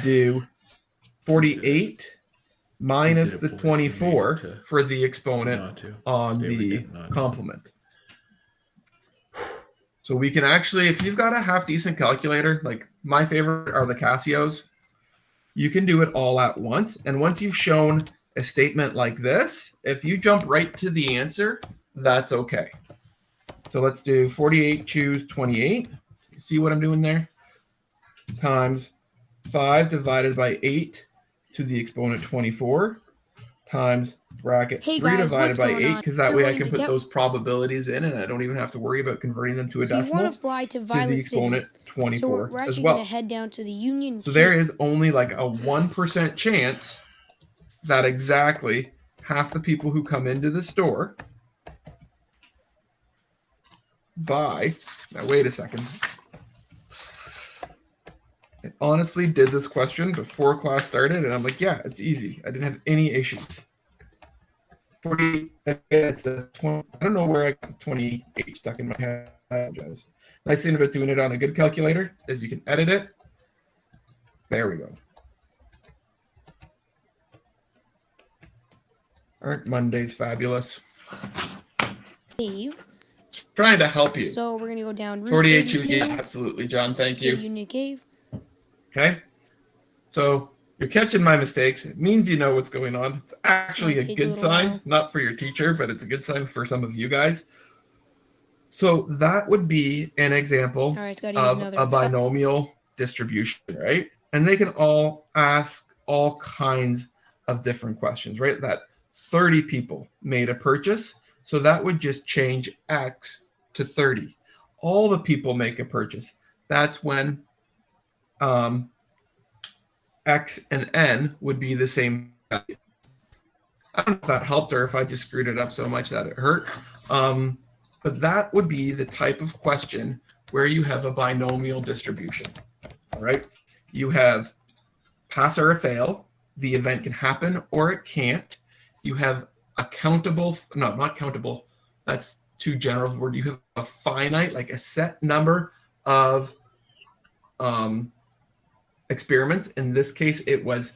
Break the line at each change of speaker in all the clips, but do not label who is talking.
do 48 minus the 24 for the exponent on the complement. So we can actually, if you've got a half decent calculator, like my favorite are the Casios, you can do it all at once. And once you've shown a statement like this, if you jump right to the answer, that's okay. So let's do 48 choose 28. See what I'm doing there? Times 5 divided by 8 to the exponent 24 times bracket 3 divided by 8, because that way I can put those probabilities in and I don't even have to worry about converting them to a decimal.
You want to fly to Violet
the exponent
City.
24
so we're actually
as well.
going to head down to the Union
So there is only like a 1% chance that exactly half the people who come into the store buy. Now wait a second. I honestly did this question before class started, and I'm like, yeah, it's easy. I didn't have any issues. 48, it's a 20, I don't know where I got 28 stuck in my head. I apologize. Nice thing about doing it on a good calculator is you can edit it. There we go. Aren't Mondays fabulous?
Cave.
Trying to help you.
So we're going to go down Route
48 choose, yeah, absolutely, John. Thank you.
Union Cave.
Okay. So you're catching my mistakes. It means you know what's going on. It's actually a good sign, not for your teacher, but it's a good sign for some of you guys. So that would be an example of a binomial distribution, right? And they can all ask all kinds of different questions, right? That 30 people made a purchase, so that would just change X to 30. All the people make a purchase. That's when X and N would be the same value. I don't know if that helped or if I just screwed it up so much that it hurt. But that would be the type of question where you have a binomial distribution. All right. You have pass or a fail. The event can happen or it can't. You have a countable, no, not countable. That's too general of a word. You have a finite, like a set number of experiments. In this case, it was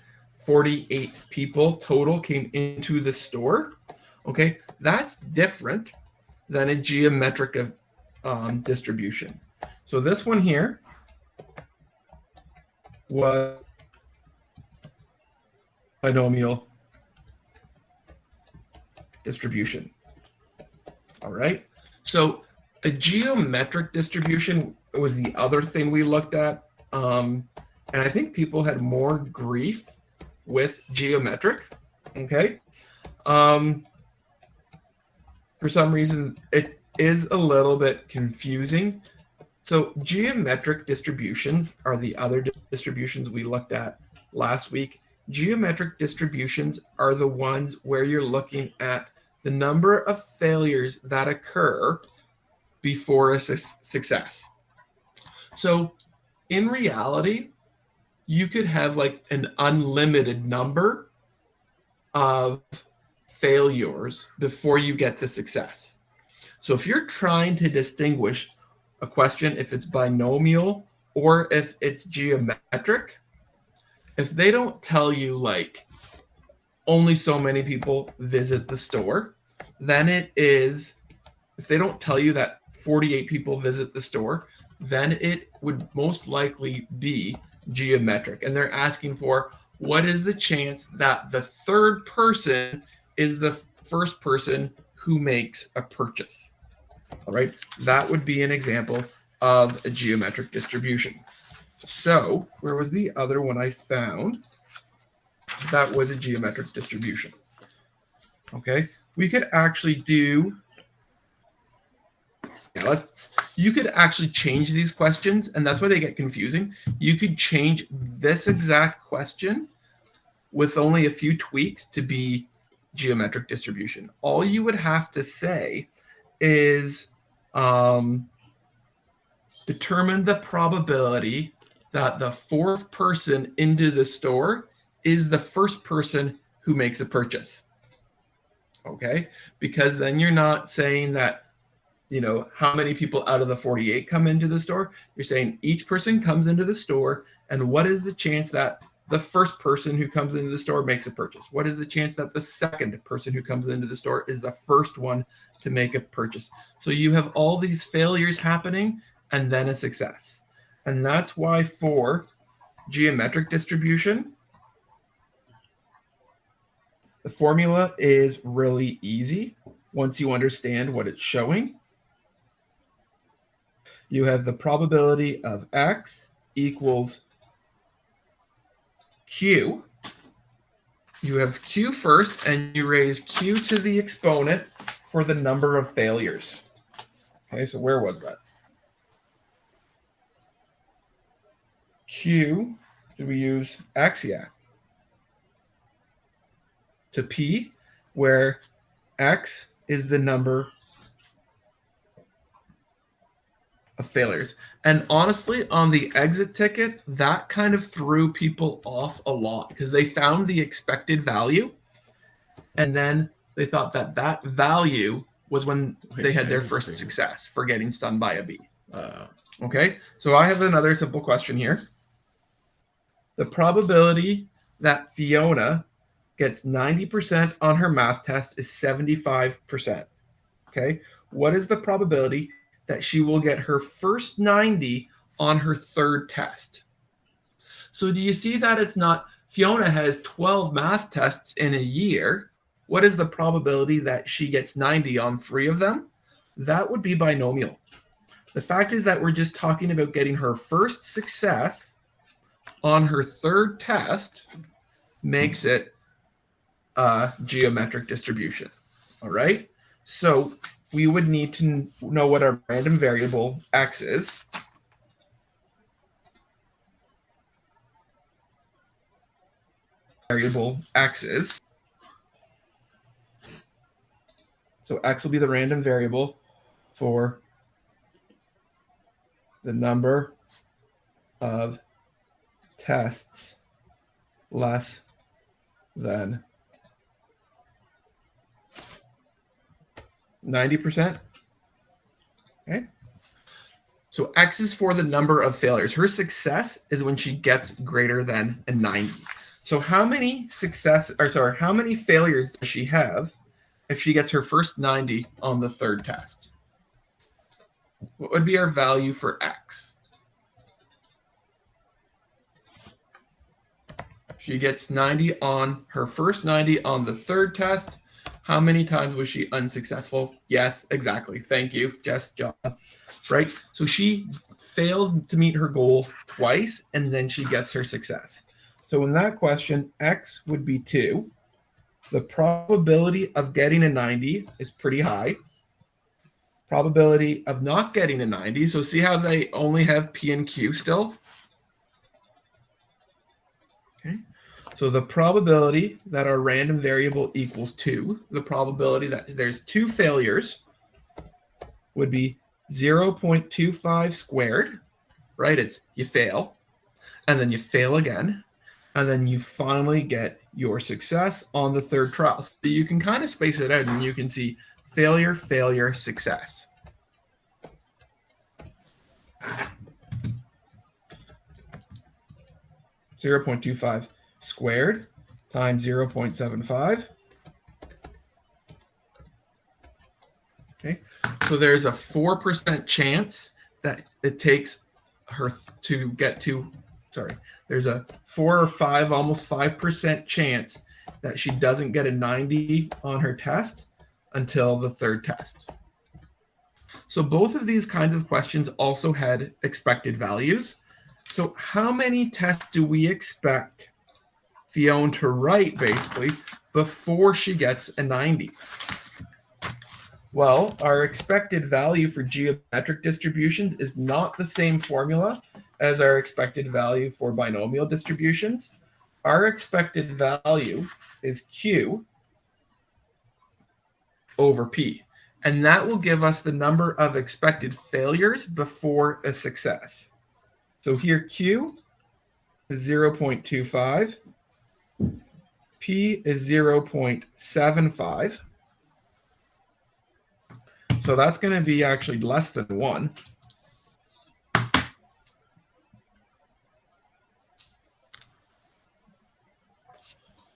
48 people total came into the store. Okay, that's different than a geometric distribution. So this one here was binomial distribution. All right. So a geometric distribution was the other thing we looked at. And I think people had more grief with geometric. Okay. For some reason, it is a little bit confusing. So geometric distributions are the other distributions we looked at last week. Geometric distributions are the ones where you're looking at the number of failures that occur before a success. So in reality, you could have like an unlimited number of failures before you get to success. So if you're trying to distinguish a question, if it's binomial or if it's geometric, if they don't tell you like only so many people visit the store, then it is, if they don't tell you that 48 people visit the store, then it would most likely be geometric. And they're asking for what is the chance that the third person is the first person who makes a purchase. All right, that would be an example of a geometric distribution. So where was the other one I found? That was a geometric distribution. Okay, we could actually do, you could actually change these questions, and that's why they get confusing. You could change this exact question with only a few tweaks to be geometric distribution. All you would have to say is determine the probability that the fourth person into the store is the first person who makes a purchase. Okay, because then you're not saying that, you know, how many people out of the 48 come into the store. You're saying each person comes into the store, and what is the chance that the first person who comes into the store makes a purchase? What is the chance that the second person who comes into the store is the first one to make a purchase? So you have all these failures happening and then a success. And that's why for geometric distribution, the formula is really easy once you understand what it's showing. You have the probability of x equals q. You have q first, and you raise q to the exponent for the number of failures. Okay, so where was that? Q, did we use x? Yeah. To p, where x is the number of failures. And honestly, on the exit ticket, that kind of threw people off a lot because they found the expected value, and then they thought that that value was when they had their first success for getting stunned by a bee. Okay, so I have another simple question here. The probability that Fiona gets 90% on her math test is 75%. Okay, what is the probability that she will get her first 90 on her third test? So do you see that it's not Fiona has 12 math tests in a year? What is the probability that she gets 90 on 3 of them? That would be binomial. The fact is that we're just talking about getting her first success on her third test makes it a geometric distribution. All right? So we would need to know what our random variable x is. Variable x is. So x will be the random variable for the number of tests less than 90%. Okay. So x is for the number of failures. Her success is when she gets greater than a 90. So how many failures does she have if she gets her first 90 on the third test? What would be our value for x? She gets 90 on her first 90 on the third test. How many times was she unsuccessful? Yes, exactly. Thank you, Jess, John. Right? So she fails to meet her goal twice, and then she gets her success. So in that question, x would be 2. The probability of getting a 90 is pretty high. Probability of not getting a 90. So see how they only have p and q still? Okay. So the probability that our random variable equals 2, the probability that there's 2 failures would be 0.25 squared, right? It's you fail, and then you fail again, and then you finally get your success on the third trial. So you can kind of space it out, and you can see failure, failure, success. (0.25) squared times 0.75. Okay, so there's a 4% chance that it takes her to get to, there's a 4 or 5, almost 5% chance that she doesn't get a 90 on her test until the third test. So both of these kinds of questions also had expected values. So how many tests do we expect Fiona to write, basically, before she gets a 90? Well, our expected value for geometric distributions is not the same formula as our expected value for binomial distributions. Our expected value is Q over P, and that will give us the number of expected failures before a success. So here Q is 0.25, P is 0.75. So that's going to be actually less than 1.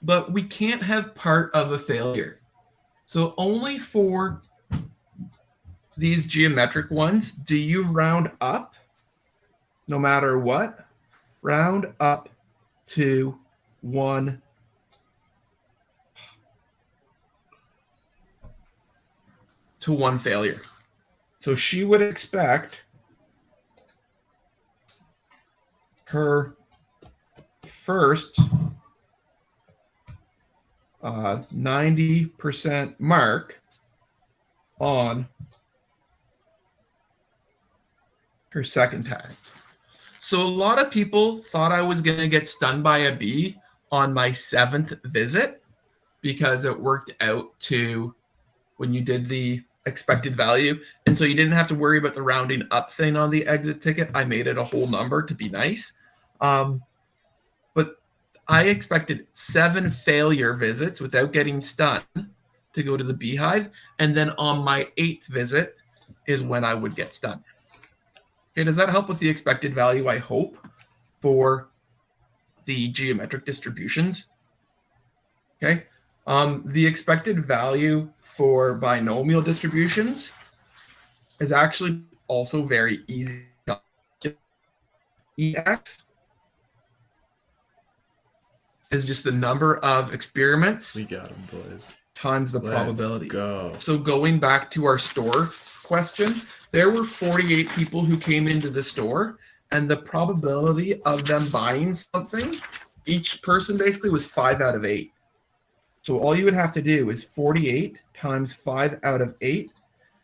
but we can't have part of a failure. So only for these geometric ones do you round up, no matter what, round up to one failure. So she would expect her first 90% mark on her second test. So a lot of people thought I was going to get stunned by a bee on my 7th visit because it worked out to when you did the expected value. And so you didn't have to worry about the rounding up thing on the exit ticket. I made it a whole number to be nice. But I expected 7 failure visits without getting stunned to go to the beehive. And then on my 8th visit is when I would get stunned. Okay, does that help with the expected value, I hope, for the geometric distributions? Okay. The expected value for binomial distributions is actually also very easy. EX is just the number of experiments.
We got them, boys.
Times the probability.
Go.
So going back to our store question, there were 48 people who came into the store, and the probability of them buying something, each person basically was 5 out of 8. So all you would have to do is 48 times 5 out of 8.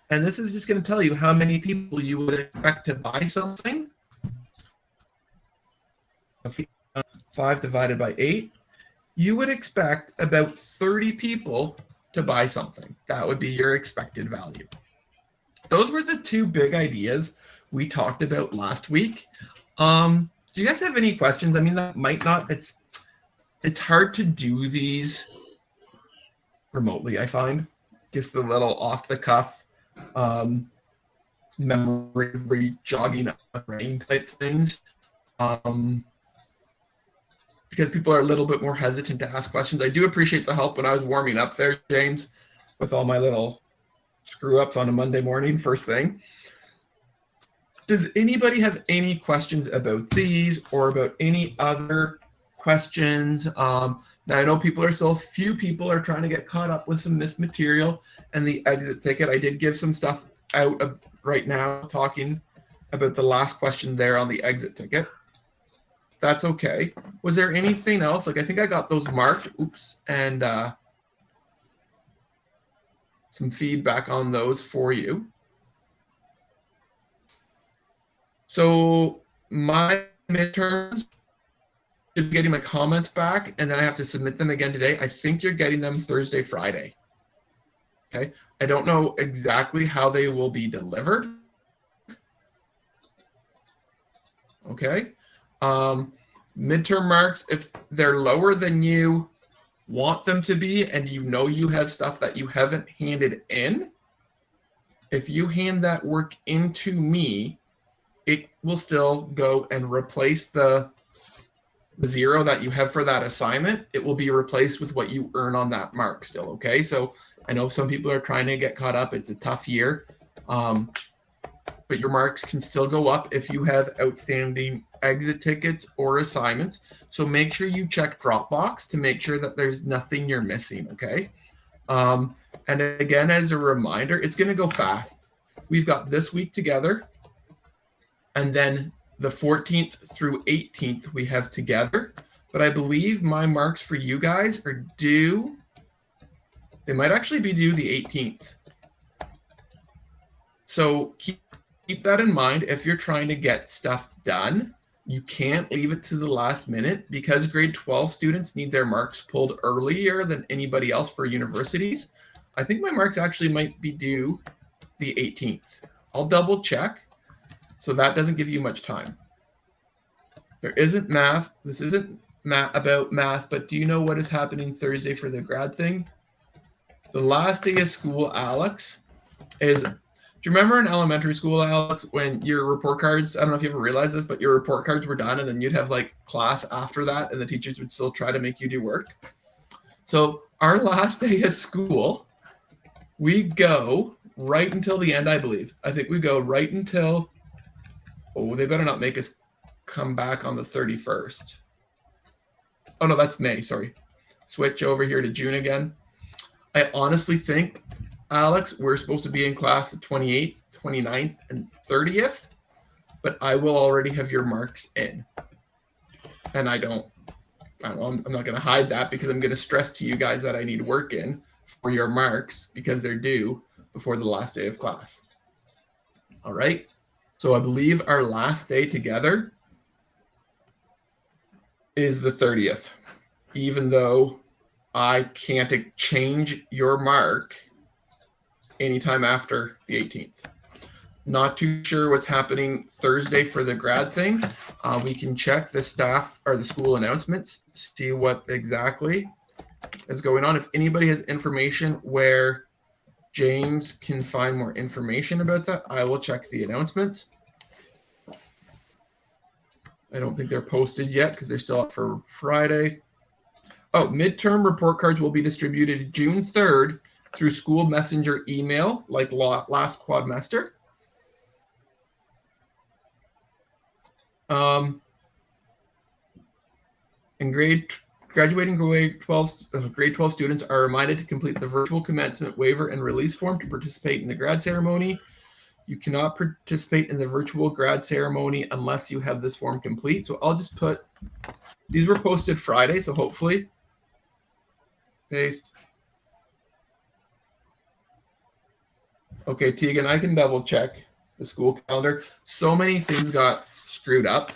And this is just going to tell you how many people you would expect to buy something. 5 divided by 8. You would expect about 30 people to buy something. That would be your expected value. Those were the 2 big ideas we talked about last week. Do you guys have any questions? I mean, that might not, it's hard to do these remotely, I find. Just the little off the cuff memory jogging up the brain type things. Because people are a little bit more hesitant to ask questions. I do appreciate the help when I was warming up there, James, with all my little screw ups on a Monday morning, first thing. Does anybody have any questions about these or about any other questions? Now I know few people are trying to get caught up with some missed material and the exit ticket. I did give some stuff out right now talking about the last question there on the exit ticket. That's okay. Was there anything else? Like, I think I got those marked. Oops. And some feedback on those for you. So my midterms, should be getting my comments back, and then I have to submit them again today. I think you're getting them Thursday, Friday. Okay. I don't know exactly how they will be delivered. Okay. Midterm marks, if they're lower than you want them to be, and you know you have stuff that you haven't handed in, if you hand that work into me, it will still go and replace the 0 that you have for that assignment. It will be replaced with what you earn on that mark still, okay? So I know some people are trying to get caught up. It's a tough year. But your marks can still go up if you have outstanding exit tickets or assignments. So make sure you check Dropbox to make sure that there's nothing you're missing, okay? And again, as a reminder, it's going to go fast. We've got this week together, and then the 14th through 18th we have together. But I believe my marks for you guys are due. They might actually be due the 18th. So keep that in mind. If you're trying to get stuff done, you can't leave it to the last minute, because grade 12 students need their marks pulled earlier than anybody else for universities. I think my marks actually might be due the 18th. I'll double check, so that doesn't give you much time. There isn't math. This isn't about math, but do you know what is happening Thursday for the grad thing? The last day of school, Alex, is... Do you remember in elementary school, Alex, when your report cards, I don't know if you ever realized this, but your report cards were done and then you'd have like class after that and the teachers would still try to make you do work? So our last day of school, we go right until the end, I believe. I think we go right until, oh, they better not make us come back on the 31st. Oh, no, that's May, sorry. Switch over here to June again. I honestly think, Alex, we're supposed to be in class the 28th, 29th, and 30th, but I will already have your marks in. And I don't know, I'm not going to hide that because I'm going to stress to you guys that I need work in for your marks because they're due before the last day of class. All right. So I believe our last day together is the 30th, even though I can't change your mark anytime after the 18th. Not too sure what's happening Thursday for the grad thing. We can check the staff or the school announcements, see what exactly is going on. If anybody has information where James can find more information about that, I will check the announcements. I don't think they're posted yet because they're still up for Friday. Oh, midterm report cards will be distributed June 3rd through school messenger email, like last quadmester. And graduating grade 12 students are reminded to complete the virtual commencement waiver and release form to participate in the grad ceremony. You cannot participate in the virtual grad ceremony unless you have this form complete. So I'll just put, these were posted Friday, so hopefully, paste. Okay, Tegan, I can double check the school calendar. So many things got screwed up.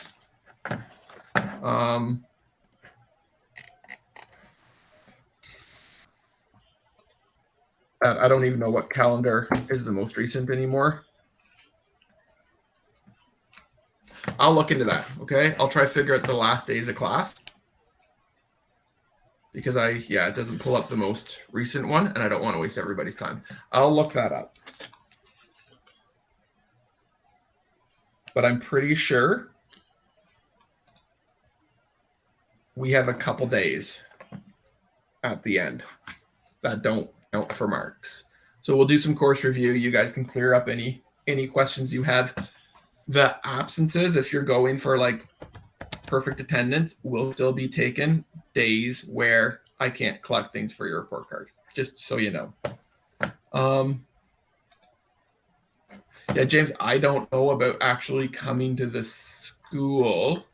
I don't even know what calendar is the most recent anymore. I'll look into that, okay? I'll try to figure out the last days of class. Because it doesn't pull up the most recent one, and I don't want to waste everybody's time. I'll look that up. But I'm pretty sure we have a couple days at the end that don't count for marks. So we'll do some course review. You guys can clear up any questions you have. The absences, if you're going for like perfect attendance, will still be taken days where I can't collect things for your report card, just so you know. Yeah, James, I don't know about actually coming to the school.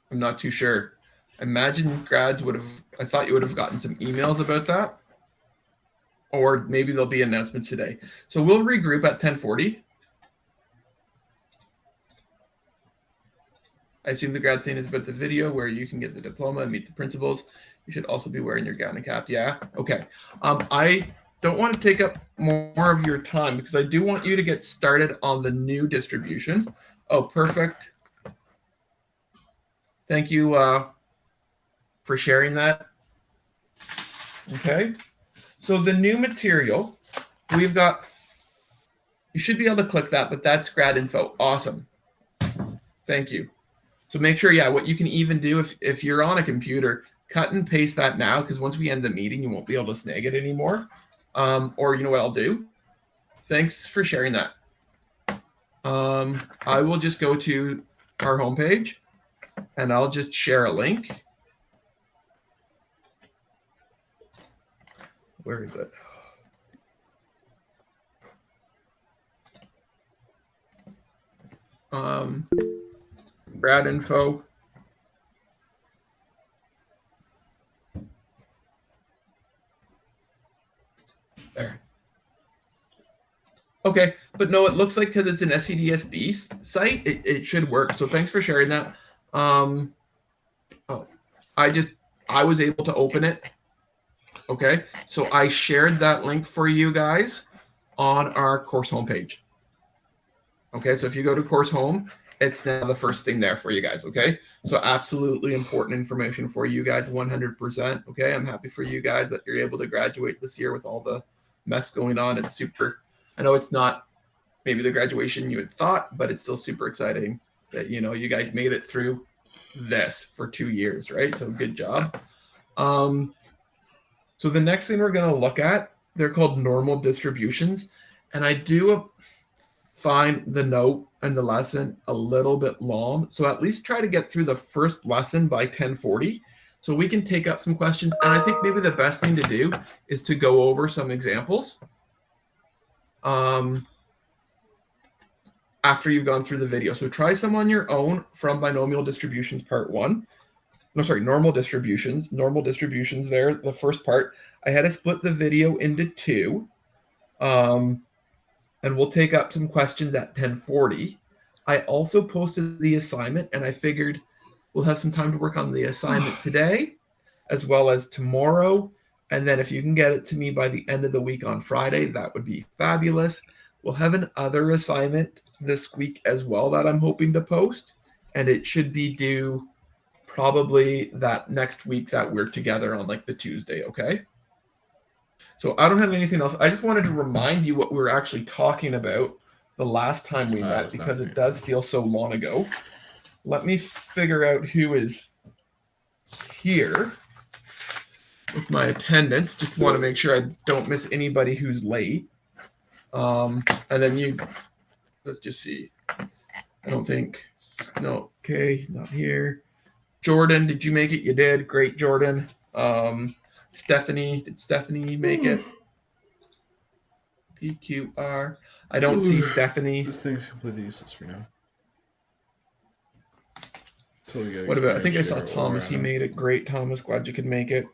I'm not too sure. I imagine grads I thought you would have gotten some emails about that. Or maybe there'll be announcements today. So we'll regroup at 10:40. I assume the grad thing is about the video where you can get the diploma and meet the principals. You should also be wearing your gown and cap. Yeah, okay. I don't want to take up more of your time because I do want you to get started on the new distribution. Oh, perfect. Thank you for sharing that. Okay. So the new material, we've got, you should be able to click that, but that's grad info. Awesome. Thank you. So make sure, what you can even do if you're on a computer, cut and paste that now, because once we end the meeting, you won't be able to snag it anymore. Or you know what I'll do? Thanks for sharing that. I will just go to our homepage and I'll just share a link. Where is it? Grad info. There. Okay, but no, it looks like because it's an SCDSB site, it should work. So thanks for sharing that. I was able to open it. Okay, so I shared that link for you guys on our course homepage. Okay, so if you go to course home, it's now the first thing there for you guys. Okay, so absolutely important information for you guys, 100%. Okay, I'm happy for you guys that you're able to graduate this year with all the mess going on. It's super. I know it's not maybe the graduation you had thought, but it's still super exciting that you guys made it through this for 2 years, right? So good job. So the next thing we're going to look at, they're called normal distributions. And I do find the note and the lesson a little bit long. So at least try to get through the first lesson by 10:40 so we can take up some questions. And I think maybe the best thing to do is to go over some examples after you've gone through the video. So try some on your own from binomial distributions part 1. No, sorry, normal distributions. Normal distributions there, the first part. I had to split the video into 2. And we'll take up some questions at 10:40. I also posted the assignment, and I figured we'll have some time to work on the assignment today, as well as tomorrow. And then if you can get it to me by the end of the week on Friday, that would be fabulous. We'll have another assignment this week as well that I'm hoping to post, and it should be due probably that next week that we're together on like the Tuesday, okay? So I don't have anything else. I just wanted to remind you what we were actually talking about the last time we met because it does feel so long ago. Let me figure out who is here with my attendance. Just want to make sure I don't miss anybody who's late. And then let's just see. I don't think, no, okay, not here. Jordan, did you make it? You did. Great, Jordan. Stephanie, did Stephanie make it? PQR. I don't see Stephanie.
This thing's completely useless for now.
What about, I think I saw Thomas. He made it. Great, Thomas. Glad you could make it.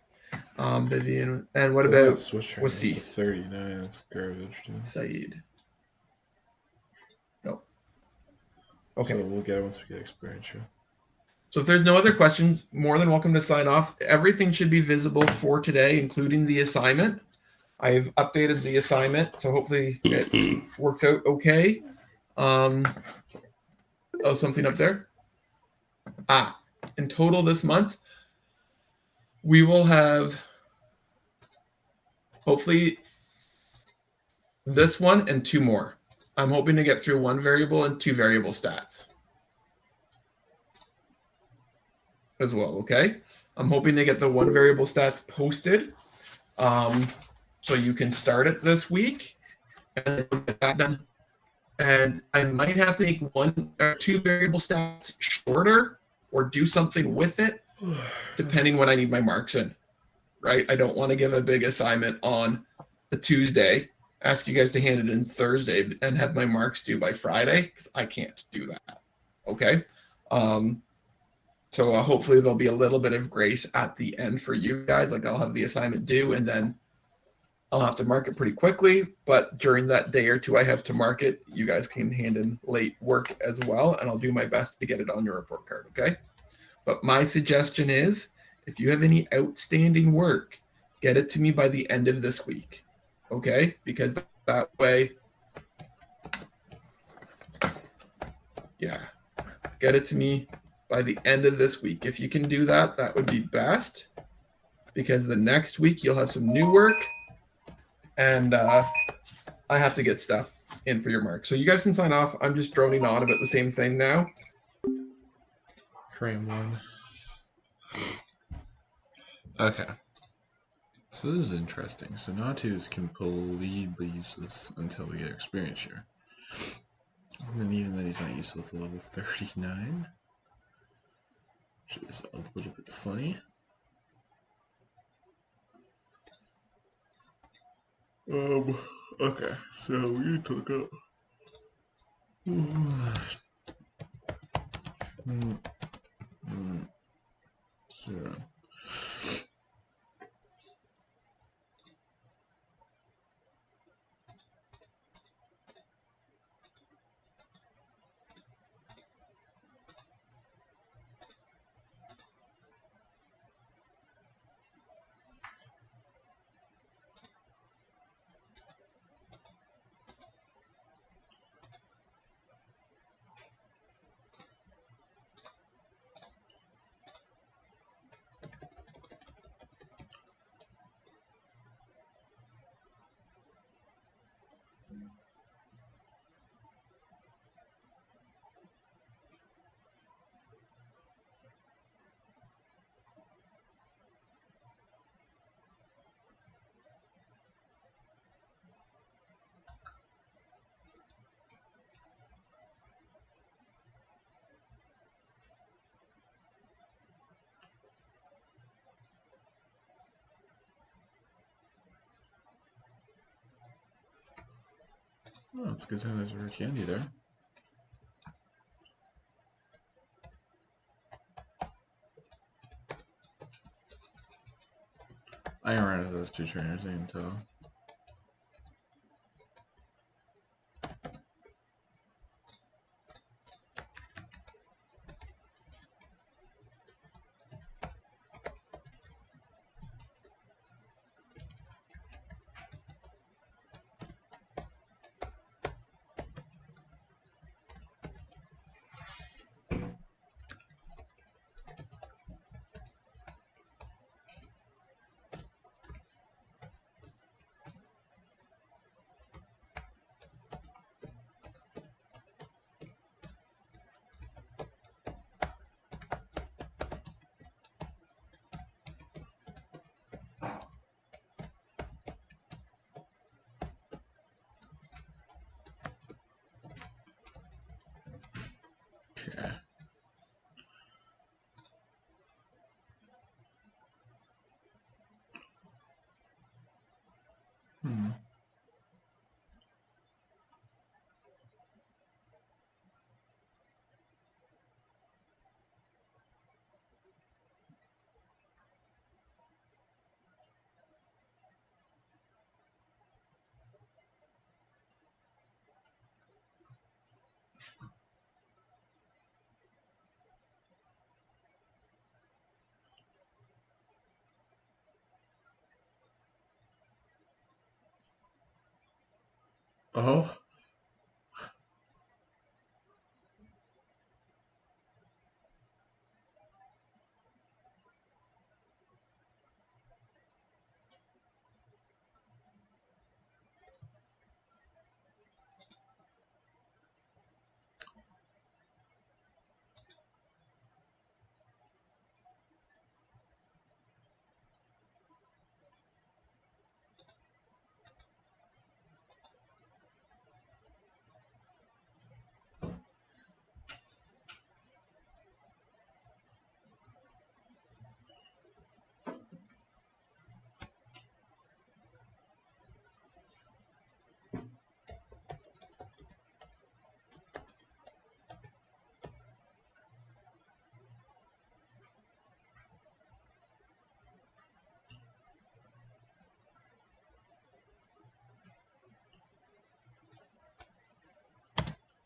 Vivian. And what about Wasi?
39. That's garbage, dude.
Saeed. No. Okay.
So we'll get it once we get experience. Sure.
So if there's no other questions, more than welcome to sign off. Everything should be visible for today, including the assignment. I've updated the assignment, so hopefully it works out okay. Oh, something up there. In total this month, we will have hopefully this one and 2 more. I'm hoping to get through 1 variable and 2 variable stats as well, okay? I'm hoping to get the 1 variable stats posted so you can start it this week and get that done. And I might have to make 1 or 2 variable stats shorter or do something with it depending when I need my marks in, right? I don't want to give a big assignment on a Tuesday, ask you guys to hand it in Thursday and have my marks due by Friday because I can't do that, okay? So hopefully there'll be a little bit of grace at the end for you guys. Like I'll have the assignment due and then I'll have to mark it pretty quickly. But during that day or 2 I have to mark it, you guys can hand in late work as well. And I'll do my best to get it on your report card, okay? But my suggestion is if you have any outstanding work, get it to me by the end of this week, okay? Because that way, yeah, get it to me by the end of this week. If you can do that, that would be best because the next week you'll have some new work and I have to get stuff in for your mark. So you guys can sign off. I'm just droning on about the same thing now.
Frame 1. Okay. So this is interesting. So Natu is completely useless until we get experience here. And then even then he's not useful to level 39. Which is a little bit funny. Okay, so we took up. Zero. Oh, it's a good time there's a rare candy there. I can run into those two trainers, I can tell. Okay. Oh.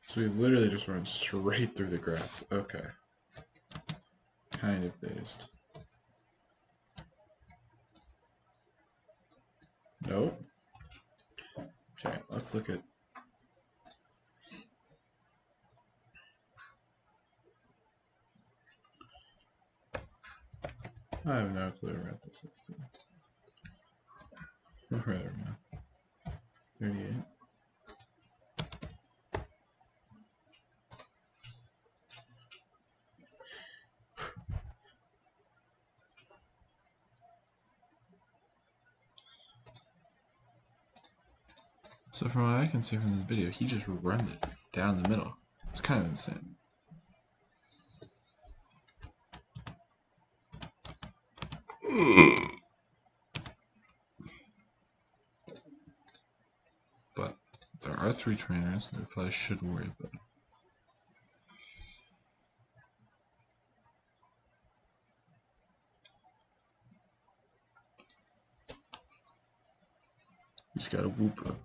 So we literally just run straight through the grass. Okay. Kind of phased. Nope. Okay, let's look at... I have no clue what this is. Whatever, man. 38. So from what I can see from this video, he just runs it down the middle. It's kind of insane. But there are 3 trainers that we probably should worry about. He's got a whoop.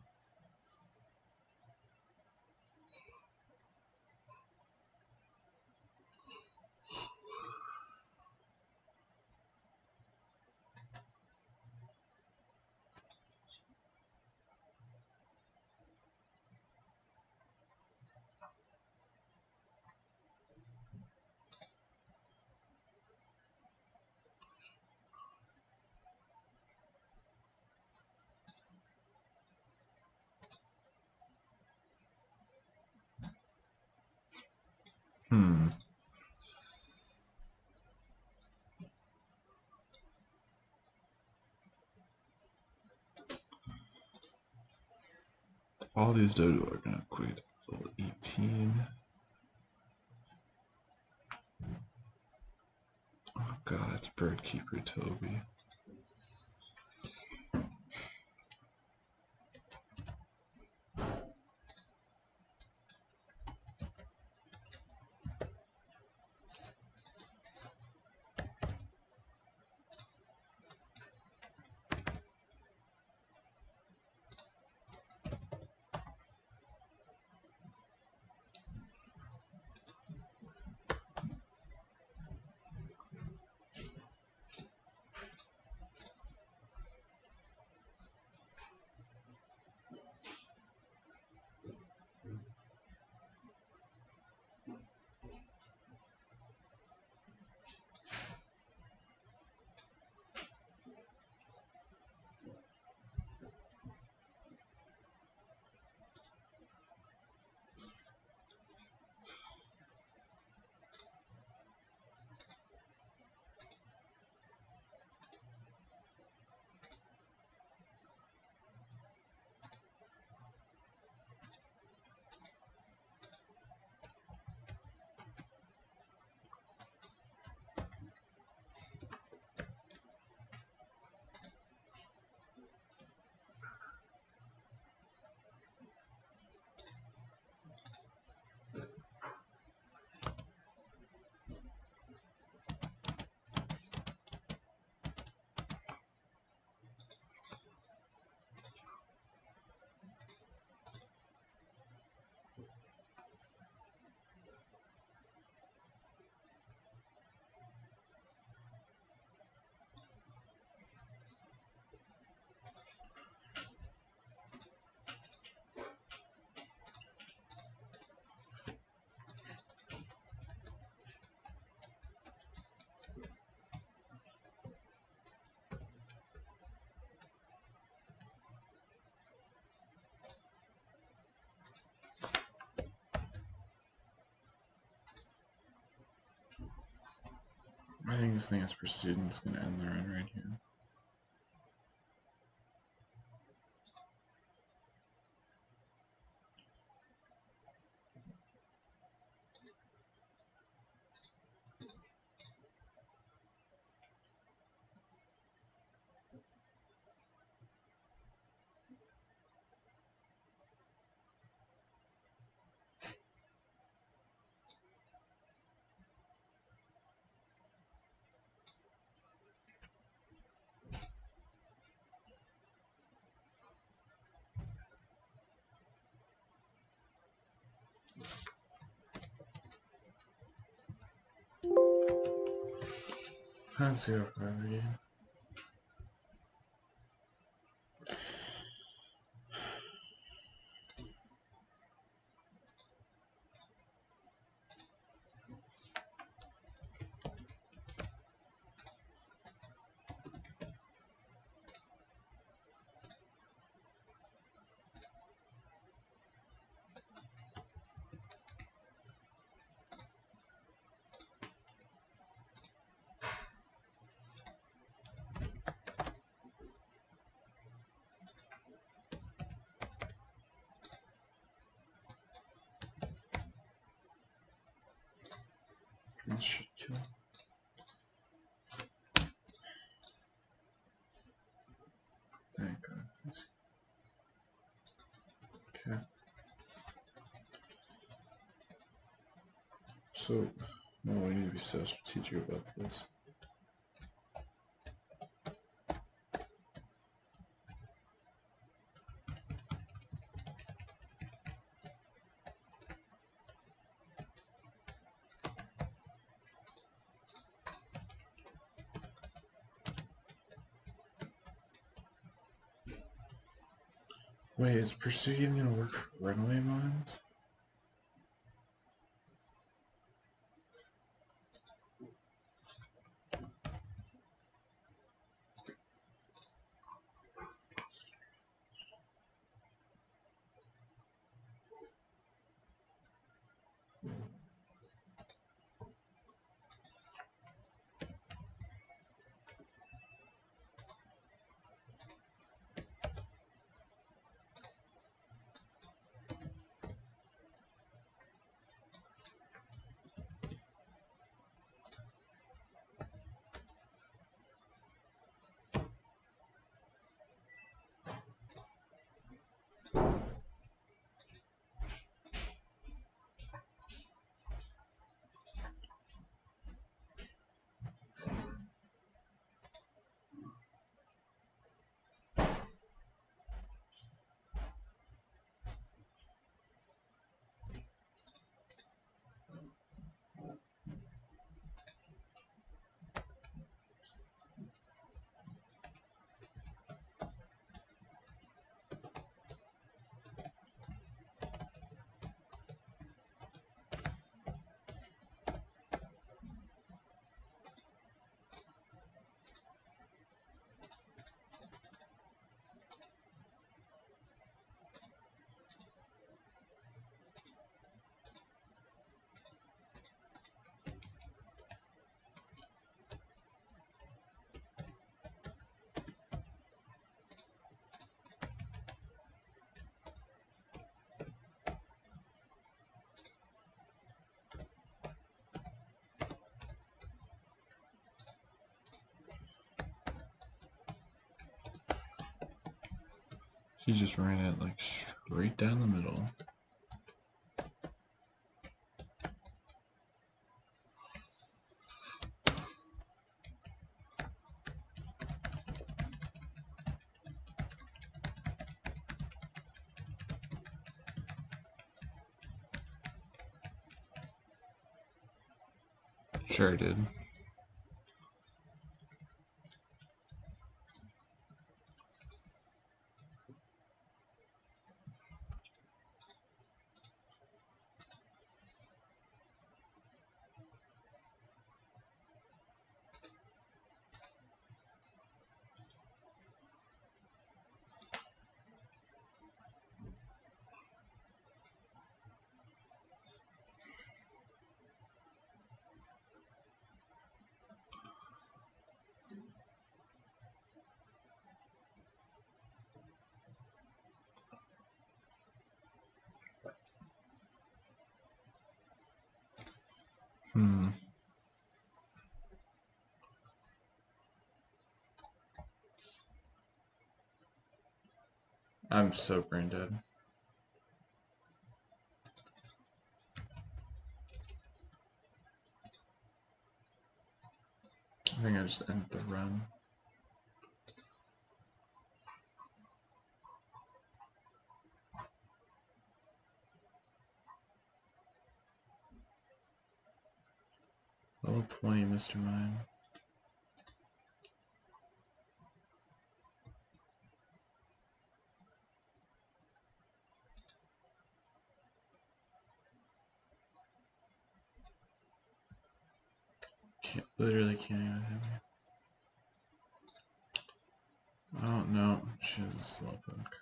All these dodo are gonna quit level 18. Oh god, it's Birdkeeper Toby. I think this thing as per student's gonna end the run right here. That's 0-5 again. That should kill. Thank God. Okay. So, no, we need to be so strategic about this. Wait, is Pursuit even gonna work for runaway mines? He just ran it like straight down the middle. Sure did. I'm so brain dead. I think I just end the run. Level 20, Mr. Mime. Literally can't even hit me. Oh no, she has a slowpoke.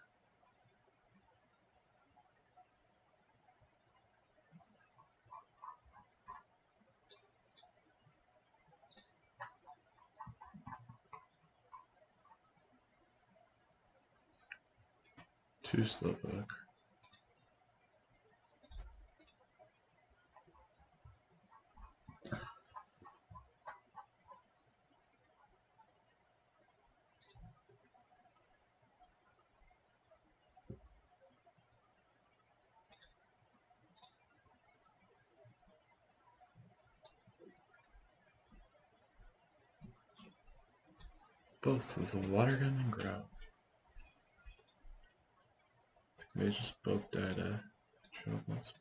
Two slowpoke. Both with the water gun and grout. They just both died troubles.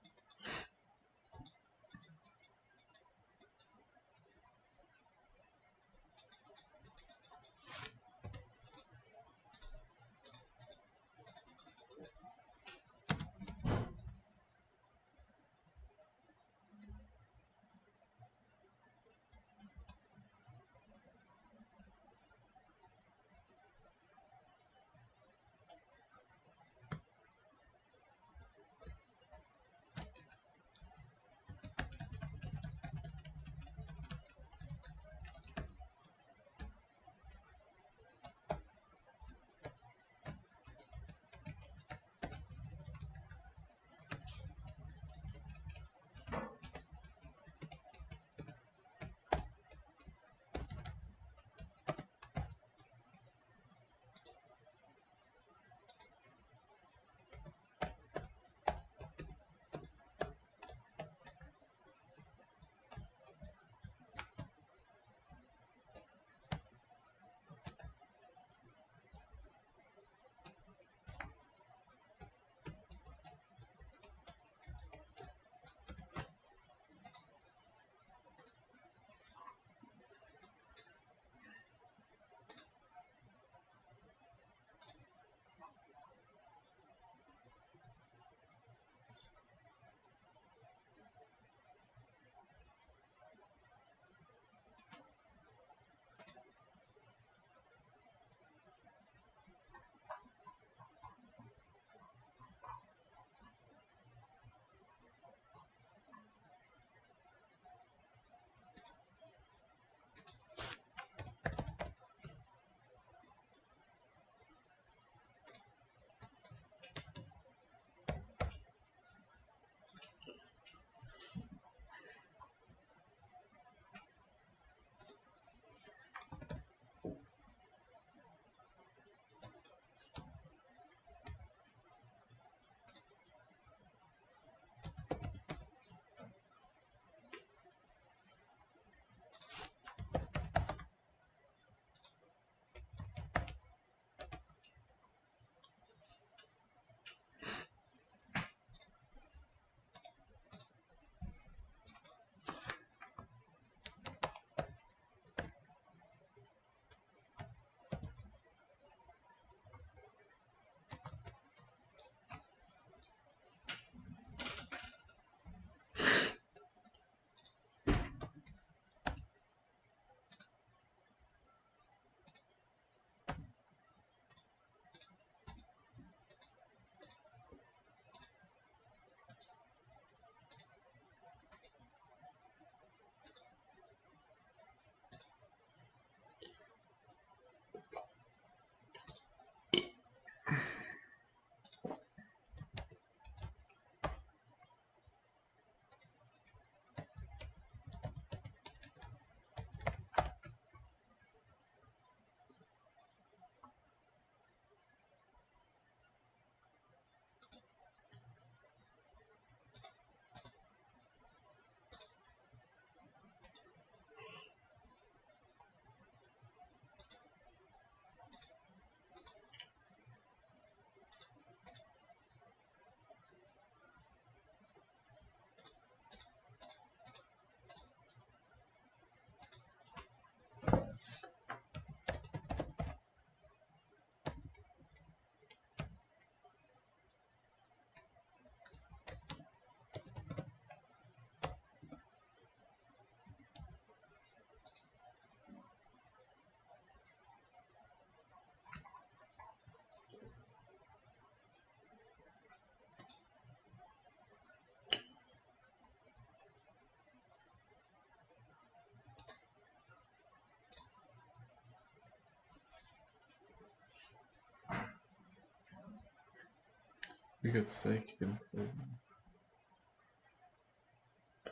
We got psychic and poison.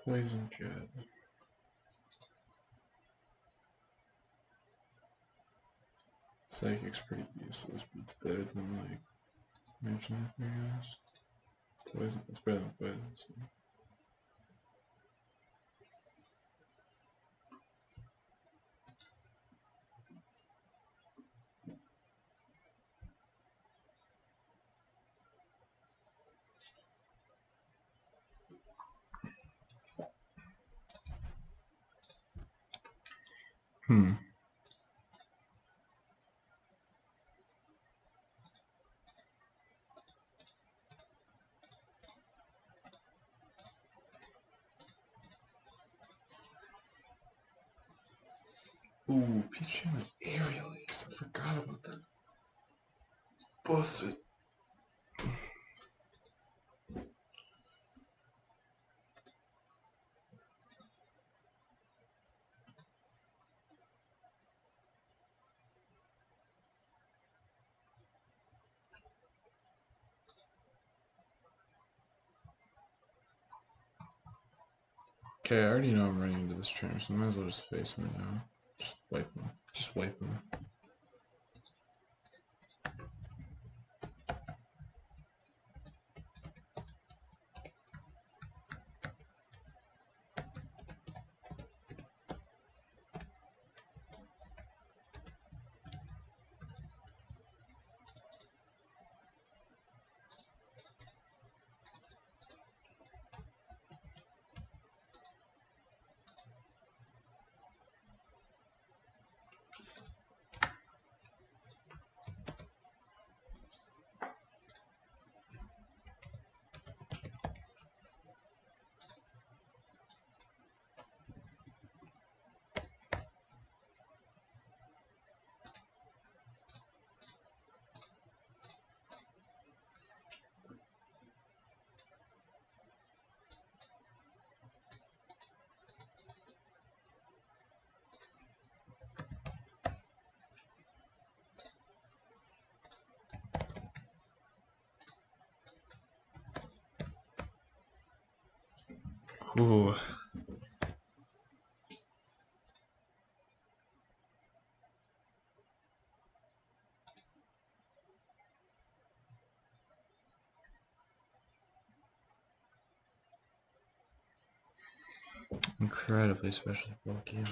Poison jab. Psychic's pretty useless, but it's better than like imagine if guys. Poison, it's better than poison. So. Ooh, Peach Jam with aerial ace. I forgot about that. Busted. Okay, I already know I'm running into this trainer, so I might as well just face him now. Just wipe him. Just wipe him. Ooh. Incredibly special bulky.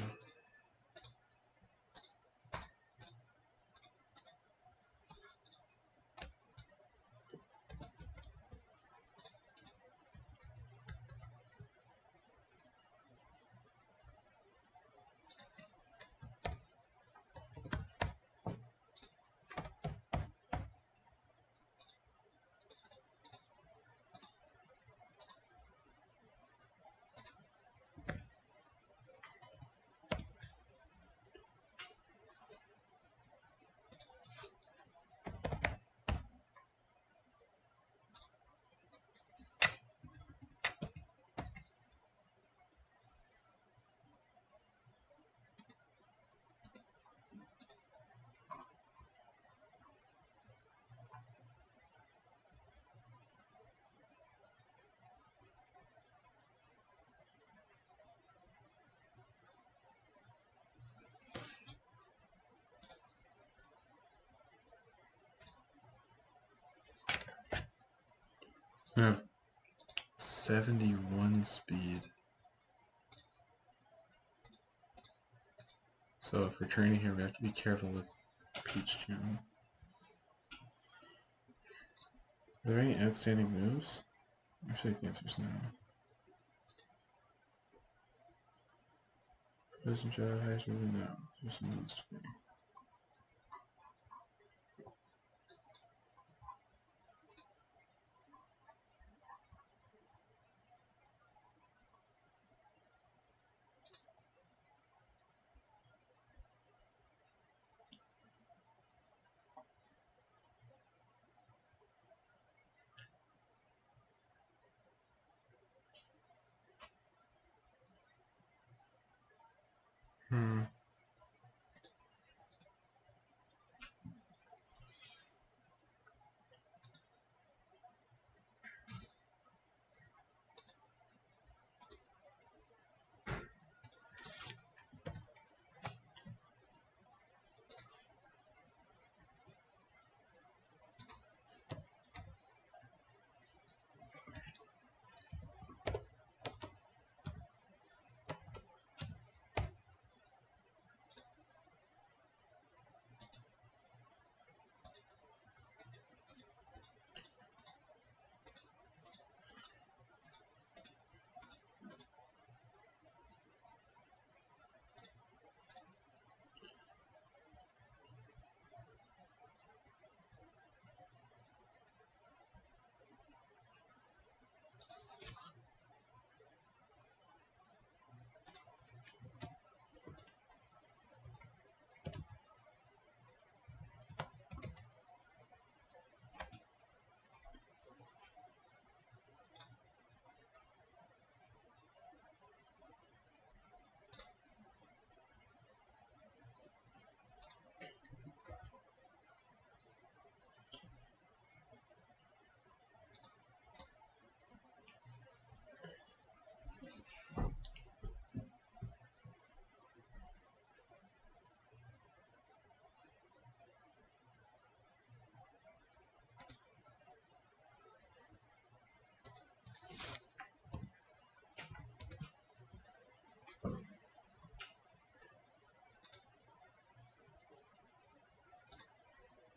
I have 71 speed. So if we're training here, we have to be careful with Peach Jam. Are there any outstanding moves? Actually, the answer is no. Poison Jab, Hash Move, no. Just no moves to me.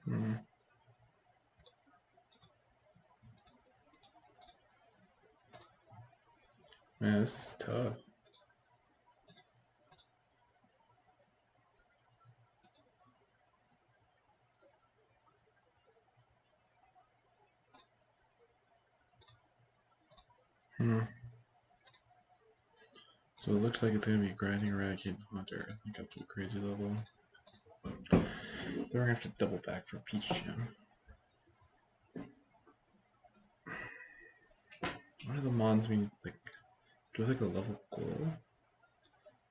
Hmm. Man, this is tough. So it looks like it's going to be grinding, eradicating, hunter, I think up to a crazy level. Then we're going to have to double back for Peach Jam. What do the mons mean? Like, do I like a level goal?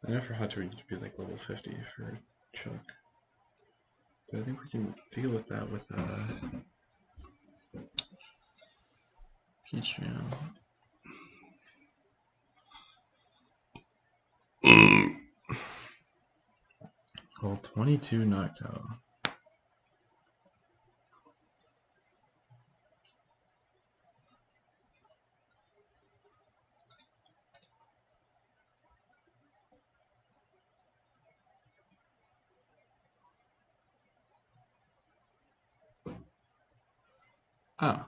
I know for hunter we need to be like level 50 for Chuck. But I think we can deal with that with Peach Jam. Well, 22 knocked out. Oh.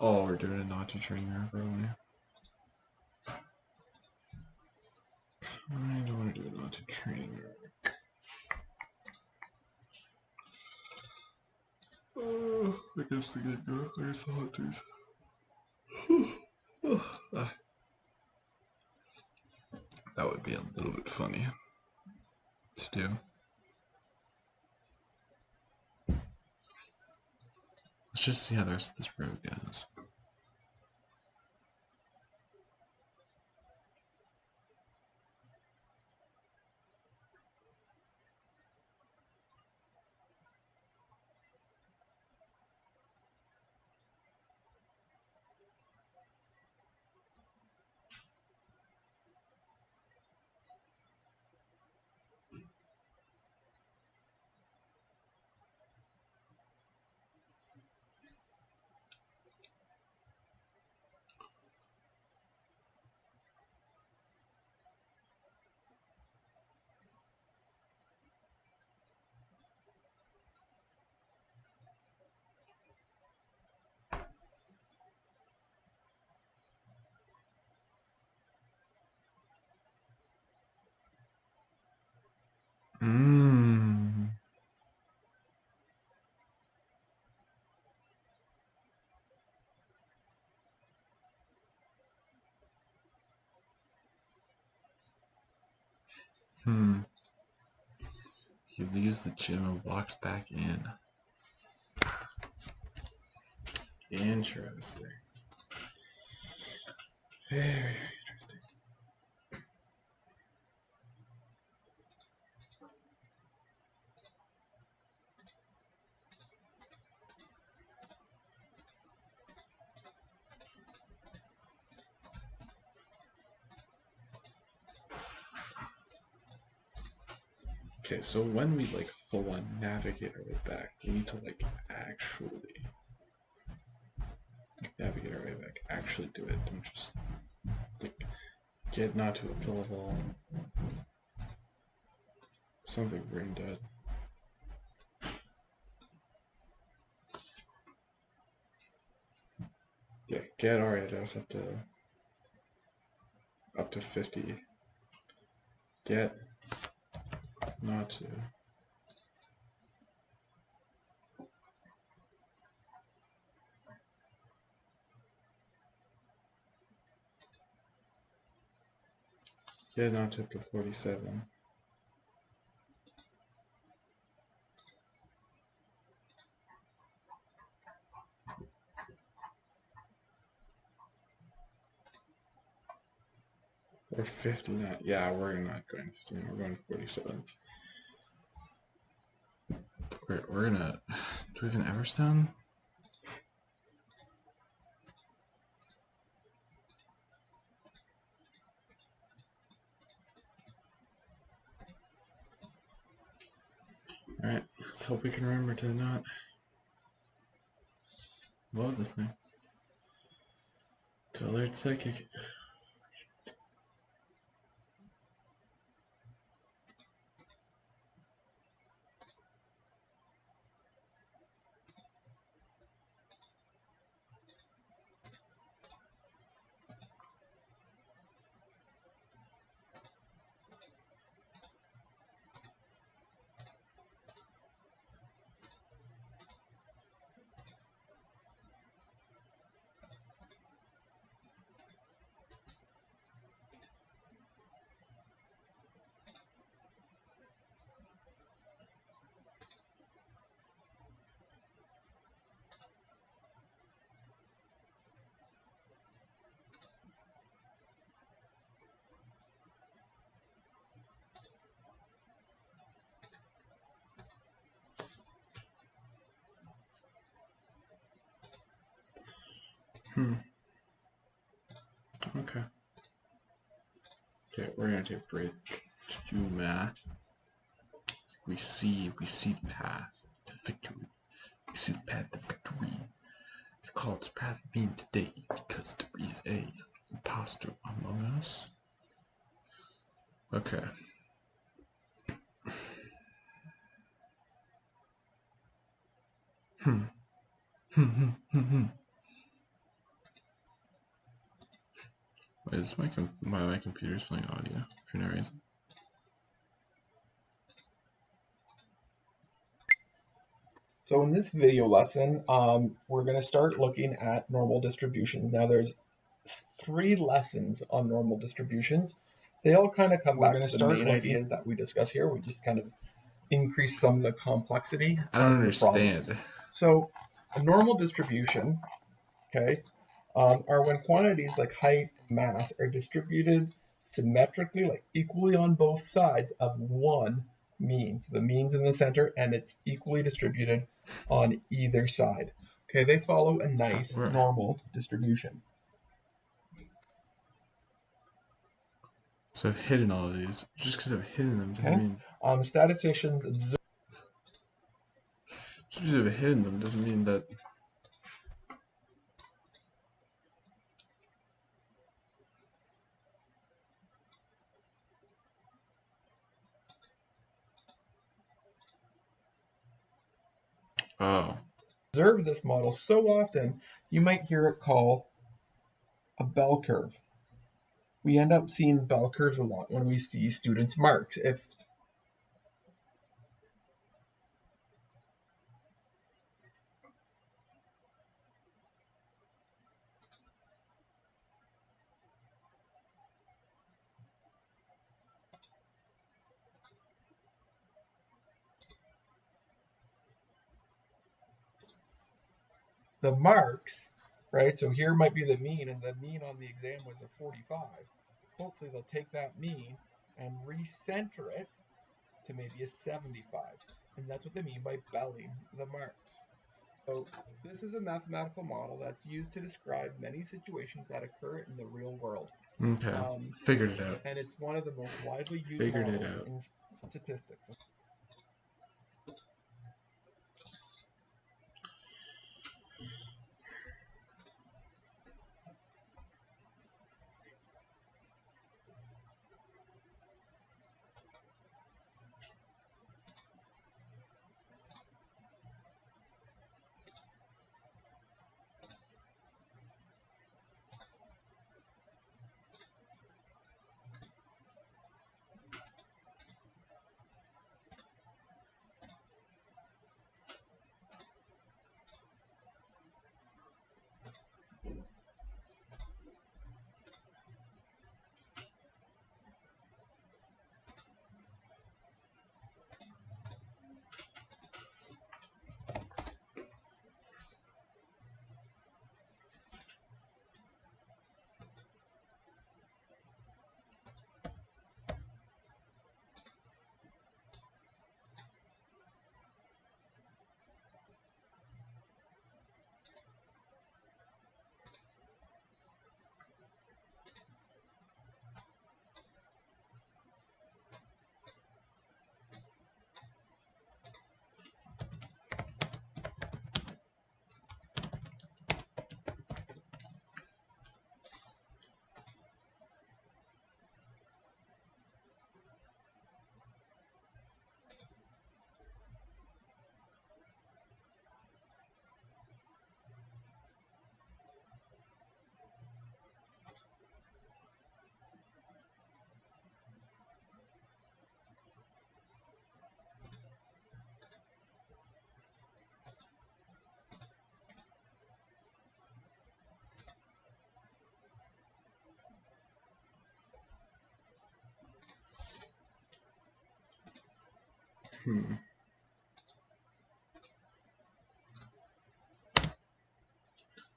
Oh, we're doing a Natu training arc early. I don't want to do the Natu training arc. Oh, I guess the get-go. I guess the hunters. That would be a little bit funny to do. Let's just see how the rest of this road goes. Mmm. He leaves the gym and walks back in. Interesting. Very interesting. Okay, so when we like full on navigate our way back, we need to like actually navigate our way back. Actually do it. Don't just like get not to a pill of all. Something brain dead. Yeah, get RHS up to 50. Get Natu. Get Natu up to 47. Or 59. Yeah, we're not going 59. We're going 47. We're gonna. Do we have an Everstone? Alright, let's hope we can remember to not load this thing. To alert psychic. Okay. Okay, we're gonna take a break to do math. We see the path to victory. We see the path to victory. It's called the path of being today because there is a imposter among us. Okay. Wait, is my computer's playing audio for no reason?
So in this video lesson, we're going to start looking at normal distributions. Now there's 3 lessons on normal distributions. They all kind of come back to the main ideas that we discuss here. We just kind of increase some of the complexity.
I don't understand.
So a normal distribution, okay, are when quantities like height and mass are distributed symmetrically, like equally on both sides of one mean. So the mean's in the center and it's equally distributed on either side. Okay, they follow a nice normal distribution.
So I've hidden all of these. Just because I've hidden them doesn't mean...
Statisticians observe...
Just because I've hidden them doesn't mean that... Oh.
Observe this model so often, you might hear it called a bell curve. We end up seeing bell curves a lot when we see students' marks. The marks, right? So here might be the mean, and the mean on the exam was a 45. Hopefully they'll take that mean and recenter it to maybe a 75. And that's what they mean by belling the marks. So this is a mathematical model that's used to describe many situations that occur in the real world.
Okay, figured it out.
And it's one of the most widely used models in statistics.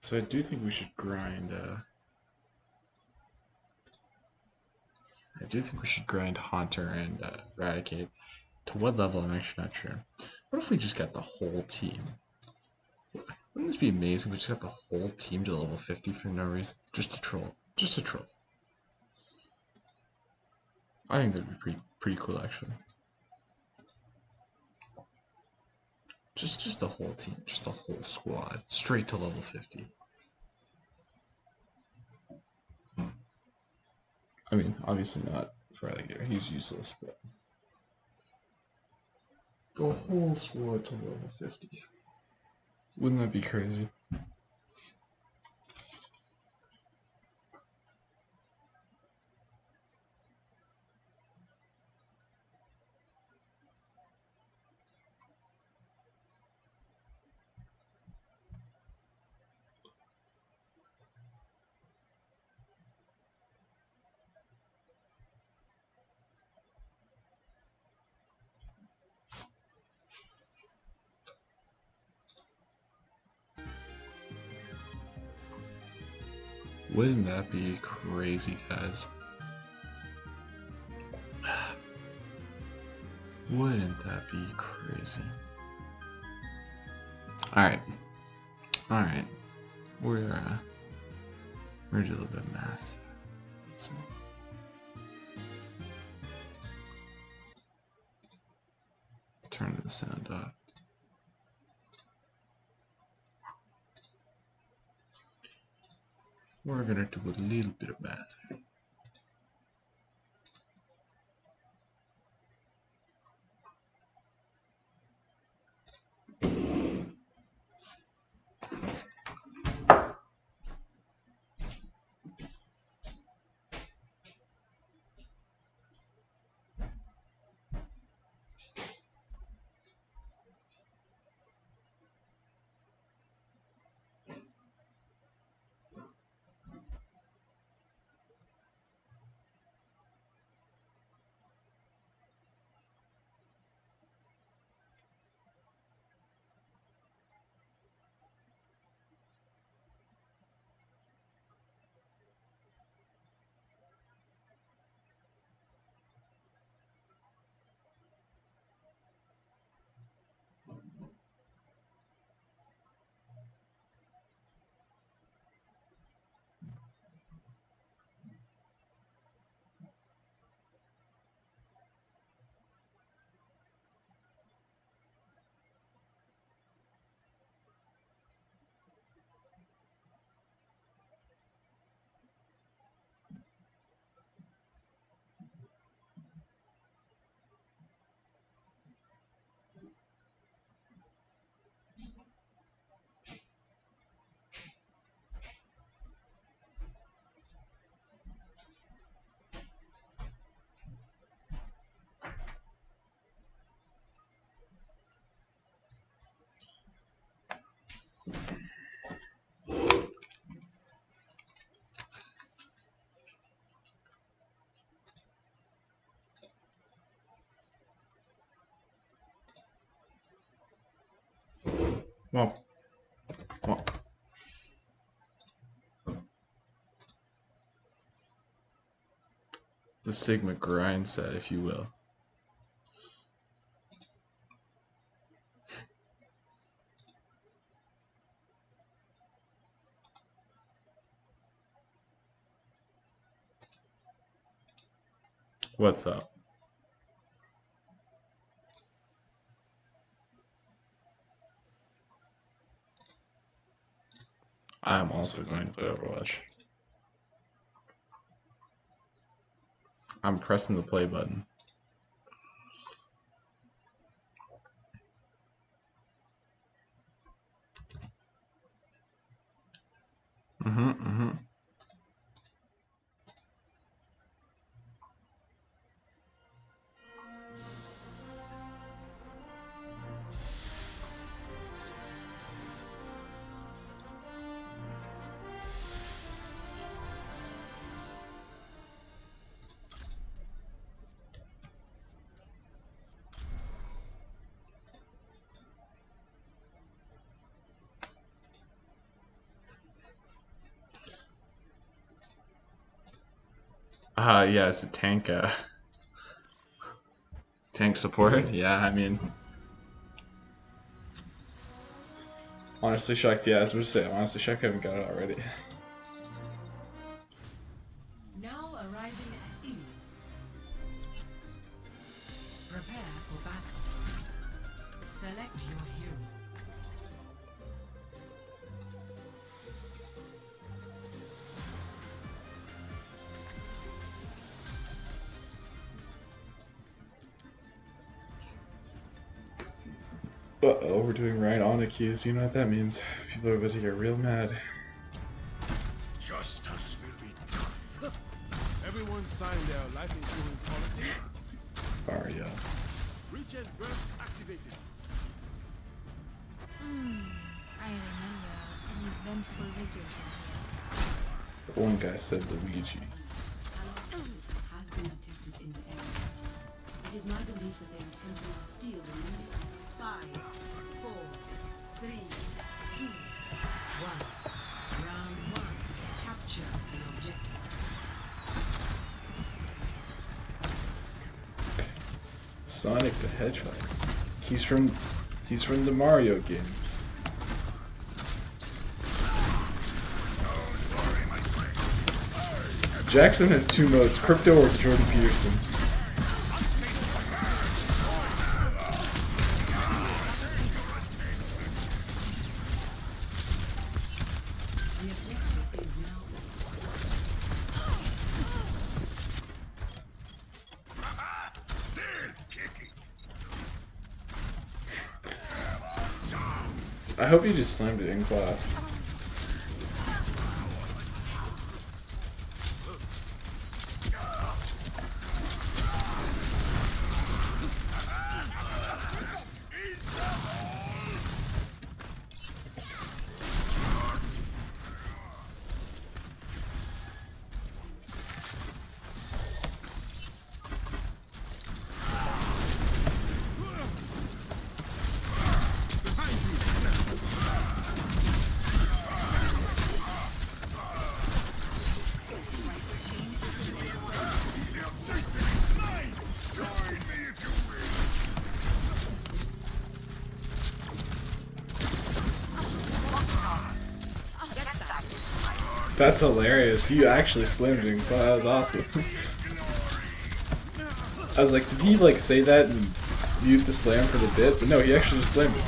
So I do think we should grind. I do think we should grind Haunter and Eradicate. To what level, I'm actually not sure. What if we just got the whole team? Wouldn't this be amazing if we just got the whole team to level 50 for no reason? Just to troll. Just to troll. I think that'd be pretty cool, actually. Just the whole team. Just the whole squad. Straight to level 50. I mean, obviously not for Alligator. He's useless, but... the whole squad to level 50. Wouldn't that be crazy? Wouldn't that be crazy, guys? Wouldn't that be crazy? Alright. Alright. We're gonna do a little bit of math. So. Turn the sound off. We're gonna do a little bit of math. Well, the Sigma grind set, if you will. What's up? I'm also going to play Overwatch. I'm pressing the play button. Yeah, it's a tank. Tank support. Yeah, I mean, honestly shocked. Yeah, I was supposed to say, I'm honestly shocked I haven't got it already.
Now arriving at ease. Prepare for battle. Select your hero.
Uh-oh, we're doing right on accused. You know what that means. People are about to get real mad.
Justice will be done. Everyone signed their life insurance policies.
Barrio.
Reach's burst activated.
I remember an eventful vigil.
One guy said Luigi.
Has been detected in the area. It is my belief that they are attempting to steal the media. 5, 4, 3, 2, 1. Round 1. Capture the objective.
Sonic the Hedgehog. He's from the Mario games. Jackson has 2 modes, Crypto or Jordan Peterson.
The objective is now.
Still kicking.
I hope you just slammed it in class. That's hilarious. You actually slammed it in class. That was awesome. I was like, did he like say that and mute the slam for the bit? But no, he actually just slammed it.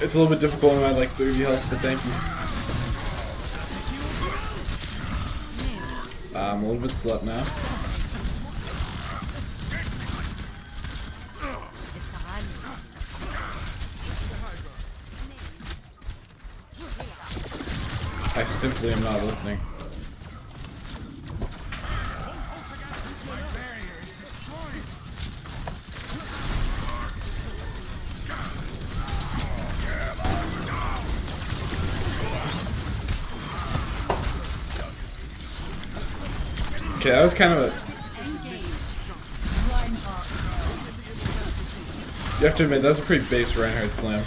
It's a little bit difficult when I had like 30 health, but thank you. I'm a little bit slept now. I simply am not listening. Okay, that was kind of a... You have to admit, that was a pretty base Reinhardt slam.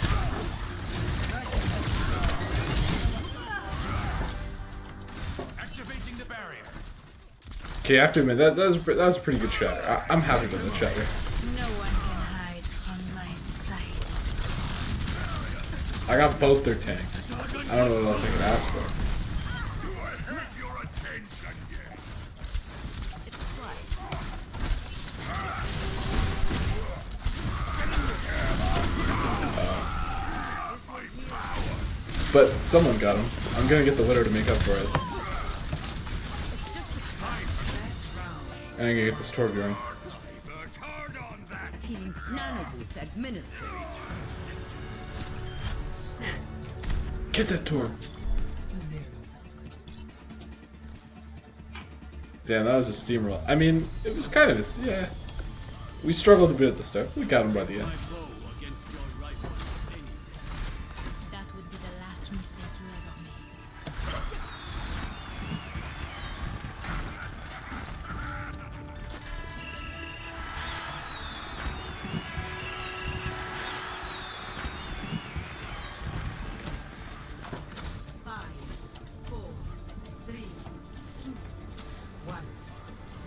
Activating the barrier.
Okay, you have to admit, that was a pretty good shatter. I'm happy with the shatter.
No one can hide from my sight.
I got both their tanks. I don't know what else I could ask for.
Do I have your attention yet?
But someone got him. I'm gonna get the Widow to make up for it. And I'm gonna get this Torbjorn.
Worked hard on that.
Feelings nano boost administered.
Get that Torb. Damn, that was a steamroll. I mean, it was kind of a, yeah. We struggled a bit at the start. We got him by the end.
That would be the last mistake you ever made.
5, 4, 3, 2, 1.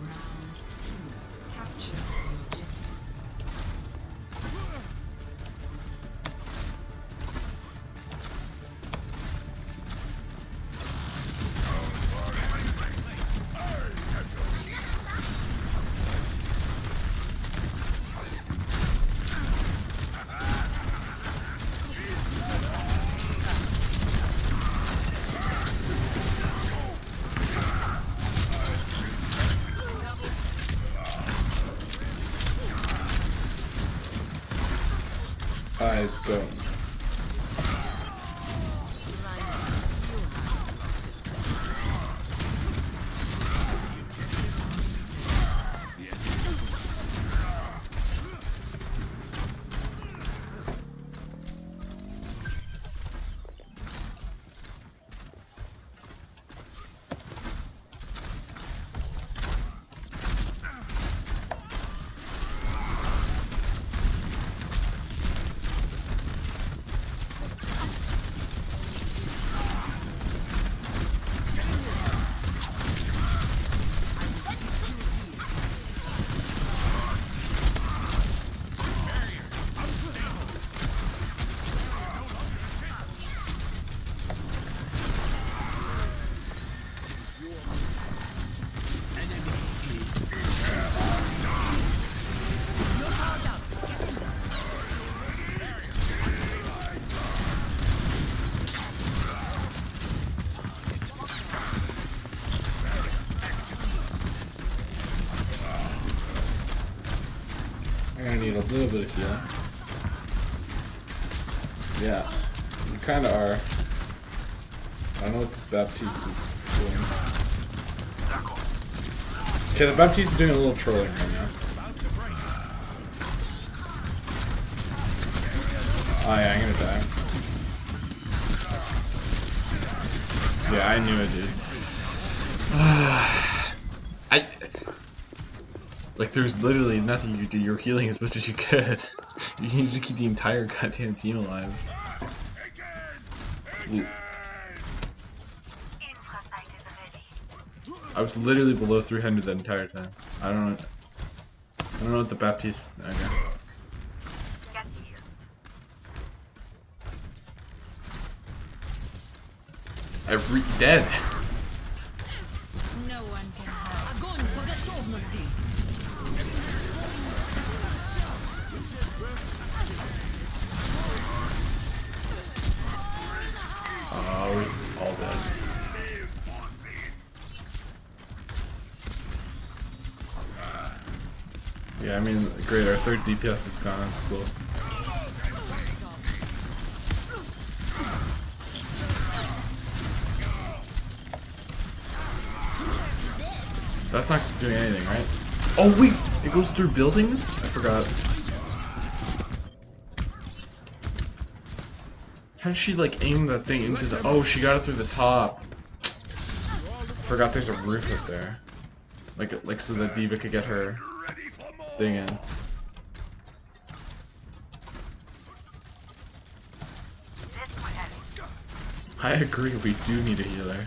Round 2. Capture the objective.
I don't. I need a little bit of healing. Yeah, you kind of are. I don't know what this Baptiste is doing. Okay, the Baptiste is doing a little trolling right now. Oh yeah, I'm gonna die. Yeah, I knew it, dude. Like, there's literally nothing you could do. You're healing as much as you could. You need to keep the entire goddamn team alive. Ooh. I was literally below 300 that entire time. I don't know what the Baptiste. Okay. Dead.
No one can hide.
Огонь по готовности!
Oh, all dead. Yeah, I mean, great. Our third DPS is gone. That's cool. That's not doing anything, right? Oh wait, it goes through buildings? I forgot. How did she like aim that thing into the? Oh, she got it through the top. Forgot there's a roof up there. Like so that D.Va could get her thing in. I agree. We do need a healer.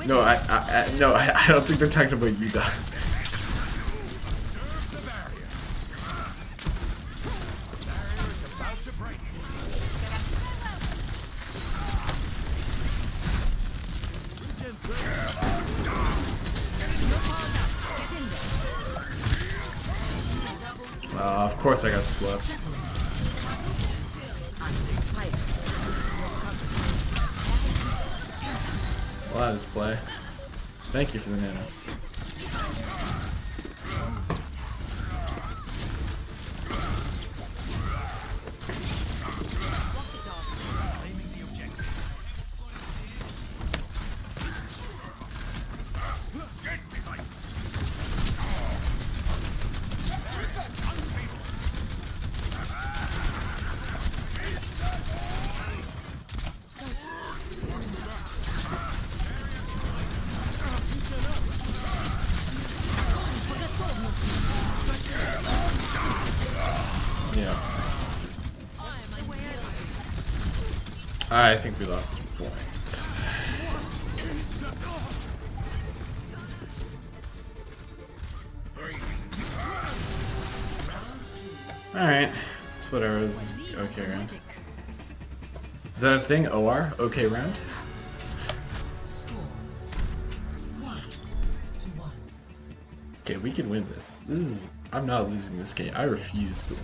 No, I don't think they're talking about you, Doc. Of course I got slept. Well, that is play. Thank you for the nano. I think we lost points. Alright, that's whatever. This is okay round. Is that a thing? OR? Okay round? Okay, we can win this. I'm not losing this game. I refuse to win.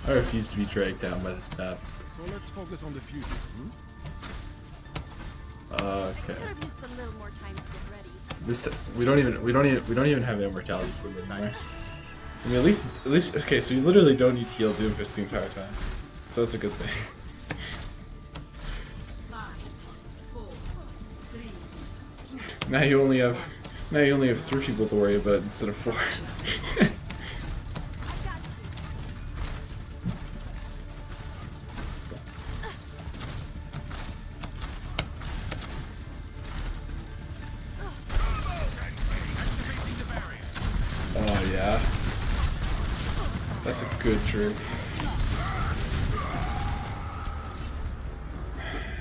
I refuse to be dragged down by this map.
So let's focus on the future.
Okay.
Just a little more time to get ready.
This we don't even have immortality for it anymore. I mean, at least okay. So you literally don't need to heal Doomfist the entire time. So that's a good thing.
5, 4, 3, 2.
Now you only have 3 people to worry about instead of 4. Oh yeah, that's a good trick.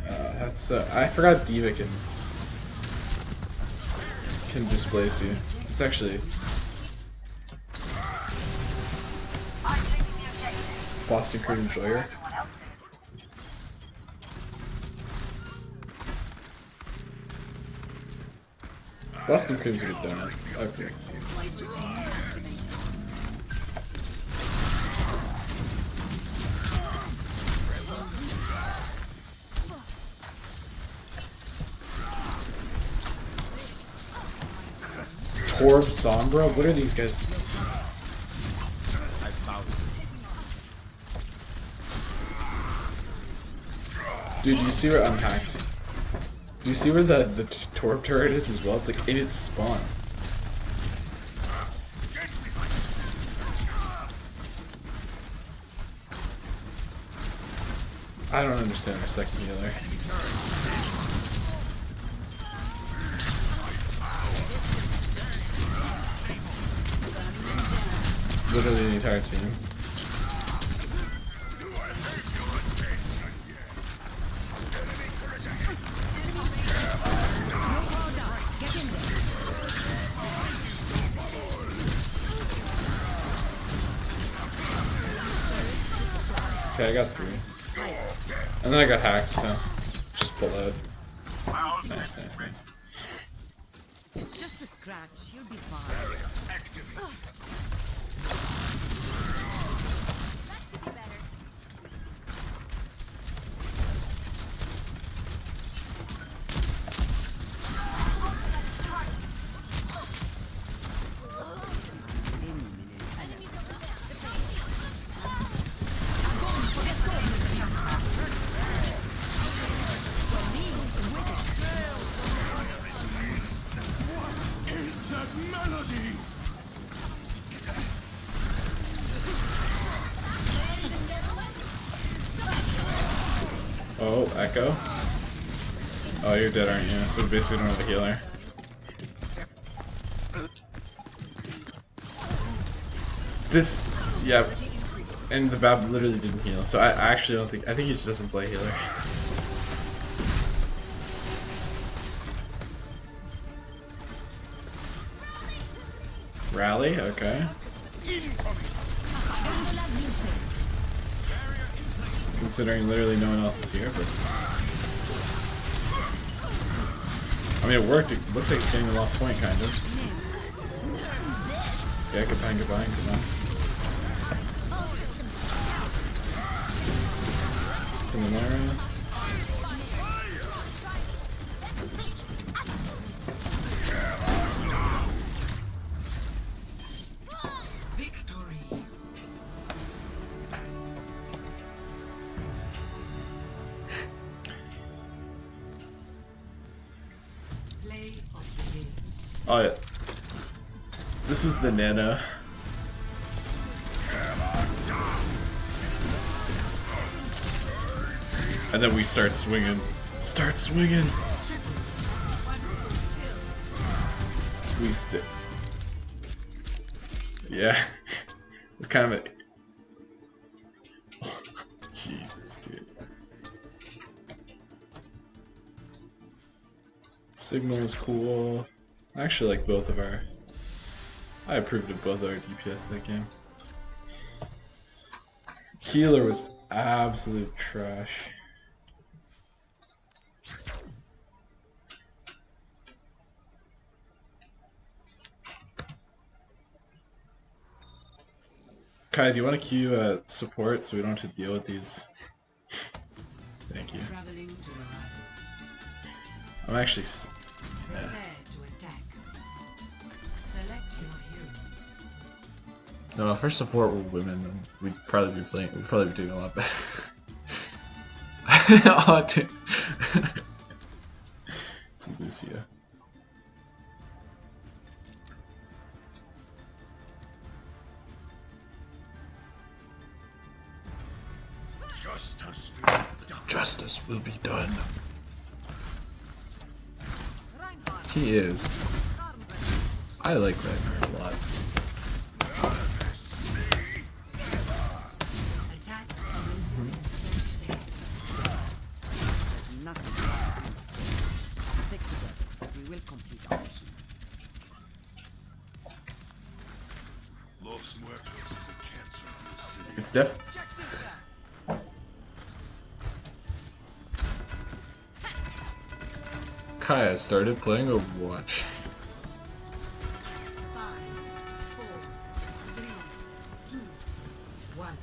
That's I forgot Diva can displace you. It's actually Boston Crew Enjoyer. Boston Crew's a good donut. Okay. Torb, Sombra? What are these guys? Dude, do you see where I'm hacked? Do you see where the Torb turret is as well? It's like in its spawn. I don't understand our second healer. Literally the entire team. Okay, I got 3. And then I got hacked, so just pull out. Nice, nice, nice.
Just a scratch, you'll be fine.
Oh, Echo? Oh, you're dead, aren't you? So basically don't have a healer. This, yeah, and the Bab literally didn't heal, so I actually don't think, I think he just doesn't play healer. Rally? Okay. Considering literally no one else is here, but I mean it worked. It looks like it's getting a lost point, kind of. Yeah, goodbye, goodbye, goodbye. Coming there. Oh yeah. This is the Nano. And then we start swinging. Start swinging! We still. Yeah. It's kind of a. Jesus, dude. Signal is cool. I actually like both of our. I approved of both our DPS in that game. Healer was absolute trash. Kai, do you want to queue support so we don't have to deal with these? Thank you.
Traveling to the right.
I'm actually.
Prepare to attack. Select your hero.
No, if our support were women, then we'd probably be playing. We'd probably be doing a lot better. Oh, dude. It's Lucia. Justice will be done. He is. I like Ragnar a lot.
Attack commences in 30 seconds.
Nothing. Stick together. We will complete our mission.
Los Muertos is a cancer on this city.
It's def. Kaya started playing Overwatch.
5, 4, 3, 2, 1.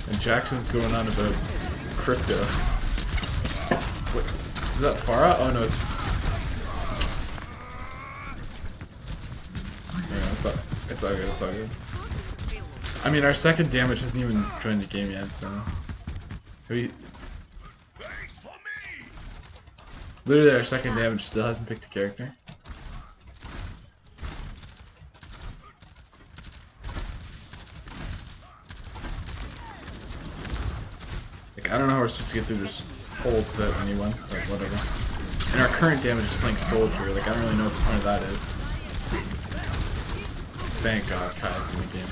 And Jackson's going on about crypto. What? Is that Farah? Oh no, it's. Yeah, it's all good. It's all good. I mean, our second damage hasn't even joined the game yet, so. Literally, our second damage still hasn't picked a character. Like, I don't know how we're supposed to get through this hole without anyone, but whatever. And our current damage is playing soldier, like, I don't really know what the point of that is. Thank God Kai's in the game.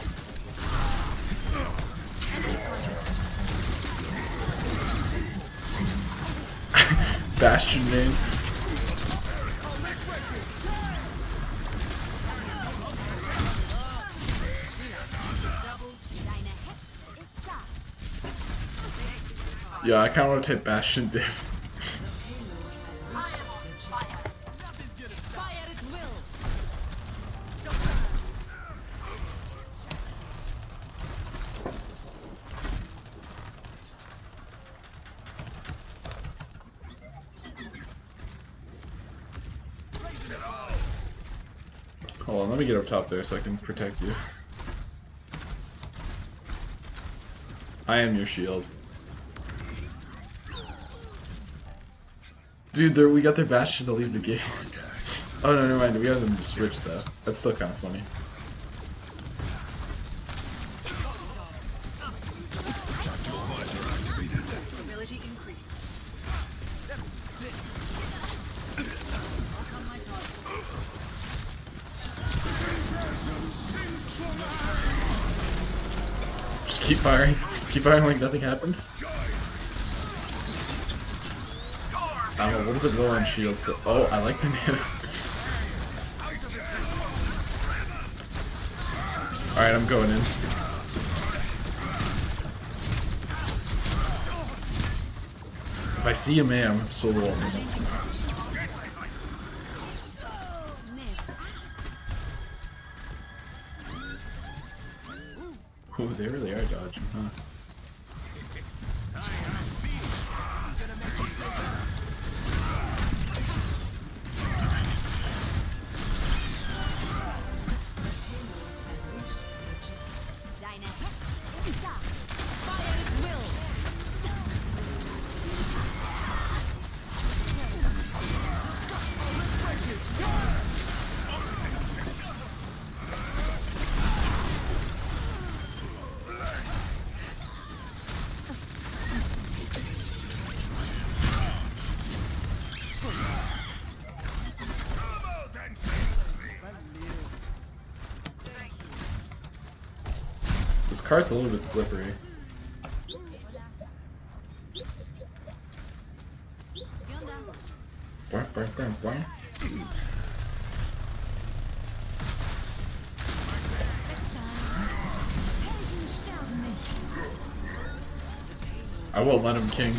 Bastion name. Yeah, I kinda wanna type Bastion div. Hold on, let me get up top there so I can protect you. I am your shield. Dude, we got their Bastion to leave the game. Oh no, never mind, we got them to switch though. That's still kind of funny. Just keep firing. Keep firing like nothing happened. I'm a little bit low on shield, so oh, I like the Natu. Alright, I'm going in. If I see a man, I'm solo ulting him. Ooh, they really are dodging, huh? cart's a little bit slippery. Boing, boing, boing, boing. I won't let him king.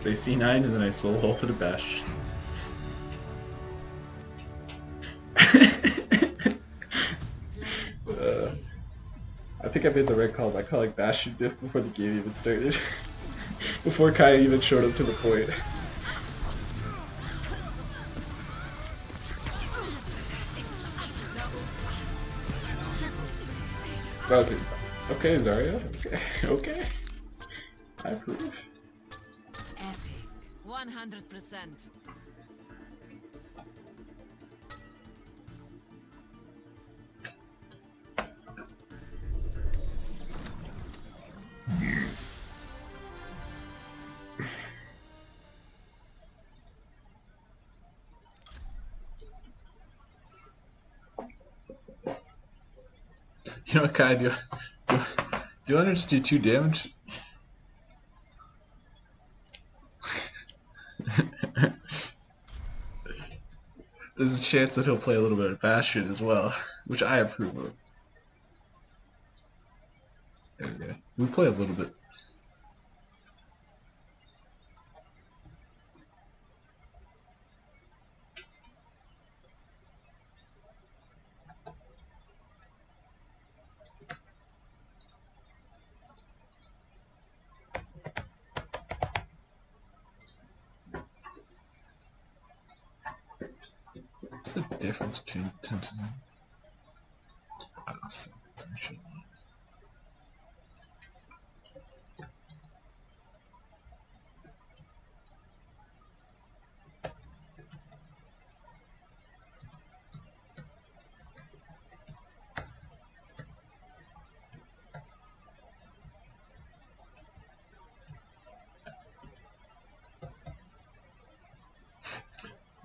They C9 and then I soul ulted a bash. I think I made the right call by calling Bastion diff before the game even started. Before Kai even showed up to the point. I was like, okay, Zarya, okay, okay. I approve.
Epic. 100%.
You know what, Kai, do you want to just do 2 damage? There's a chance that he'll play a little bit of Bastion as well, which I approve of. There we go. We play a little bit. What's the difference between 10 to 9? Ah, fuck. I should not.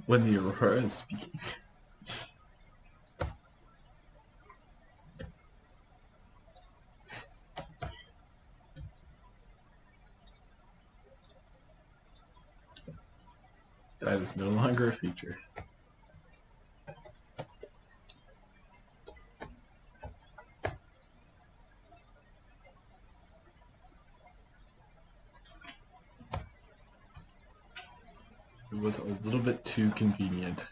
When the Aurora is speaking. That is no longer a feature. It was a little bit too convenient.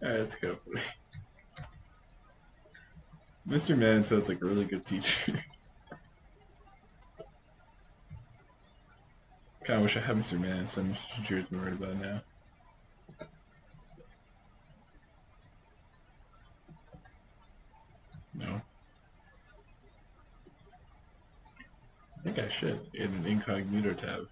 Alright, let's go. Mr. Man sounds like a really good teacher. Kinda wish I had Mr. Man, so Mr. Jared's worried about now. No. I think I should, in an incognito tab.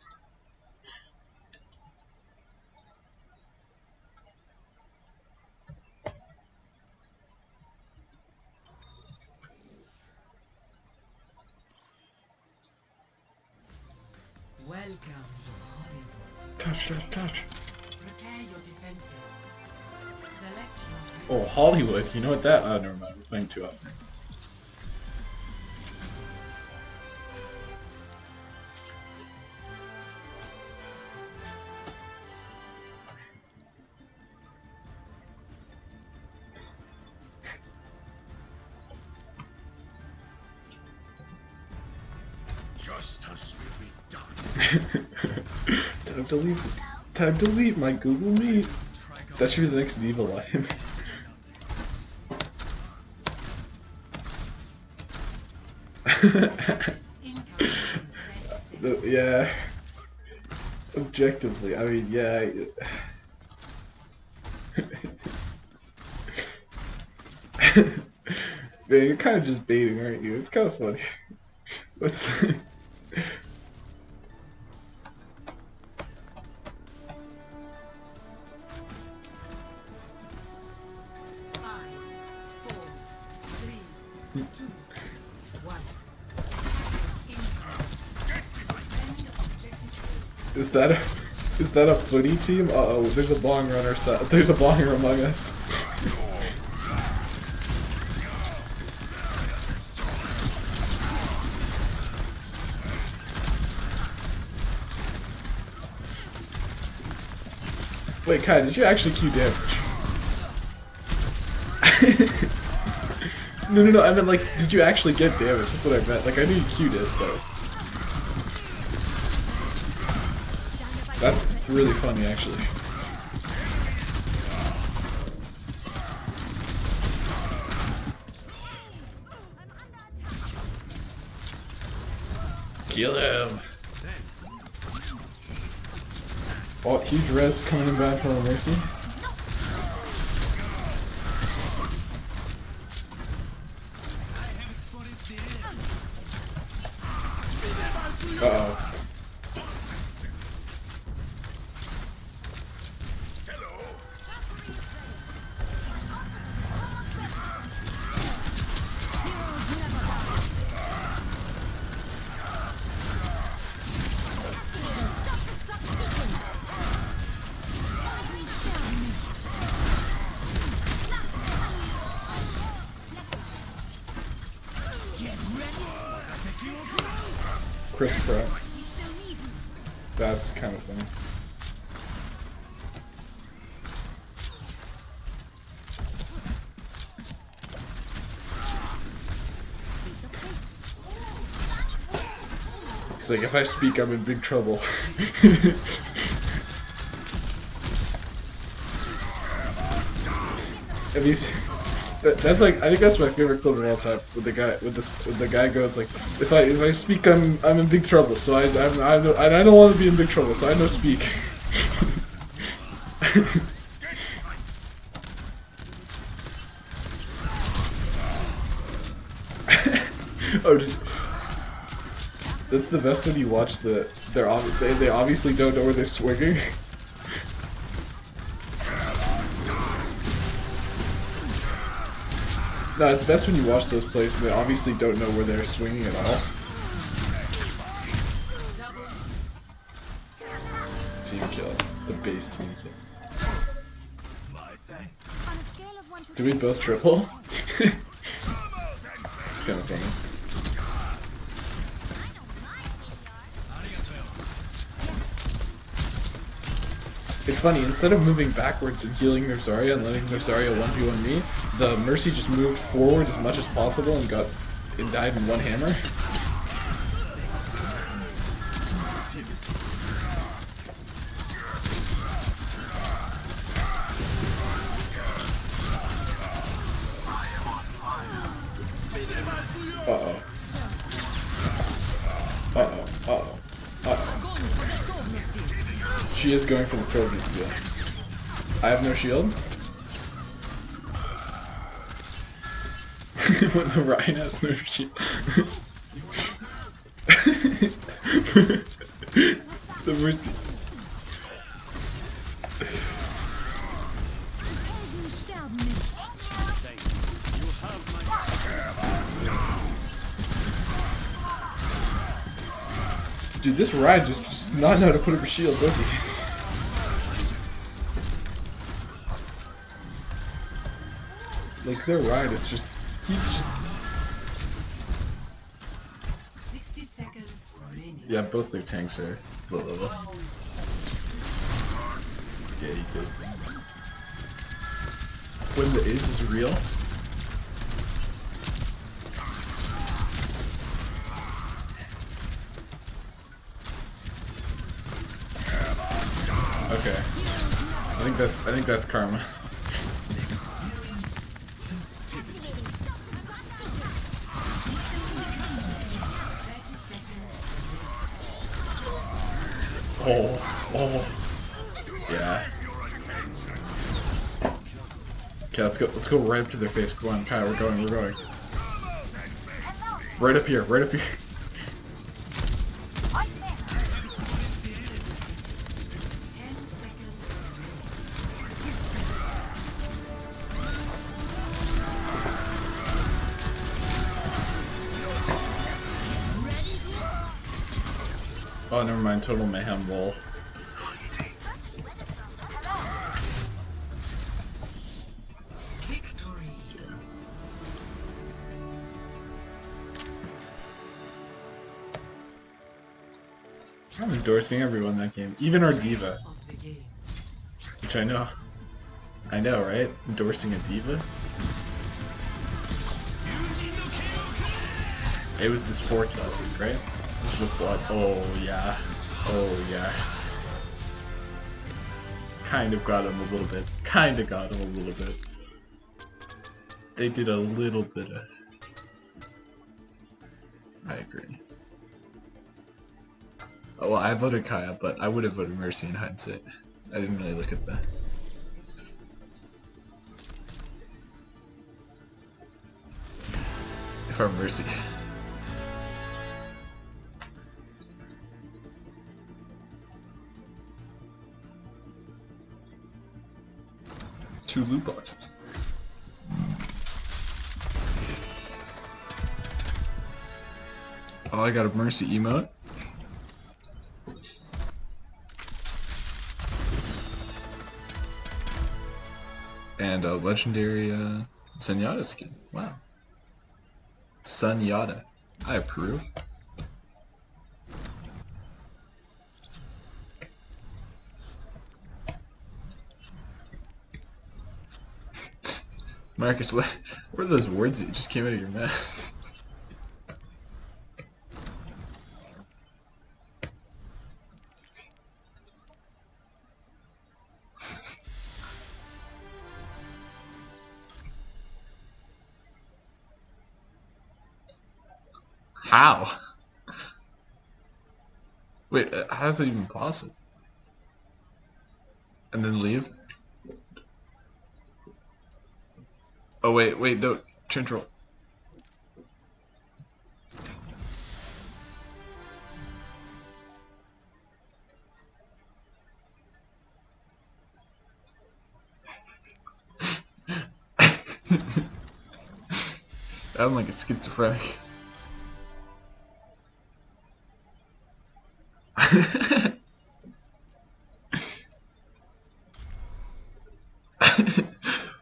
Welcome to Hollywood.
Touch, touch, touch.
Prepare your defenses. Select your
Oh, Hollywood. You know what that? Oh, never mind. We're playing too often.
Justice will be done.
Time to leave my Google Meet. That should be the next Diva line. Yeah. Objectively, I mean, yeah. Man, you're kind of just baiting, aren't you? It's kind of funny. What's Is that a footy team? Uh-oh, there's a bong runner set. There's a bonger among us. Wait, Kai, did you actually Q damage? No, I meant like, did you actually get damage? That's what I meant. Like, I knew you Q'd it, though. That's really funny, actually. Kill him! Oh, huge res coming in back from a Mercy. Uh-oh. Chris Pro. That's kind of funny. He's like, if I speak, I'm in big trouble. And that's like, I think that's my favorite clip of all time. With the guy goes like, if I speak, I'm in big trouble. So I don't want to be in big trouble. So I no speak. Oh, that's the best when you watch they obviously don't know where they're swinging. No, it's best when you watch those plays and they obviously don't know where they're swinging at all. Team kill. The base team kill. Do we both triple? It's kind of funny. It's funny, instead of moving backwards and healing their Zarya and letting their Zarya 1v1 me, the Mercy just moved forward as much as possible and died in one hammer. Uh-oh. Uh-oh. Uh-oh. Uh-oh. She is going for the trophy steal. I have no shield. When the Ryan has no shield. The Mercy. Dude, this Ryan just does not know how to put up a shield, does he? Like, their Ryan is just... He's just...
60 seconds remaining.
Yeah, both their tanks are low level. Yeah, he did. When the ace is real? Okay. I think that's karma. Oh. Yeah. Okay, let's go right up to their face. Come on, Kai, we're going. Right up here. Oh, never mind. Total mayhem. Lol.
Victory.
I'm endorsing everyone in that game, even our diva,
Of the game.
which I know. I know, right? Endorsing a diva. It was this 4 kill, right? This is with blood. Oh yeah. Oh yeah. Kind of got him a little bit. Kind of got him a little bit. They did a little bit of. I agree. Oh, well, I voted Kaya, but I would have voted Mercy in hindsight. I didn't really look at that. If I'm Mercy. Two loot boxes. Oh, I got a Mercy emote. And a legendary Zenyatta skin. Wow. Zenyatta. I approve. Marcus, what were those words that just came out of your mouth? How? Wait, how's that even possible? And then leave? Oh wait, no, Central. I'm like a schizophrenic.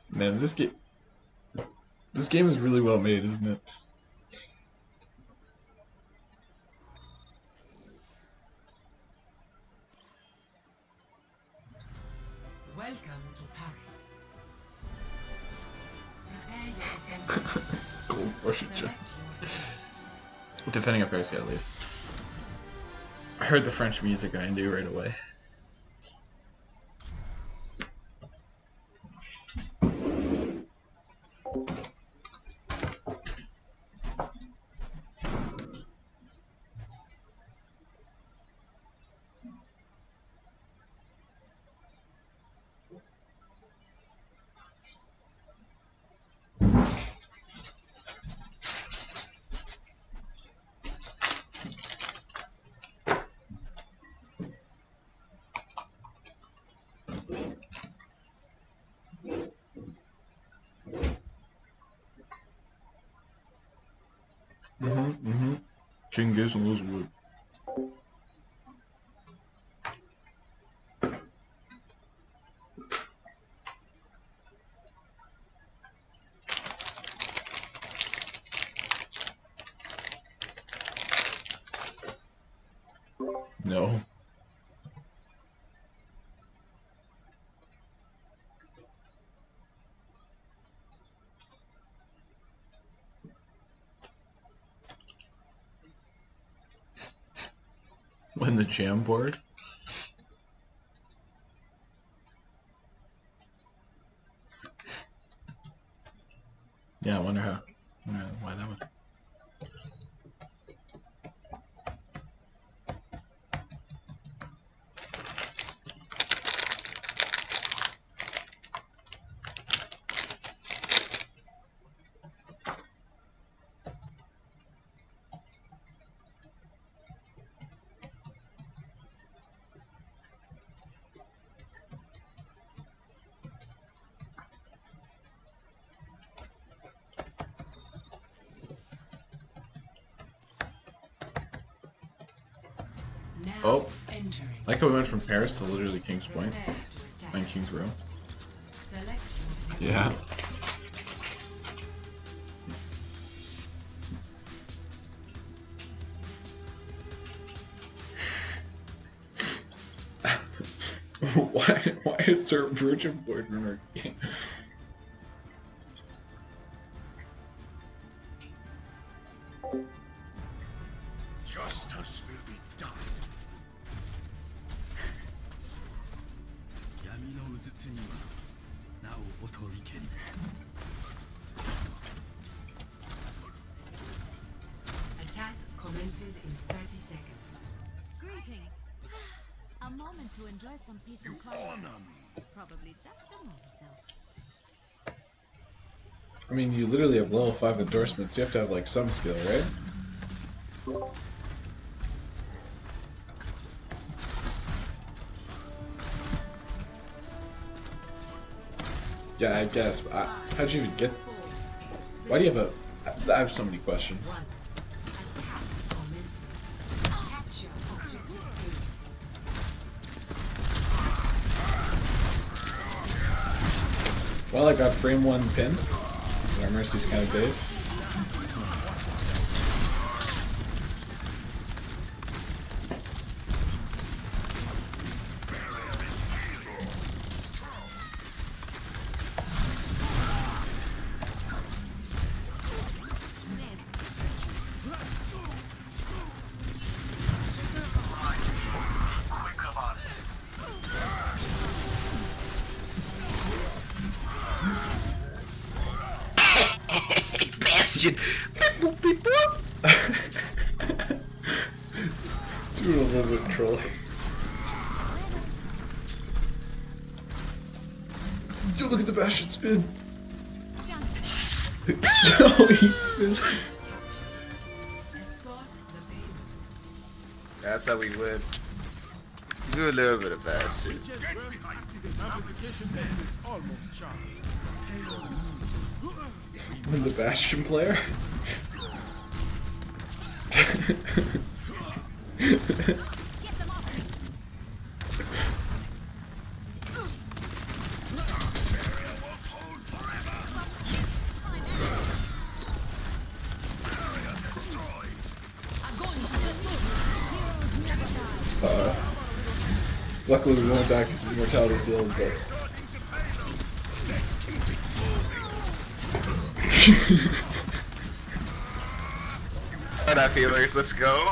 Man, this game is really well made, isn't it?
Welcome to Paris. Prepare your defenses.
Gold Russian
Select
Jeff.
your
Defending a Paris, yeah, leave. I heard the French music and I knew right away. Genghis and Elizabeth. No. When the jam board? Yeah, I wonder how. Why that one.
Now
Oh.
entering.
Like how we went from Paris to literally King's Point
Prepare to attack.
and King's Row.
Select
Yeah. Why is there a virgin board in our game?
Justice will be done.
attack commences in 30 seconds.
Greetings. A moment to enjoy some peace and quiet.
Honor me.
Probably just a moment, though.
I mean, you literally have level 5 endorsements. You have to have like some skill, right? Yeah, I guess. But how'd you even get? Why do you have a? I have so many questions.
One. Attack commencing. Capture objective A.
Well, I got frame 1 pinned. Our Mercy's kind of based. Doing a little bit of trolling. Yo, look at the Bastion spin! Oh, he spin!
Escort the payload.
That's how we win. Do a little bit of bastard.
Just rest. Amplification band is almost charged.
I'm the Bastion player. Luckily we went back to some immortality build, but...
Alright, I feelers, let's go.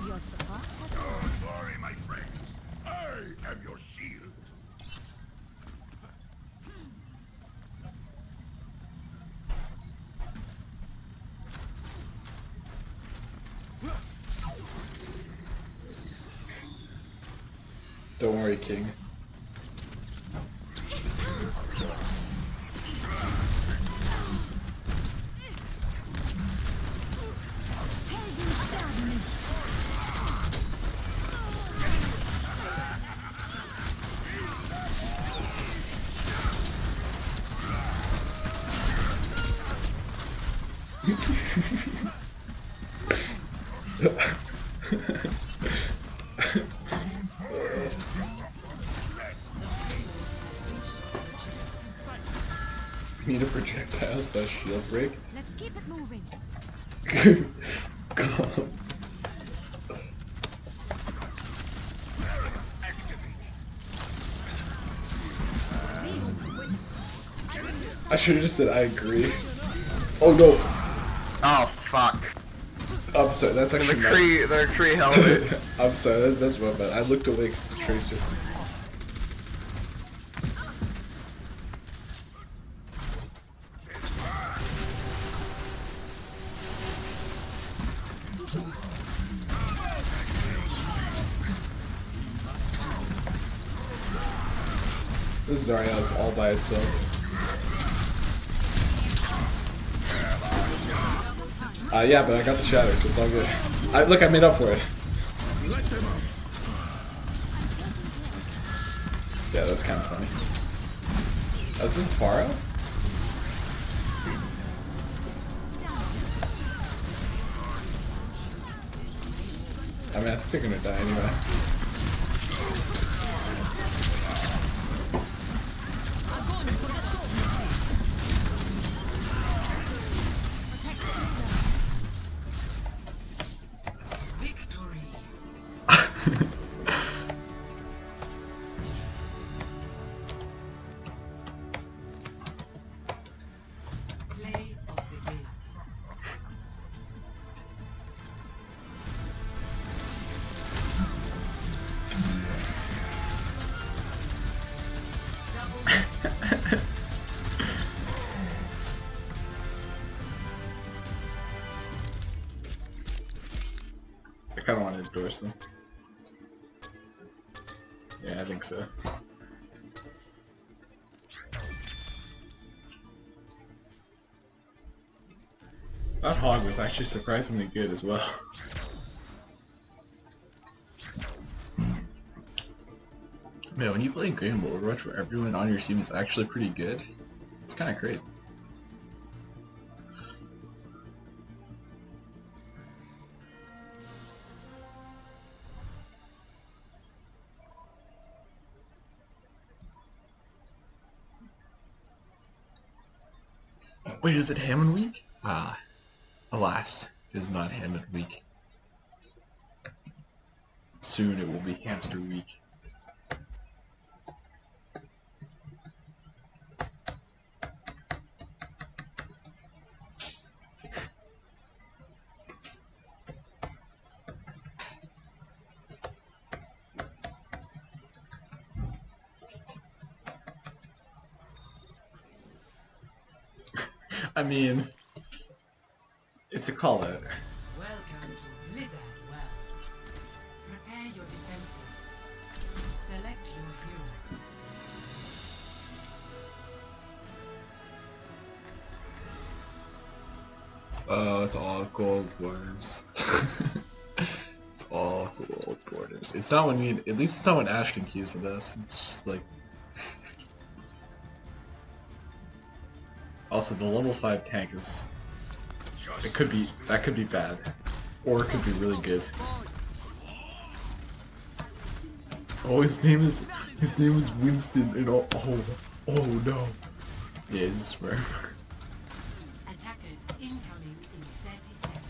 Your support has
Don't worry, my friends. I am your shield.
Don't worry, King. Need a projectile / shield break?
Let's keep it moving.
God. I should have just said I agree. Oh no!
Oh, fuck.
I'm sorry, that's actually not...
The Kree helmet.
I'm sorry, that's my bad. I looked away because the tracer. This Zarya is all by itself. Yeah, but I got the shatter, so it's all good. Look, I made up for it. Yeah, that's kind of funny. Oh, is this Pharah? I mean, I think they're gonna die anyway. I kind of want to endorse them. Yeah, I think so. That hog was actually surprisingly good as well. Man, when you play Game Overwatch where everyone on your team is actually pretty good, it's kind of crazy. Wait, is it Hammond Week? Ah, alas, it is not Hammond Week. Soon it will be Hamster Week. I mean, it's a call out.
Welcome to Blizzard World. Prepare your defenses. Select your hero.
Oh, it's all gold borders. It's all gold borders. It's not when we, at least it's not when Ashton queues with us. It's just like. Also, the level 5 tank is. It could be, that could be bad, or it could be really good. Oh, his name is Winston, and oh no. Yeah, he's a swear.
Attackers incoming in 30 seconds.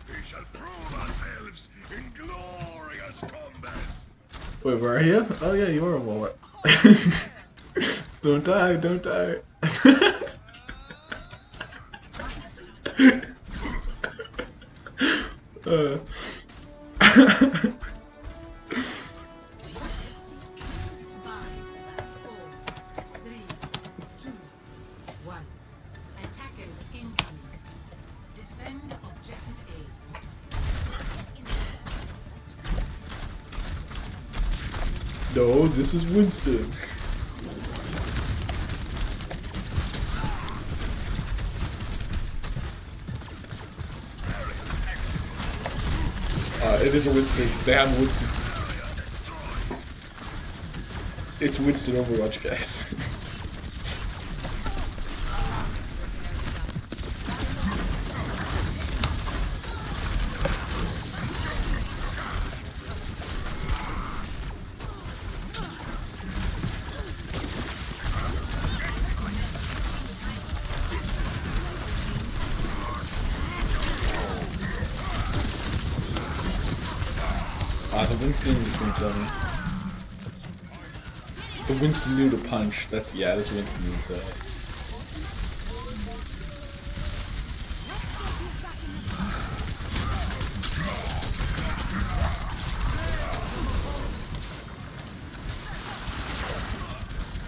We shall prove ourselves in glorious combat.
Wait, where are you? Oh yeah, you are a wallet. Don't die, don't die. No, this is Winston. It is a Winston. They have Winston. It's Winston Overwatch, guys. The Winston is gonna kill me. The Winston knew to punch. That's, yeah, that's Winston inside.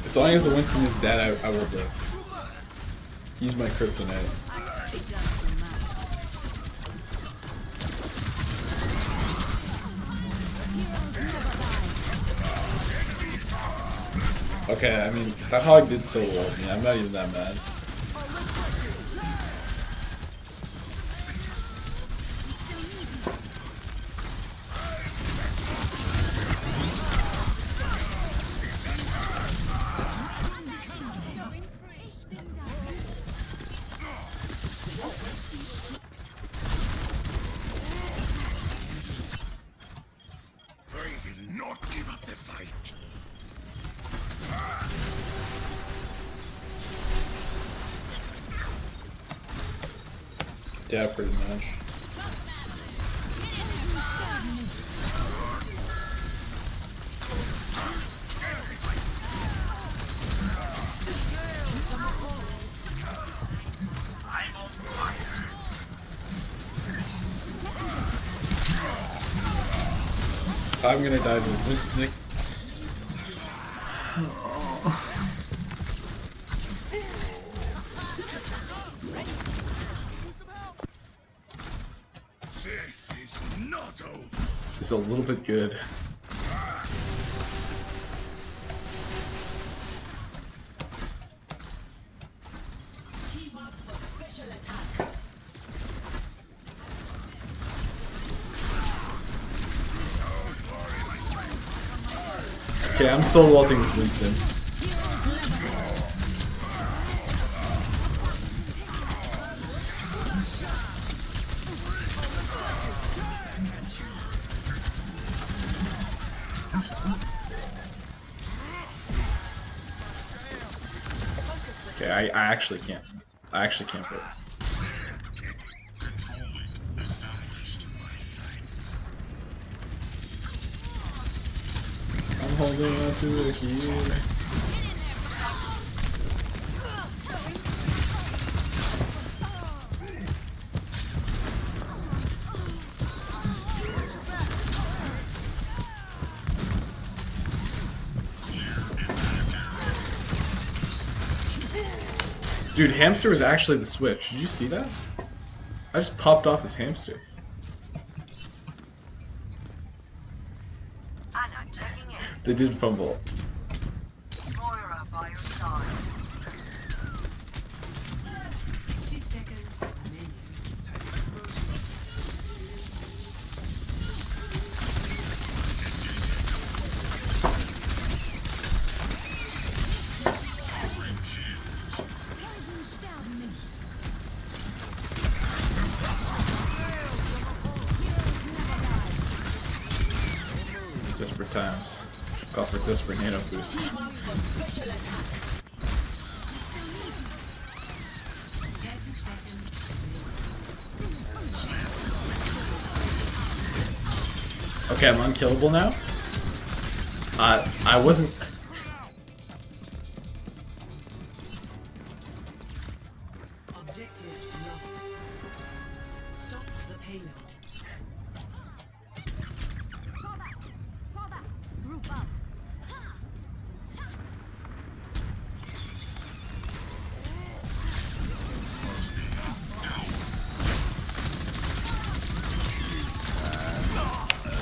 As long as the Winston is dead, I will live. He's my kryptonite. Okay, I mean, that hog did so well with me. I'm not even that mad. Yeah, pretty much. I'm gonna die with Winston.
This is not over.
It's a little bit good. Okay, I'm solo ulting this Winston. Okay, I actually can't. I actually can't put it. I'm holding on to it here. Dude, hamster was actually the switch. Did you see that? I just popped off his hamster. They did fumble.
Moira by your side. 60 seconds remaining.
Desperate times. Call for desperate nano boosts. Okay, I'm unkillable now. I wasn't.
Objective lost. Stop the payload.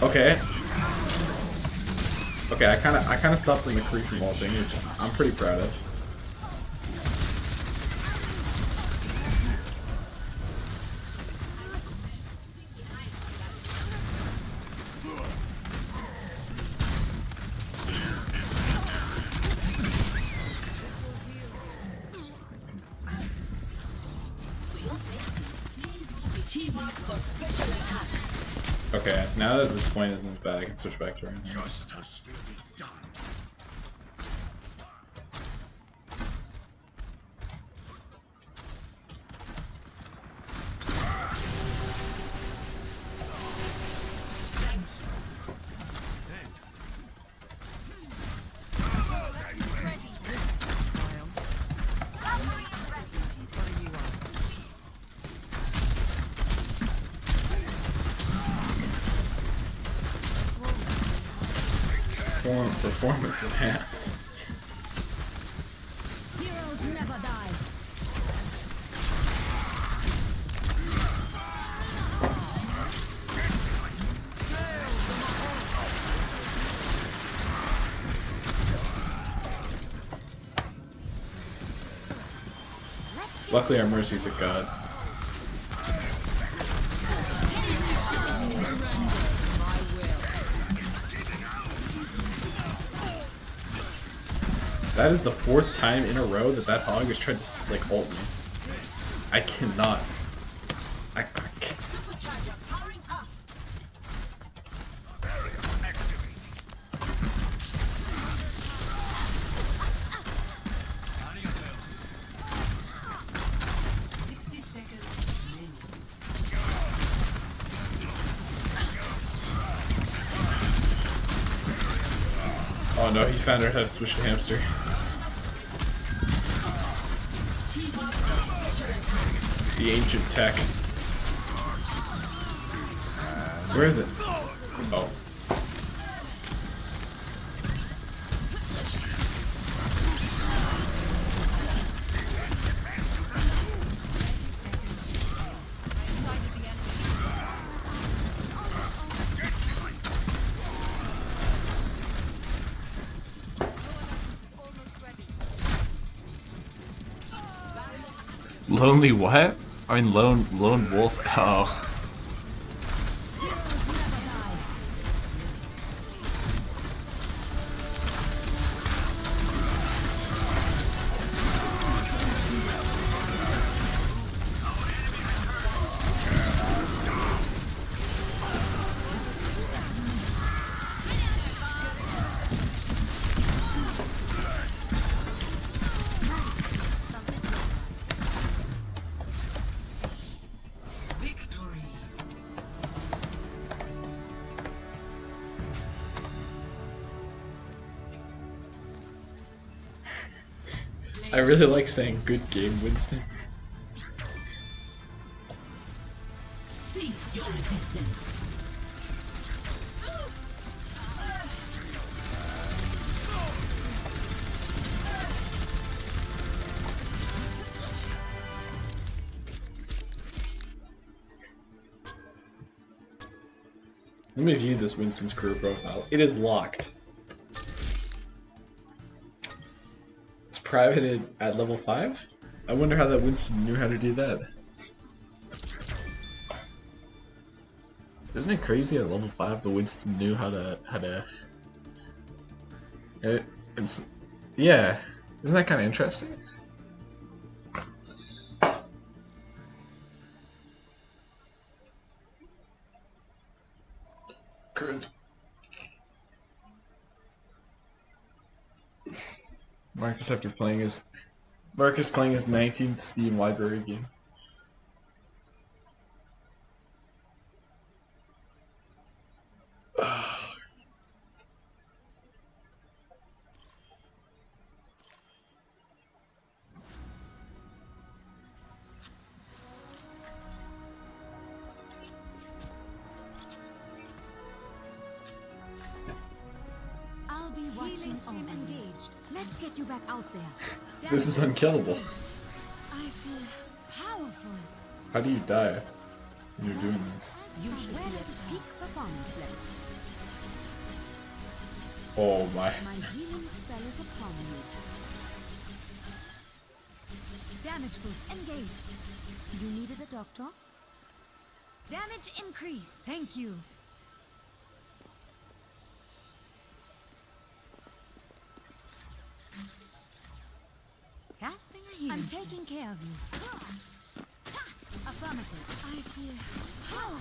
Okay. Okay, I kind of stopped the McCree from ulting, which I'm pretty proud of. Okay, now that this point is in his bag, I can switch back to her.
Justice will be done. Thanks.
Performance enhance.
Heroes never die.
Luckily, our Mercy's a god. That is the 4th time in a row that that hog has tried to like ult me. I cannot. I can't. Oh no, he found out how to switch to hamster. The ancient tech. Where is it? Oh. Lonely what? I mean lone wolf. Oh. I really like saying good game, Winston.
Cease your resistance.
Let me view this Winston's career profile. It is locked. It's privated at level 5? I wonder how that Winston knew how to do that. Isn't it crazy at level 5 the Winston knew how to yeah. Isn't that kinda interesting? Good. Marcus playing his 19th Steam library game.
I'll be watching stream engaged. Let's get you back out there.
This is unkillable.
I feel powerful.
How do you die when you're doing this?
You should be at peak performance level.
Oh my.
My healing spell is upon you. Damage boost engaged. You needed a doctor? Damage increase. Thank you. Casting a healing. I'm taking care of you. Affirmative. I feel power.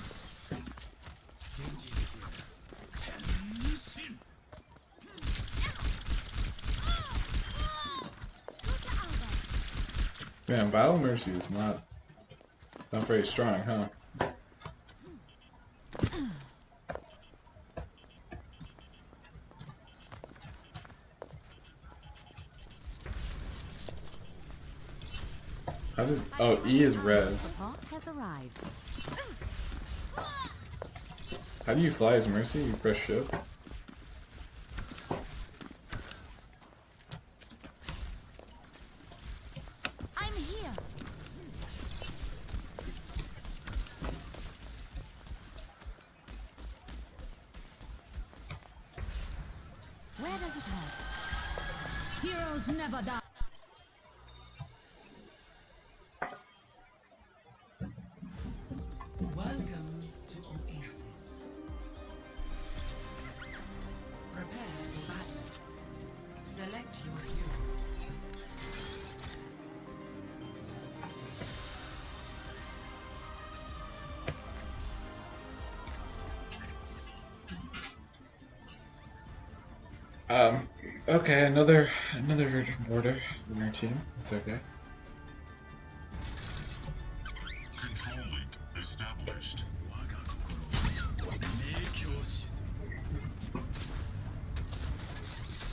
Man, Battle Mercy is not very strong, huh? How does E is res.
Support has arrived.
How do you fly as Mercy? You press shift.
I'm here. Where does it hurt? Heroes never die.
Welcome to Oasis. Prepare for battle. Select your hero.
Okay, another Virgin Order in our team. It's okay.
Control link established.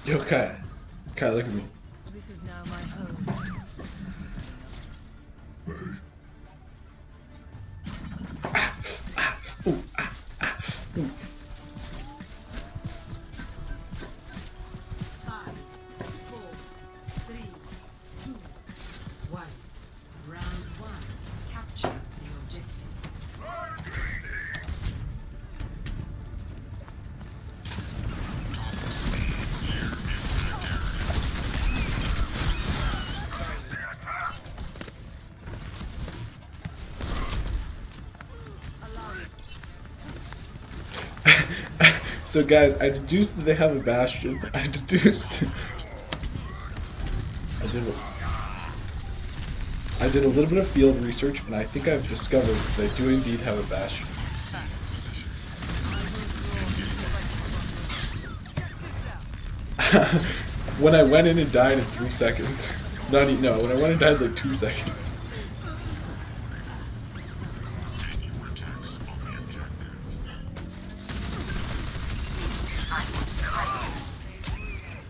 Yo, Kai. Kai, look at me.
This is now my home.
Ooh, ooh.
5, 4, 3, 2, 1. Round 1. Capture the objective.
So guys, I deduced that they have a bastion. I did a little bit of field research, and I think I've discovered that they do indeed have a bastion. When I went in and died in 3 seconds. When I went and died in like 2 seconds.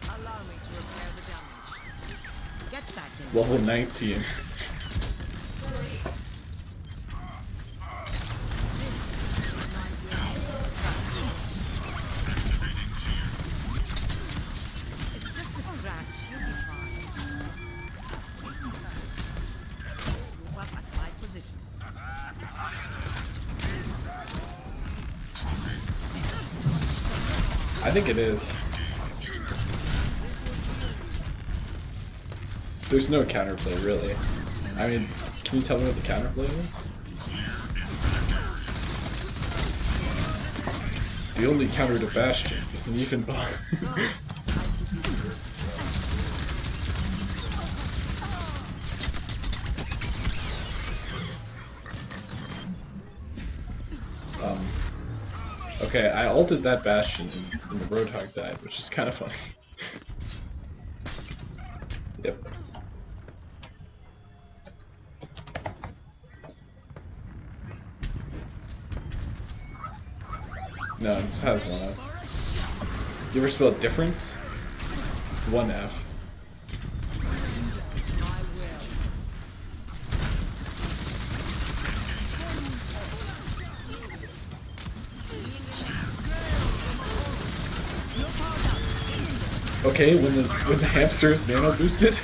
Allow me to repair the damage. Get that
It's level 19.
Just a scratch, you'll be fine. Move up at my position.
I think it is. There's no counterplay, really. I mean, can you tell me what the counterplay is? The only counter to Bastion is an even bomb. Okay, I ulted that Bastion and the Roadhog died, which is kind of funny. Yep. No, this has one F. You ever spelled difference? One F. Okay, when the hamster is nano boosted.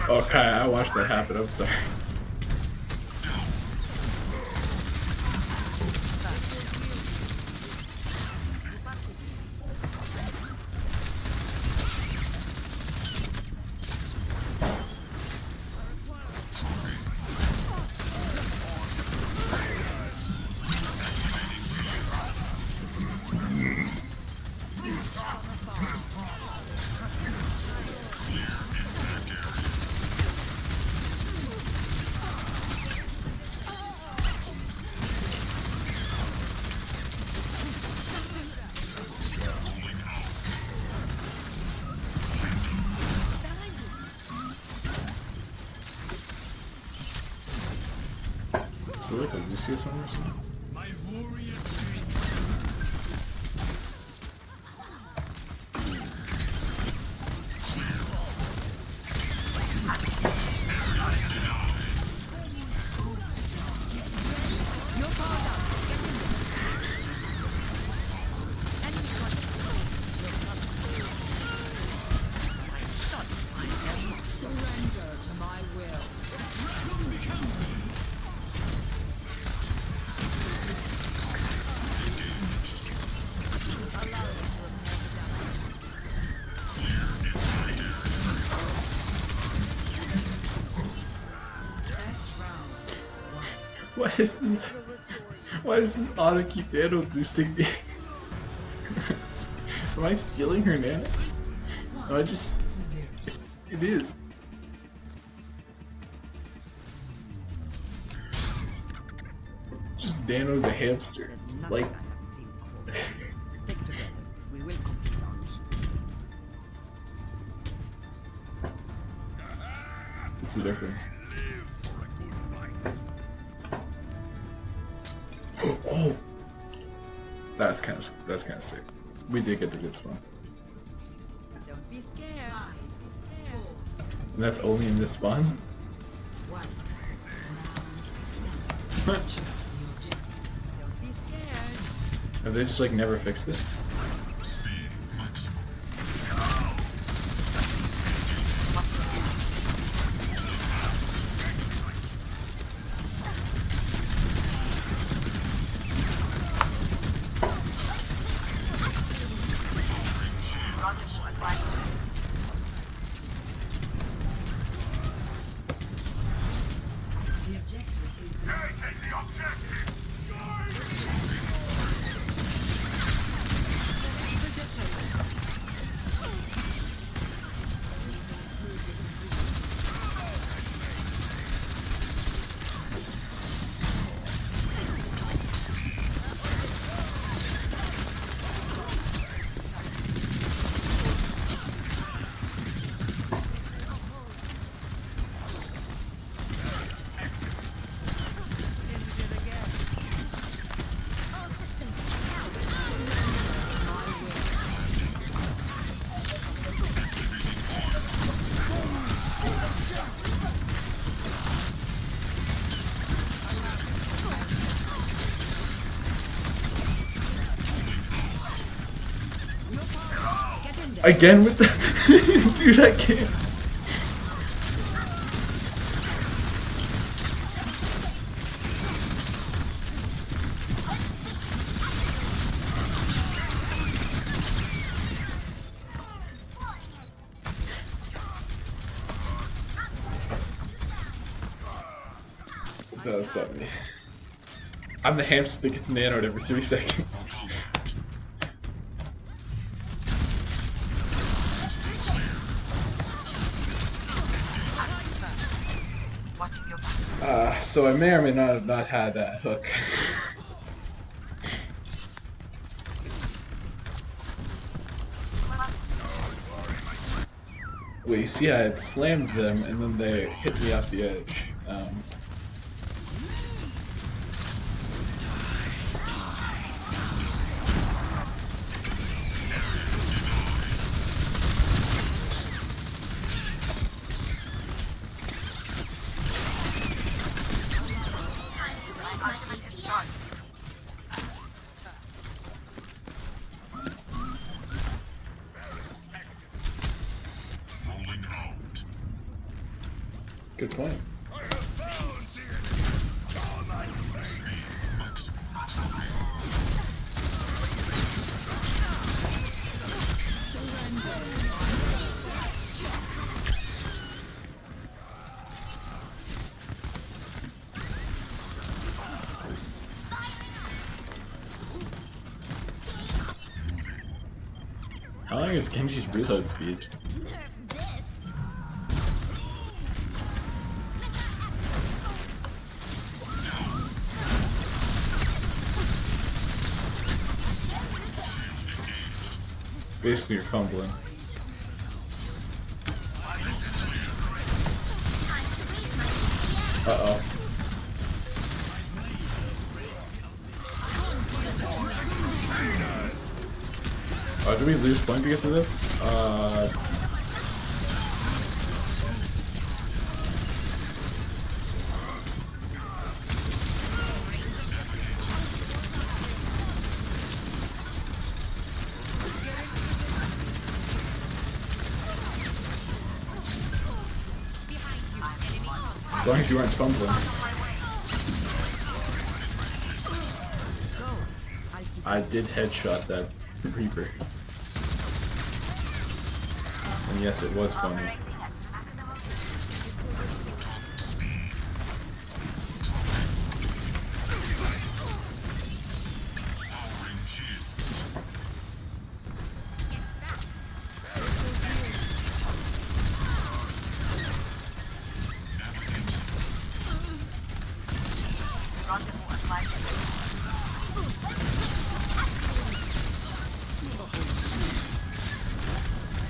Okay, I watched that happen, I'm sorry. So like a Lucius on or something?
My warrior.
Surrender to my will.
Why does this auto keep nano boosting me? Am I stealing her nano? No, I just... It is. Just Nano's a hamster.
There's nothing
Like...
I haven't seen before. Stick together. We will complete our mission.
What's the difference? Oh! That's kind of sick. We did get the good spawn.
Don't be scared.
And that's only in this spawn?
One.
Have
Don't be scared.
they just like never fixed it?
The objective is
Again with the... Dude, I can't. No, that's not me. I'm the hamster that gets nanoed every 3 seconds. So I may or may not have not had that hook. Well, you see, I had slammed them and then they hit me off the edge.
Rolling out.
Good point. How long is Genji's reload speed? Basically, you're fumbling. Uh-oh. Oh, did we lose point because of this? As long as you weren't fumbling. I did headshot that Reaper. And yes, it was funny.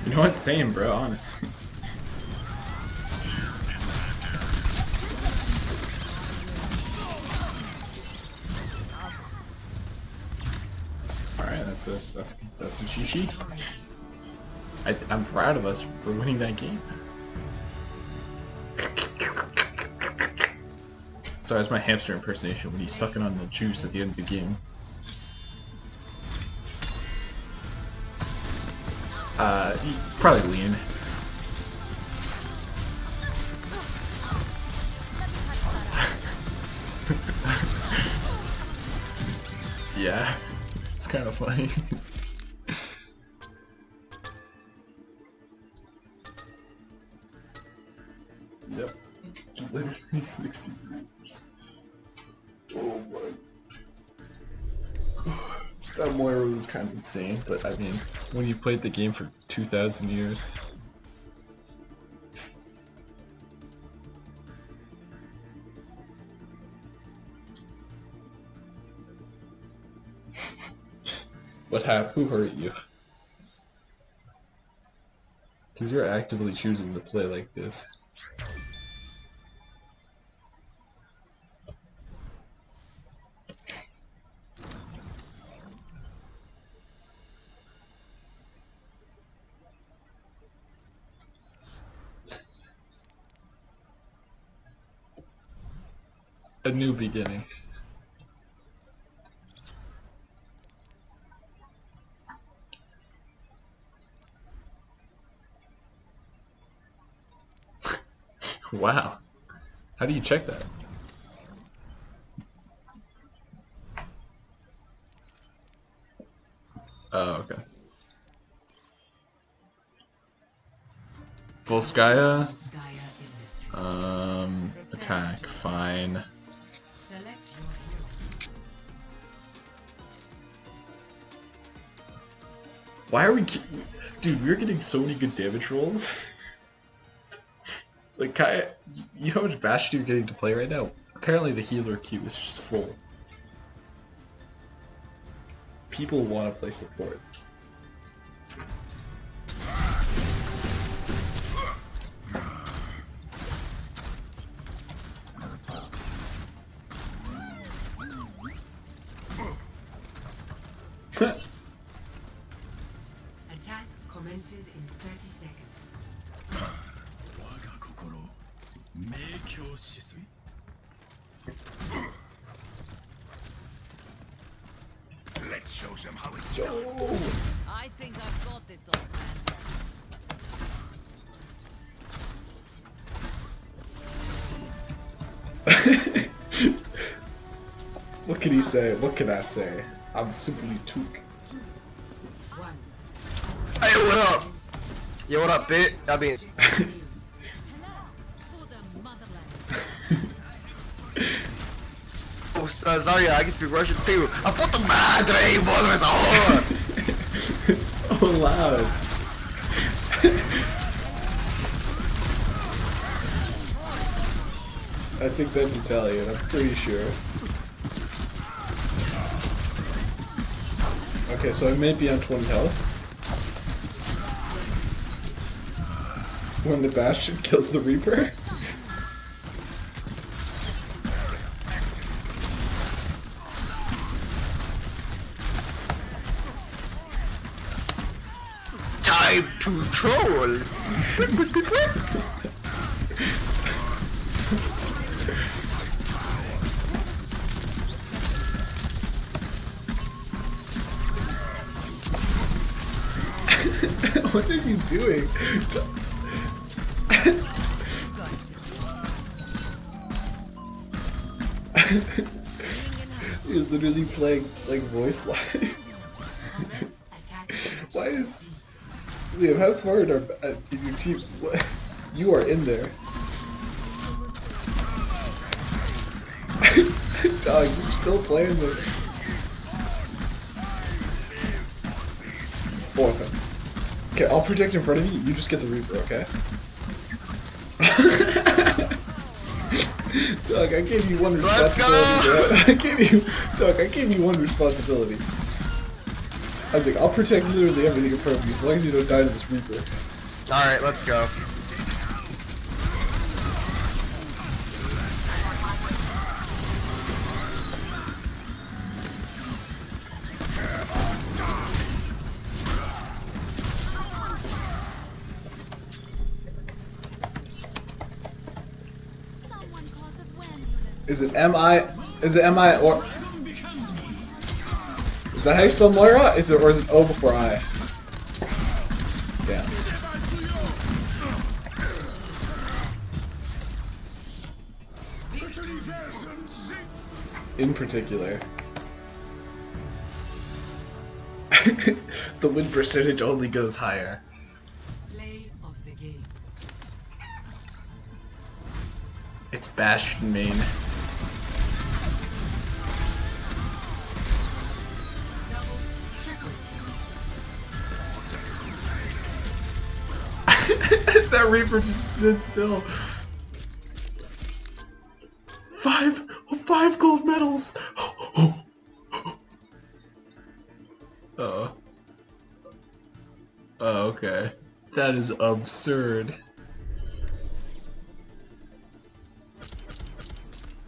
You know what? Same, bro. Honestly. All right, that's a GG. I'm proud of us for winning that game. Sorry, it's my hamster impersonation when he's sucking on the juice at the end of the game. Probably Lean. Yeah, it's kind of funny. Yep, literally 60 years. Oh my. That Moira was kind of insane, but I mean, when you played the game for 2,000 years. What happened? Who hurt you? Because you're actively choosing to play like this. A new beginning. Wow. How do you check that? Oh, okay. Volskaya. Attack, fine. Why are we... Dude, we're getting so many good damage rolls. Like, Kaya, you know how much Bastion you're getting to play right now? Apparently the healer queue is just full. People want to play support.
Attack commences in 30 seconds.
Let's show them how it's done.
I think I've got this, old man.
What can he say? What can I say? I'm simply Took.
Hey, what up? Yo, what up, bitch? I mean, oh, sorry, I can speak Russian too. A puta madre, mother is a whore!
It's so loud. I think that's Italian, I'm pretty sure. Okay, so I may be on 20 health. When the Bastion kills the Reaper.
Time to troll!
What are you doing? You're literally playing like voice line. Why is Liam? How far in your team? What? You are in there. Dog, you're still playing the. Orphan. Okay, I'll protect in front of you. You just get the Reaper, okay? Dog, I gave you one responsibility.
Let's go!
I gave you one responsibility.
I was like, I'll protect literally everything in front of you as long as you don't die to this Reaper.
Alright, let's go.
Is it M-I? Is it M-I or... Is that how you spell Moira? Is it, or is it O before I? Damn. In particular. The win percentage only goes higher.
Play of the game.
It's Bastion main.
Double, triple.
That Reaper just stood still. Five gold medals. Oh. Oh, okay. That is absurd.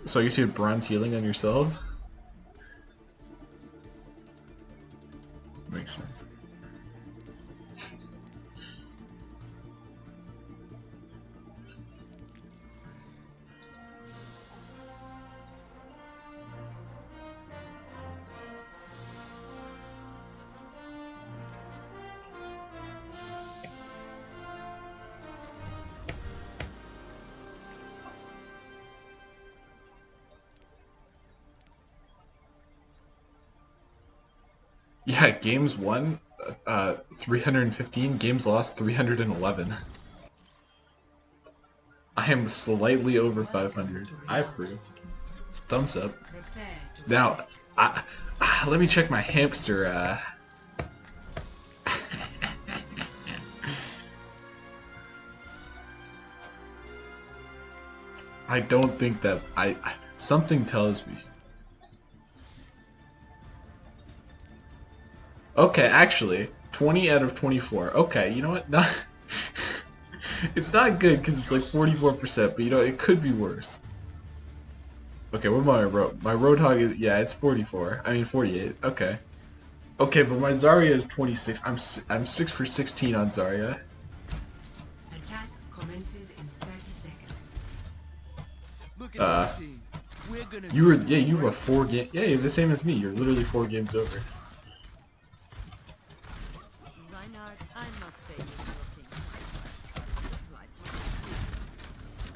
So you see a bronze healing on yourself? Makes sense. Yeah, games won 315, games lost 311. I am slightly over 500. I approve. Thumbs up. Now, let me check my hamster. I don't think that something tells me. Okay, actually, 20 out of 24. Okay, you know what? Not it's not good because it's like 44%, but you know, it could be worse. Okay, what about my road? My Roadhog is, yeah, it's 44. I mean 48. Okay. Okay, but my Zarya is 26. I'm 6 for 16 on Zarya.
Attack commences in 30 seconds.
Look at this team. We're gonna
You were 4 games. Yeah, you're the same as me. You're literally 4 games over.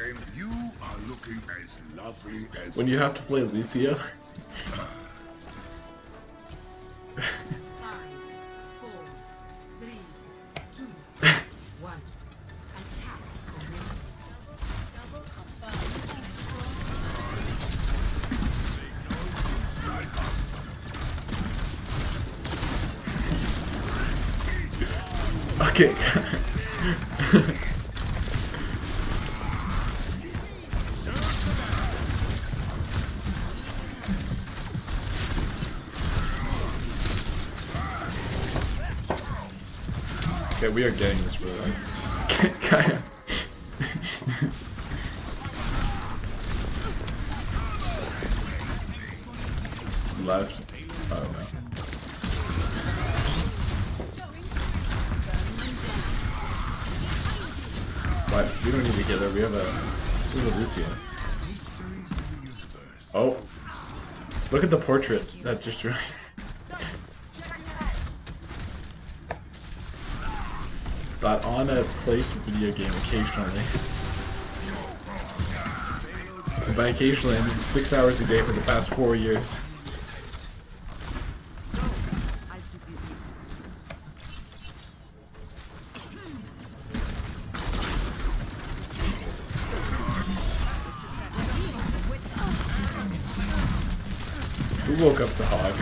And you are looking as lovely as...
When you have to play Lucio.
5, 4, 3, 2, 1. Attack commences.
Okay. Okay, we are getting this really. Kinda. Left. Oh no. What? We don't need to get there. We have a Lucio. Oh. Look at the portrait that just joined. That Anna plays the video game occasionally. And by occasionally, I mean 6 hours a day for the past 4 years. Who woke up the hog?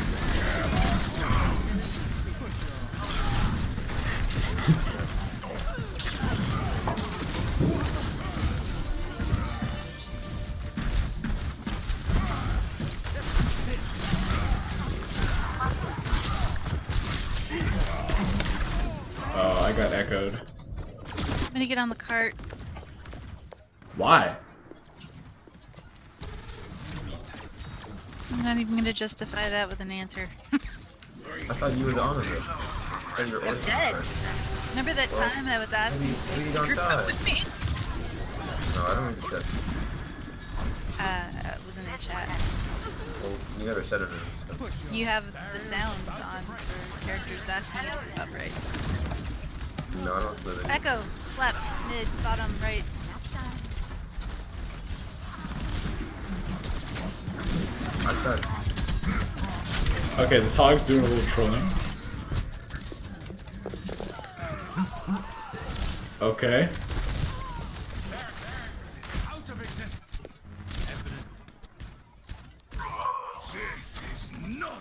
I'm gonna get on the cart.
Why?
I'm not even gonna justify that with an answer.
I thought you were the honor.
I'm dead. Remember that time I was asking
maybe you
to
don't
group
die.
up with me?
No, I don't need to check.
It was in the chat.
Well, you never said it. So.
You have the sounds on for characters asking you to group up, right?
No, I don't split it.
Echo, left, mid, bottom, right.
I tried.
Okay, this hog's doing a little trolling. Okay.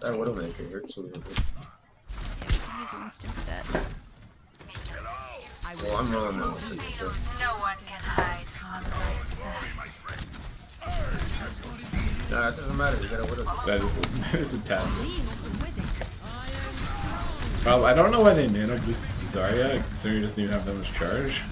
That Widowmaker hurts a little bit.
Yeah, use an instant for that.
Well, I'm rolling now. So.
No one can hide on my side.
Nah, it doesn't matter. You got a Widow.
That is a tab. Well, I don't know why they nano boost Zarya, considering he doesn't even have that much charge.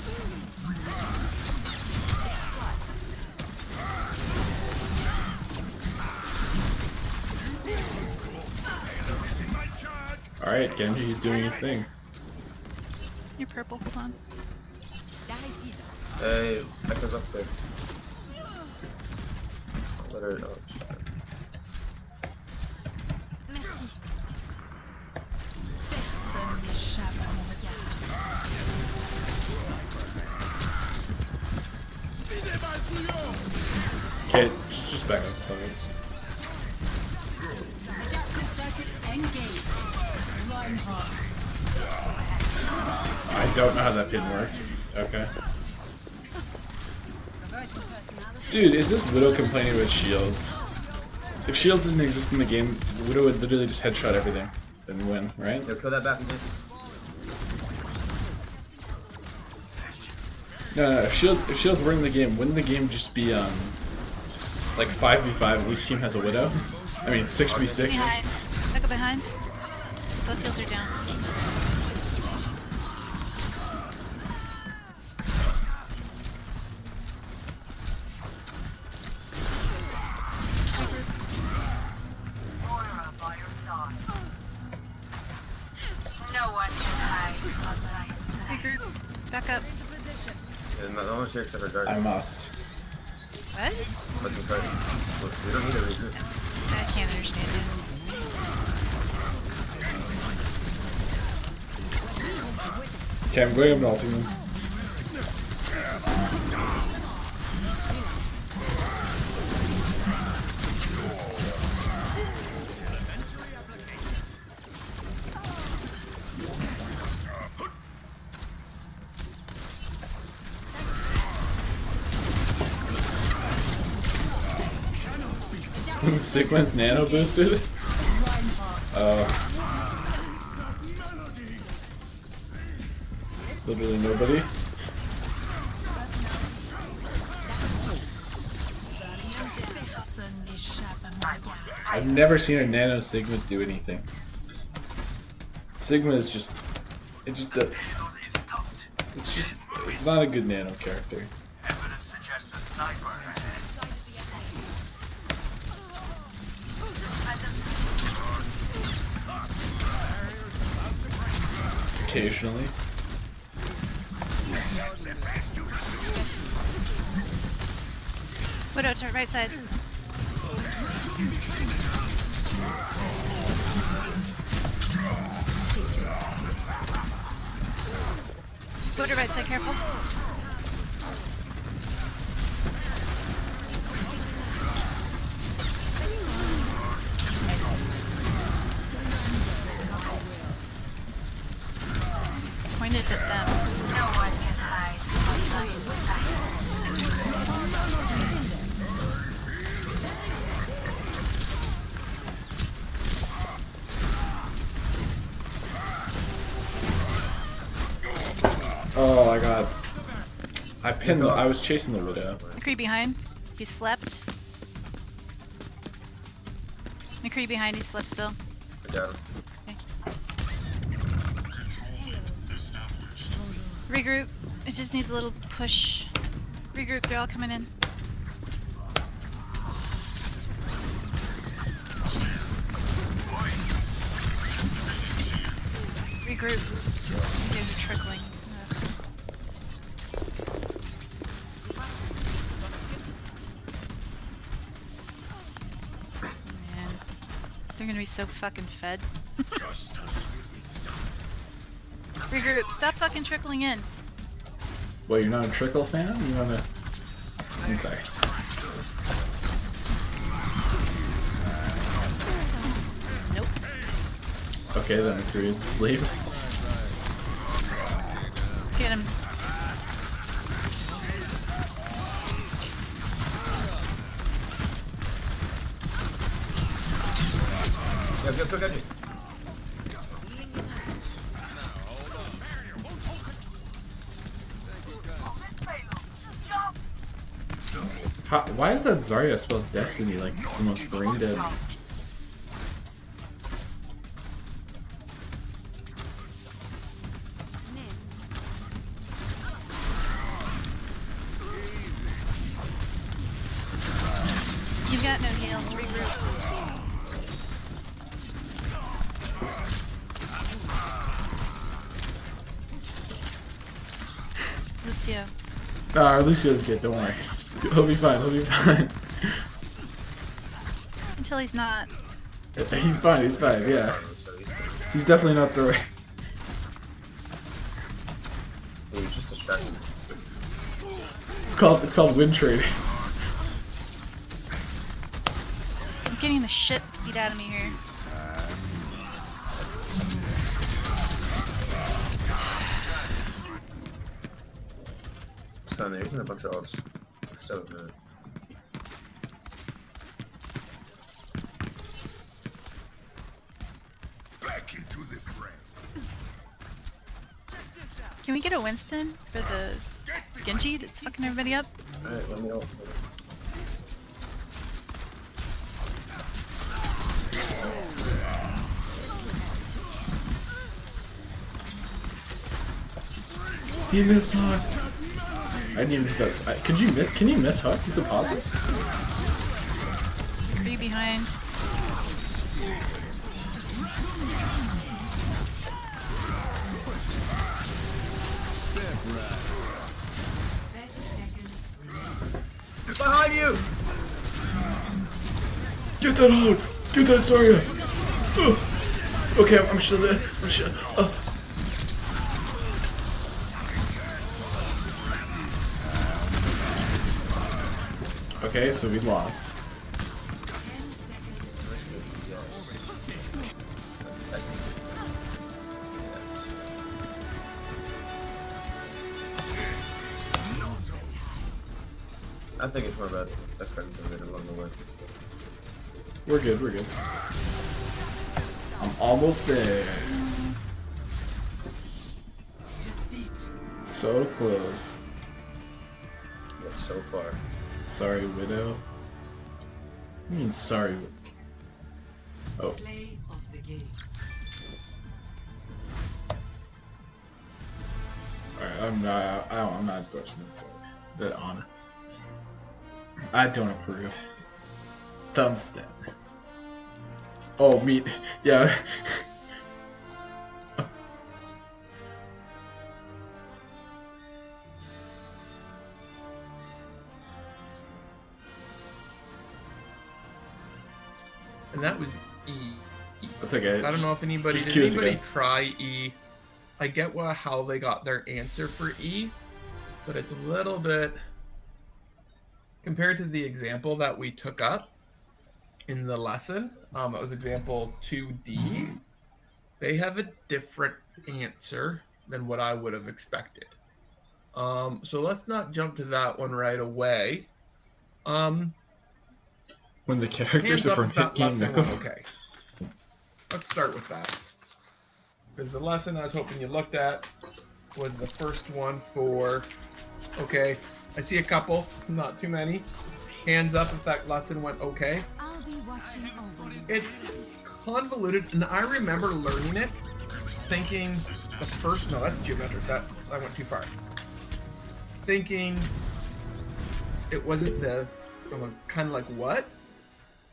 Alright, Genji's doing his thing.
You're purple, hold on.
Hey, Echo's up there. Let her know.
Merci. Personne n'échappe à mon regard.
Okay, just back up, sorry. I don't know how that pin worked. Okay. Dude, is this Widow complaining about shields? If shields didn't exist in the game, Widow would literally just headshot everything and win, right?
Yo, kill that back again.
No, if shields were in the game, wouldn't the game just be like 5v5 and each team has a Widow? I mean 6v6.
Behind. Back up behind. Both heals are down.
No one can hide on my side.
Regroup. Back up.
Yeah, no one's here except for Guardian.
I must.
What?
Let's try. We don't need a regroup.
I can't understand you.
Okay, I'm going up and ulting them. Sigma's nano boosted? Literally nobody.
Personne n'échappe à mon regard.
I've never seen a nano Sigma do anything. Sigma is just, it's not a good nano character.
Evidence suggests a sniper.
Occasionally.
Widow, turn right side. Go to right side, careful. Pointed at them.
No one can hide on my side.
Oh my god. I pinned the, I was chasing the Widow.
McCree behind. He slept. McCree behind, he slept still.
I got him.
Regroup. It just needs a little push. Regroup, they're all coming in. Regroup. You guys are trickling. Man, they're gonna be so fucking fed. Regroup, stop fucking trickling in.
Well, you're not a trickle fan? You wanna... I'm sorry.
Nope.
Okay, then Korea's asleep.
Get him.
Go.
Why is that Zarya spelled Destiny like the most brain dead?
You've got no heals, regroup. Lucio.
Nah, Lucio's good, don't worry. He'll be fine,
Until he's not.
He's fine, yeah. He's definitely not throwing.
He's just distracted.
It's called win trading.
I'm getting the shit beat out of me here.
They're using a bunch of odds. 7 minutes.
Back into the fray.
Can we get a Winston for the Genji that's fucking everybody up?
Alright, let me know.
He missed hooked. I didn't even think that. Can you miss hook? Is it possible?
3 behind.
Behind you!
Get that hook! Get that Zarya! Okay, I'm still there. Okay, so we lost.
I think it's more about the friends I made along the way.
We're good. I'm almost there. So close.
Yeah, so far.
Sorry, Widow. I mean, sorry. Oh.
Play of the game.
Alright, I'm not endorsing that sword. That Ana. I don't approve. Thumbs down. Oh, meat. Yeah.
And that was E.
That's okay.
I don't know if anybody
just
did
cue us
anybody
again.
try E. I get how they got their answer for E, but it's a little bit compared to the example that we took up in the lesson. It was example 2D. They have a different answer than what I would have expected. So let's not jump to that one right away.
When the characters are from
that
Game
lesson
Neko.
went okay. Let's start with that. Because the lesson I was hoping you looked at was the first one for, okay, I see a couple, not too many. Hands up if that lesson went okay.
I'll be watching over you.
It's convoluted, and I remember learning it, thinking the first, no, that's geometric, that went too far. thinking it wasn't the, I'm kind of like, what?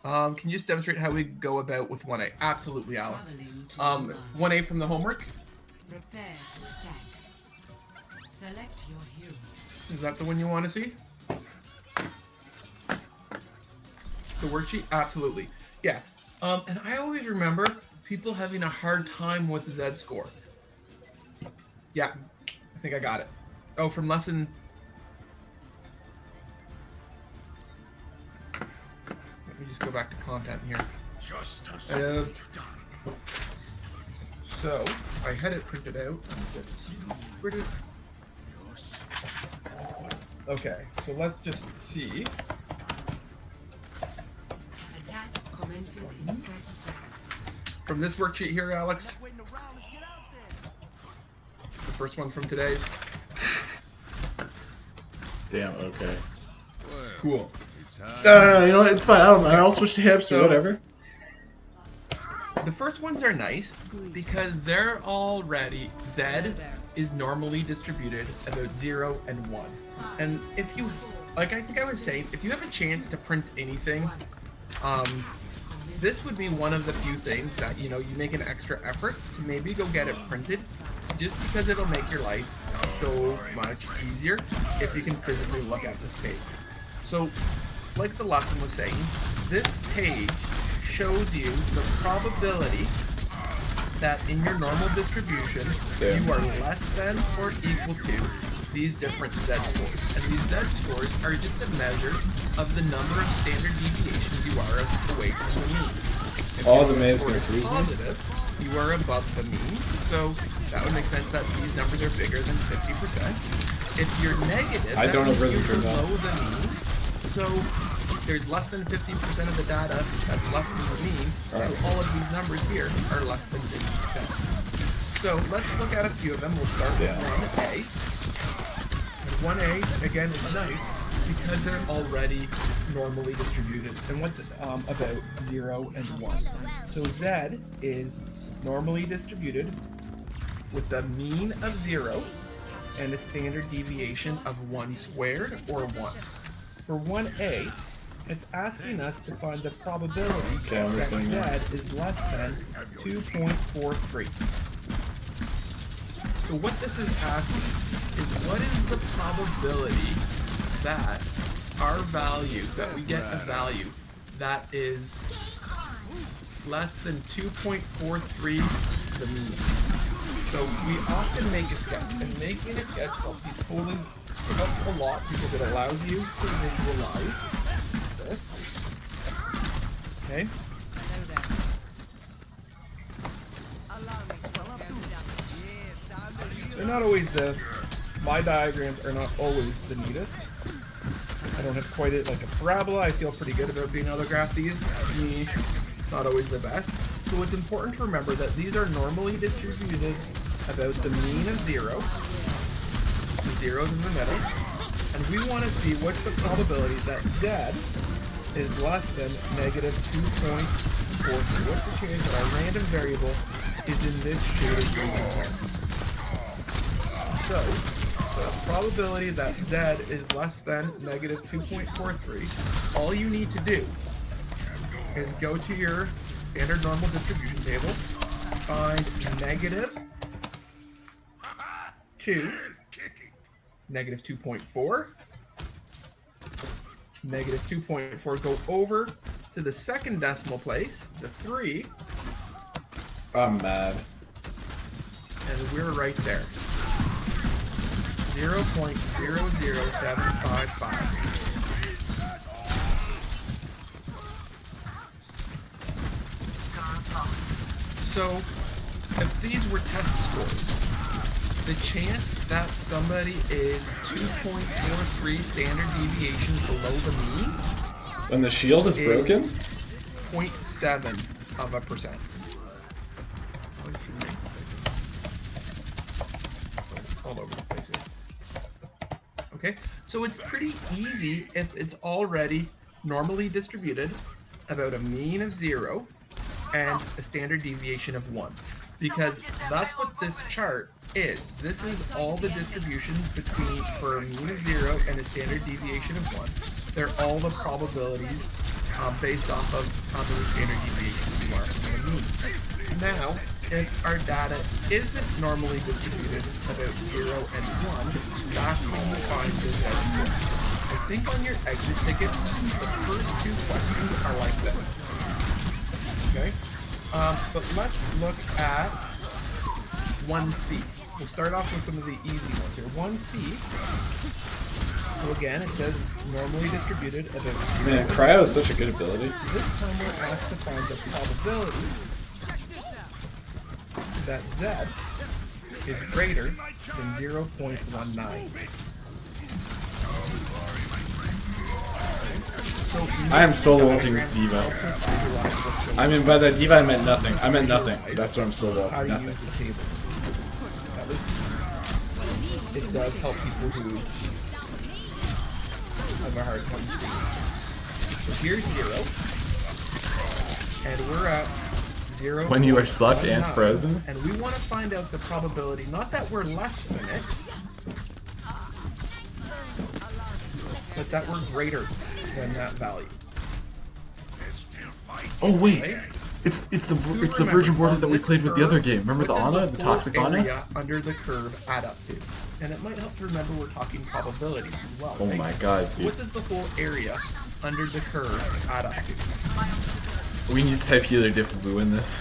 Can you just demonstrate how we go about with 1A? Absolutely, Alex. 1A from the homework.
Prepare to attack. Select your hero.
Is that the one you want to see? The worksheet? Absolutely. Yeah. And I always remember people having a hard time with the Z score. Yeah, I think I got it. Oh, from lesson... Let me just go back to content here. So, I had it printed out. Okay, so let's just see.
Attack commences in 30 seconds.
From this worksheet here, Alex. The first one from today's.
Damn, okay.
Cool.
No, you know what? It's fine. I'll switch to hips or whatever.
The first ones are nice because they're already Z is normally distributed about 0 and 1. And if you, like I think I was saying, if you have a chance to print anything, this would be one of the few things that, you know, you make an extra effort to maybe go get it printed, just because it'll make your life so much easier if you can physically look at this page. So, like the lesson was saying, this page shows you the probability that in your normal distribution, you are less than or equal to these different Z scores. And these Z scores are just a measure of the number of standard deviations you are away from the mean. If
All the
your
maze
score
gonna
is
freeze me?
positive, you are above the mean. So that would make sense that these numbers are bigger than 50%. If you're negative,
I don't
that
have
means
rhythm
you're
for that.
below the mean. So there's less than 50% of the data that's less than the mean. So all of these numbers here are less than 50%. So let's look at a few of them. We'll start with 1A. And 1A, again, is nice because they're already normally distributed. And what's about 0 and 1? So Z is normally distributed with a mean of 0 and a standard deviation of 1 squared or 1. For 1A, it's asking us to find the probability that Z is less than 2.43. So what this is asking is what is the probability that our value, that we get a value that is less than 2.43 the mean. So we often make a sketch, and making a sketch helps you helps a lot because it allows you to visualize this. Okay. They're not always my diagrams are not always the neatest. I don't have quite it like a parabola. I feel pretty good about being able to graph these. To me, it's not always the best. So it's important to remember that these are normally distributed about the mean of 0. The zero's in the middle. And we want to see what's the probability that Z is less than negative 2.43. What's the chance that our random variable is in this shaded region here? So, the probability that Z is less than negative 2.43, all you need to do is go to your standard normal distribution table, find negative 2, negative 2.4, negative 2.4, go over to the second decimal place, the 3.
I'm mad.
And we're right there. 0.00755. So, if these were test scores, the chance that somebody is 2.43 standard deviations below the mean
And the shield is broken?
0.7%. All over the place here. Okay, so it's pretty easy if it's already normally distributed about a mean of 0 and a standard deviation of 1, because that's what this chart this is all the distributions between for a mean of 0 and a standard deviation of 1. They're all the probabilities based off of how many standard deviations you are from the mean. Now, if our data isn't normally distributed about 0 and 1, that's when you find the Z-score. I think on your exit ticket, the first 2 questions are like this. Okay? But let's look at 1C. We'll start off with some of the easy ones here. 1C. So again, it says normally distributed about 0.
Man, Cryo is such a good ability.
This time we're asked to find the probability that Z is greater than 0.19. So
I am solo ulting this diva. I mean, by that diva I meant nothing. I meant nothing. That's what I'm solo
how
ulting,
to
nothing.
use the table. It does help people who have a hard time seeing. So here's 0, and we're at 0.
When you are slucked and frozen?
And we want to find out the probability, not that we're less than it, but that we're greater than that value.
Oh wait,
Right?
it's the virgin border that we played with the other game. Remember the Ana, the toxic Ana?
Area under the curve add up to, and it might help to remember we're talking probabilities as well.
Oh
right?
my god, dude.
What does the whole area under the curve add up to?
We need to type healer diff if we win this.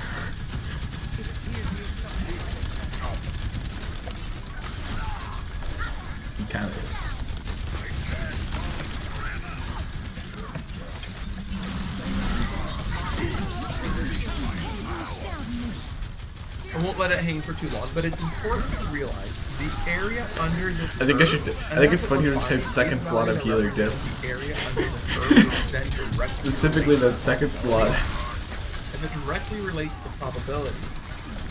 He kind of is.
I won't let it hang for too long, but it's important to realize the area under this
I think
curve,
I think it's funnier to type second slot of healer diff.
The area under the curve is then directly
Specifically that second slot.
If it directly relates to probability,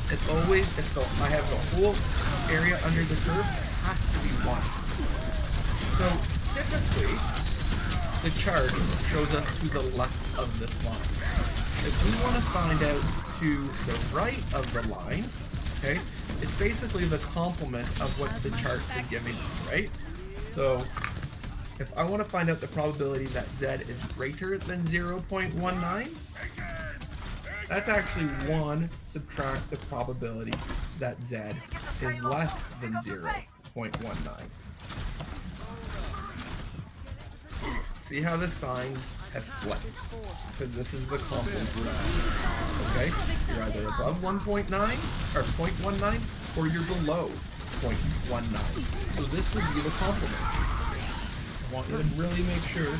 it's always, I have the whole area under the curve, it has to be 1. So typically, the chart shows us to the left of this line. If we want to find out to the right of the line, okay, it's basically the complement of what the chart is giving us, right? So if I want to find out the probability that Z is greater than 0.19, that's actually 1 subtract the probability that Z is less than 0.19. See how the signs have flipped? Because this is the complement. Okay? You're either above 1.9 or 0.19 or you're below 0.19. So this would be the complement. I want you to really make sure you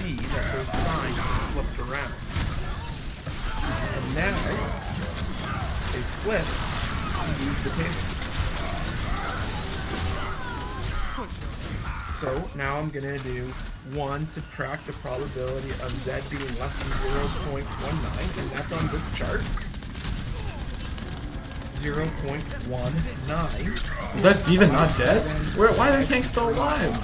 see that those signs are flipped around. And now they flip to use the table. So now I'm going to do 1 subtract the probability of Z being less than 0.19, and that's on this chart. 0.19.
Is that diva not dead? Why are their tanks still alive?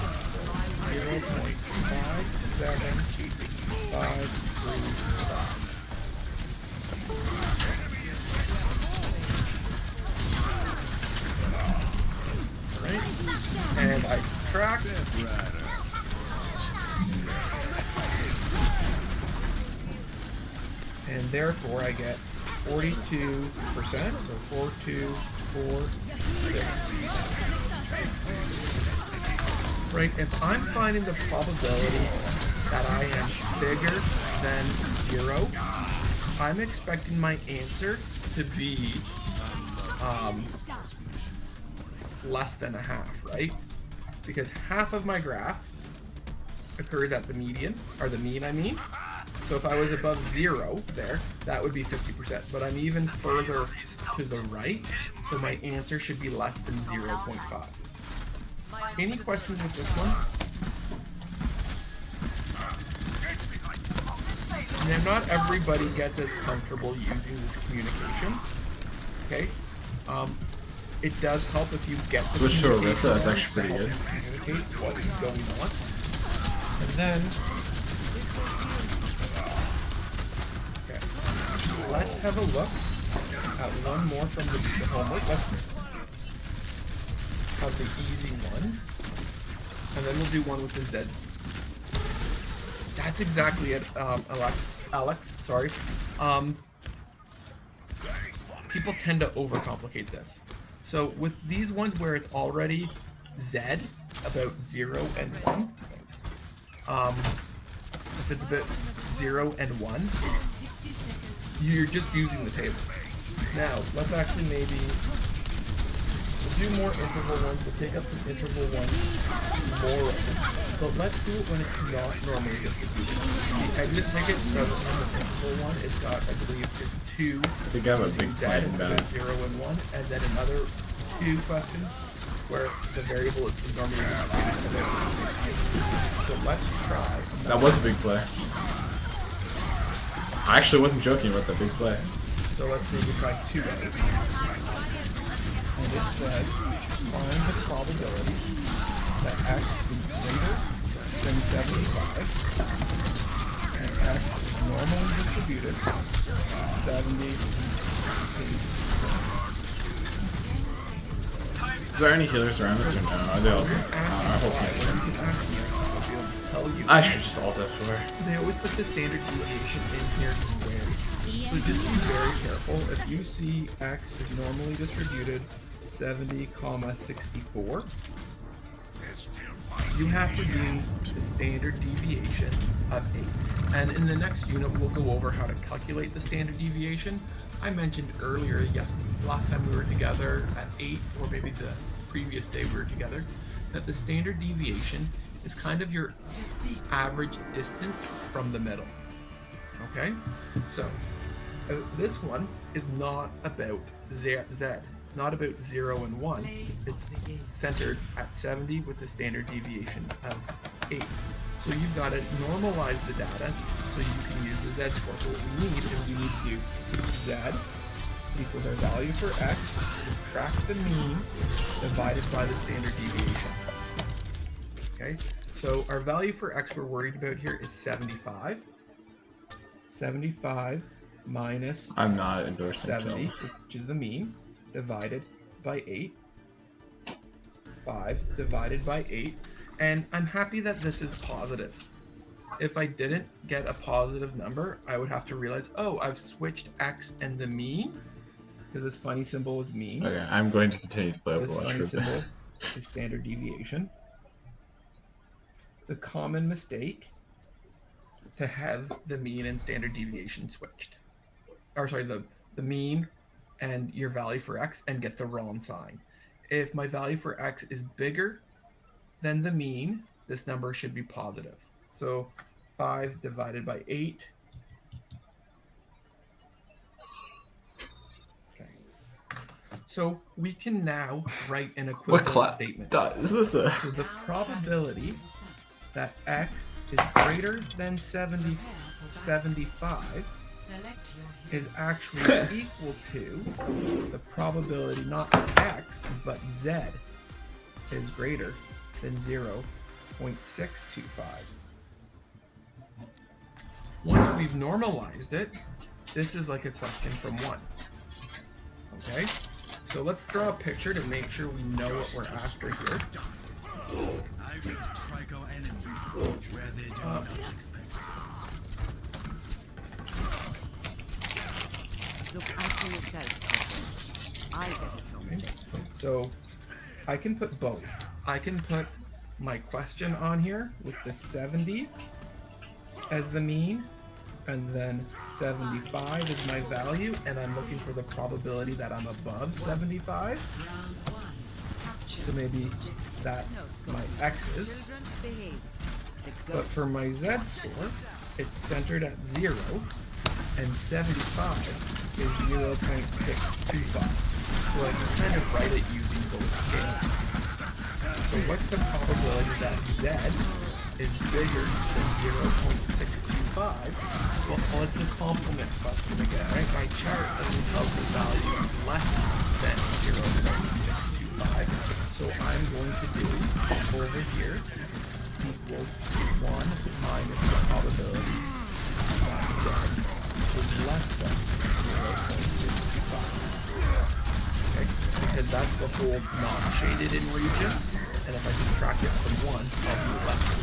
0.5753. Right? And I subtract. And therefore I get 42%, so 4246. Right, if I'm finding the probability that I am bigger than 0, I'm expecting my answer to be less than a half, right? Because half of my graph occurs at the median, or the mean I mean. So if I was above 0 there, that would be 50%, but I'm even further to the right, so my answer should be less than 0.5. Any questions with this one? Now, not everybody gets as comfortable using this communication, okay? It does help if you get the
Switch to Orisa, that's actually pretty good.
Communicate what is going on. And then, okay, let's have a look at one more from the homework. of the easy ones, and then we'll do one with the Z. That's exactly it, Alex, sorry. People tend to overcomplicate this. So with these ones where it's already Z, about 0 and 1, if it's about 0 and 1, you're just using the table. Now, let's actually maybe we'll do more interval ones. We'll take up some interval ones more of them. But let's do it when it's not normally distributed. The exit ticket from the interval one, it's got, I believe, just 2.
I think I have a big plan about
0 and 1, and then another 2 questions where the variable is normally distributed. So let's try.
That was a big play. I actually wasn't joking about that big play.
So let's maybe try 2 others. And it says, find the probability that x is greater than 75 and x is normally distributed 70.
Is there any healers around us or no? Are they all? Our whole team's in. I should just alt F4.
They always put the standard deviation in here squared. So just be very careful. If you see x is normally distributed 70,64, you have to use the standard deviation of 8. And in the next unit, we'll go over how to calculate the standard deviation. I mentioned earlier, last time we were together at 8, or maybe the previous day we were together, that the standard deviation is kind of your average distance from the middle. Okay? So, this one is not about Z. It's not about 0 and 1. It's centered at 70 with a standard deviation of 8. So you've got to normalize the data so you can use the Z score. So what we need is we need to do Z equals our value for x, subtract the mean, divided by the standard deviation. Okay, so our value for x we're worried about here is 75. 75 minus
I'm not endorsing
70, which is the mean, divided by 8. 5 divided by 8. And I'm happy that this is positive. If I didn't get a positive number, I would have to realize, oh, I've switched x and the mean, because this funny symbol is mean.
Okay, I'm going to continue to play
This
Overwatch
funny
for a bit.
symbol is standard deviation. It's a common mistake to have the mean and standard deviation switched. Or sorry, the mean and your value for x and get the wrong sign. If my value for x is bigger than the mean, this number should be positive. So 5 divided by 8. Okay. So we can now write an equivalent statement.
Is this a...
So the probability that x is greater than 75 is actually equal to the probability not of x, but z is greater than 0.625. Once we've normalized it, this is like a question from 1. Okay? So let's draw a picture to make sure we know what we're after here.
I will strike our enemies where they do not expect.
Look after yourself. I better
Okay. So I can put both. I can put my question on here with the 70 as the mean, and then 75 is my value, and I'm looking for the probability that I'm above 75. So maybe that's my x's. But for my z score, it's centered at 0, and 75 is 0.625. So I can kind of write it using both scales. So what's the probability that z is bigger than 0.625? Well, it's a complement question again, right? My chart doesn't tell the value less than 0.625. So I'm going to do over here equals 1 minus the probability that z is less than 0.625. Okay? because that's the whole non-shaded in region. And if I subtract it from 1, I'll be left with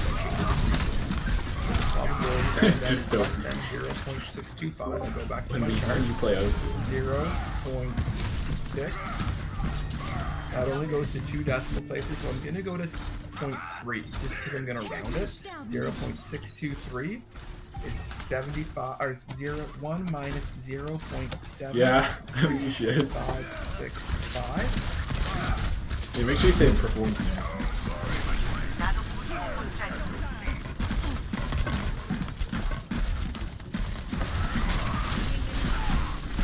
probability that
Just
then,
don't.
then 0.625. I'll go back to
When
my chart.
you play OC.
0.6. That only goes to 2 decimal places, so I'm gonna go to 0.3 just because I'm gonna round it. 0.623 is 75 or 1 minus 0.7.
Yeah, you should.
565.
Yeah, make sure you say performance enhancement.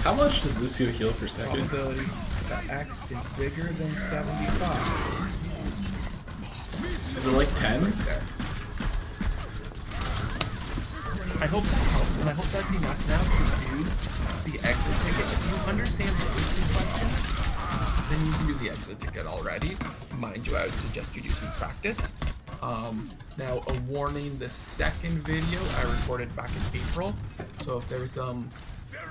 How much does Lucio heal per second?
Probability that X is bigger than 75.
Is it like 10?
Right there. I hope that helps, and I hope that's enough now to do the exit ticket. If you understand the issue question, then you can do the exit ticket already. Mind you, I would suggest you do some practice. Now, a warning, the second video I recorded back in April, so if there was some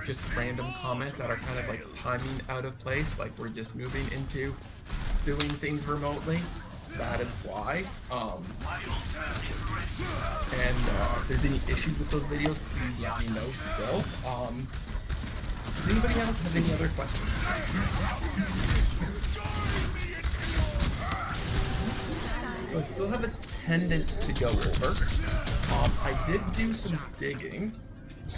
just random comments that are kind of like timing out of place, like we're just moving into doing things remotely, that is why. And if there's any issues with those videos, please let me know still. Does anybody else have any other questions? So I still have attendance to go over. I did do some digging,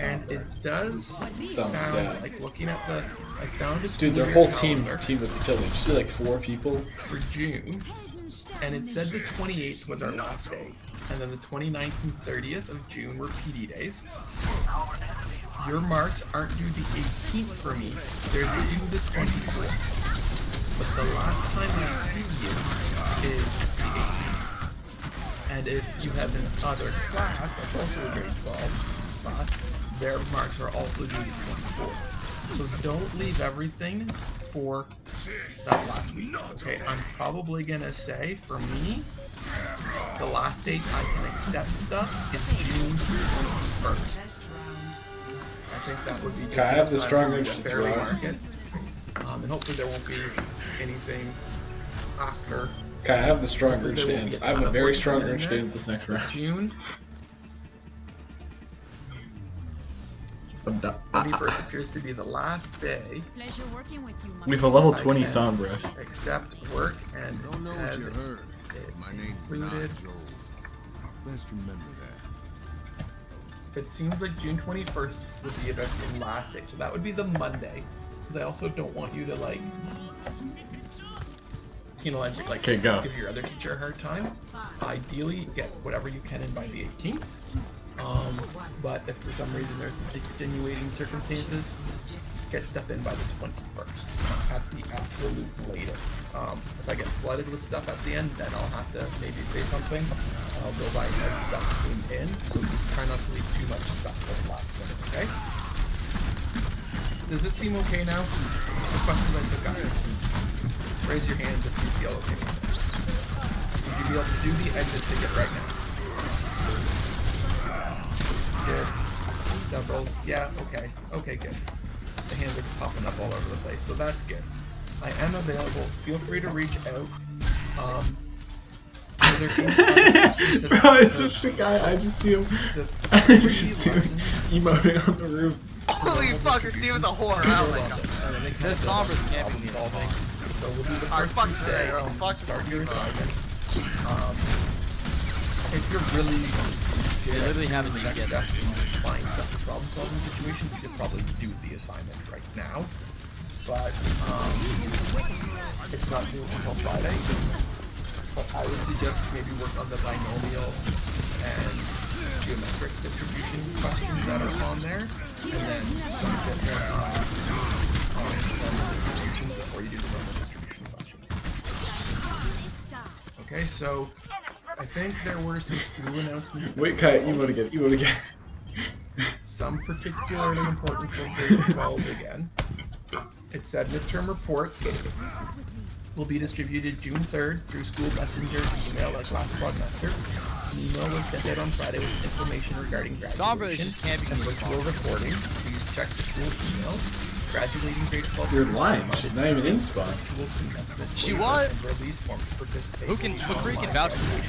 and it does sound like looking at the. I found a
Dude, their whole team with the children. Did you see like 4 people?
For June, and it said the 28th was our last day, and then the 29th and 30th of June were PD days. Your marks aren't due the 18th for me; they're due the 24th. But the last time I see you is the 18th. And if you have another class, that's also a grade 12 class, their marks are also due the 24th. So don't leave everything for that last week, okay? I'm probably gonna say, for me, the last date I can accept stuff is June 1st. I think that would be
Okay, I have the stronger
interest
interest as well.
market. And hopefully there won't be anything after.
Okay, I have the stronger understand. I have a very stronger understand this next round.
June. 21st appears to be the last day.
Pleasure working with you,
We have a level
I
20
can
Sombra.
Accept work and
Don't know what you heard. My name's
included.
Natu. Let's remember that.
It seems like June 21st would be the last day, so that would be the Monday. Because I also don't want you to like penalize, like
Okay, go.
give your other teacher a hard time. Ideally, get whatever you can in by the 18th. But if for some reason there's extenuating circumstances, get stuff in by the 21st at the absolute latest. If I get flooded with stuff at the end, then I'll have to maybe say something. I'll go by as stuff came in, so just try not to leave too much stuff for the last minute, okay? Does this seem okay now? The questions I took out. Raise your hands if you feel okay with it. Would you be able to do the exit ticket right now? Good. Several. Yeah, okay. Okay, good. The hands are popping up all over the place, so that's good. I am available. Feel free to reach out.
Bro, it's such a guy. I just see him. I just see him emoting on the roof.
Holy fuck, this dude was a whore. Oh my god.
This Sombra's camping me all day. So we'll do the first day. Start your assignment. If you're really good at literally having to get stuff and find stuff in problem-solving situations, you could probably do the assignment right now. But it's not due until Friday. But I would suggest maybe work on the binomial and geometric distribution questions that are on there, and then get your normal distributions before you do the normal distribution questions. Okay, so I think there were some school announcements.
Wait, Kai, emote again. Emote again.
Some particularly important for grade 12 again. It said midterm reports will be distributed June 3rd through school messenger email like last quadrimester. An email was sent out on Friday with information regarding graduation and virtual reporting. Please check the school emails. Graduating grade 12.
You're lying. She's not even in spawn.
She was.
Release form to participate.
Who can vouch for me?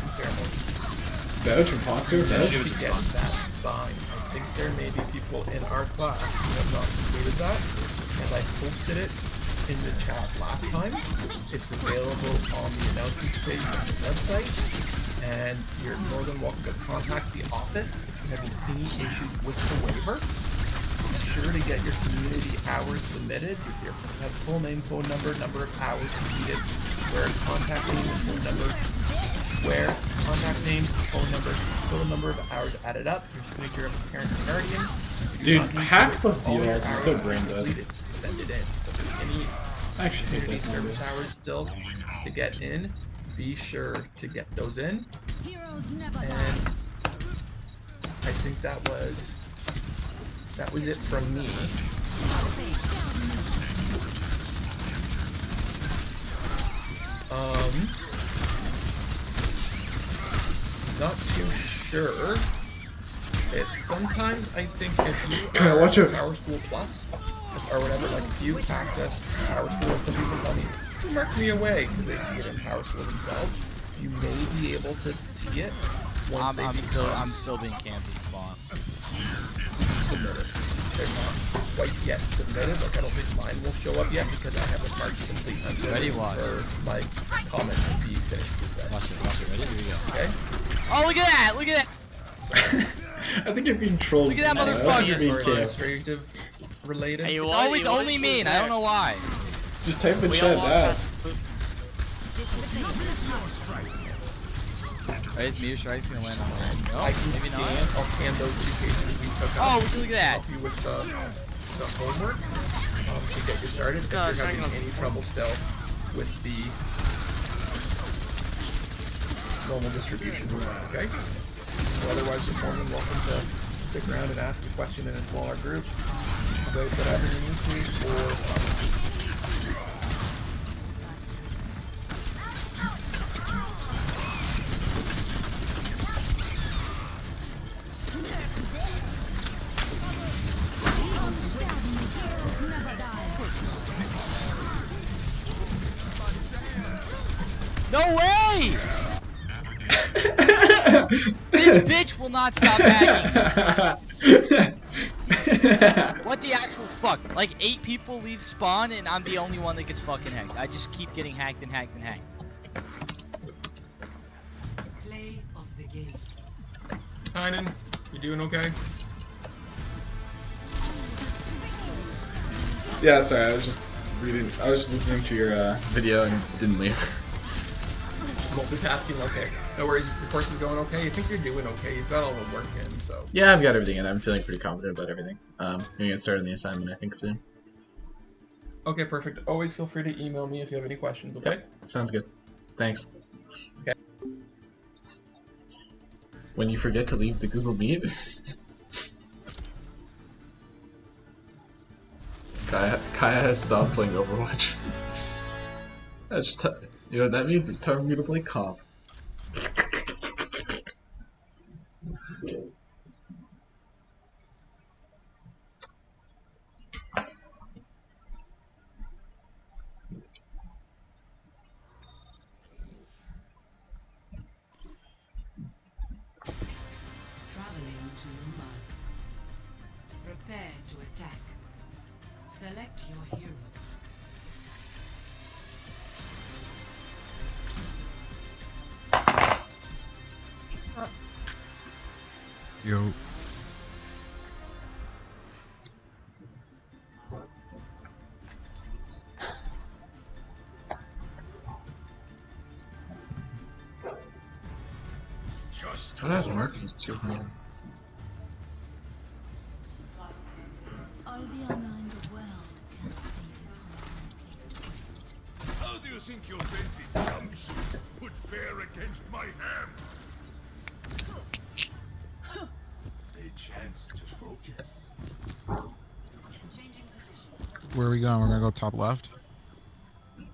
Vouch, imposter, vouch.
Should get that signed. I think there may be people in our class who have not completed that, and I posted it in the chat last time. It's available on the announcements page on the website, and you're more than welcome to contact the office if you have any issues with the waiver. Be sure to get your community hours submitted with your full name, phone number, number of hours completed, where contact name and phone number, where contact name, phone number, total number of hours added up, your signature of the parent and guardian.
Dude, hack plus DDoS is so brain dead.
Send it in. So if there's any
I actually hate
community
that
service hours still to get in, be sure to get those in. And I think that was it from me. Not too sure. Sometimes I think if you are
watch it.
Power School Plus or whatever, like if you access Power School, some people tell me, mark me away because they see it in Power School themselves. You may be able to see it once
I'm still being camped in spawn.
Submitted. They're not quite yet submitted. Like I don't think mine will show up yet because I haven't marked complete until
Ready, watch.
for my comments to be finished with that.
Watch it, ready? Here we go.
Okay.
Oh, look at that! Look at that!
I think you're being trolled.
Look at that
I think
motherfucker.
you're being
Or
camped.
administrative related.
It's always only mean. I don't know why.
Just type in chat ass.
Right, is Meteor Strike's gonna land on there? No,
I can
maybe
scan.
not.
I'll scan those 2 pages we took
Oh,
out.
look at that.
Help you with the homework to get you started. If you're having any trouble still with the normal distribution, okay? So otherwise, you're more than welcome to stick around and ask a question in a smaller group about whatever you need to, or
No way! This bitch will not stop hacking. What the actual fuck? Like 8 people leave spawn and I'm the only one that gets fucking hacked. I just keep getting hacked and hacked and hacked.
Play of the game.
Tynan, you doing okay?
Yeah, sorry, I was just listening to your video and didn't leave.
Multitasking, okay. No worries, the course is going okay. I think you're doing okay. You've got all the work in, so.
Yeah, I've got everything in. I'm feeling pretty confident about everything. Gonna get started on the assignment, I think, soon.
Okay, perfect. Always feel free to email me if you have any questions, okay?
Yep, sounds good. Thanks.
Okay.
When you forget to leave the Google Meet. Kaya has stopped playing Overwatch. That's just, you know what that means? It's time for me to play comp.
Traveling to Mumbai. Prepare to attack. Select your hero.
Yo.
What doesn't work is too hard.
All the online the world can't save you.
How do you think your fancy jumpsuit put fair against my ham?
A chance to focus.
Where are we going? We're gonna go top left?
Is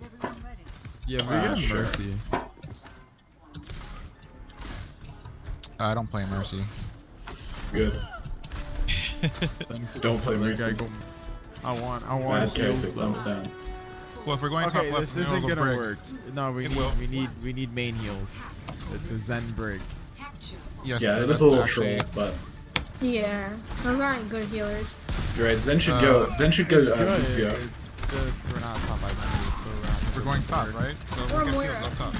everyone ready?
Yeah, we're gonna
sure.
Mercy. I don't play Mercy.
Good. Don't play Mercy.
I want
Bad character,
heals, though.
thumbs down.
Well, if we're going
Okay,
top left,
this isn't gonna work. No,
It
we need main heals. It's a Zen brig.
Yes,
Yeah,
that's
it's a little
actually.
troll, but
Yeah, those aren't good healers.
you're right. Zen should go. Zen should go
It's good.
Lucio.
It's just we're not top 500, so
We're going top, right? So
Or
we get
Moira.
heals up top.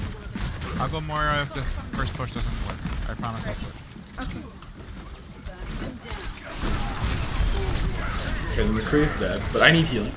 I'll go Moira if the first push doesn't work. I promise I'll switch.
Okay.
Okay, the McCree is dead, but I need healing.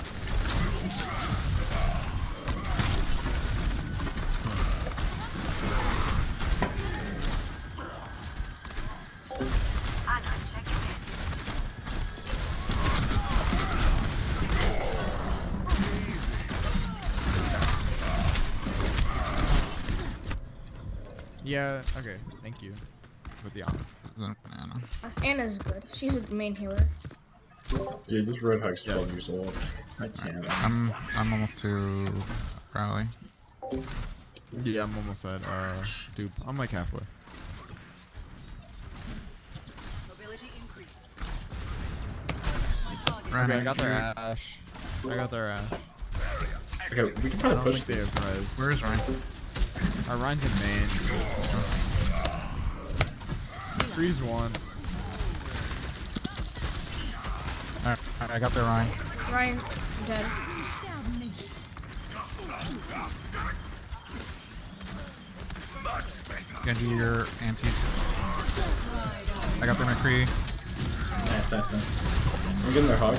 yeah. Okay, thank you. With the honor.
Anna's good. She's a main healer.
Dude, this Roadhog's 12 years old. I can't.
I'm almost to rally.
Yeah, I'm almost at dupe. I'm like halfway. Okay, I got their Ash. I got their Ash.
Okay, we can probably push this.
Where is Ryan?
Ryan's in main. Freeze one.
Alright, I got their Ryan.
Ryan, dead.
Genji, your anti. I got their McCree.
Nice, nice, nice. We're getting their hog.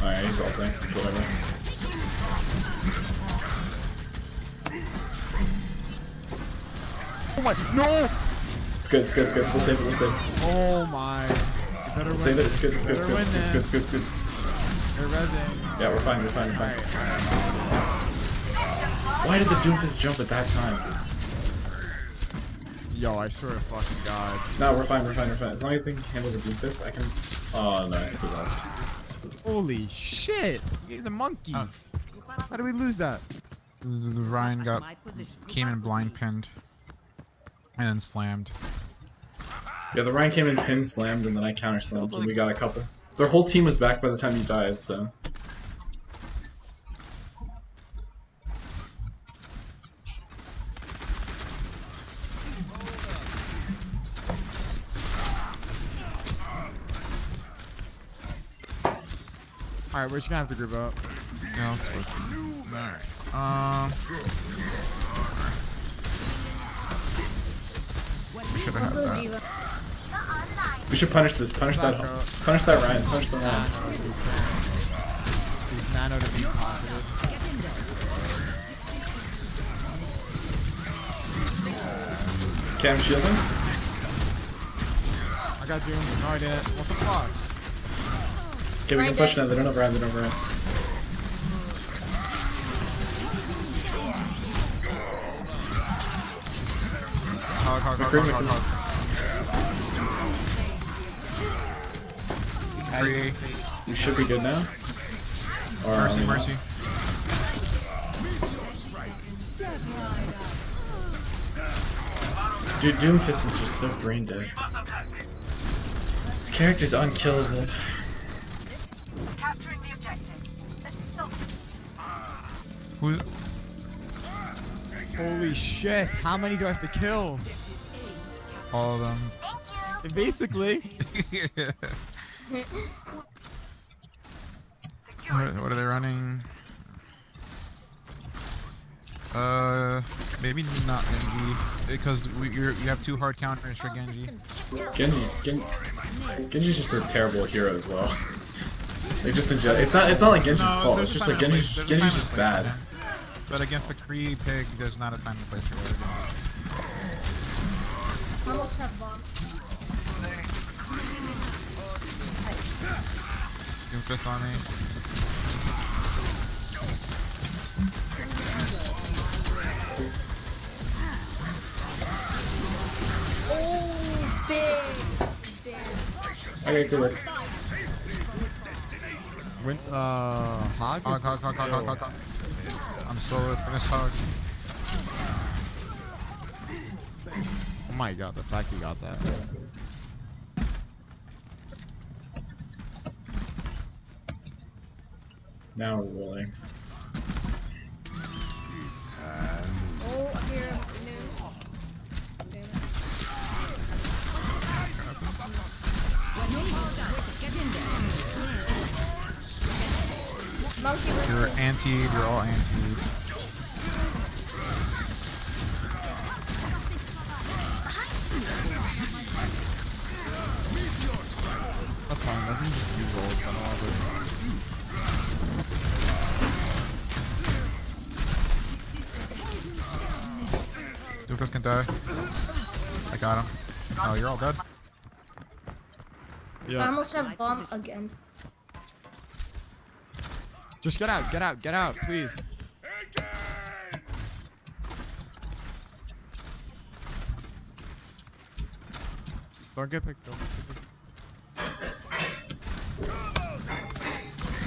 Alright, he's ulting. It's whatever.
Oh my, no!
It's good, it's good, it's good. We'll save it, we'll save it.
Oh my. You better
We'll save it, it's good, it's good, it's good,
Better
it's good, it's good, it's good, it's good.
They're rezzing.
Yeah, we're fine, we're fine, we're fine. Why did the Doomfist jump at that time?
Yo, I swear to fucking god.
No, we're fine, we're fine, we're fine. As long as they can handle the Doomfist, I can... Oh no, I think we lost.
Holy shit! These are monkeys. How do we lose that?
The Ryan came in blind pinned and then slammed.
Yeah, the Ryan came in pin slammed and then I counter slammed and we got a couple. Their whole team was back by the time you died, so...
Alright, we're just gonna have to group up.
Yeah, I'll switch. Alright. We should have had that.
We should punish this. Punish that. Punish that Ryan. Punish the Ryan.
He's nano to be positive.
Okay, I'm shielding.
I got Doom. No, I didn't. What the fuck?
Okay, we can push now. They don't have Ryan. They don't have Ryan.
Hog.
You should be good now. Or
Mercy.
Dude, Doomfist is just so brain dead. This character's unkillable.
Capturing the objective.
Who?
Holy shit! How many do I have to kill?
All of them.
Basically.
What are they running? Maybe not Genji, because you have 2 hard counters for Genji.
Genji's just a terrible hero as well. Like just in general, it's not like Genji's fault. It's just like Genji's just bad.
But against the Kree pig, there's not a time to place for it.
Almost have bomb.
Doomfist on me.
Oh, big.
Okay, good.
Hog.
I'm slow for this hog.
Oh my god, the fact you got that.
Now we're rolling.
Oh, I hear him. Damn it. Monkey
You're anti-ed, you're all anti-ed.
That's fine. I can just use rolls on all of it.
Lucas can die. I got him. Oh, you're all dead.
I almost have bomb again.
Just get out, please. Don't get picked up.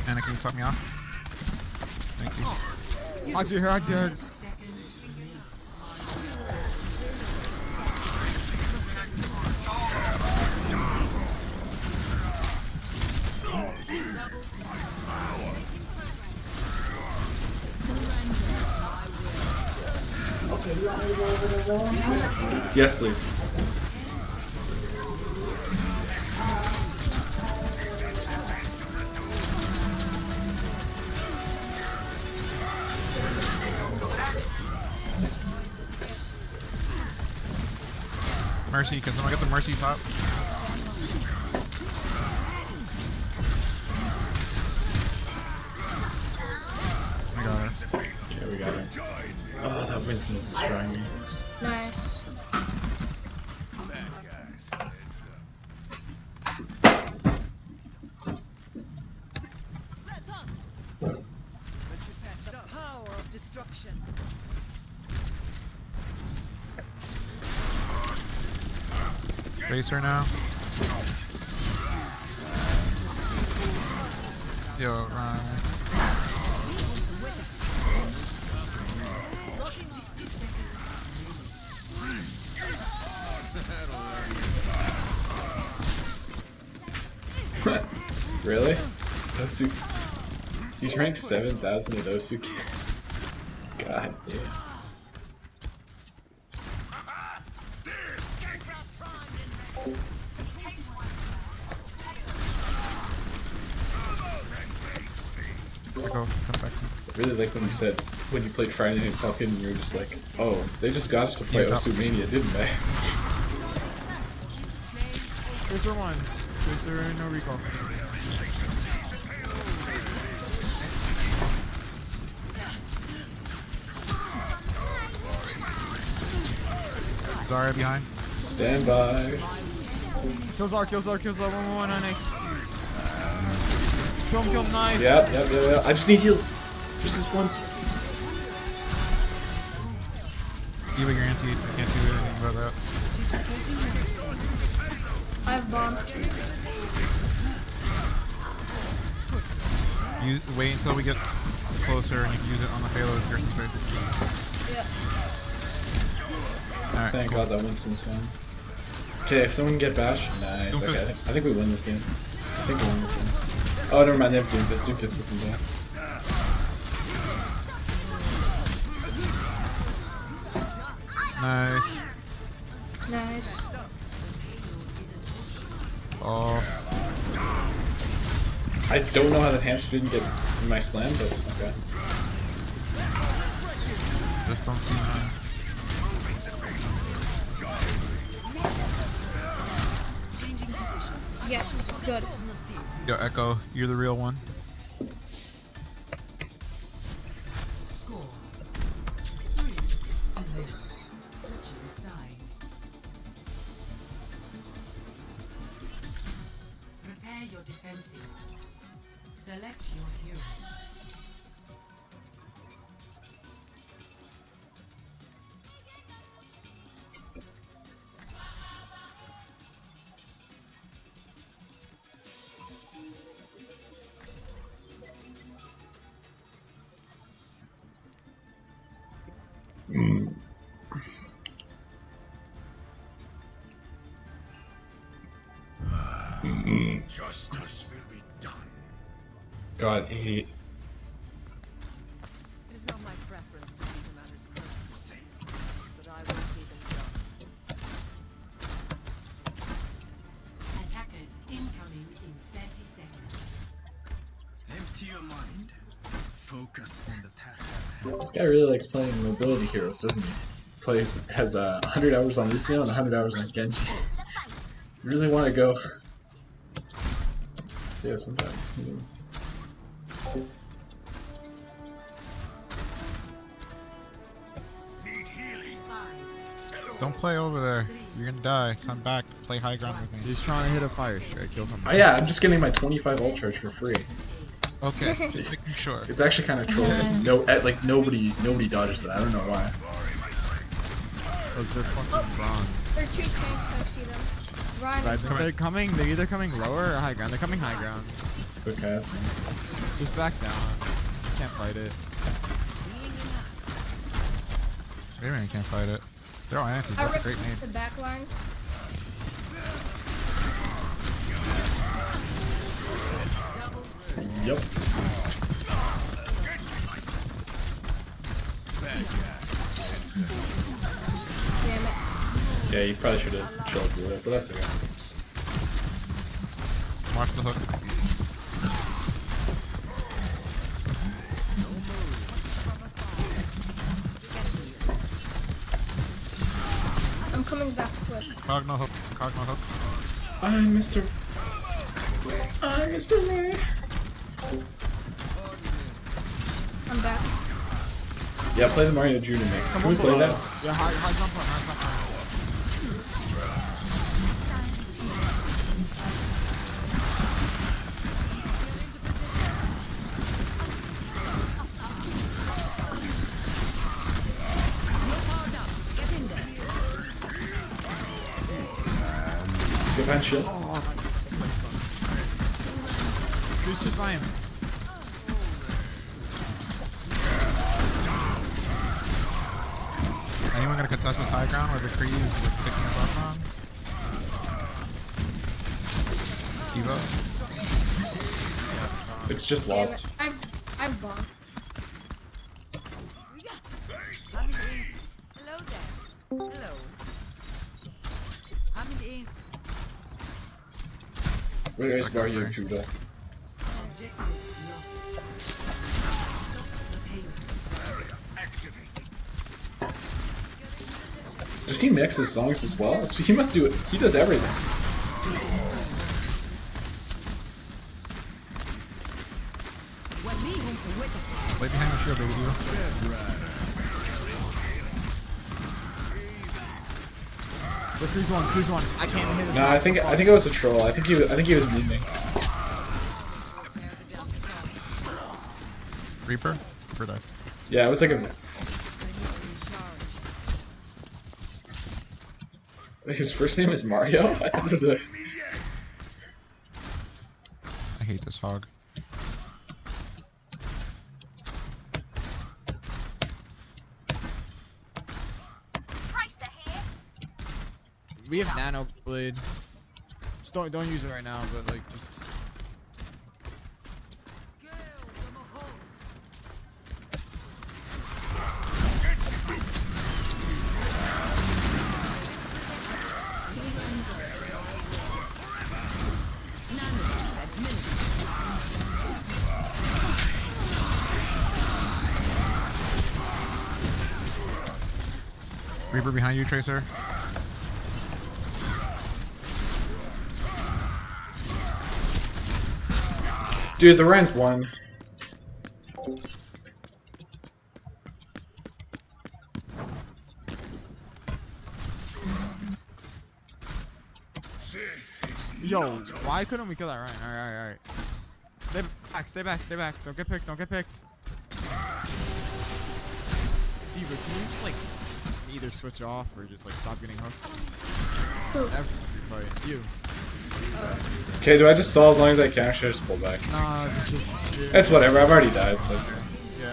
Anna, can you top me off? Thank you.
Hogs you here, Hogs you here.
Yes, please.
Mercy, can someone get the Mercy top? I got her.
Yeah, we got her. Oh, that Winston is destroying me.
Nice.
The power of destruction.
Face her now. Yo, run.
Really? Osuki. He's ranked 7,000 at Osuki. God damn.
Come back.
I really like when you said, when you played Friday Night Falcon, and you were just like, oh, they just got us to play Osumania, didn't they?
Tracer 1. Tracer, no recall.
Zarya behind.
Stand by.
Kill Zar, 1 on A. Kill him, nice.
Yep. I just need heals. Just this once.
You and your anti, I can't do anything about that.
I have bomb.
Wait until we get closer and you can use it on the payload if you're in space.
Yeah.
Alright,
Thank
cool.
God that Winston's gone. Okay, if someone can get Bash, nice. Okay, I think we win this game. I think we win this game. Oh, never mind, they have Doomfist. Doomfist isn't there.
Nice.
Nice.
Oh.
I don't know how that hamster didn't get in my slam, but okay.
Just don't see mine.
Yes, good.
Yo, Echo, you're the real one.
Score 3. Position. Switching sides. Prepare your defenses. Select your hero.
Justice will be done.
God, 80. This guy really likes playing mobility heroes, doesn't he? Has 100 hours on Lucio and 100 hours on Genji. You really want to go? Yeah, sometimes.
Don't play over there. You're gonna die. Come back. Play high ground with me.
He's trying to hit a fire strike. He'll come back.
Oh yeah, I'm just getting my 25 ult charge for free.
Okay, just making sure.
It's actually kind of troll. Like nobody dodges that. I don't know why.
Oh, they're fucking bronze.
There are 2 tanks, I see them. Ryan,
Right, they're coming. They're either coming lower or high ground. They're coming high ground.
Okay, that's
Just back down. Can't fight it.
Wait a minute, you can't fight it. They're all anti.
I
That's a great
ripped
name.
the back lines.
Yep.
Damn it.
Yeah, you probably should have chilled through it, but that's okay.
Watch the hook.
I'm coming back quick.
Cog no hook. Cog no hook.
I'm Mr. Ray.
I'm back.
Yeah, play the Mario Judah mix. Can we play that?
Yeah, high jump on, high jump on.
Good hand shield.
Oh, Who's just by him?
Anyone gonna contest this high ground where the Kree is picking us up on? Evo?
It's just lost.
I've bombed.
Hello there. Hello. I'm in.
Where is Mario Judah? Does he mix his songs as well? So he must do it. He does everything.
Play behind the shield, baby.
Who's one? I can't hit his
No, I think it was a troll. I think he was memeing.
Reaper? Reaper died.
Yeah, it was like a. His first name is Mario? I thought it was a.
I hate this hog.
We have nano blade. Just don't use it right now, but like just.
Reaper behind you, Tracer.
Dude, the Ryan's won.
Yo, why couldn't we kill that Ryan? Alright. Stay back. Don't get picked. Diva, can you just like either switch off or just like stop getting hooked? Every fight. You.
Okay, do I just stall as long as I can? Or should I just pull back?
Nah,
It's whatever. I've already died, so it's.
Yeah.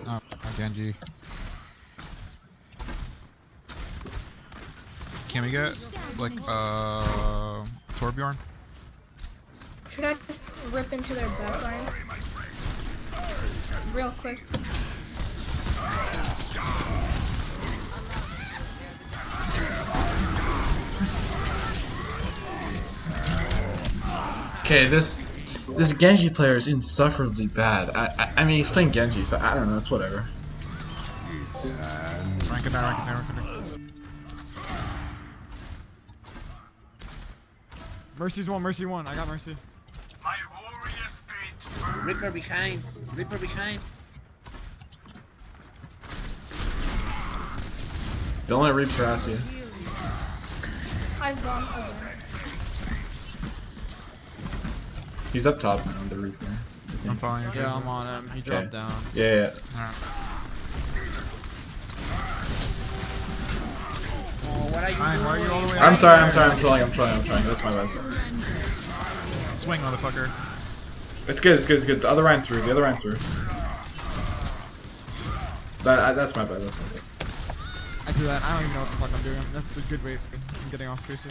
Oh, Genji. Can we get like Torbjorn?
Should I just rip into their back lines? Real quick.
Okay, this Genji player is insufferably bad. I mean, he's playing Genji, so I don't know. It's whatever.
Rank it down, rank it down, rank it down.
Mercy's one, Mercy one. I got Mercy.
Reaper behind. Reaper behind.
Don't let Reap harass you.
I've gone again.
He's up top now, the Reaper.
I'm following you.
Yeah, I'm on him. He dropped down.
Yeah.
Alright.
Oh, what are you
Ryan,
doing?
why are you all the way
I'm sorry. I'm trying. That's my bad.
Swing, motherfucker.
It's good. The other Ryan through. That's my bad.
I do that. I don't even know what the fuck I'm doing. That's a good way of getting off Tracer.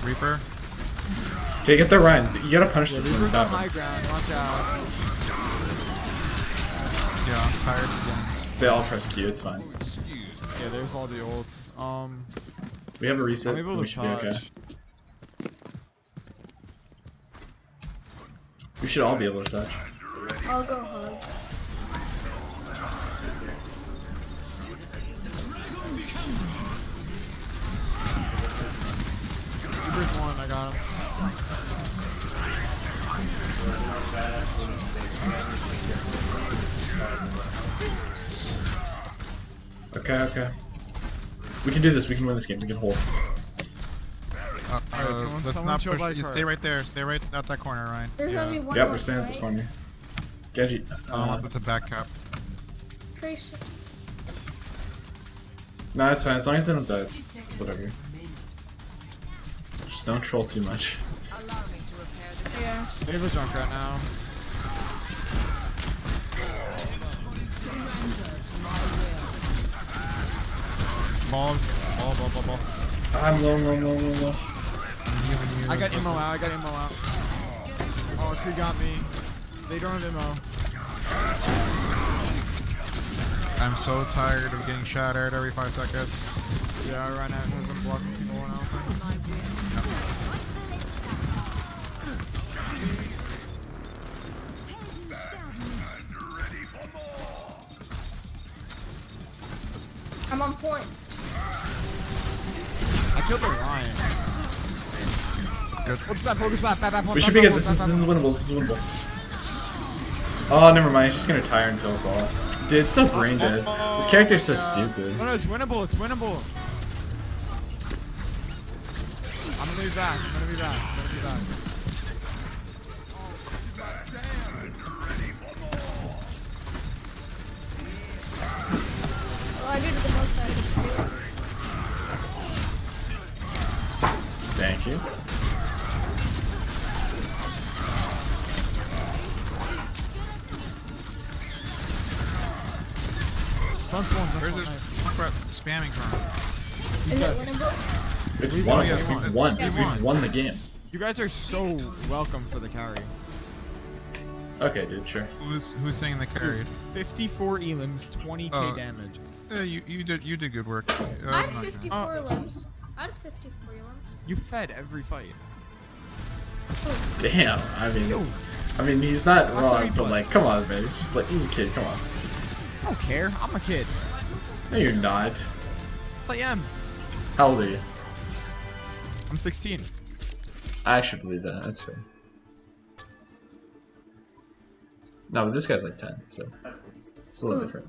Reaper.
Okay, get the Ryan. You gotta punish this when
Reaper's
this
on high
happens.
ground. Watch out.
Yeah, I'm tired of guns.
They all press Q. It's fine.
Yeah, there's all the ults.
We have a reset.
I'm able to
We should be okay.
touch.
We should all be able to touch.
I'll go hard.
Reaper's one. I got him.
Okay. We can do this. We can win this game. We can hold.
Let's not push. You stay right there. Stay right at that corner, Ryan.
There's gonna be one
Yep,
more,
we're staying at this corner. Genji.
With the back cap.
Tracer.
Nah, it's fine. As long as they don't die, it's whatever. Just don't troll too much.
Yeah.
They have a junk right now.
Ball.
I'm low.
I got ammo out. Oh, she got me. They don't have ammo.
I'm so tired of getting shattered every 5 seconds.
Yeah, right now hasn't blocked a single one out.
I'm on point.
I killed the Ryan. Focus back.
We should be good. This is winnable. Oh, never mind. He's just gonna tire and kill us all. Dude, it's so brain dead. This character's so stupid.
No, it's winnable. I'm gonna be back.
Well, I did the most I could do.
Thank you.
Where's this crap spamming from?
Is it winnable?
It's won. We've won the game.
You guys are so welcome for the carry.
Okay, dude, sure.
Who's saying the carried?
54 elims, 20k damage.
Yeah, you did good work.
I had 54 limbs. I had 54 limbs.
You fed every fight.
Damn. I mean, he's not wrong, but like, come on, man. He's just like, he's a kid. Come on.
I don't care. I'm a kid.
No, you're not.
Yes, I am.
How old are you?
I'm 16.
I actually believe that. That's fair. No, but this guy's like 10, so it's a little different.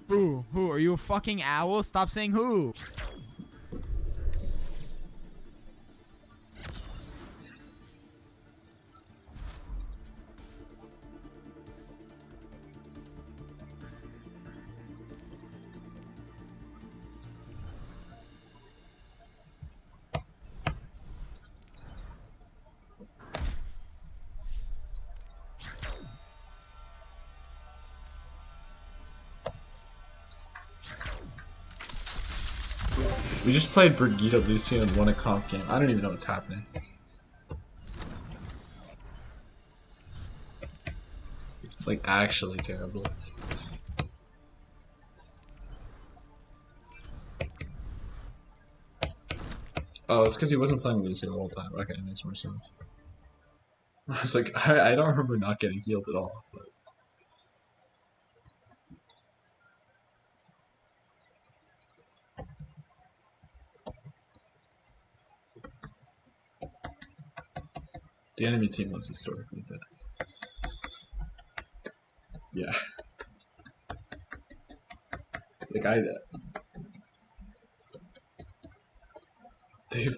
Who? Are you a fucking owl? Stop saying who.
We just played Brigitte Lucio and won a comp game. I don't even know what's happening. Like, actually terrible. Oh, it's because he wasn't playing Lucio the whole time. Okay, that makes more sense. I was like, I don't remember not getting healed at all. But... The enemy team was historically bad. Yeah. Like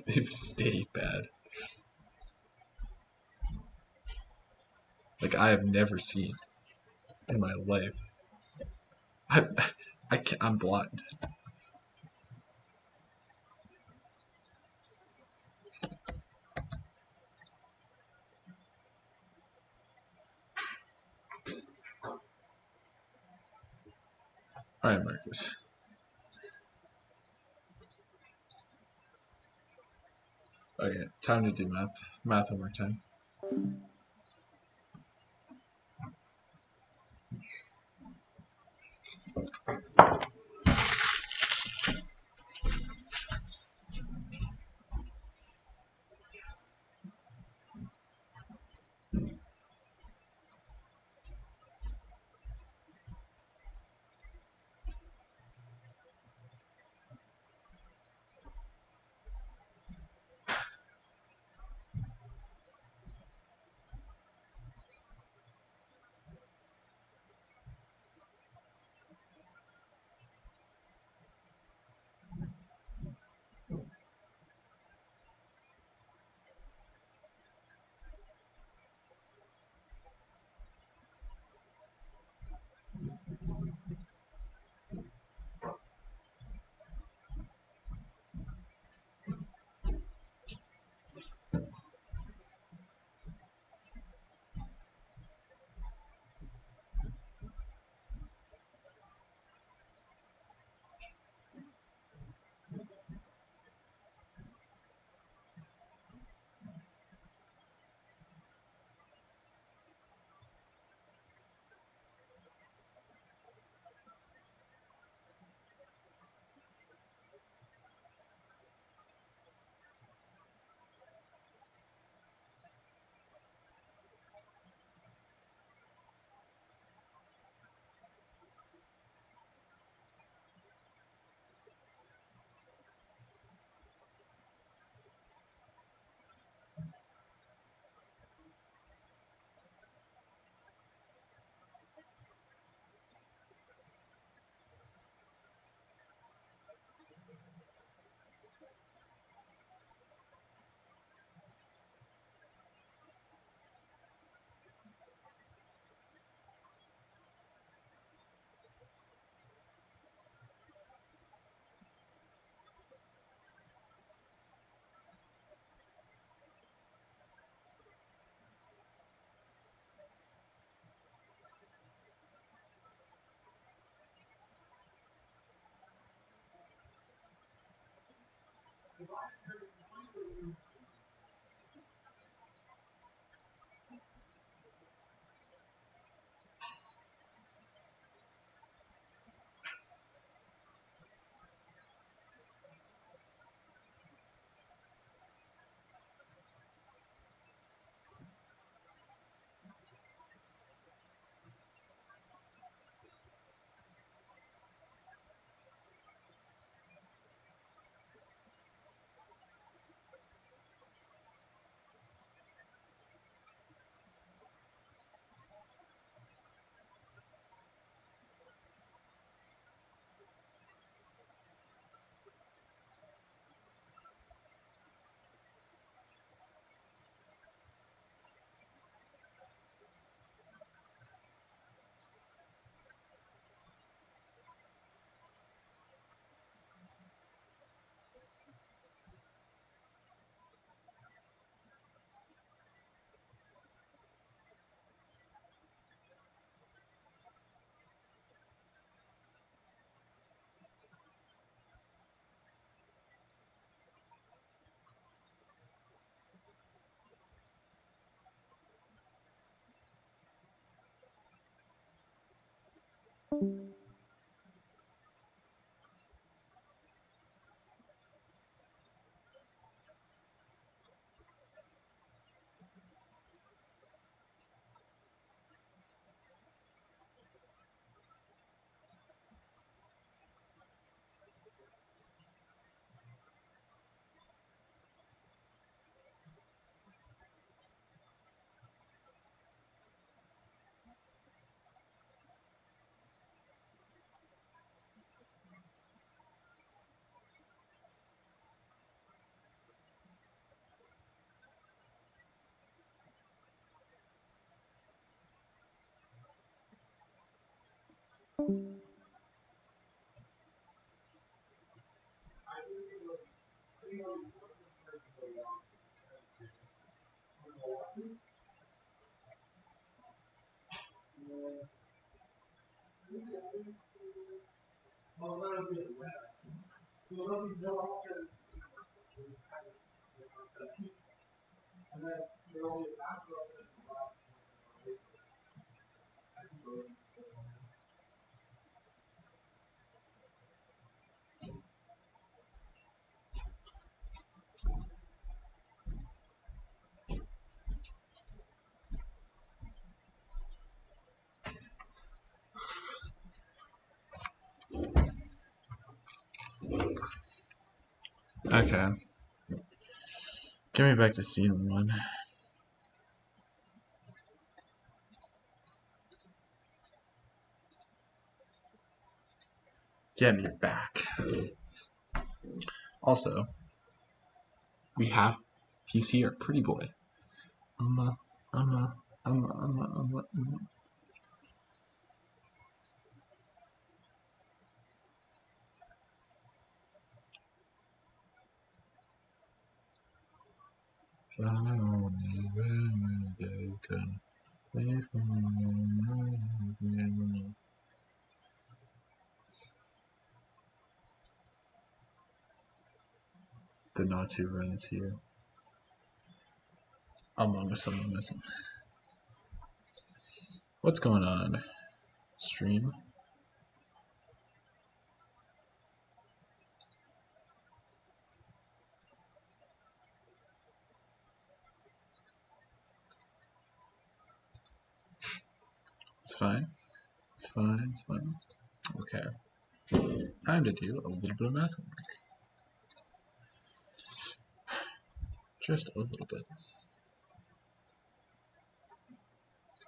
they've stayed bad. Like I have never seen in my life. I'm blind. Alright, Marcus. Okay, time to do math. Math homework time.
Okay. Get me back to scene 1. Get me back. Also, he's here, pretty boy. Fly on me when they can play for me. The Natu run is here. Among Us. What's going on? Stream? It's fine. It's fine. It's fine. Okay. Time to do a little bit of math homework. Just a little bit.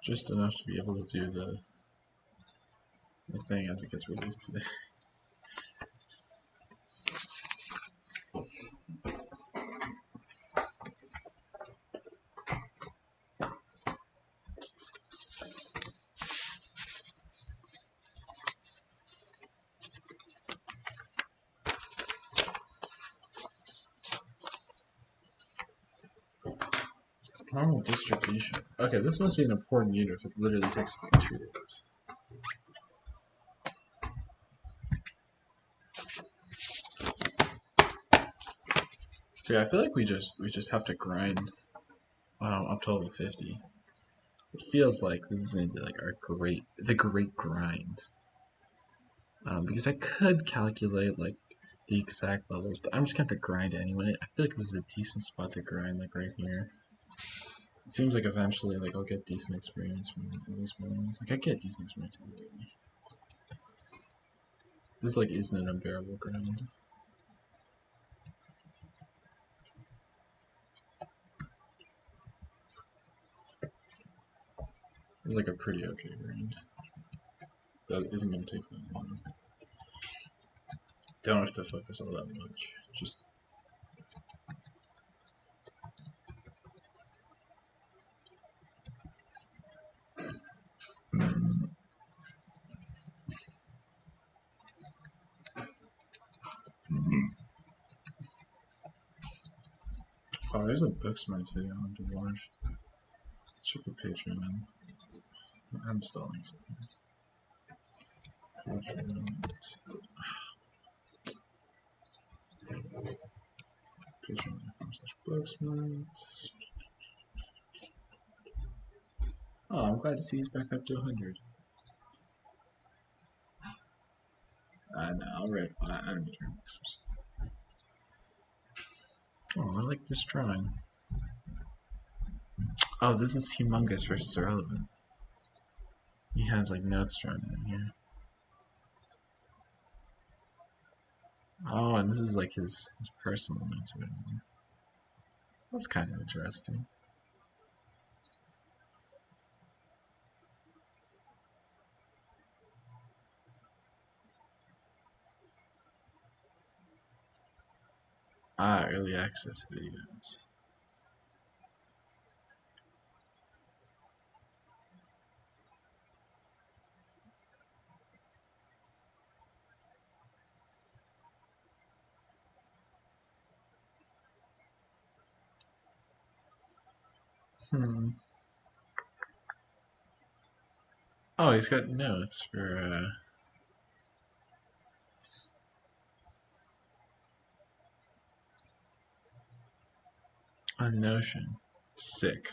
Just enough to be able to do the thing as it gets released today. Normal distribution. Okay, this must be an important unit if it literally takes about 2 days. So yeah, I feel like we just have to grind up to level 50. It feels like this is gonna be like the great grind. Because I could calculate like the exact levels, but I'm just gonna have to grind anyway. I feel like this is a decent spot to grind, like right here. It seems like eventually, like I'll get decent experience from these ones. Like I get decent experience anyway. This like isn't an unbearable grind. It's like a pretty okay grind. That isn't gonna take that long. Don't have to focus all that much. Just oh, there's a Booksmart video I want to watch. Check the Patreon. I'm stalling something. Patreon.com/Booksmart. Oh, I'm glad to see he's back up to 100.
No, I'll read. I don't need to. Oh, I like this drawing. Oh, this is Humongous versus Irrelevant. He has like notes drawn in here. Oh, and this is like his personal notes written in. That's kind of interesting. Ah, early access videos. Oh, he's got notes for a Notion. Sick.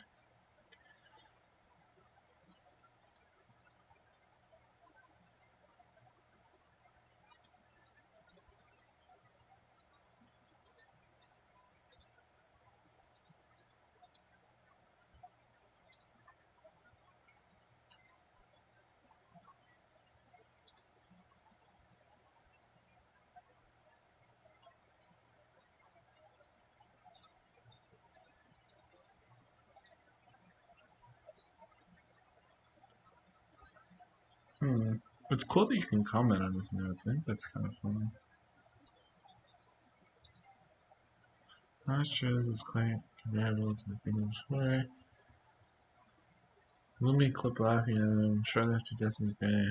It's cool that you can comment on his notes. I think that's kind of fun. Last show is quite comparable to the thing of story. Let me clip laughing at him. Shortly after Destiny's Bay.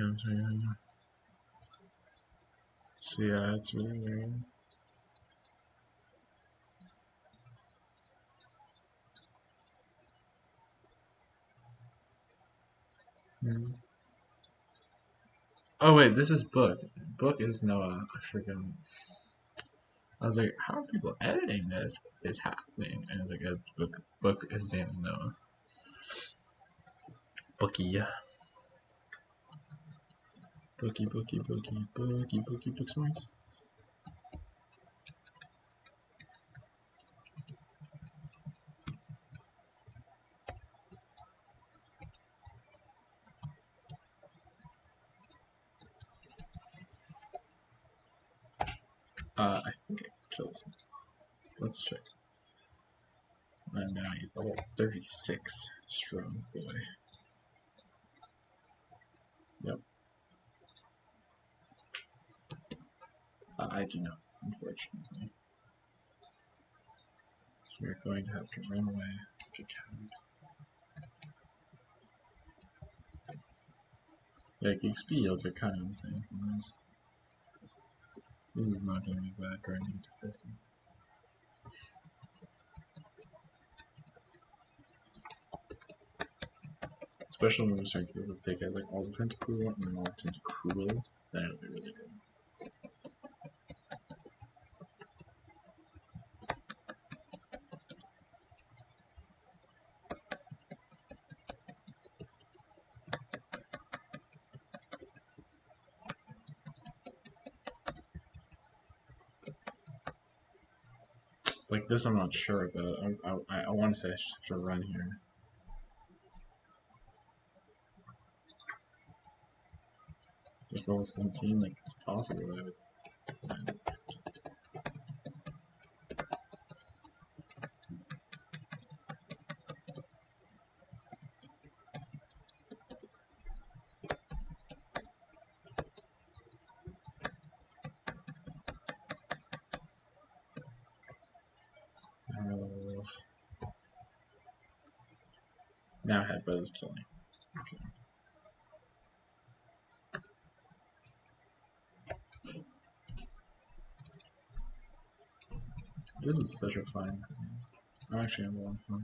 So yeah, it's really weird. Oh wait, this is Book. Book is Noah. I forgot. I was like, how are people editing this? What is happening? And it's like, Book. His name is Noah. Bookie. Bookie, Book Smarts. I think I killed some. So let's check. And now he's level 36. Strong boy. Yep. I do not, unfortunately. So we're going to have to run away to count. Like, XP yields are kind of insane from this. This is not going to be bad grinding to 50. Especially when we start to be able to take out like all the tentacle and then all the tentacruel, then it'll be really good. Like this I'm not sure about. I want to say I just have to run here. Just level 17, like it's possible that I would. Now Headbutt is killing. Okay. This is such a fun. I'm actually having a lot of fun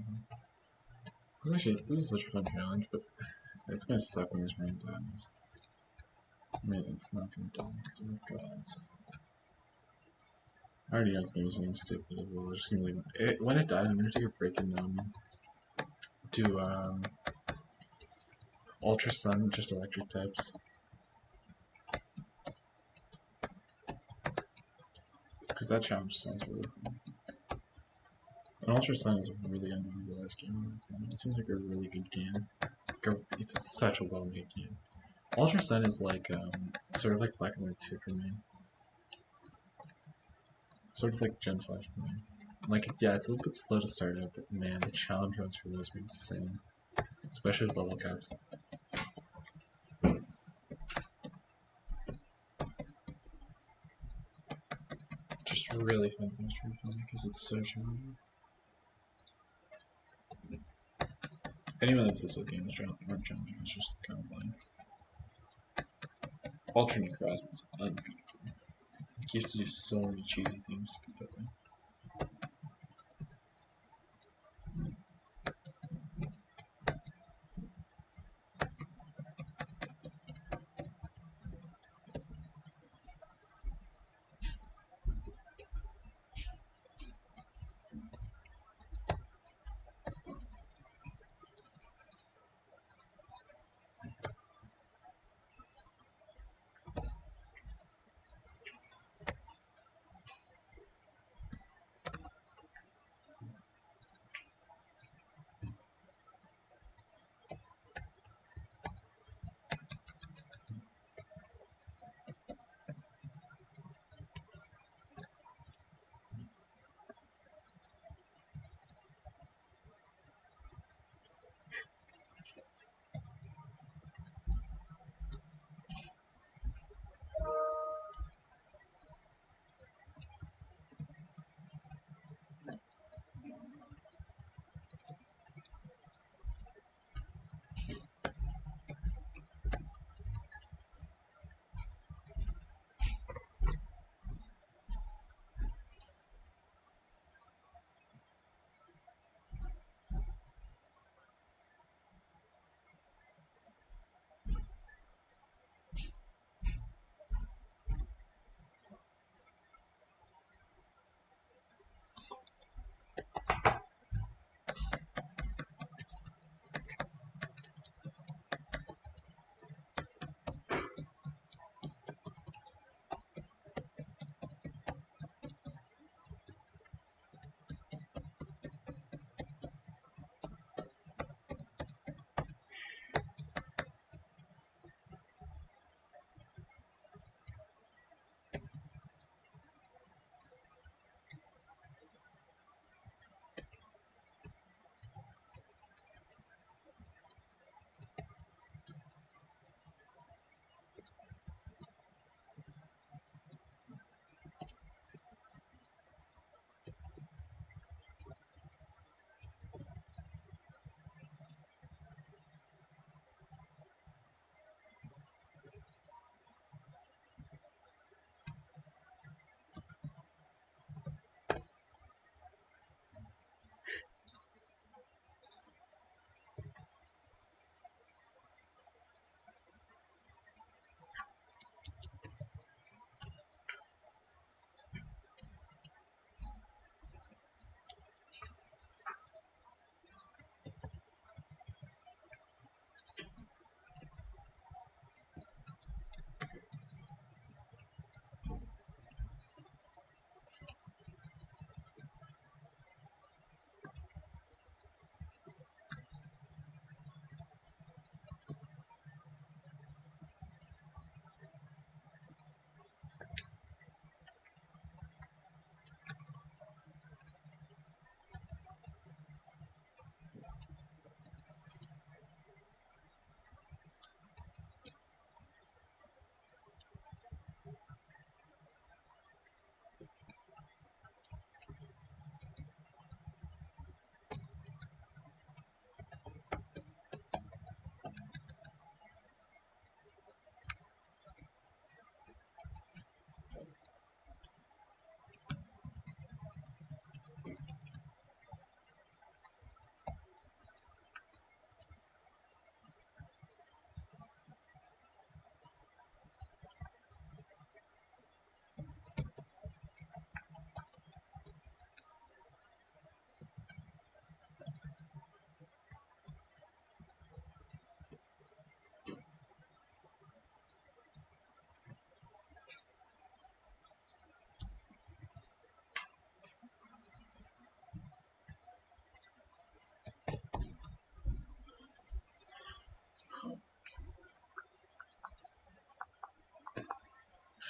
with this. This is such a fun challenge, but it's gonna suck when this rain dies. I mean, it's not gonna die because we're gods. I already know it's gonna be something stupid as well. We're just gonna leave it. When it dies, I'm gonna take a break and do Ultra Sun, just electric types. Because that challenge sounds really fun. And Ultra Sun is a really underutilized game. It seems like a really good game. It's such a well-made game. Ultra Sun is like, sort of like Black and White 2 for me. Sort of like Gen 5 for me. Like, yeah, it's a little bit slow to start out, but man, the challenge runs for those are insane. Especially with bubble caps. Just really fun to play because it's so challenging. Anyone that says that games aren't challenging is just kind of blind. Alternate cross is unbeatable. You have to do so many cheesy things to beat that thing.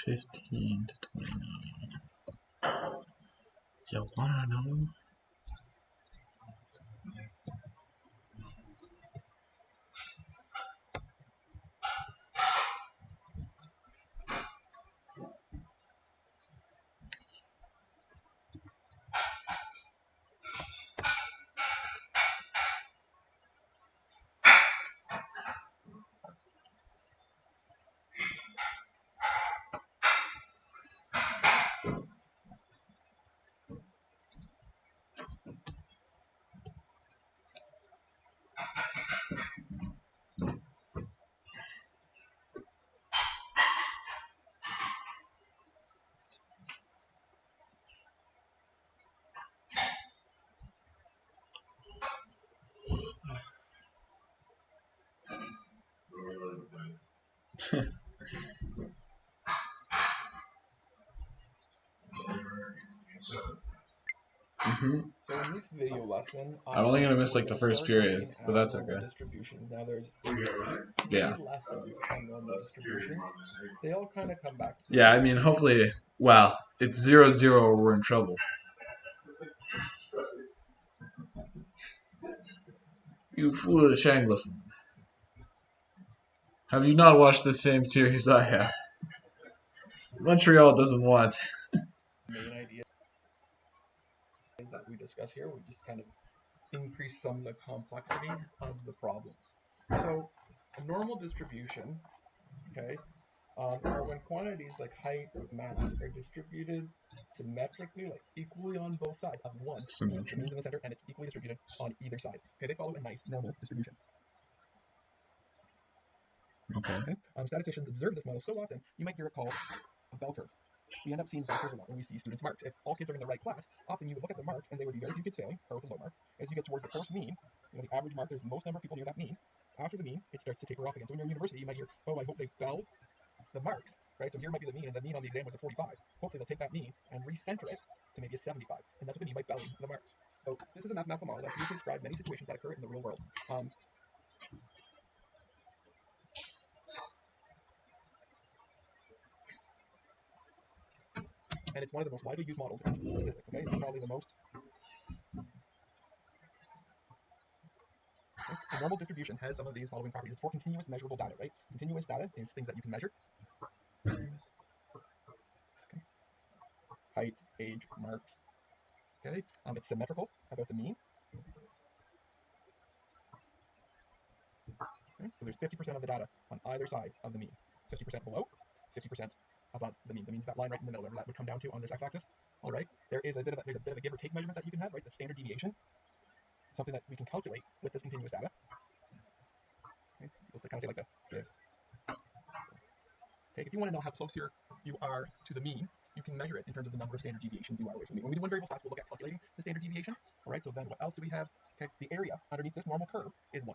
15 to 29. You wanna know?
So in this video lesson,
I'm only gonna miss
we're
like the
gonna
first
start
period,
looking
but
at
that's
normal
okay.
distributions. Now there's
Yeah.
3 lessons on normal distributions. They all kind of come back to
Yeah, I mean, hopefully, wow, it's 0-0 or we're in trouble. You foolish Anglophone. Have you not watched the same series I have? Montreal doesn't want.
main ideas that we discuss here. We just kind of increase some of the complexity of the problems. So a normal distribution, okay, are when quantities like height, mass are distributed symmetrically, like equally on both sides of one. The means in the center, and it's equally distributed on either side. Okay, they follow a nice normal distribution.
Okay.
Statisticians observe this model so often, you might hear it called a bell curve. We end up seeing bell curves a lot when we see students' marks. If all kids are in the right class, often you would look at the marks and there would be very few kids failing, or with a low mark. As you get towards the course mean, the average mark, there's the most number of people near that mean. After the mean, it starts to taper off again. So when you're in university, you might hear, oh, I hope they bell the marks, right? So here might be the mean, and the mean on the exam was a 45. Hopefully they'll take that mean and recenter it to maybe a 75. And that's what they mean by belling the marks. So this is a mathematical model that's used to describe many situations that occur in the real world. And it's one of the most widely used models in statistics, okay? It's probably the most. Okay. A normal distribution has some of these following properties. It's for continuous measurable data, right? Continuous data is things that you can measure. Okay. Height, age, marks. Okay. It's symmetrical about the mean. Okay. So there's 50% of the data on either side of the mean. 50% below, 50% above the mean. The mean's that line right in the middle, whatever that would come down to on this x-axis. All right. There's a bit of a give or take measurement that you can have, right? The standard deviation, something that we can calculate with this continuous data. Okay. Just kind of say like the give. Okay. If you want to know how close you are to the mean, you can measure it in terms of the number of standard deviations you are away from the mean. When we do one variable class, we'll look at calculating the standard deviation. All right. So then what else do we have? Okay. The area underneath this normal curve is 1.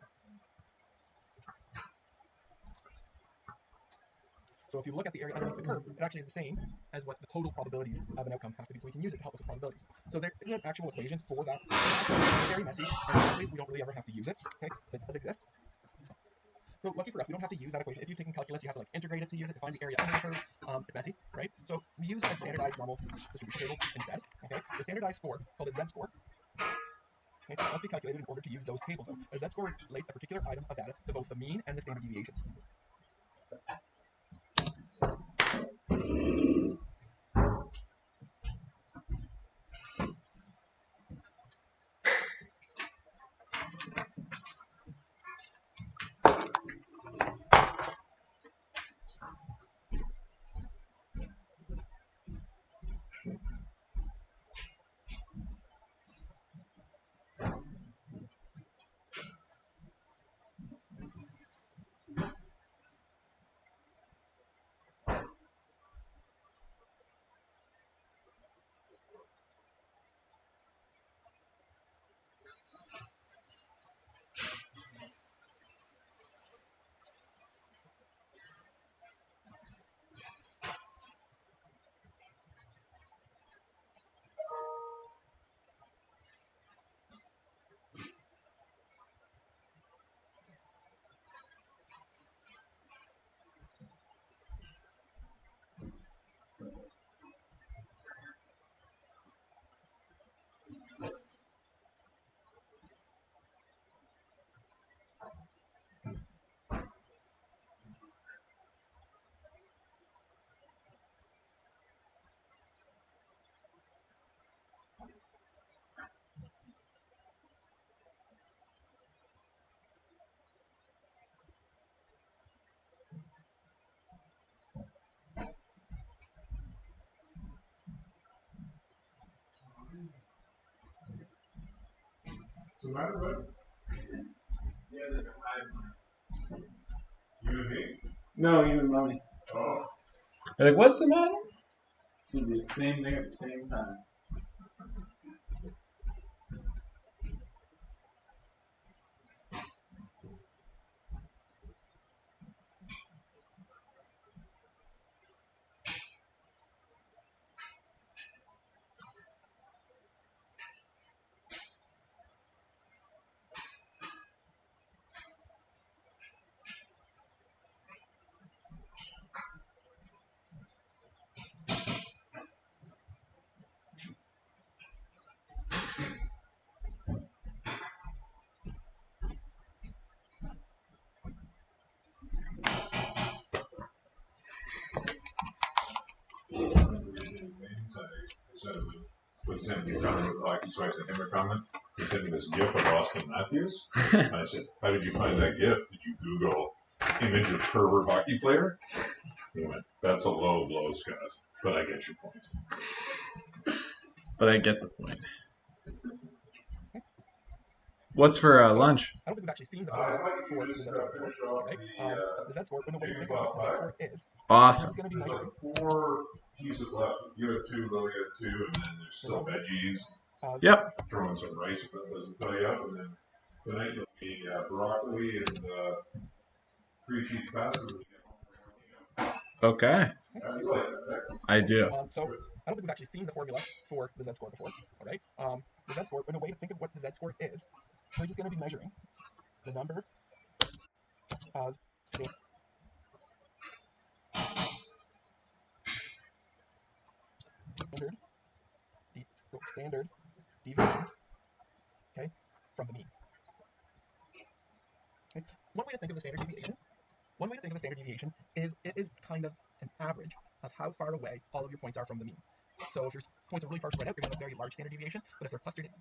So if you look at the area underneath the curve, it actually is the same as what the total probabilities of an outcome have to be. So we can use it to help us with probabilities. So there is an actual equation for that. It's very messy, and luckily we don't really ever have to use it. Okay, it does exist. So lucky for us, we don't have to use that equation. If you've taken calculus, you have to like integrate it to use it to find the area under the curve. It's messy, right? So we use a standardized normal distribution table instead. Okay, the standardized score called a z-score. Okay, must be calculated in order to use those tables. A z-score relates a particular item of data to both the mean and the standard deviation.
the matter, bud? Yeah, there's a hive mind. You and me? No, you and mommy. Oh.
They're like, what's the matter?
It's gonna be the same thing at the same time.
He sent me a comment with hockey, so I sent him a comment. He sent me this GIF of Austin Matthews. And I said, how did you find that GIF? Did you Google image of pervert hockey player? He went, that's a low blow, Scott, but I get your point.
But I get the point. What's for lunch?
I don't think we've actually seen the formula for the Z score before, right? The Z score, and the way to think of what the Z score is.
Awesome.
It's going to be measured.
4 pieces left. You have 2, Lily had 2, and then there's still veggies.
Yep.
Throw in some rice if that doesn't fill you up, and then tonight you'll be broccoli and 3 cheese pasta when you get home.
Okay.
You like that, right?
I do.
So I don't think we've actually seen the formula for the Z score before, all right? The Z score, and a way to think of what the Z score is, we're just going to be measuring the number of standard deviations, okay, from the mean. Okay. One way to think of the standard deviation is it is kind of an average of how far away all of your points are from the mean. So if your points are really far spread out, you're going to have a very large standard deviation, but if they're clustered in,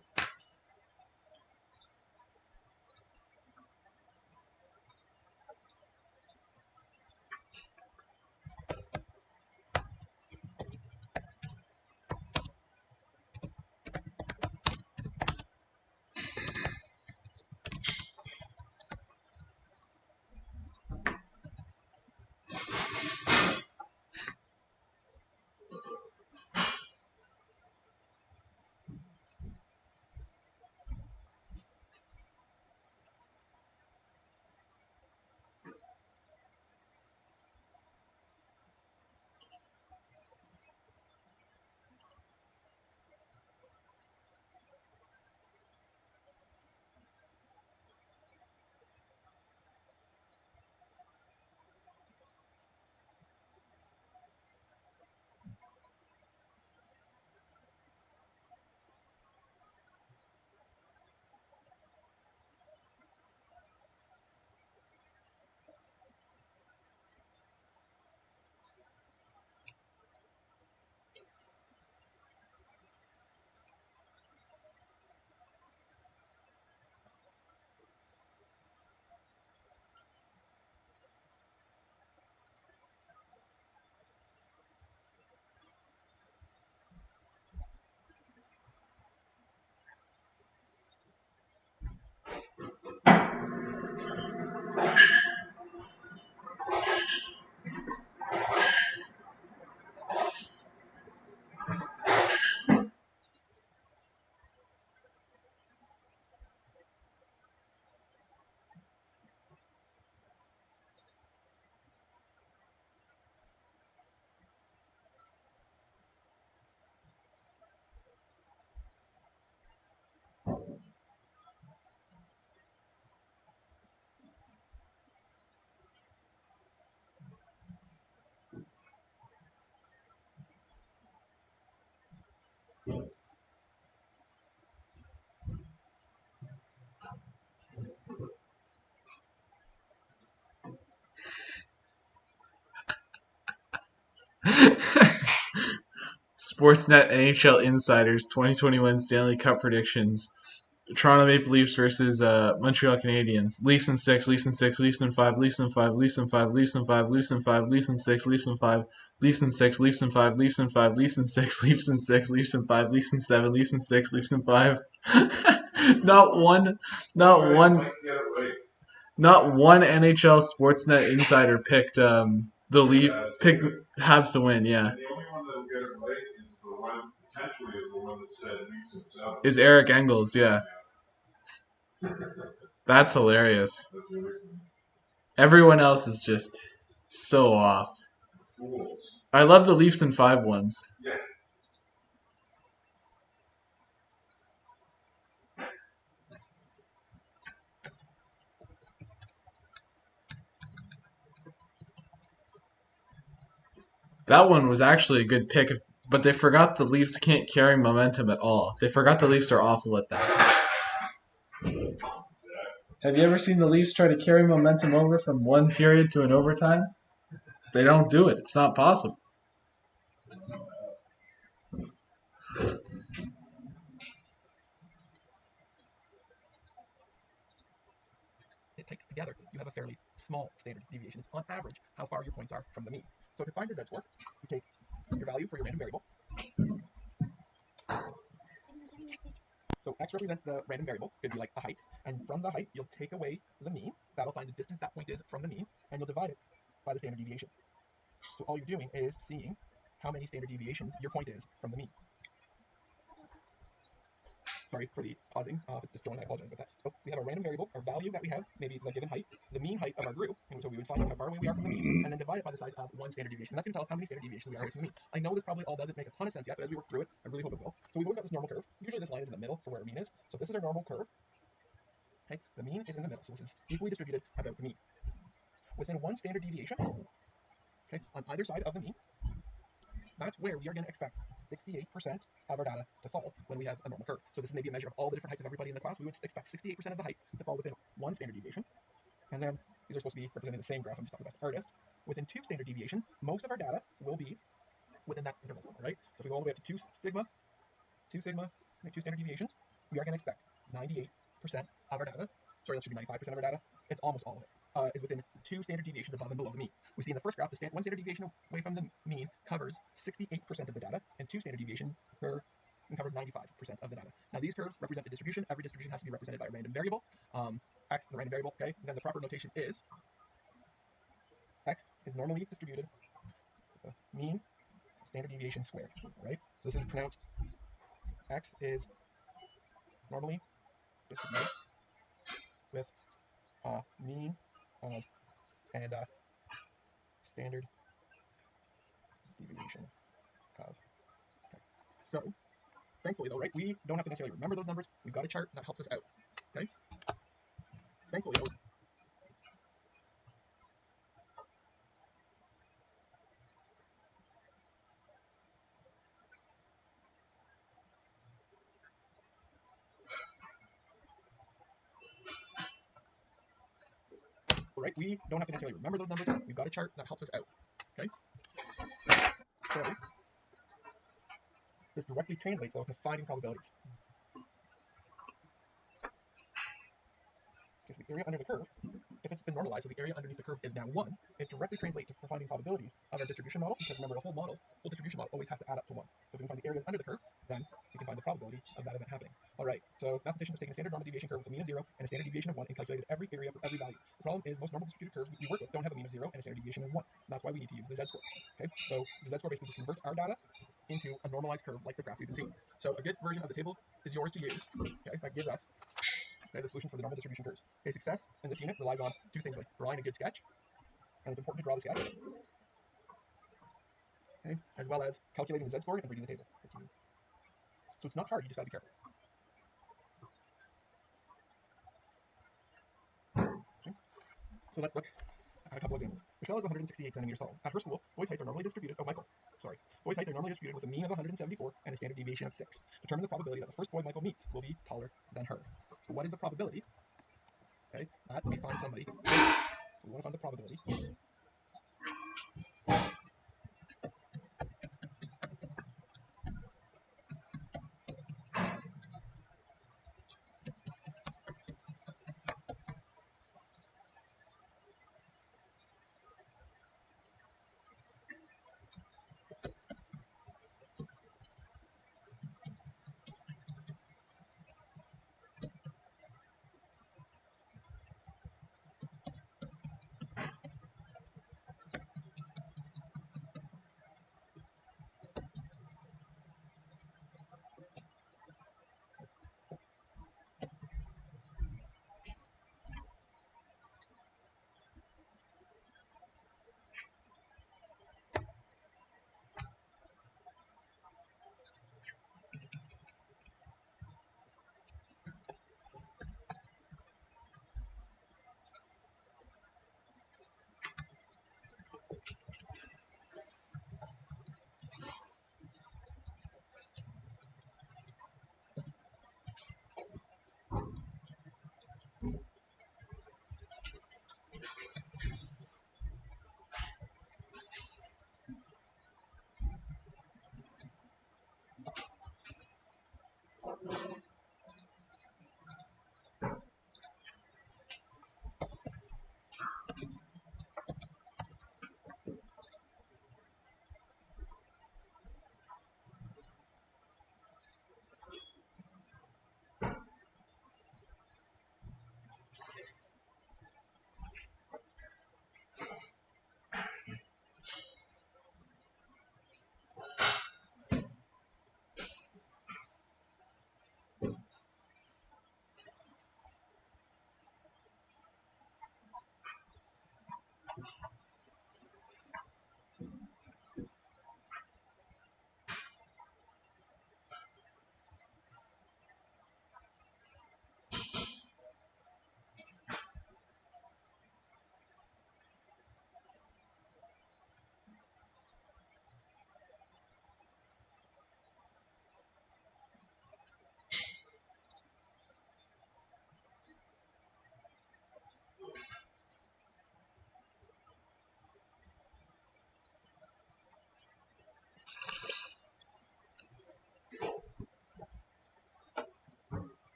Sportsnet NHL Insiders 2021 Stanley Cup predictions. Toronto Maple Leafs versus Montreal Canadiens. Leafs in 6, Leafs in 6, Leafs in 5, Leafs in 5, Leafs in 5, Leafs in 5, Leafs in 5, Leafs in 6, Leafs in 5, Leafs in 6, Leafs in 5, Leafs in 5, Leafs in 6, Leafs in 6, Leafs in 5, Leafs in 7, Leafs in 6, Leafs in 5. Not one, not one, not one NHL Sportsnet insider picked the lead, picked Habs to win. Yeah.
And the only one that'll get it right is the one, potentially, is the one that said Leafs himself.
Is Eric Engels? Yeah. That's hilarious.
That's really funny.
Everyone else is just so off.
Fools.
I love the Leafs in 5 ones.
Yeah.
That one was actually a good pick, but they forgot the Leafs can't carry momentum at all. They forgot the Leafs are awful at that. Have you ever seen the Leafs try to carry momentum over from one period to an overtime? They don't do it. It's not possible.
Taken together, you have a fairly small standard deviation on average how far your points are from the mean. So to find the z-score, you take your value for your random variable. So x represents the random variable, could be like a height, and from the height you'll take away the mean. That'll find the distance that point is from the mean, and you'll divide it by the standard deviation. So all you're doing is seeing how many standard deviations your point is from the mean. Sorry for the pausing, if it's just joined, I apologize about that. So we have a random variable, our value that we have, maybe the given height, the mean height of our group, and so we would find out how far away we are from the mean, and then divide it by the size of one standard deviation. That's going to tell us how many standard deviations we are away from the mean. I know this probably all doesn't make a ton of sense yet, but as we work through it, I really hope it will. So we've always got this normal curve. Usually this line is in the middle for where our mean is. So this is our normal curve. Okay, the mean is in the middle, so this is equally distributed about the mean. Within one standard deviation, okay, on either side of the mean, that's where we are going to expect 68% of our data to fall when we have a normal curve. So this is maybe a measure of all the different heights of everybody in the class. We would expect 68% of the heights to fall within one standard deviation. And then these are supposed to be representing the same graph. I'm just not the best artist. Within 2 standard deviations, most of our data will be within that interval, right? So if we go all the way up to 2 sigma, 2 standard deviations, we are going to expect 98% of our data. Sorry, that should be 95% of our data. It's almost all of it. Is within 2 standard deviations above and below the mean. We see in the first graph, one standard deviation away from the mean covers 68% of the data, and 2 standard deviations cover 95% of the data. Now these curves represent a distribution. Every distribution has to be represented by a random variable. X, the random variable, okay? And then the proper notation is X is normally distributed with the mean standard deviation squared, right? So this is pronounced X is normally distributed with mean of and standard deviation of. Okay. So, thankfully though, right, we don't have to necessarily remember those numbers. We've got a chart that helps us out, okay? Thankfully though, right, we don't have to necessarily remember those numbers. We've got a chart that helps us out, okay? So, this directly translates though to finding probabilities. Okay, so the area under the curve, if it's been normalized, so the area underneath the curve is now 1, it directly translates to finding probabilities of our distribution model, because remember, a whole distribution model always has to add up to 1. So if we can find the areas under the curve, then we can find the probability of that event happening. Alright, so mathematicians have taken a standard normal deviation curve with a mean of 0 and a standard deviation of 1 and calculated every area for every value. The problem is most normal distributed curves we work with don't have a mean of 0 and a standard deviation of 1. That's why we need to use the z-score. Okay, so the z-score basically just converts our data into a normalized curve like the graph we've been seeing. So a good version of the table is yours to use. Okay, that gives us the solution for the normal distribution curves. Okay, success in this unit relies on 2 things, like drawing a good sketch, and it's important to draw the sketch, okay, as well as calculating the z-score and reading the table. So it's not hard, you just gotta be careful. Okay. So let's look at a couple examples. Michelle is 168 centimeters tall. At her school, boys' heights are normally distributed. Boys' heights are normally distributed with a mean of 174 and a standard deviation of 6. Determine the probability that the first boy Michael meets will be taller than her. So what is the probability? Okay, that we find somebody. So we want to find the probability.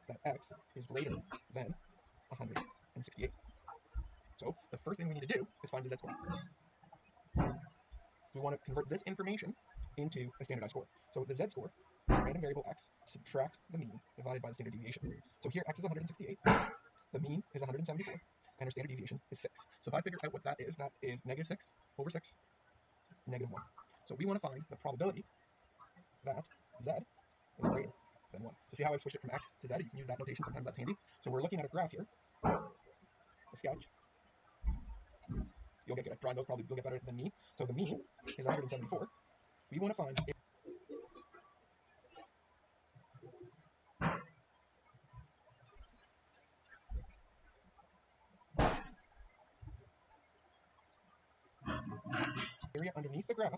That x is greater than 168. So the first thing we need to do is find the z-score. We want to convert this information into a standardized score. So the z-score is a random variable x, subtract the mean, divided by the standard deviation. So here x is 168, the mean is 174, and our standard deviation is 6. So if I figure out what that is negative 6 over 6, negative 1. So we want to find the probability that z is greater than 1. So see how I switched it from x to z? You can use that notation, sometimes that's handy. So we're looking at a graph here, a sketch. You'll get good at drawing those, probably you'll get better than me. So the mean is 174. We want to find area underneath the graph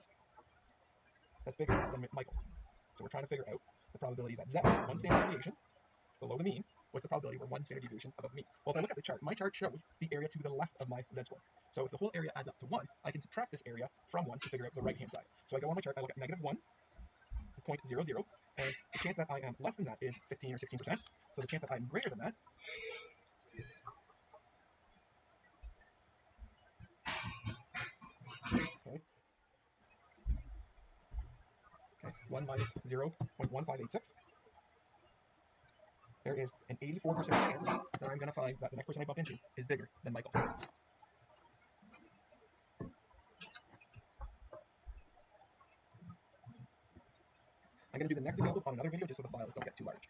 that's bigger than Michael. So we're trying to figure out the probability that z, one standard deviation below the mean, what's the probability we're one standard deviation above the mean? Well, if I look at the chart, my chart shows the area to the left of my z-score. So if the whole area adds up to 1, I can subtract this area from 1 to figure out the right-hand side. So I go on my chart, I look at negative 1, 0.00, and the chance that I am less than that is 15 or 16%. So the chance that I'm greater than that okay, 1 minus 0.1586. There is an 84% chance that I'm going to find that the next person I bump into is bigger than Michael. I'm going to do the next examples on another video just so the files don't get too large.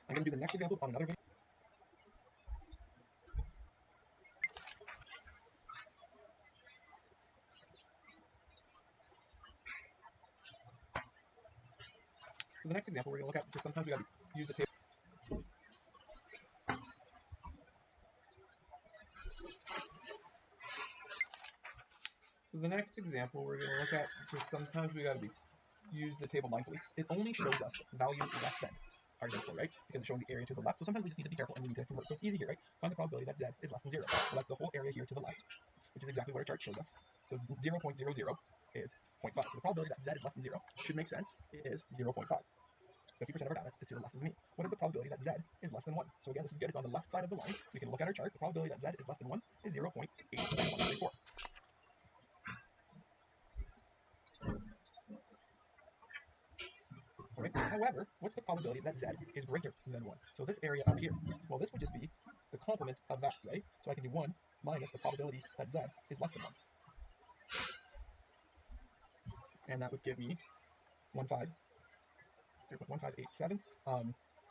I'm going to do the next examples on another video. For the next example, we're going to look at just sometimes we got to use the table. For the next example, we're going to look at just sometimes we got to use the table mindfully. It only shows us values less than our z-score, right? Because it's showing the area to the left. So sometimes we just need to be careful and we need to convert. So it's easy here, right? Find the probability that z is less than 0. So that's the whole area here to the left, which is exactly what our chart shows us. So 0.00 is 0.5. So the probability that z is less than 0 should make sense. It is 0.5. 50% of our data is to the left of the mean. What is the probability that z is less than 1? So again, this is good. It's on the left side of the line. We can look at our chart. The probability that z is less than 1 is 0.8134. Right? However, what's the probability that z is greater than 1? So this area up here, well, this would just be the complement of that, right? So I can do 1 minus the probability that z is less than 1. And that would give me 0.1587,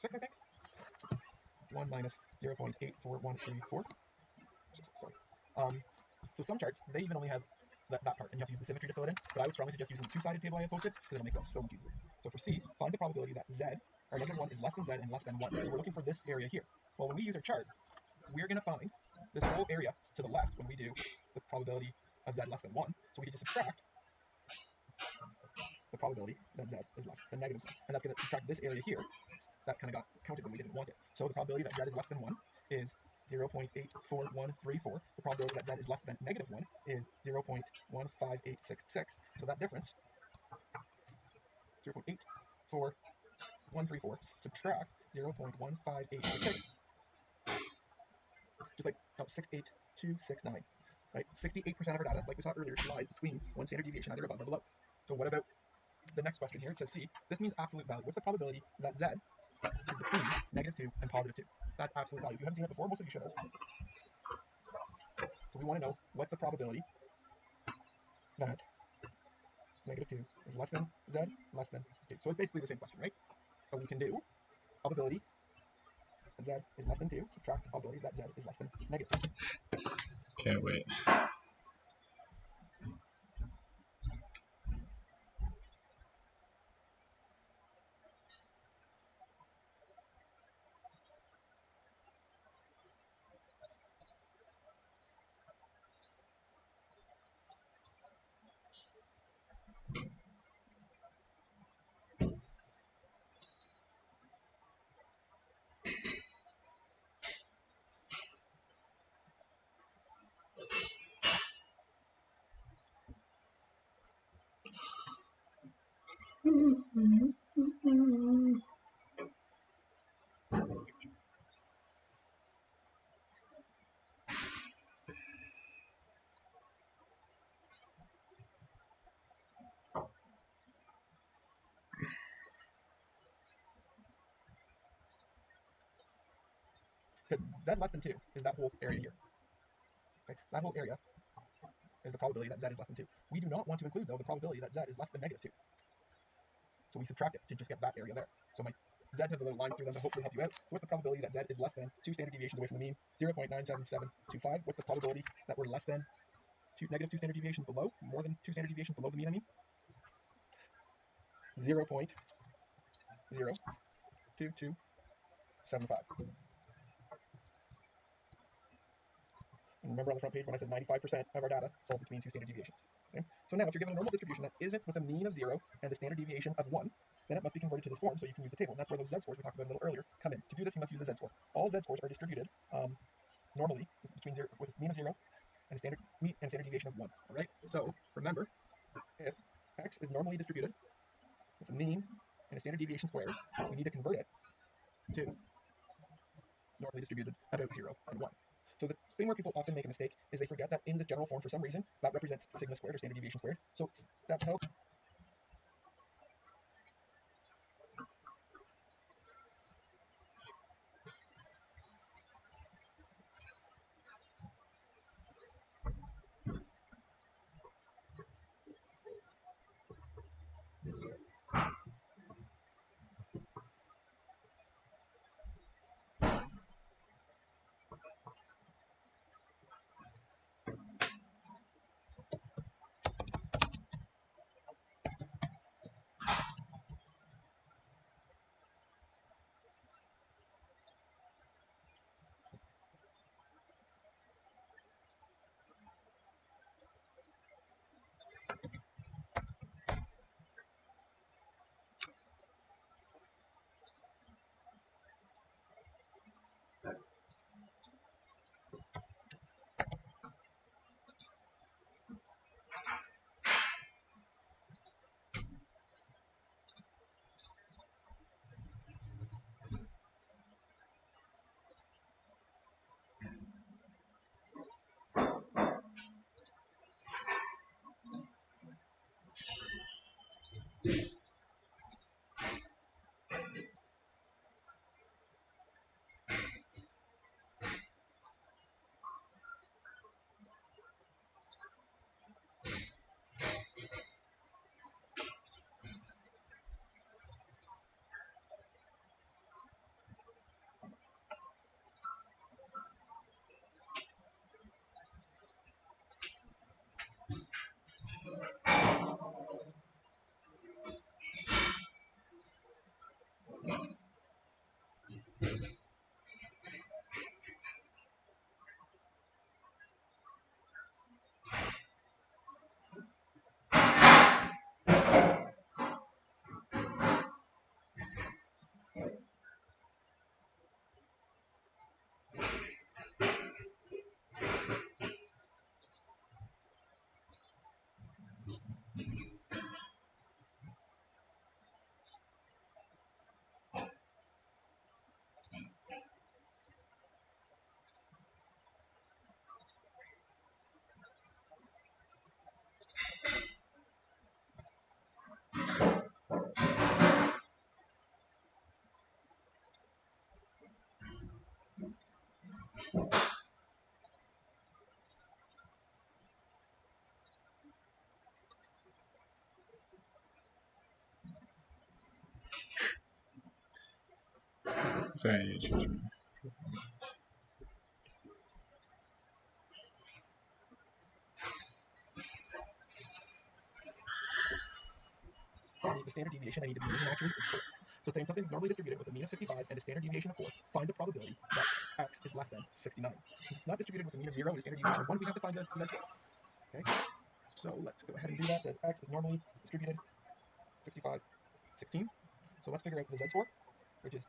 6, I think. 1 minus 0.84134. Sorry. So some charts, they even only have that part, and you have to use the symmetry to fill it in, but I would strongly suggest using the two-sided table I have posted, because it'll make that so much easier. So for C, find the probability that z, or negative 1 is less than z and less than 1. So we're looking for this area here. Well, when we use our chart, we're going to find this whole area to the left when we do the probability of z less than 1. So we can just subtract the probability that z is less than negative 1. And that's going to subtract this area here that kind of got counted when we didn't want it. So the probability that z is less than 1 is 0.84134. The probability that z is less than negative 1 is 0.15866. So that difference, 0.84134, subtract 0.15866, just like 68269. Right? 68% of our data, like we saw earlier, lies between one standard deviation, either above or below. So what about the next question here? It says C. This means absolute value. What's the probability that z is between -2 and +2? That's absolute value. If you haven't seen it before, most of you should have. So we want to know what's the probability that -2 is less than z less than 2. So it's basically the same question, right? So we can do probability that z is less than 2, subtract the probability that z is less than -2.
Can't wait.
Because z less than 2 is that whole area here. Okay? That whole area is the probability that z is less than 2. We do not want to include, though, the probability that z is less than -2. So we subtract it to just get that area there. So my z's have the little lines through them to hopefully help you out. So what's the probability that z is less than 2 standard deviations away from the mean? 0.97725. What's the probability that we're less than -2 standard deviations below? More than 2 standard deviations below the mean, I mean? 0.02275. And remember on the front page when I said 95% of our data falls between 2 standard deviations. Okay? So now if you're given a normal distribution that isn't with a mean of 0 and a standard deviation of 1, then it must be converted to this form so you can use the table. And that's where those z-scores we talked about a little earlier come in. To do this, you must use the z-score. All z-scores are distributed normally between 0, with a mean of 0 and a standard mean and a standard deviation of 1. All right? So remember, if x is normally distributed with a mean and a standard deviation squared, we need to convert it to normally distributed about 0 and 1. So the thing where people often make a mistake is they forget that in the general form, for some reason, that represents sigma squared or standard deviation squared. So that helps.
Sorry, I need to change my...
The standard deviation I need to be using actually is 4. So saying something's normally distributed with a mean of 65 and a standard deviation of 4, find the probability that x is less than 69. Since it's not distributed with a mean of 0 and a standard deviation of 1, we have to find the z-score. Okay, so let's go ahead and do that. As x is normally distributed 65, 16. So let's figure out the z-score, which is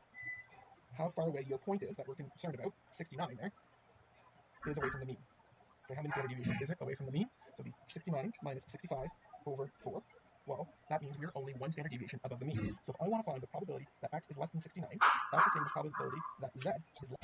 how far away your point is that we're concerned about, 69 there, is away from the mean. So how many standard deviations is it away from the mean? So it'll be 69 minus 65 over 4. Well, that means we're only 1 standard deviation above the mean. So if I want to find the probability that x is less than 69, that's the same as probability that z is less.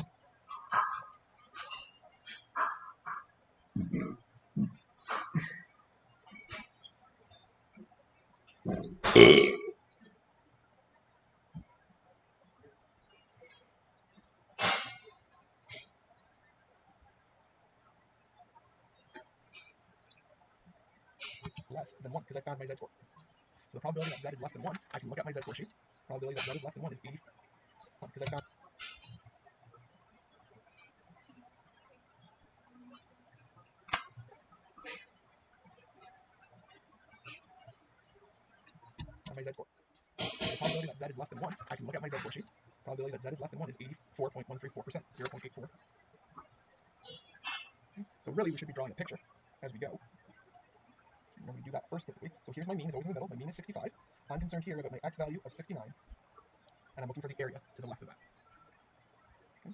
Less than 1, because I found my z-score. So the probability that z is less than 1, I can look at my z-score sheet. Probability that z is less than 1 is 81, because I found... my z-score. The probability that z is less than 1, I can look at my z-score sheet. Probability that z is less than 1 is 84.134%, 0.84. Okay. So really, we should be drawing a picture as we go. When we do that first typically. So here's my mean, is always in the middle. My mean is 65. I'm concerned here about my x value of 69. And I'm looking for the area to the left of that. Okay.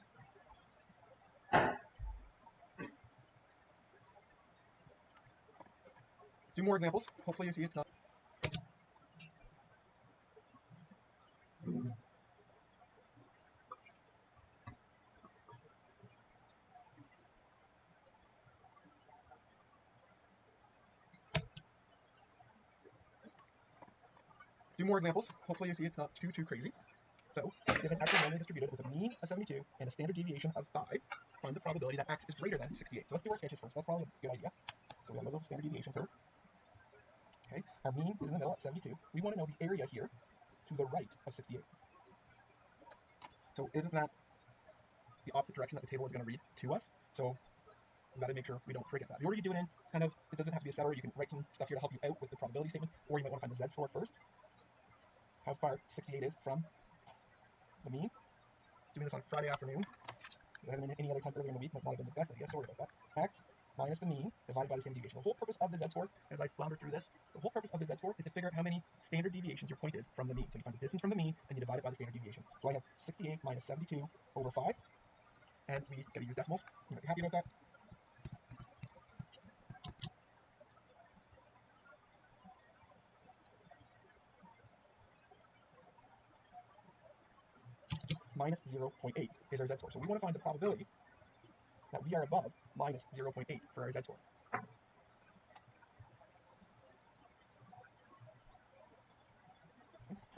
Let's do more examples. Hopefully you see it's not... Let's do more examples. Hopefully you see it's not too crazy. So, given x is normally distributed with a mean of 72 and a standard deviation of 5, find the probability that x is greater than 68. So let's do our sketches first. That's probably a good idea. So we have a little standard deviation curve. Okay, our mean is in the middle at 72. We want to know the area here to the right of 68. So isn't that the opposite direction that the table is going to read to us? So we've got to make sure we don't forget that. The order you do it in, kind of, it doesn't have to be a set order. You can write some stuff here to help you out with the probability statements, or you might want to find the z-score first. How far 68 is from the mean. Doing this on Friday afternoon, any other time earlier in the week might not have been the best idea, sorry about that. X minus the mean divided by the standard deviation. The whole purpose of the z-score, as I flounder through this, the whole purpose of the z-score is to figure out how many standard deviations your point is from the mean. So you find the distance from the mean, and you divide it by the standard deviation. So I have 68 minus 72 over 5, and we gotta use decimals. You might be happy about that. Minus 0.8 is our z-score. So we want to find the probability that we are above minus 0.8 for our z-score.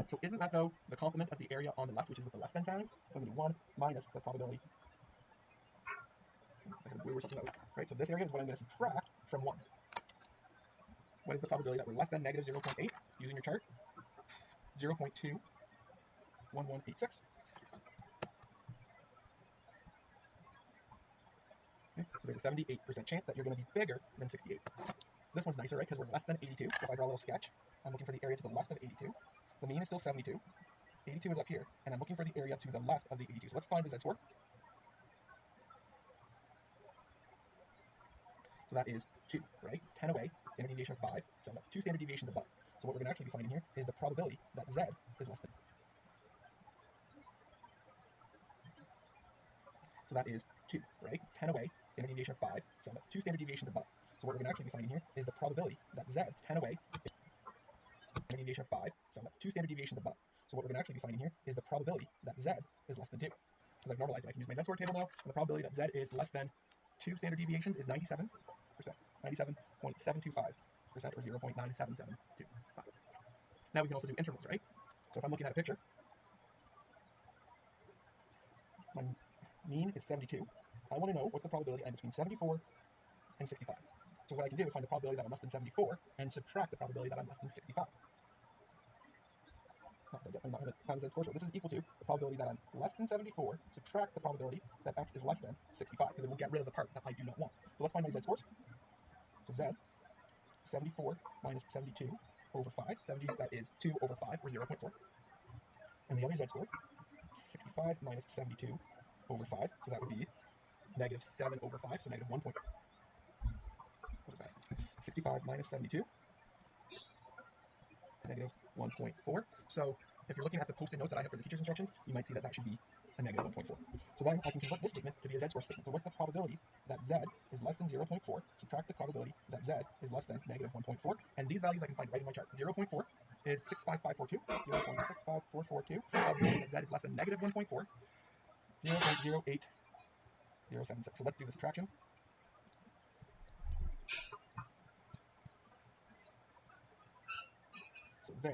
So isn't that, though, the complement of the area on the left, which is with the less than sign? So I'm going to do 1 minus the probability. Right, so this area is what I'm going to subtract from 1. What is the probability that we're less than negative 0.8 using your chart? 0.21186. Okay, so there's a 78% chance that you're going to be bigger than 68. This one's nicer, right, because we're less than 82. So if I draw a little sketch, I'm looking for the area to the left of 82. The mean is still 72. 82 is up here, and I'm looking for the area to the left of the 82. So let's find the z-score. So that is 2, right? It's 10 away, standard deviation of 5, so that's 2 standard deviations above. So what we're going to actually be finding here is the probability that z is less than. So that is 2, right? It's 10 away, standard deviation of 5, so that's 2 standard deviations above. So what we're going to actually be finding here is the probability that z is 10 away, standard deviation of 5, so that's 2 standard deviations above. So what we're going to actually be finding here is the probability that z is less than 2. Because I've normalized it, I can use my z-score table now, and the probability that z is less than 2 standard deviations is 97%, 97.725%, or 0.9772. Now we can also do intervals, right? So if I'm looking at a picture, my mean is 72. I want to know what's the probability I'm between 74 and 65. So what I can do is find the probability that I'm less than 74 and subtract the probability that I'm less than 65. not going to find z score. So this is equal to the probability that I'm less than 74, subtract the probability that x is less than 65, because it will get rid of the part that I do not want. So let's find my z scores. So z, 74 minus 72 over 5. 70, that is 2 over 5, or 0.4. And the other z score, 65 minus 72 over 5, so that would be negative 7 over 5, so negative 1. What is that? 65 minus 72, negative 1.4. So if you're looking at the post-it notes that I have for the teacher's instructions, you might see that that should be a negative 1.4. So then I can convert this statement to be a z-score statement. So what's the probability that z is less than 0.4, subtract the probability that z is less than negative 1.4, and these values I can find right in my chart. 0.4 is 65542, 0.65442, probability that z is less than negative 1.4, 0.08076. So let's do the subtraction. So there.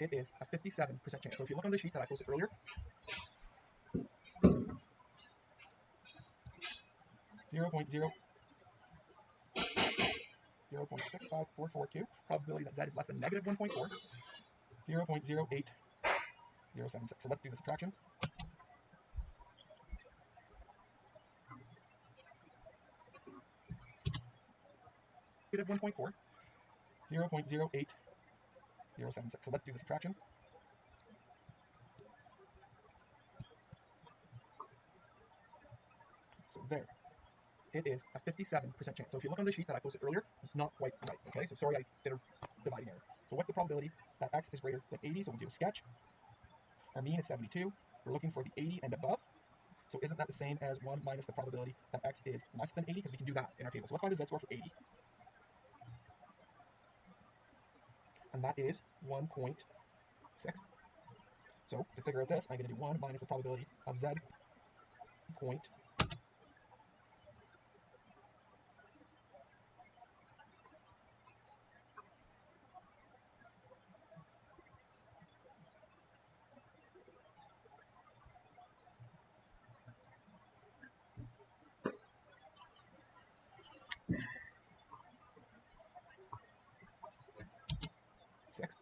It is a 57% chance. So if you look on the sheet that I posted earlier, 0.65442, probability that z is less than negative 1.4, 0.08076. So let's do the subtraction. Negative 1.4, 0.08076. So let's do the subtraction. So there. It is a 57% chance. So if you look on the sheet that I posted earlier, it's not quite right, okay? So sorry, I did a dividing error. So what's the probability that x is greater than 80? So we'll do a sketch. Our mean is 72. We're looking for the 80 and above. So isn't that the same as 1 minus the probability that x is less than 80? Because we can do that in our table. So let's find the z-score for 80. And that is 1.6. So to figure out this, I'm going to do 1 minus the probability of z point 6.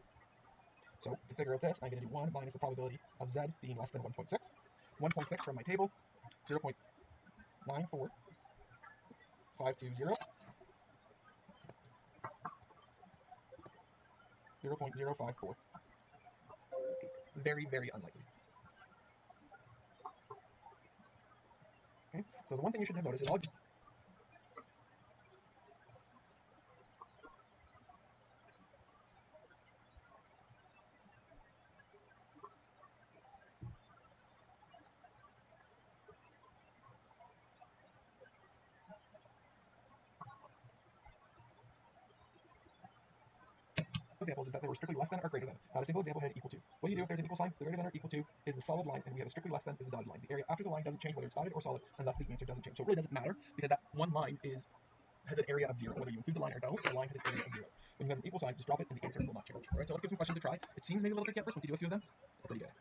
So to figure out this, I'm going to do 1 minus the probability of z being less than 1.6. 1.6 from my table, 0.94520, 0.054. Very, very unlikely. Okay, so the one thing you should have noticed is all examples is that they were strictly less than or greater than. Not a single example had equal to. What do you do if there's an equal sign? The greater than or equal to is the solid line, and we have a strictly less than is the dotted line. The area after the line doesn't change whether it's dotted or solid, and thus the answer doesn't change. So it really doesn't matter, because that one line has an area of 0. Whether you include the line or don't, the line has an area of 0. When you have an equal sign, just drop it, and the answer will not change. All right, so let's give some questions to try. It seems maybe a little tricky at first. Once you do a few of them, that's pretty good.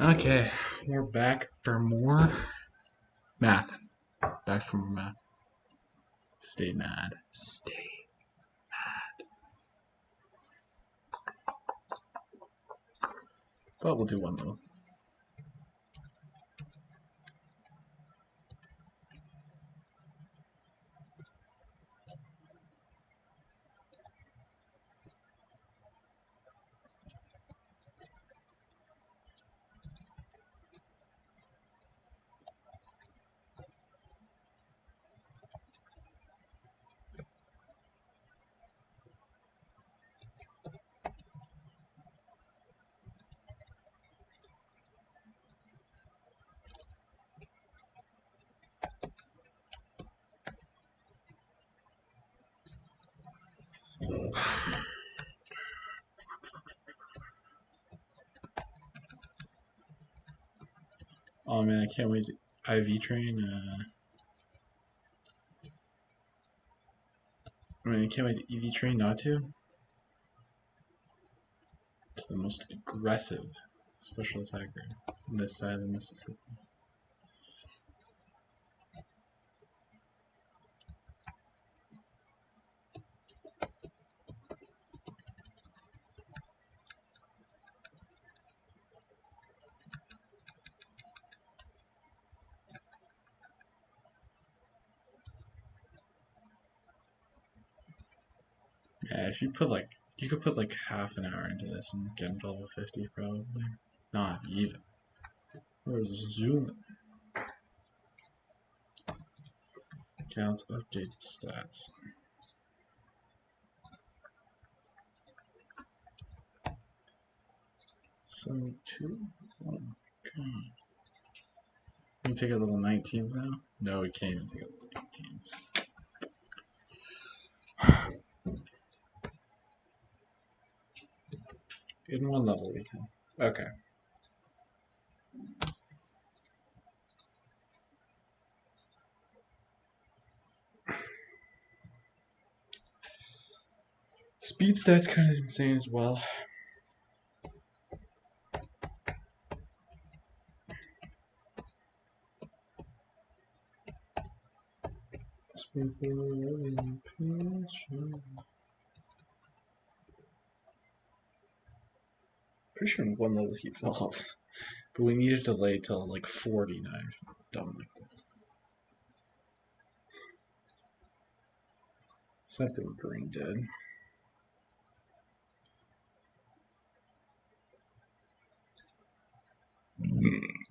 Okay, we're back for more math. Back for more math. Stay mad. Stay mad. But we'll do one level. Oh man, I can't wait to IV train. I can't wait to EV train Natu. To the most aggressive special attacker on this side of the Mississippi. Yeah, if you put like, you could put like half an hour into this and get into level 50 probably. Not even. Where's zooming? Okay, let's update the stats. So 2. Oh my god. Can we take out level 19s now? No, we can't even take out level 18s. In one level we can. Okay. Speed stats kind of insane as well. Pretty sure in one level he evolves, but we need to delay till like 49. Dumb like that. Something brain dead.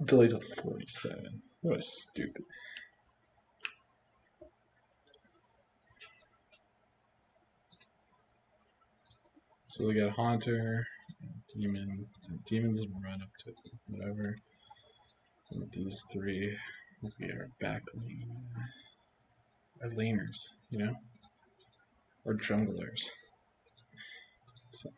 Delay till 47. What a stupid. So we got Haunter, Demons. Demons run up to whatever. And these three will be our back lane. Our laners, you know? Or junglers. So.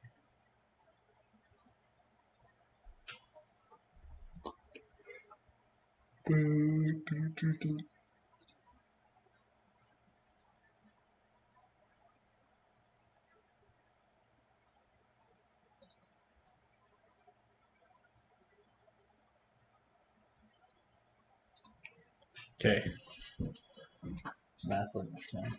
Okay. It's math language time.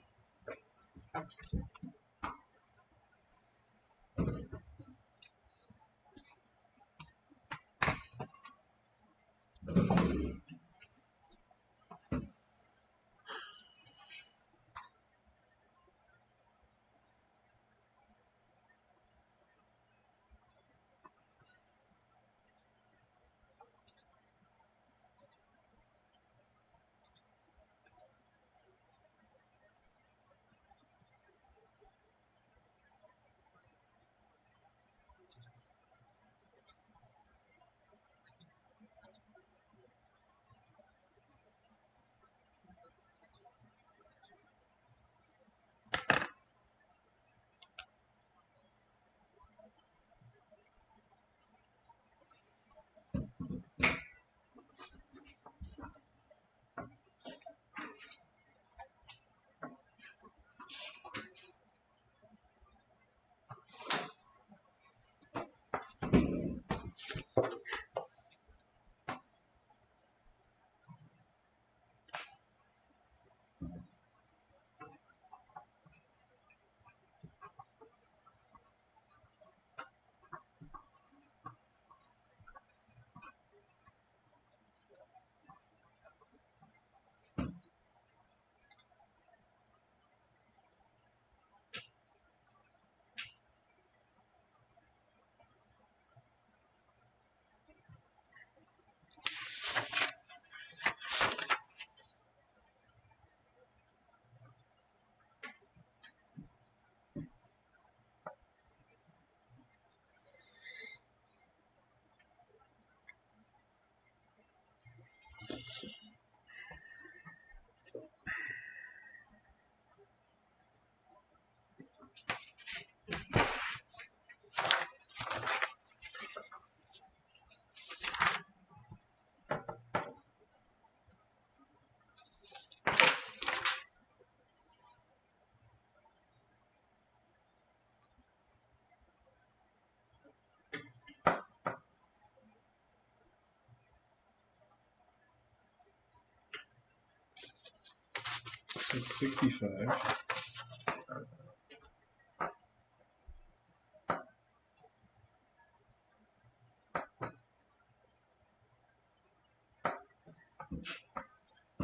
It's 65.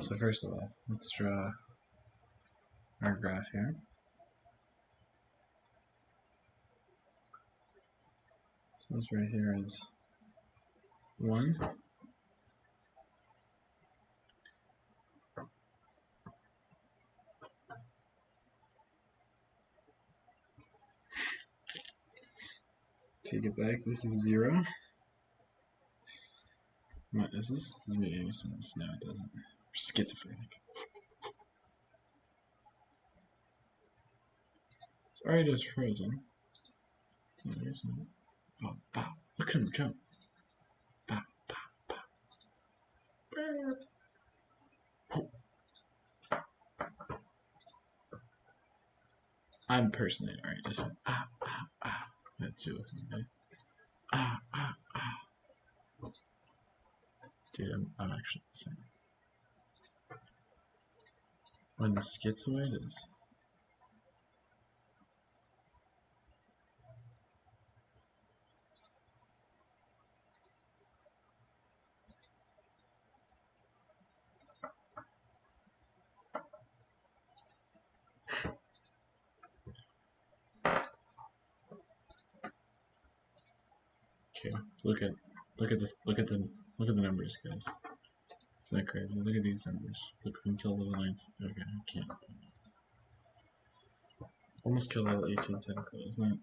So first of all, let's draw our graph here. So this right here is 1. Take it back, this is 0. What is this? Doesn't make any sense. No, it doesn't. Schizophrenic. It's already just frozen. Oh, there's no. Oh, pow. Look at him jump. Pow, pow, pow. I'm personally already just Let's do it. Dude, I'm actually insane. When the schizoid is okay, look at the numbers, guys. Isn't that crazy? Look at these numbers. Look, we can kill level 9. Okay, I can't. Almost killed level 18 tentacle. Isn't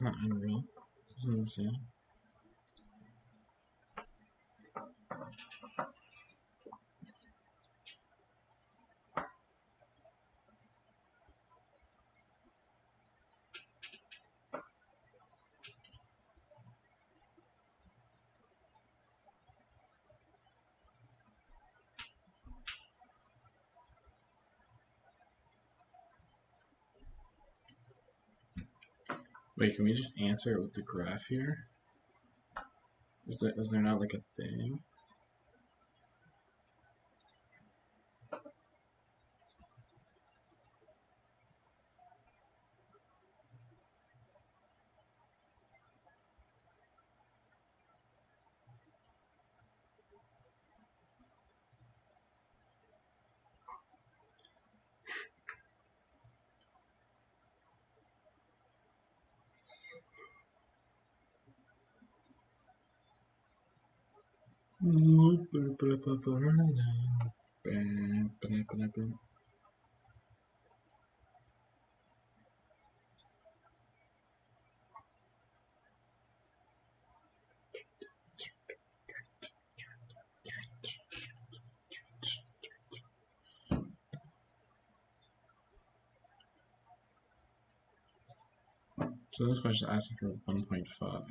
that unreal? Isn't that insane? Wait, can we just answer it with the graph here? Is there not like a thing? So this question is asking for 1.5.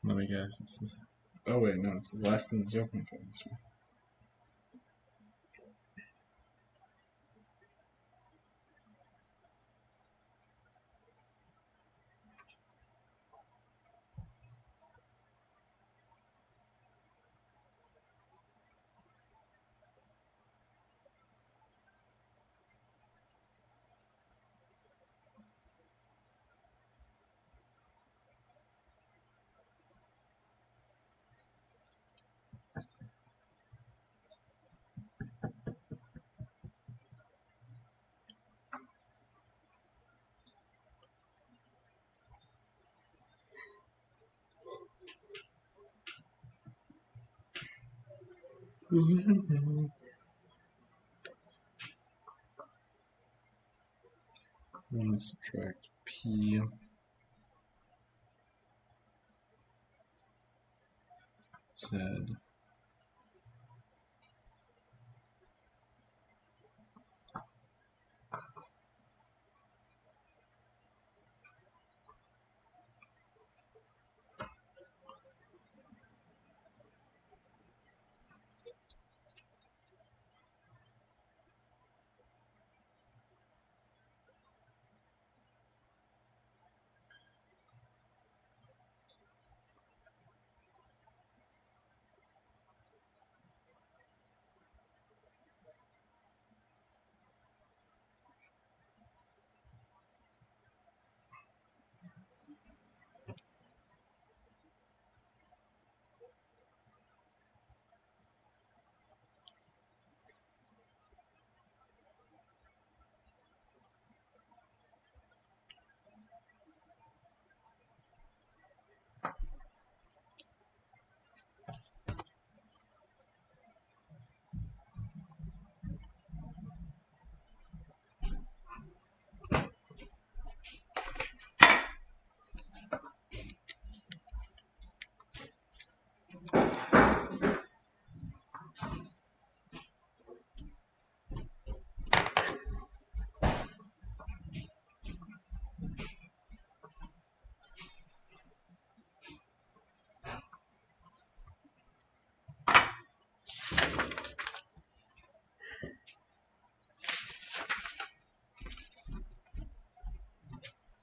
Let me guess, this is... Oh wait, no, it's less than 0.5.
Let's subtract P. Z.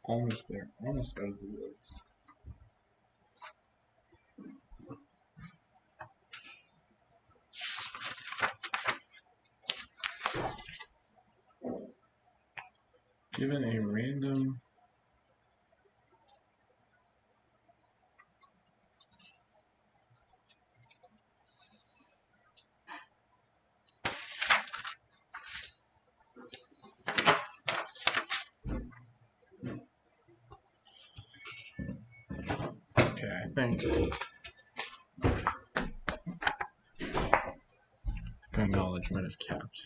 Almost there. Almost out of the woods. Given a random okay, I think my knowledge might have capped.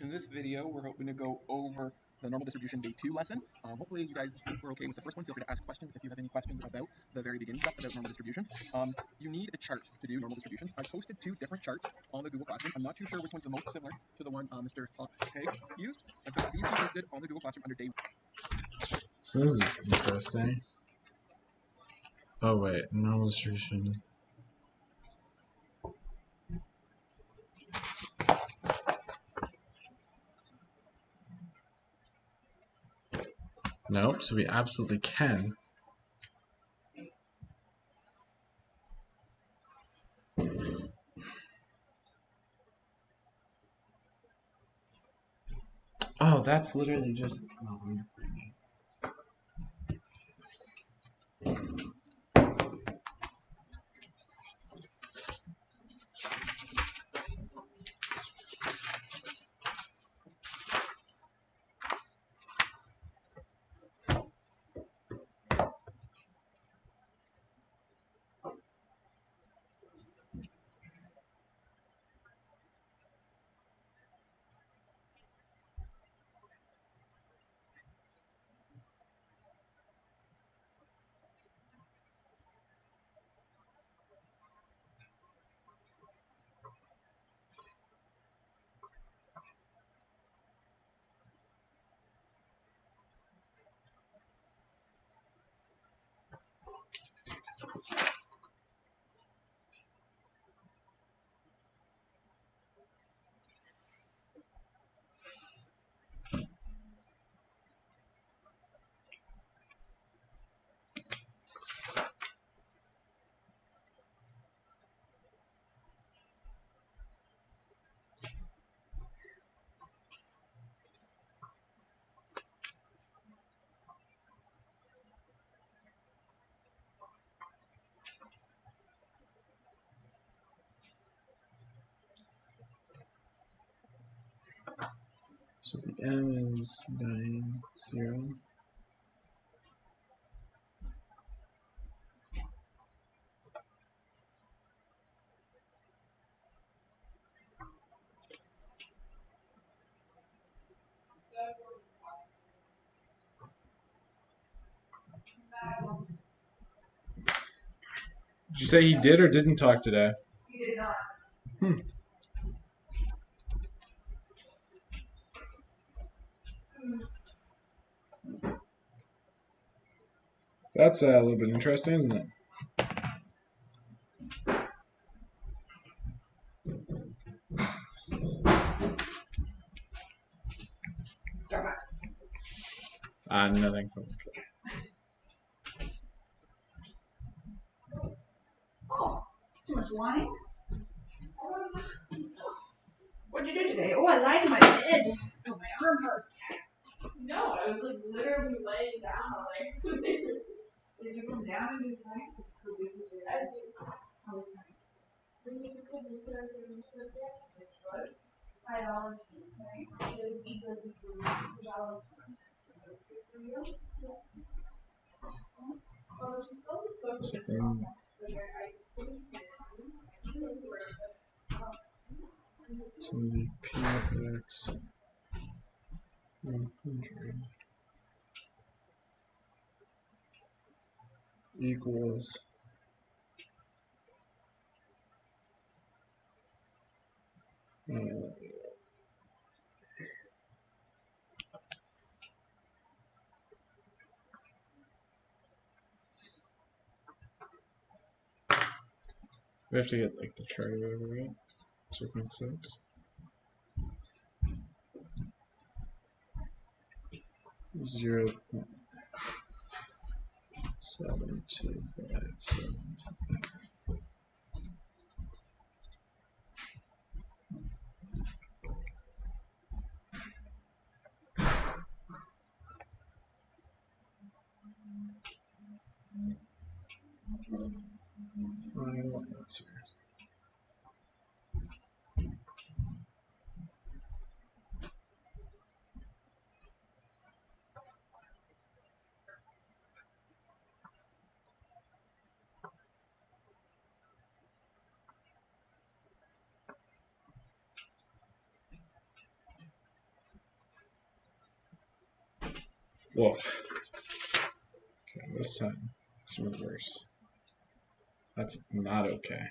In this video, we're hoping to go over the normal distribution day 2 lesson. Hopefully you guys were okay with the first one. Feel free to ask questions if you have any questions about the very beginning stuff about normal distributions. You need a chart to do normal distributions. I posted 2 different charts on the Google Classroom. I'm not too sure which one's the most similar to the one Mr. Haig used. I've got these 2 posted on the Google Classroom under day 1.
So this is interesting. Oh wait, normal distribution. Nope, so we absolutely can. Oh, that's literally just. Oh, So the M is 9, 0. Did you say he did or didn't talk today?
He did not.
That's a little bit interesting, isn't it?
Starbucks.
Nothing. So
Oh, too much wine? What'd you do today? Oh, I lied in my bed, so my arm hurts. No, I was like literally laying down. Like, did you come down and do science? It's so busy today. I did. How was science? The musical research subject, which was biology. Nice. It was ecosystems. So that was fun. That was good for you. Yeah. Well, she's still supposed to be
so the P of X 100 equals we have to get like the chart or whatever, right? 2.6. Zero 0.7257. Final answer. Whoa. Okay, this time it's reverse. That's not okay.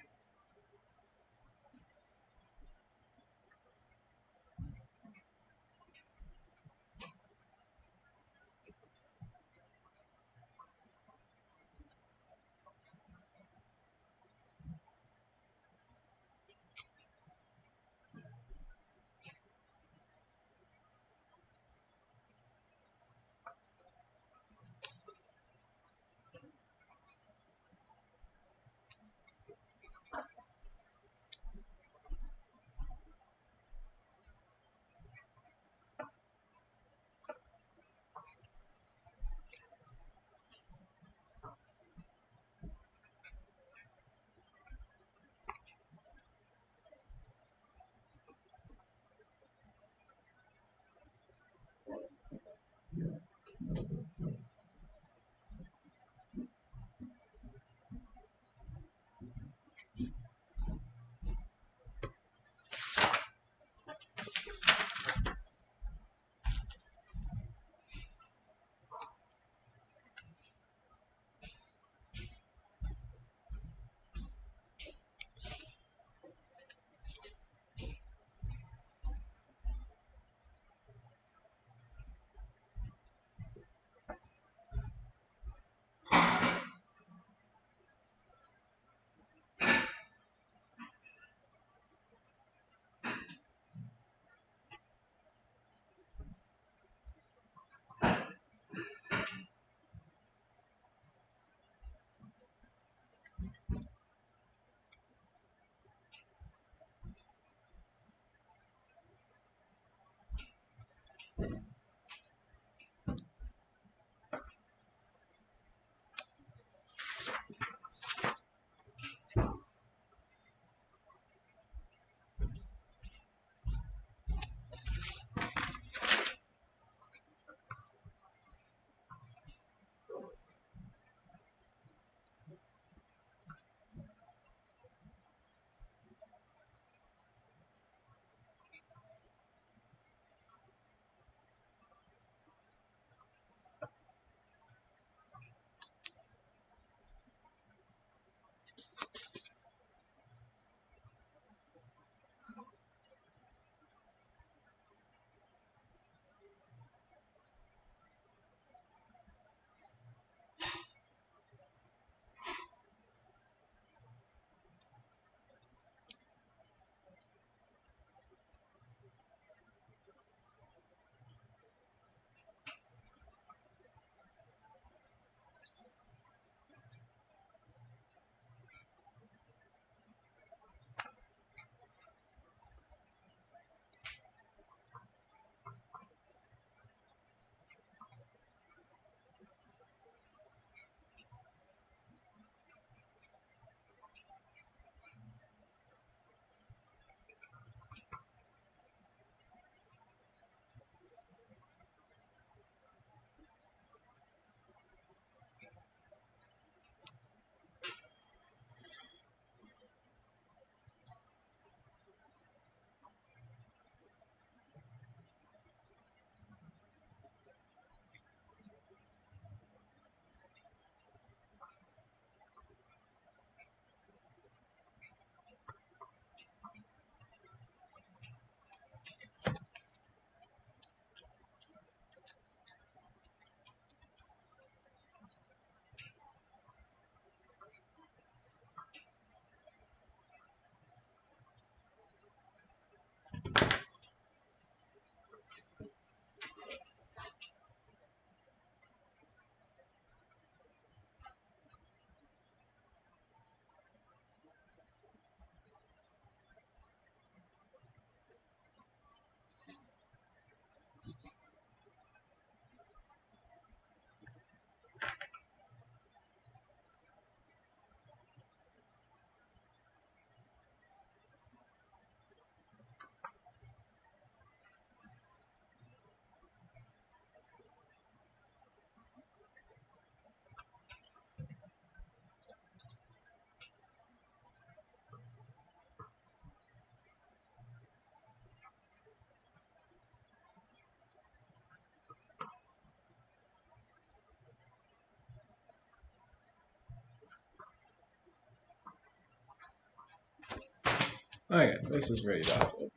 Okay, this is very valid.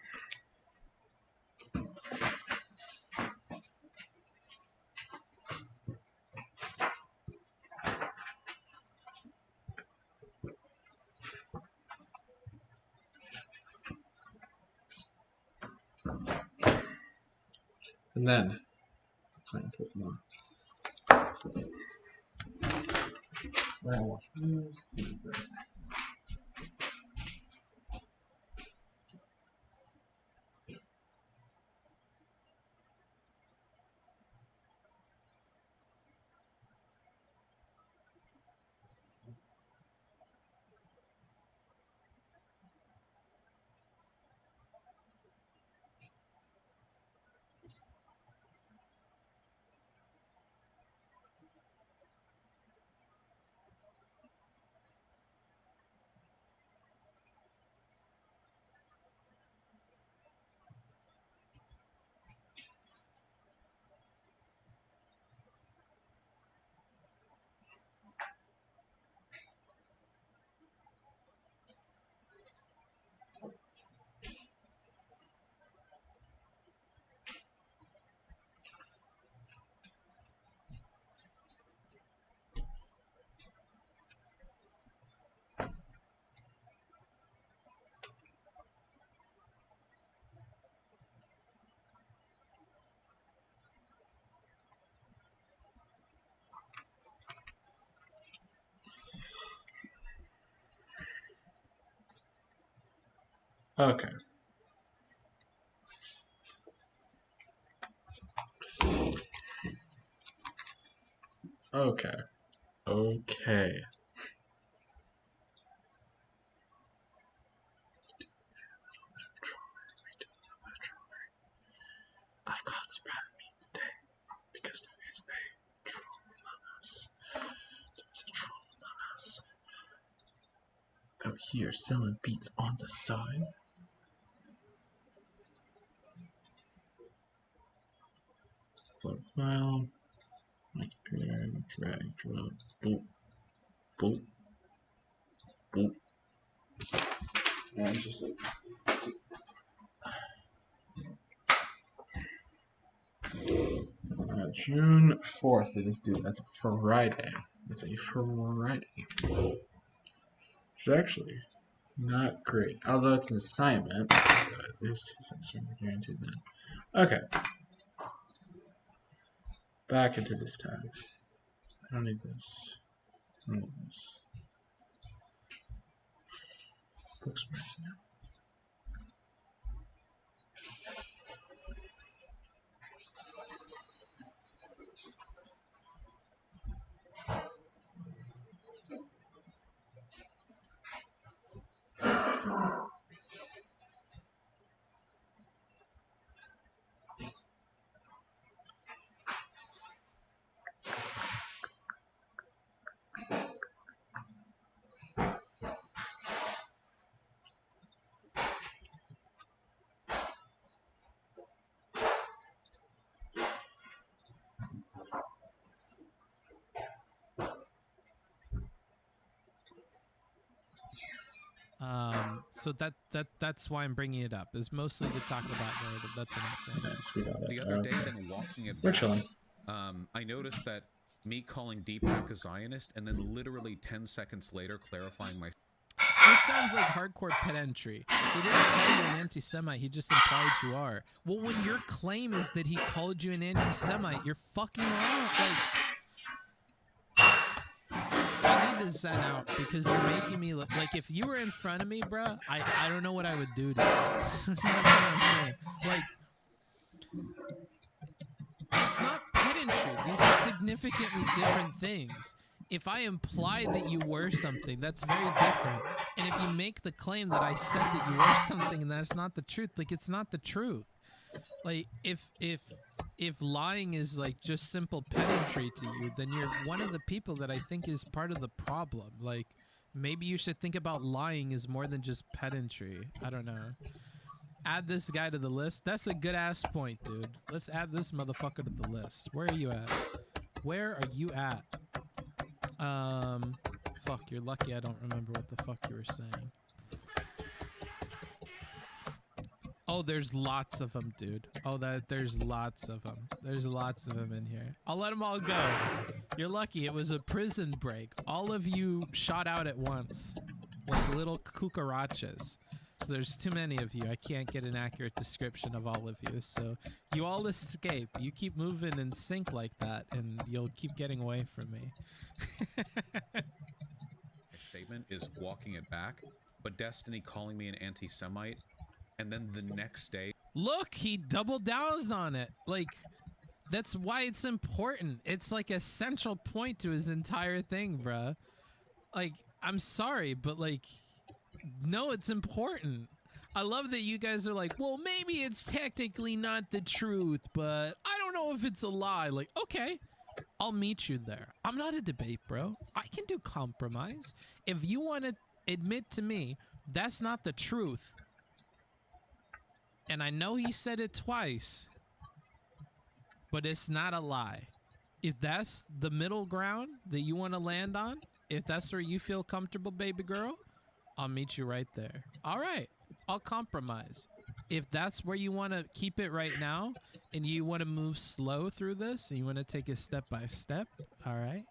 And then, playing Pokemon. We're gonna watch news. Okay. Okay. Okay. I've got this bad meat today because there is a troll among us. There's a troll among us out here selling beats on the side. Upload file. Like here, drag, drop, boop, boop, boop. And just like June 4th it is due. That's a Friday. It's a Friday. Which is actually not great. Although it's an assignment, so this is sort of guaranteed then. Okay. Back into this tab. I don't need this. I don't need this. Looks nice now.
So that's why I'm bringing it up. Is mostly to talk about narrative. That's what I'm saying.
Yes, we got it.
The other day, then walking it
We're
back,
chilling.
I noticed that me calling Deepak a Zionist and then literally 10 seconds later clarifying my.
This sounds like hardcore pedantry. He didn't call you an anti-Semite. He just implied you are. Well, when your claim is that he called you an anti-Semite, you're fucking wrong. I need to zen out because you're making me look like if you were in front of me, bruh, I don't know what I would do to you. That's what I'm saying. Like, it's not pedantry. These are significantly different things. If I imply that you were something, that's very different. And if you make the claim that I said that you were something and that's not the truth, like it's not the truth. Like if lying is like just simple pedantry to you, then you're one of the people that I think is part of the problem. Like maybe you should think about lying as more than just pedantry. I don't know. Add this guy to the list. That's a good ass point, dude. Let's add this motherfucker to the list. Where are you at? Where are you at? Fuck, you're lucky I don't remember what the fuck you were saying. Oh, there's lots of them, dude. Oh, there's lots of them. There's lots of them in here. I'll let them all go. You're lucky. It was a prison break. All of you shot out at once, like little cucarachas. So there's too many of you. I can't get an accurate description of all of you. So you all escape. You keep moving in sync like that, and you'll keep getting away from me.
My statement is walking it back, but Destiny calling me an anti-Semite, and then the next day...
Look, he doubled down on it. Like, that's why it's important. It's like a central point to his entire thing, bruh. Like, I'm sorry, but like, no, it's important. I love that you guys are like, well, maybe it's technically not the truth, but I don't know if it's a lie. Like, okay, I'll meet you there. I'm not a debate, bro. I can do compromise. If you want to admit to me that's not the truth, and I know he said it twice, but it's not a lie. If that's the middle ground that you want to land on, if that's where you feel comfortable, baby girl, I'll meet you right there. All right, I'll compromise. If that's where you want to keep it right now, and you want to move slow through this, and you want to take it step by step, all right,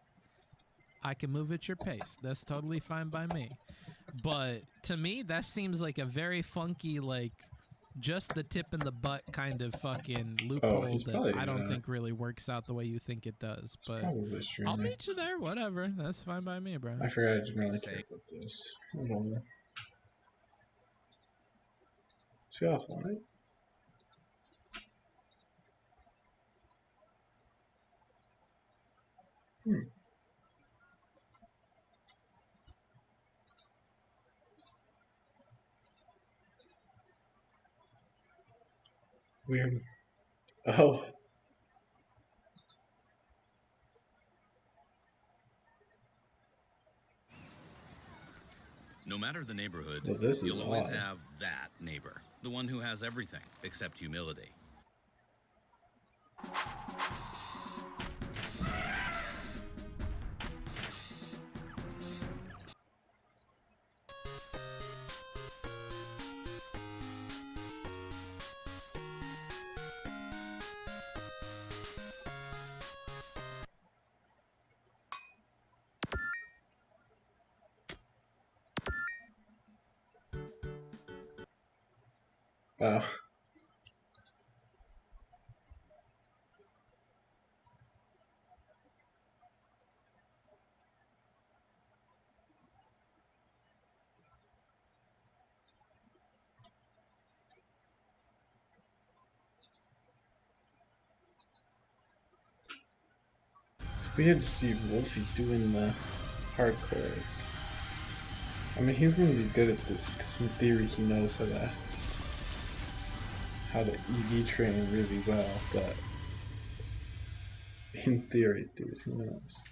I can move at your pace. That's totally fine by me. But to me, that seems like a very funky, like, just the tip in the butt kind of fucking loophole that I don't think really works out the way you think it does. But I'll meet you there, whatever. That's fine by me, bro.
I forgot I didn't really care about this. Hold on. Is she offline? Weird. Oh.
No matter the neighborhood,
Well, this is
you'll always
odd.
have that neighbor, the one who has everything except humility.
Wow. It's weird to see Wolfie doing the hardcores. I mean, he's gonna be good at this because in theory he knows how to EV train really well, but in theory, dude, who knows?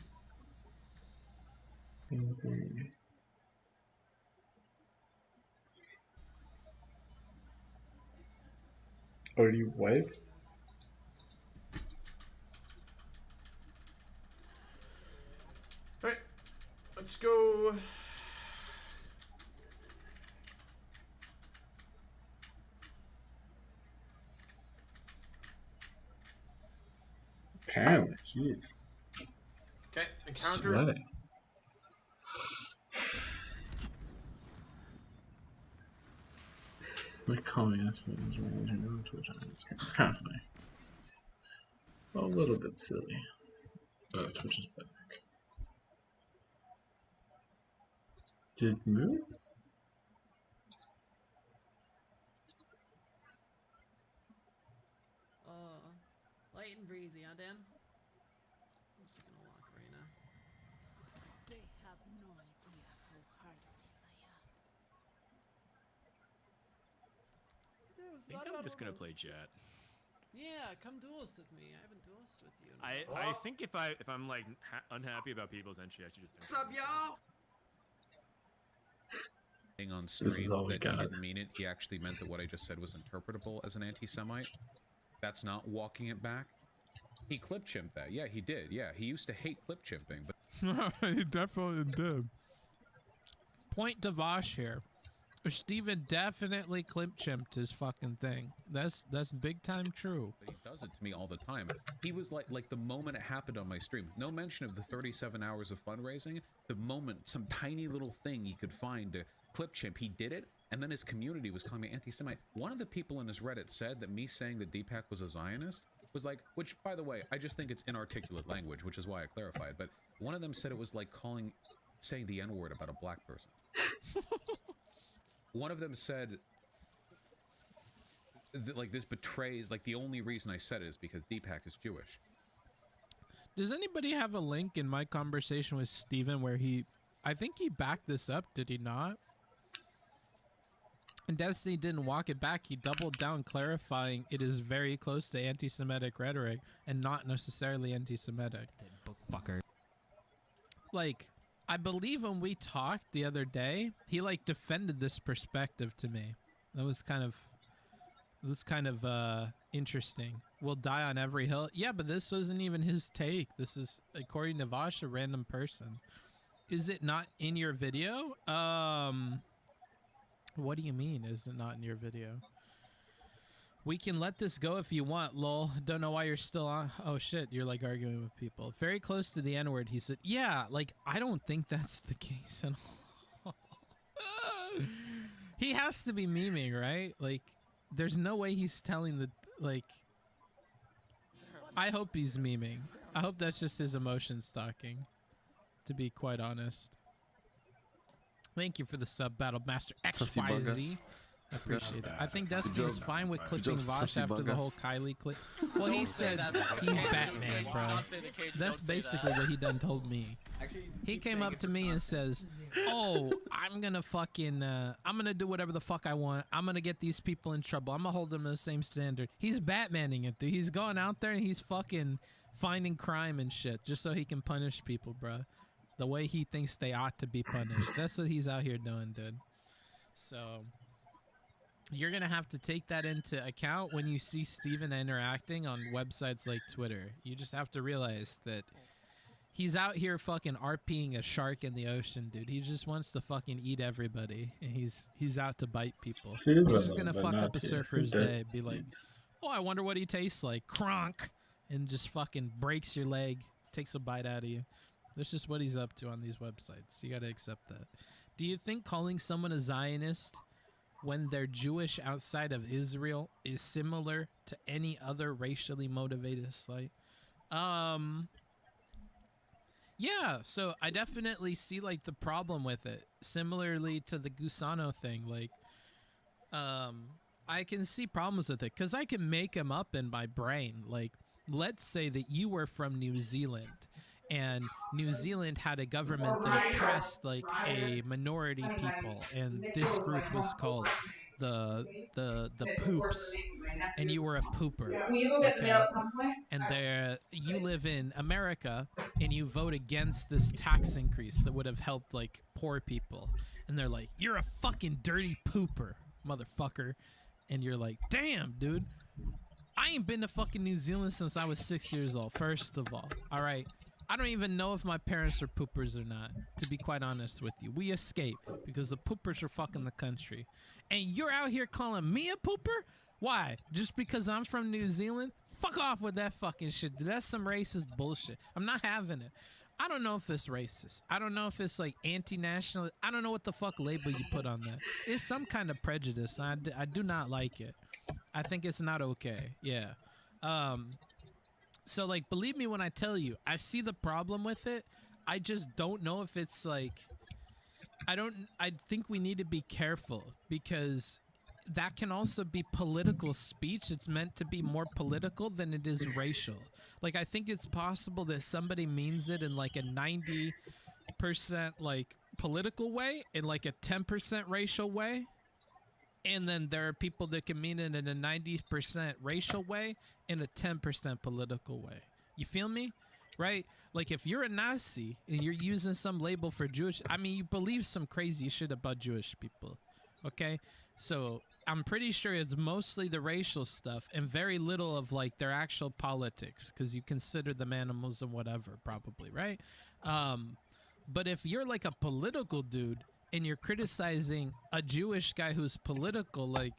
In theory. Oh, do you wipe?
Alright, let's go.
Apparently, jeez.
Okay, encounter.
Sweating. Like calling us when it's on Twitch. It's kind of funny. A little bit silly. Twitch is back. Did move?
Light and breezy, huh, Dan? I'm just gonna walk right now.
They have no idea how heartless I am.
Dude,
I think I'm just gonna play Jet.
Yeah, come duelist with me. I haven't duelisted with you.
I think if I'm like unhappy about people's entry, I should just.
What's up, y'all?
On
This is
stream
all we
that he
got.
didn't mean it. He actually meant that what I just said was interpretable as an anti-Semite. That's not walking it back. He clip chimped that. Yeah, he did. Yeah, he used to hate clip chimping, but
He definitely did. Point to Vosh here. Steven definitely clip chimped his fucking thing. That's big time true.
But he does it to me all the time. He was like the moment it happened on my stream, no mention of the 37 hours of fundraising, the moment some tiny little thing he could find to clip chimp, he did it, and then his community was calling me anti-Semite. One of the people in his Reddit said that me saying that Deepak was a Zionist was like, which, by the way, I just think it's inarticulate language, which is why I clarified, but one of them said it was like saying the N-word about a black person. One of them said, like, this betrays, like, the only reason I said it is because Deepak is Jewish.
Does anybody have a link in my conversation with Steven where I think he backed this up, did he not? And Destiny didn't walk it back. He doubled down, clarifying it is very close to anti-Semitic rhetoric and not necessarily anti-Semitic.
Fucker.
Like, I believe when we talked the other day, he like defended this perspective to me. That was kind of interesting. We'll die on every hill. Yeah, but this wasn't even his take. This is, according to Vosh, a random person. Is it not in your video? What do you mean, is it not in your video? We can let this go if you want, lol. Don't know why you're still on. Oh shit, you're like arguing with people. Very close to the N-word, he said. Yeah, like, I don't think that's the case at all. He has to be memeing, right? Like, there's no way he's telling the, like... I hope he's memeing. I hope that's just his emotions talking, to be quite honest. Thank you for the sub, Battle Master XYZ. I appreciate it. I think Dusty's fine with clipping Vosh after the whole Kylie clip. Well, he said he's Batman, bro. That's basically what he done told me. He came up to me and says, oh, I'm gonna fucking, I'm gonna do whatever the fuck I want. I'm gonna get these people in trouble. I'm gonna hold them to the same standard. He's Batmaning it, dude. He's going out there and he's fucking finding crime and shit just so he can punish people, bro. The way he thinks they ought to be punished. That's what he's out here doing, dude. So... you're going to have to take that into account when you see Steven interacting on websites like Twitter. You just have to realize that he's out here fucking RPing a shark in the ocean, dude. He just wants to fucking eat everybody. And he's out to bite people. He's just going to fuck up a surfer's day. Be like, oh, I wonder what he tastes like. Kronk. And just fucking breaks your leg. Takes a bite out of you. That's just what he's up to on these websites. You got to accept that. Do you think calling someone a Zionist when they're Jewish outside of Israel is similar to any other racially motivated slight? Yeah, so I definitely see like the problem with it. Similarly to the Gusano thing, like I can see problems with it because I can make them up in my brain. Like, let's say that you were from New Zealand and New Zealand had a government that oppressed like a minority people, and this group was called the poops, and you were a pooper, okay? And there you live in America and you vote against this tax increase that would have helped like poor people, and they're like, you're a fucking dirty pooper, motherfucker. And you're like, damn, dude, I ain't been to fucking New Zealand since I was 6 years old, first of all right? I don't even know if my parents are poopers or not, to be quite honest with you. We escaped because the poopers are fucking the country. And you're out here calling me a pooper? Why? Just because I'm from New Zealand? Fuck off with that fucking shit, dude. That's some racist bullshit. I'm not having it. I don't know if it's racist. I don't know if it's like anti-national. I don't know what the fuck label you put on that. It's some kind of prejudice. I do not like it. I think it's not okay. Yeah. So, like, believe me when I tell you, I see the problem with it. I just don't know if it's, like... I think we need to be careful, because that can also be political speech. It's meant to be more political than it is racial. Like, I think it's possible that somebody means it in, like, a 90%, like, political way, and, like, a 10% racial way. And then there are people that can mean it in a 90% racial way and a 10% political way. You feel me? Right? Like, if you're a Nazi and you're using some label for Jewish, I mean, you believe some crazy shit about Jewish people. Okay? So I'm pretty sure it's mostly the racial stuff and very little of, like, their actual politics, because you consider them animals and whatever, probably, right? But if you're, like, a political dude and you're criticizing a Jewish guy who's political, like,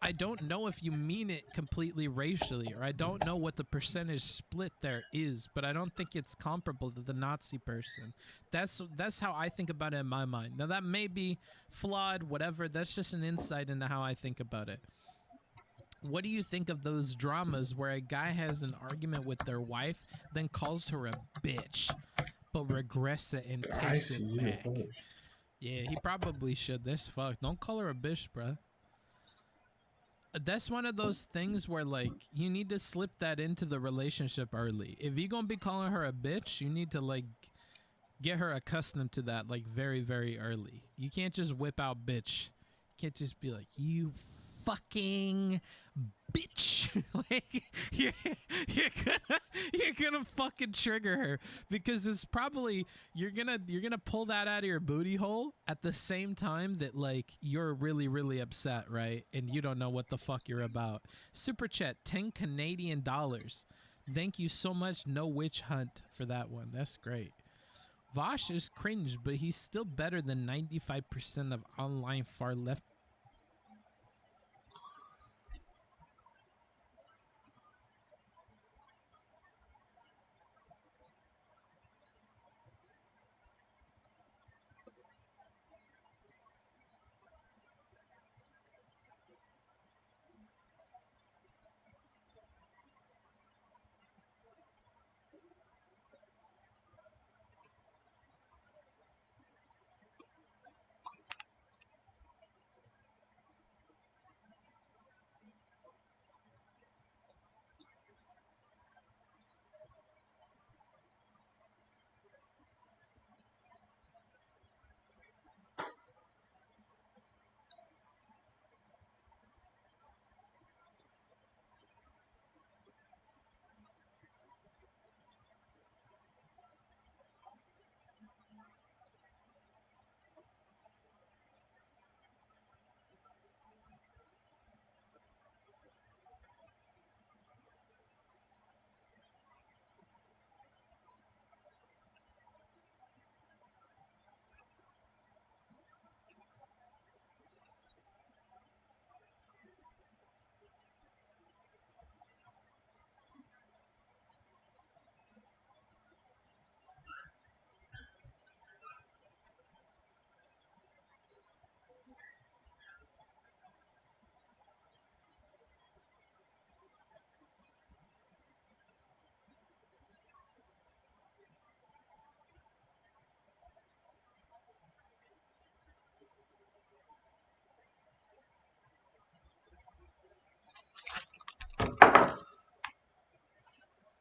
I don't know if you mean it completely racially, or I don't know what the percentage split there is, but I don't think it's comparable to the Nazi person. That's how I think about it in my mind. Now, that may be flawed, whatever. That's just an insight into how I think about it. What do you think of those dramas where a guy has an argument with their wife, then calls her a bitch, but regrets it and takes it back? Yeah, he probably should. That's fucked. Don't call her a bitch, bruh. That's one of those things where, like, you need to slip that into the relationship early. If you're gonna be calling her a bitch, you need to, like, get her accustomed to that, like, very, very early. You can't just whip out bitch. You can't just be like, you fucking bitch. Like, you're gonna fucking trigger her, because it's probably you're gonna pull that out of your booty hole at the same time that, like, you're really, really upset, right? And you don't know what the fuck you're about. Super chat, 10 Canadian dollars. Thank you so much, No Witch Hunt, for that one. That's great. Vosh is cringe, but he's still better than 95% of online far left.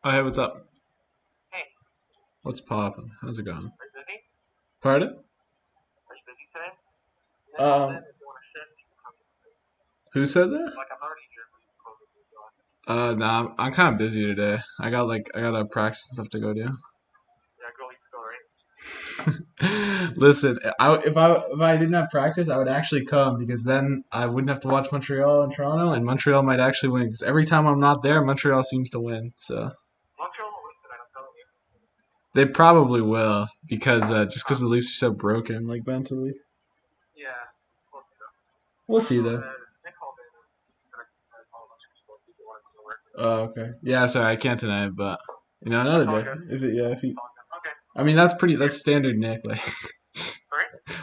Oh, hey, what's up?
Hey.
What's poppin'? How's it going?
Are you busy?
Pardon?
Are you busy today?
Who said that?
Like, I'm already here.
Nah, I'm kind of busy today. I got a practice and stuff to go do.
Yeah, go eat right?
Listen, if I didn't have practice, I would actually come, because then I wouldn't have to watch Montreal and Toronto, and Montreal might actually win. Because every time I'm not there, Montreal seems to win. So
Montreal will win tonight, I'm telling you.
they probably will, because just because the Leafs are so broken, like, mentally.
Yeah.
We'll see though. Oh, okay. Yeah, sorry, I can't tonight, but another day. If he. I mean, that's standard Nick. Like,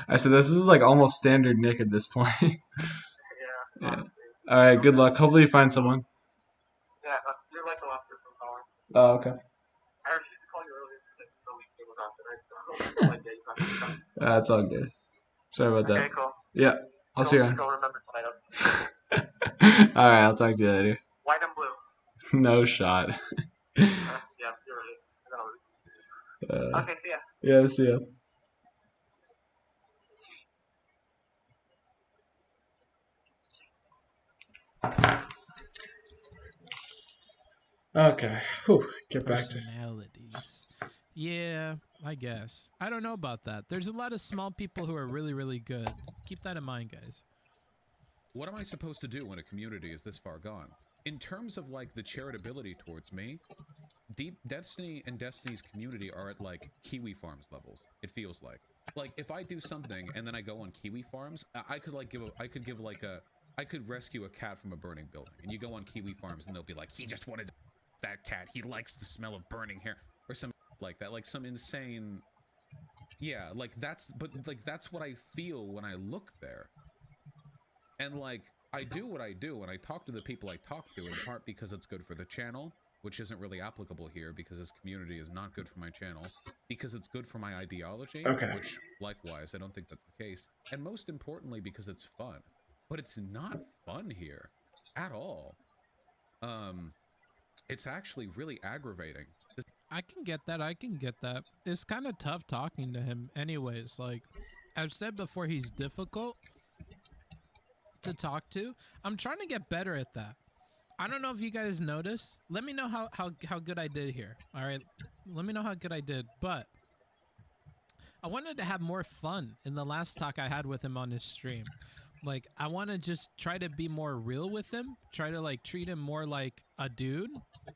I said, this is like almost standard Nick at this point. Yeah. All right. Good luck. Hopefully you find someone.
Yeah, you're like the last person calling.
Oh, okay.
I refused to call you earlier because the week game was on tonight, so like, yeah,
That's all good. Sorry about that.
Okay, cool.
Yeah. I'll see you around.
Go remember tonight.
All right. I'll talk to you later.
White and blue.
No shot.
Yeah, you're right. Okay, see ya.
Yeah, see ya. Okay. Whew. Get back to
personalities. Yeah, I guess. I don't know about that. There's a lot of small people who are really, really good. Keep that in mind, guys.
What am I supposed to do when a community is this far gone? In terms of, like, the charitability towards me, Deep Destiny and Destiny's community are at, like, Kiwi Farms levels, it feels like. Like if I do something and then I go on Kiwi Farms, I could rescue a cat from a burning building, and you go on Kiwi Farms and they'll be like, he just wanted that cat. He likes the smell of burning hair, or something like that, like some insane. Yeah, like that's what I feel when I look there. And like I do what I do, and I talk to the people I talk to in part because it's good for the channel, which isn't really applicable here because this community is not good for my channel, because it's good for my ideology,
Okay.
which likewise I don't think that's the case, and most importantly because it's fun. But it's not fun here at all. It's actually really aggravating.
I can get that. It's kind of tough talking to him anyways. Like I've said before, he's difficult to talk to. I'm trying to get better at that. I don't know if you guys noticed. Let me know how good I did here. All right, let me know how good I did. But I wanted to have more fun in the last talk I had with him on his stream. Like I want to just try to be more real with him, try to like treat him more like a dude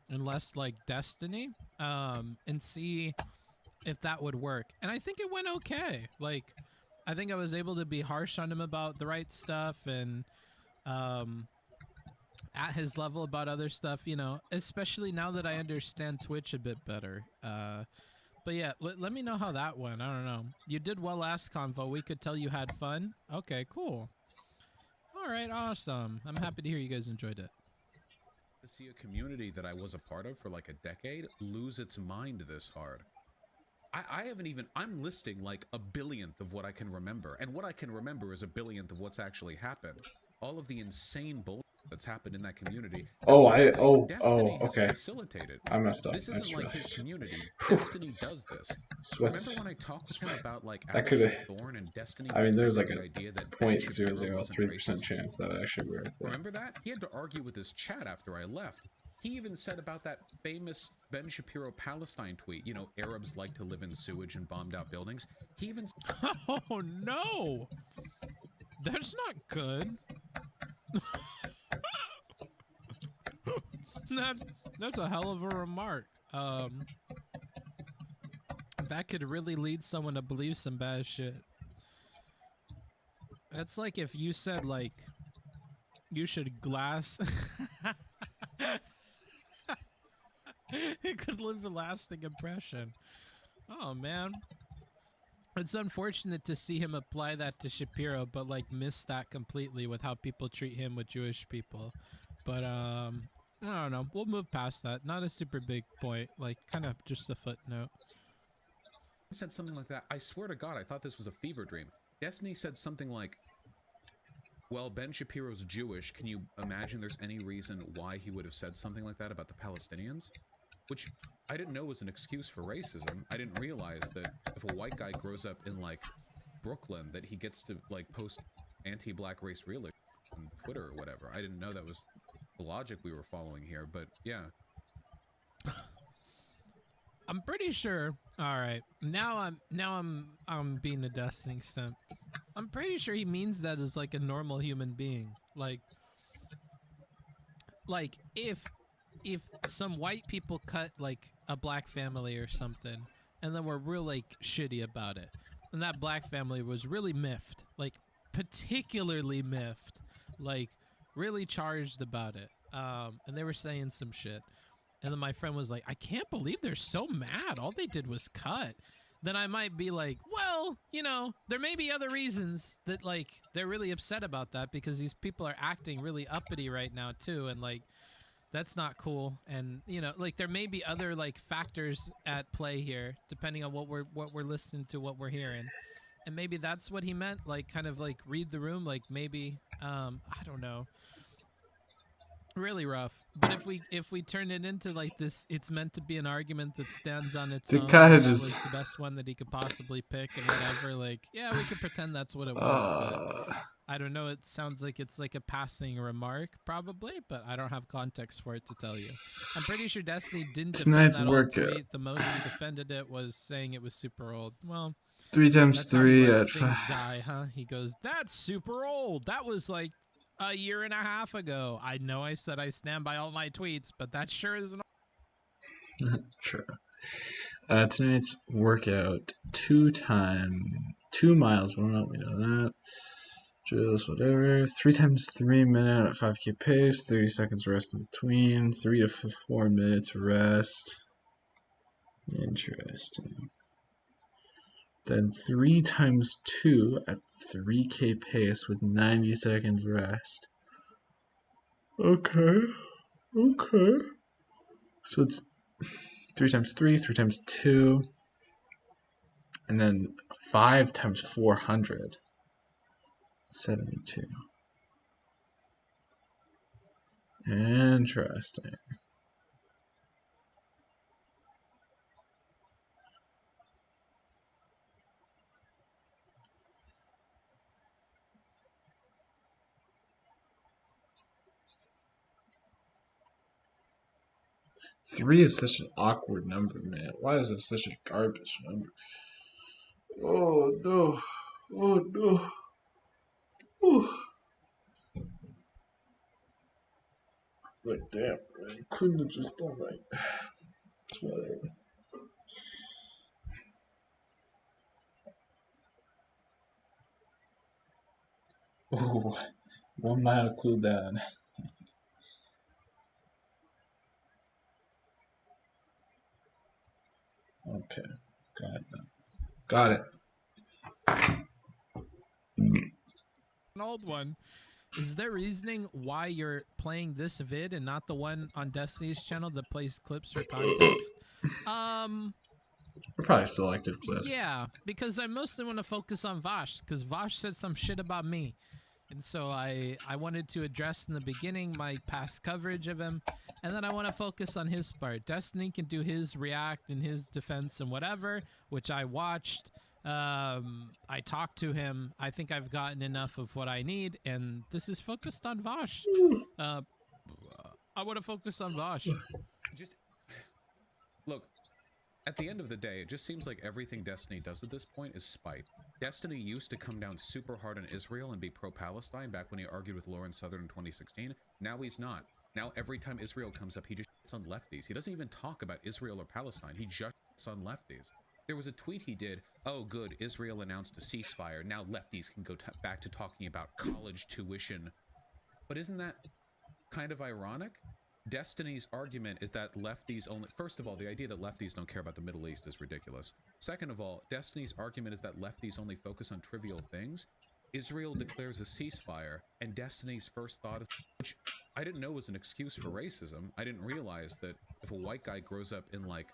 and less like Destiny, and see if that would work. And I think it went okay. Like I think I was able to be harsh on him about the right stuff, and at his level about other stuff, you know, especially now that I understand Twitch a bit better. But yeah, let me know how that went. I don't know. You did well last convo. We could tell you had fun. Okay, cool. All right, awesome. I'm happy to hear you guys enjoyed it.
To see a community that I was a part of for like a decade lose its mind this hard. I haven't even, I'm listing like a billionth of what I can remember. And what I can remember is a billionth of what's actually happened. All of the insane bullshit that's happened in that community. Destiny has
okay.
facilitated.
I messed up.
This
I
isn't
just
like his
realized.
community. Destiny does this. Remember when I talked with him about like Abigail Thorne and Destiny?
I mean, there's like a
idea that
0.003% chance that I actually were.
Remember that? He had to argue with his chat after I left. He even said about that famous Ben Shapiro Palestine tweet, you know, Arabs like to live in sewage and bombed out buildings. He even...
Oh no! That's not good. That's a hell of a remark. That could really lead someone to believe some bad shit. That's like if you said like you should glass. It could leave a lasting impression. Oh man. It's unfortunate to see him apply that to Shapiro, but like miss that completely with how people treat him with Jewish people. But I don't know. We'll move past that. Not a super big point. Like kind of just a footnote.
Said something like that. I swear to God, I thought this was a fever dream. Destiny said something like, well, Ben Shapiro's Jewish. Can you imagine there's any reason why he would have said something like that about the Palestinians? Which I didn't know was an excuse for racism. I didn't realize that if a white guy grows up in, like, Brooklyn, that he gets to, like, post anti-black race realism on Twitter or whatever. I didn't know that was the logic we were following here, but yeah.
I'm pretty sure. All right, now I'm being a Destiny simp. I'm pretty sure he means that as like a normal human being. Like if some white people cut like a black family or something, and then were real like shitty about it, and that black family was really miffed, like particularly miffed, like really charged about it, and they were saying some shit. And then my friend was like, I can't believe they're so mad. All they did was cut. Then I might be like, well, you know, there may be other reasons that, like, they're really upset about that because these people are acting really uppity right now, too. And, like, that's not cool. And, you know, like, there may be other, like, factors at play here, depending on what we're listening to, what we're hearing. And maybe that's what he meant, like, kind of, like, read the room. Like, maybe, I don't know. Really rough. But if we turn it into like this, it's meant to be an argument that stands on its own. That was the best one that he could possibly pick and whatever. Like, yeah, we could pretend that's what it was. But I don't know. It sounds like it's like a passing remark, probably, but I don't have context for it to tell you. I'm pretty sure Destiny didn't defend that old tweet. The most he defended it was saying it was super old. Well,
3 times 3 at
things die, huh? He goes, "That's super old. That was like a year and a half ago." I know I said I stand by all my tweets, but that sure isn't.
Sure. Tonight's workout 2 times 2 miles. We know that. Just whatever. 3 times 3 minute at 5k pace. 30 seconds rest in between. 3 to 4 minutes rest. Interesting. Then 3 times 2 at 3k pace with 90 seconds rest. Okay. Okay. So it's 3 times 3, 3 times 2, and then 5 times 400. 72. Interesting. Three is such an awkward number, man. Why is it such a garbage number? Oh no. Oh no. Oh. Like, damn, man. You couldn't have just done like that. It's whatever. Oh, 1 mile cooldown. Okay, got it. Got it.
An old one. Is there reasoning why you're playing this vid and not the one on Destiny's channel that plays clips for context?
We're probably selective clips.
Yeah, because I mostly want to focus on Vosh, because Vosh said some shit about me. And so I wanted to address in the beginning my past coverage of him, and then I want to focus on his part. Destiny can do his react and his defense and whatever, which I watched. I talked to him. I think I've gotten enough of what I need, and this is focused on Vosh. I want to focus on Vosh.
Just look. At the end of the day, it just seems like everything Destiny does at this point is spite. Destiny used to come down super hard on Israel and be pro-Palestine back when he argued with Lauren Southern in 2016. Now he's not. Now every time Israel comes up, he just shits on lefties. He doesn't even talk about Israel or Palestine. He just shits on lefties. There was a tweet he did, oh good, Israel announced a ceasefire. Now lefties can go back to talking about college tuition. But isn't that kind of ironic? Destiny's argument is that lefties only... First of all, the idea that lefties don't care about the Middle East is ridiculous. Second of all, Destiny's argument is that lefties only focus on trivial things. Israel declares a ceasefire, and Destiny's first thought is... Which I didn't know was an excuse for racism. I didn't realize that if a white guy grows up in, like,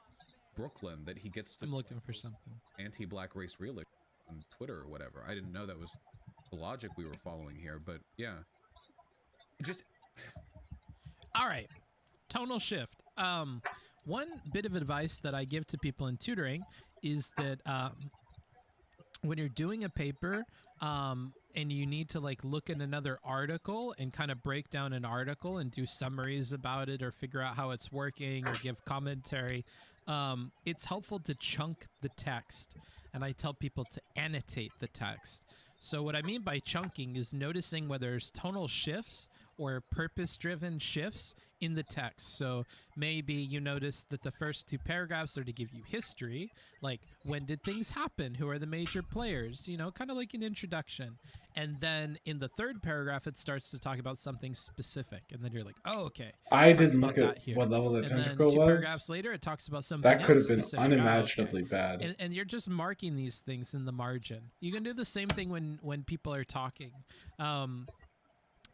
Brooklyn, that he gets to...
I'm looking for something.
Anti-black race realism on Twitter or whatever. I didn't know that was the logic we were following here, but yeah. Just...
All right, tonal shift. One bit of advice that I give to people in tutoring is that when you're doing a paper and you need to like look at another article and kind of break down an article and do summaries about it or figure out how it's working or give commentary, it's helpful to chunk the text. And I tell people to annotate the text. So what I mean by chunking is noticing whether there's tonal shifts or purpose-driven shifts in the text. So maybe you notice that the first 2 paragraphs are to give you history, like when did things happen? Who are the major players? You know, kind of like an introduction. And then in the 3rd paragraph, it starts to talk about something specific. And then you're like, oh, okay.
I didn't look at what level the tentacle was.
2 paragraphs later, it talks about something
that could have been
specific.
unimaginably bad.
And you're just marking these things in the margin. You can do the same thing when people are talking.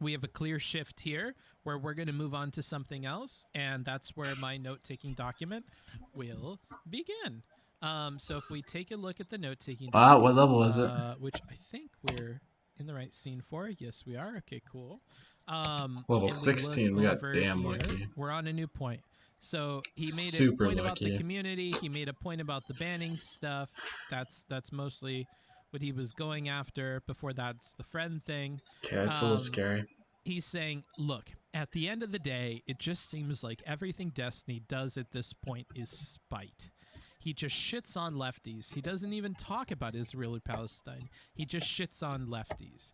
We have a clear shift here where we're going to move on to something else, and that's where my note-taking document will begin. So if we take a look at the note-taking document,
what level was it?
Which I think we're in the right scene for. Yes, we are. Okay, cool.
Level 16, we got damn
here,
lucky.
We're on a new point. So he made
Super
a point
lucky.
about the community. He made a point about the banning stuff. That's mostly what he was going after. Before that's the friend thing.
Okay, it's a little scary.
He's saying, look, at the end of the day, it just seems like everything Destiny does at this point is spite. He just shits on lefties. He doesn't even talk about Israel or Palestine. He just shits on lefties.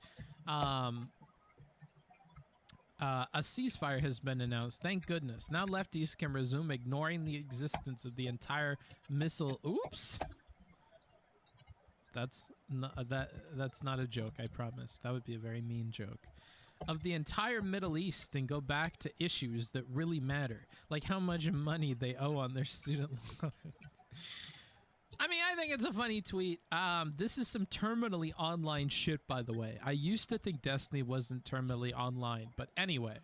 A ceasefire has been announced. Thank goodness. Now lefties can resume ignoring the existence of the entire missile. Oops. That's not a joke, I promise. That would be a very mean joke. Of the entire Middle East and go back to issues that really matter, like how much money they owe on their student loans. I mean, I think it's a funny tweet. This is some terminally online shit, by the way. I used to think Destiny wasn't terminally online, but anyway,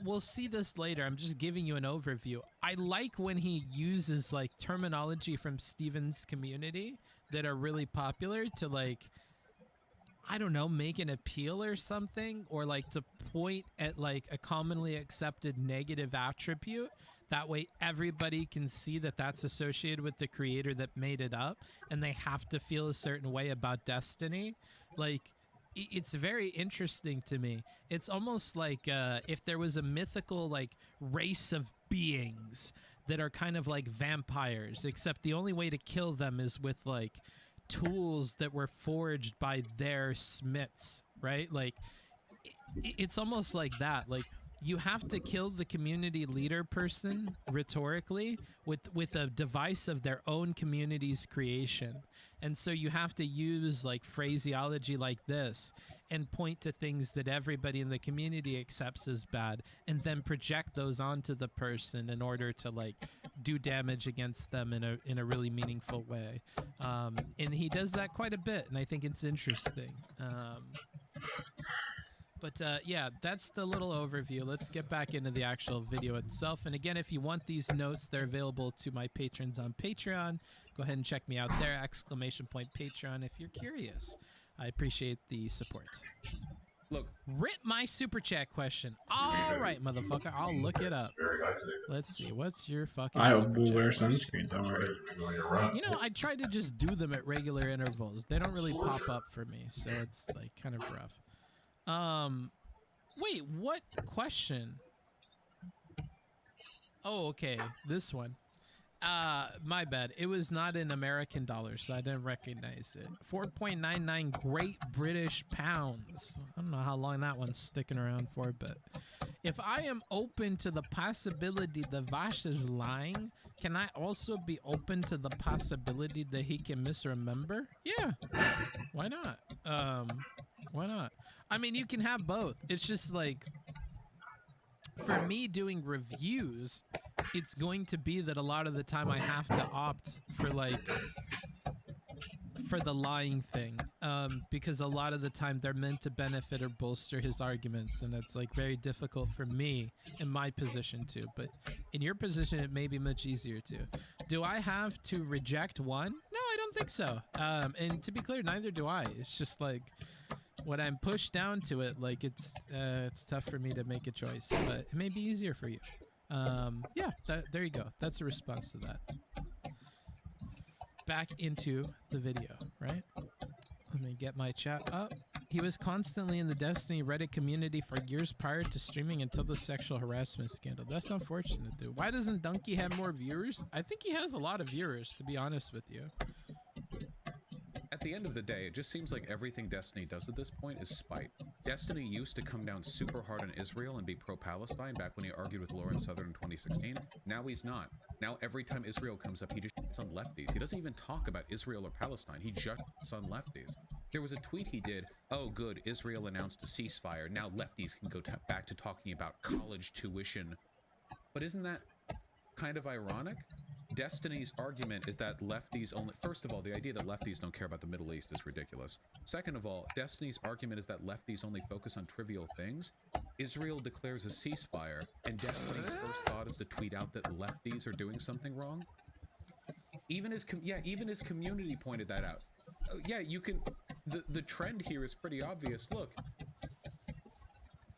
we'll see this later. I'm just giving you an overview. I like when he uses like terminology from Steven's community that are really popular to like, I don't know, make an appeal or something, or like to point at like a commonly accepted negative attribute. That way everybody can see that that's associated with the creator that made it up, and they have to feel a certain way about Destiny. Like, it's very interesting to me. It's almost like if there was a mythical like race of beings that are kind of like vampires, except the only way to kill them is with like tools that were forged by their smiths, right? Like, it's almost like that. Like, you have to kill the community leader person rhetorically with a device of their own community's creation. And so you have to use like phraseology like this and point to things that everybody in the community accepts as bad, and then project those onto the person in order to like do damage against them in a really meaningful way. And he does that quite a bit, and I think it's interesting. But yeah, that's the little overview. Let's get back into the actual video itself. And again, if you want these notes, they're available to my patrons on Patreon. Go ahead and check me out there, !Patreon, if you're curious. I appreciate the support.
Look,
rip my super chat question. All right, motherfucker, I'll look it up. Let's see, what's your fucking
I
super
will
chat
wear
question?
sunscreen, don't worry.
You know, I try to just do them at regular intervals. They don't really pop up for me, so it's like kind of rough. Wait, what question? Oh, okay, this one. My bad. It was not in American dollars, so I didn't recognize it. 4.99 Great British Pounds. I don't know how long that one's sticking around for, but if I am open to the possibility that Vash is lying, can I also be open to the possibility that he can misremember? Yeah. Why not? Why not? I mean, you can have both. It's just like, for me doing reviews, it's going to be that a lot of the time I have to opt for like, for the lying thing, because a lot of the time they're meant to benefit or bolster his arguments, and it's like very difficult for me in my position too. But in your position, it may be much easier to. Do I have to reject one? No, I don't think so. And to be clear, neither do I. It's just like, when I'm pushed down to it, like it's tough for me to make a choice, but it may be easier for you. Yeah, there you go. That's a response to that. Back into the video, right? Let me get my chat up. He was constantly in the Destiny Reddit community for years prior to streaming until the sexual harassment scandal. That's unfortunate, dude. Why doesn't Donkey have more viewers? I think he has a lot of viewers, to be honest with you.
At the end of the day, it just seems like everything Destiny does at this point is spite. Destiny used to come down super hard on Israel and be pro-Palestine back when he argued with Lauren Southern in 2016. Now he's not. Now every time Israel comes up, he just shits on lefties. He doesn't even talk about Israel or Palestine. He just shits on lefties. There was a tweet he did, oh good, Israel announced a ceasefire. Now lefties can go back to talking about college tuition. But isn't that kind of ironic? Destiny's argument is that lefties only... First of all, the idea that lefties don't care about the Middle East is ridiculous. Second of all, Destiny's argument is that lefties only focus on trivial things. Israel declares a ceasefire, and Destiny's first thought is to tweet out that lefties are doing something wrong. Even his community pointed that out. Yeah, you can... The trend here is pretty obvious. Look.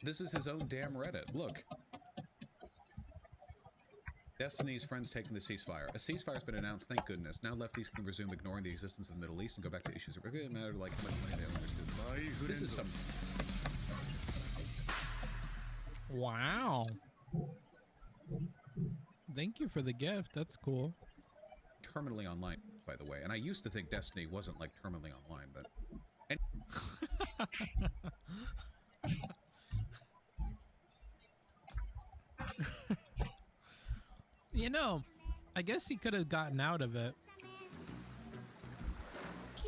This is his own damn Reddit. Look. Destiny's friends taking the ceasefire. A ceasefire's been announced, thank goodness. Now lefties can resume ignoring the existence of the Middle East and go back to issues that really matter, like how much money they own. This is some...
Wow. Thank you for the gift. That's cool.
Terminally online, by the way. And I used to think Destiny wasn't like terminally online, but...
You know, I guess he could have gotten out of it.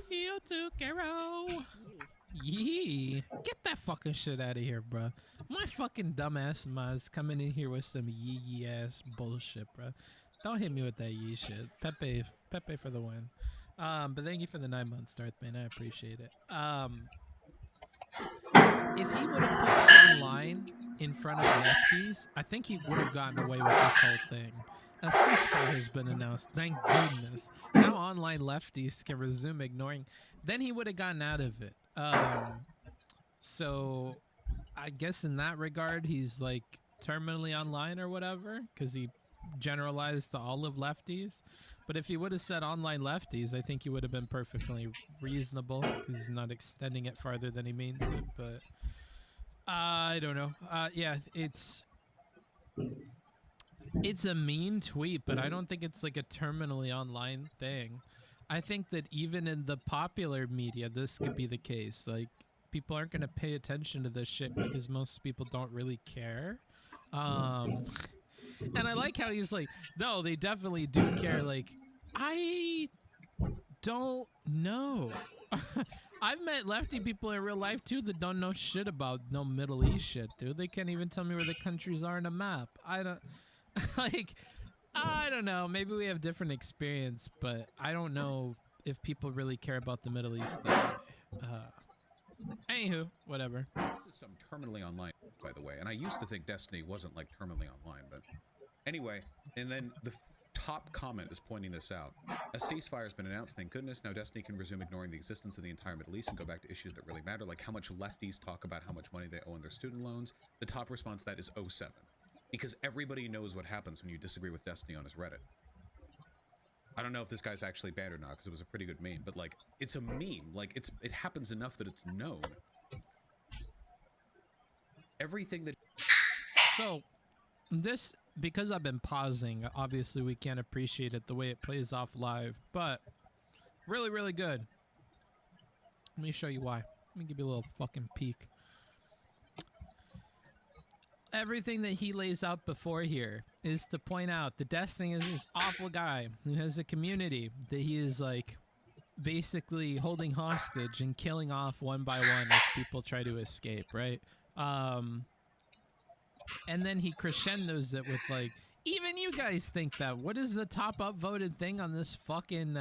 Kyoto. Yee. Get that fucking shit out of here, bro. My fucking dumbass Maz coming in here with some yee ass bullshit, bro. Don't hit me with that yee shit. Pepe for the win. But thank you for the 9 months, Darth Man. I appreciate it. If he would have put online in front of lefties, I think he would have gotten away with this whole thing. A ceasefire has been announced, thank goodness. Now online lefties can resume ignoring. Then he would have gotten out of it. So I guess in that regard, he's like terminally online or whatever, because he generalized to all of lefties. But if he would have said online lefties, I think he would have been perfectly reasonable, because he's not extending it farther than he means it. But I don't know. Yeah, it's a mean tweet, but I don't think it's like a terminally online thing. I think that even in the popular media, this could be the case. Like, people aren't going to pay attention to this shit because most people don't really care. And I like how he's like, no, they definitely do care. Like, I don't know. I've met lefty people in real life too that don't know shit about no Middle East shit, dude. They can't even tell me where the countries are on a map. I don't like. I don't know. Maybe we have different experience, but I don't know if people really care about the Middle East that way. Anywho, whatever.
This is some terminally online, by the way, and I used to think Destiny wasn't like terminally online, but anyway. And then the top comment is pointing this out. A ceasefire has been announced, thank goodness. Now Destiny can resume ignoring the existence of the entire Middle East and go back to issues that really matter, like how much lefties talk about how much money they owe on their student loans. The top response to that is 07. Because everybody knows what happens when you disagree with Destiny on his Reddit. I don't know if this guy's actually banned or not, because it was a pretty good meme, but like, it's a meme. Like, it happens enough that it's known. Everything that...
So, this, because I've been pausing, obviously we can't appreciate it the way it plays off live, but really, really good. Let me show you why. Let me give you a little fucking peek. Everything that he lays out before here is to point out that Destiny is this awful guy who has a community that he is like basically holding hostage and killing off one by one as people try to escape, right? And then he crescendos it with like, even you guys think that. What is the top upvoted thing on this fucking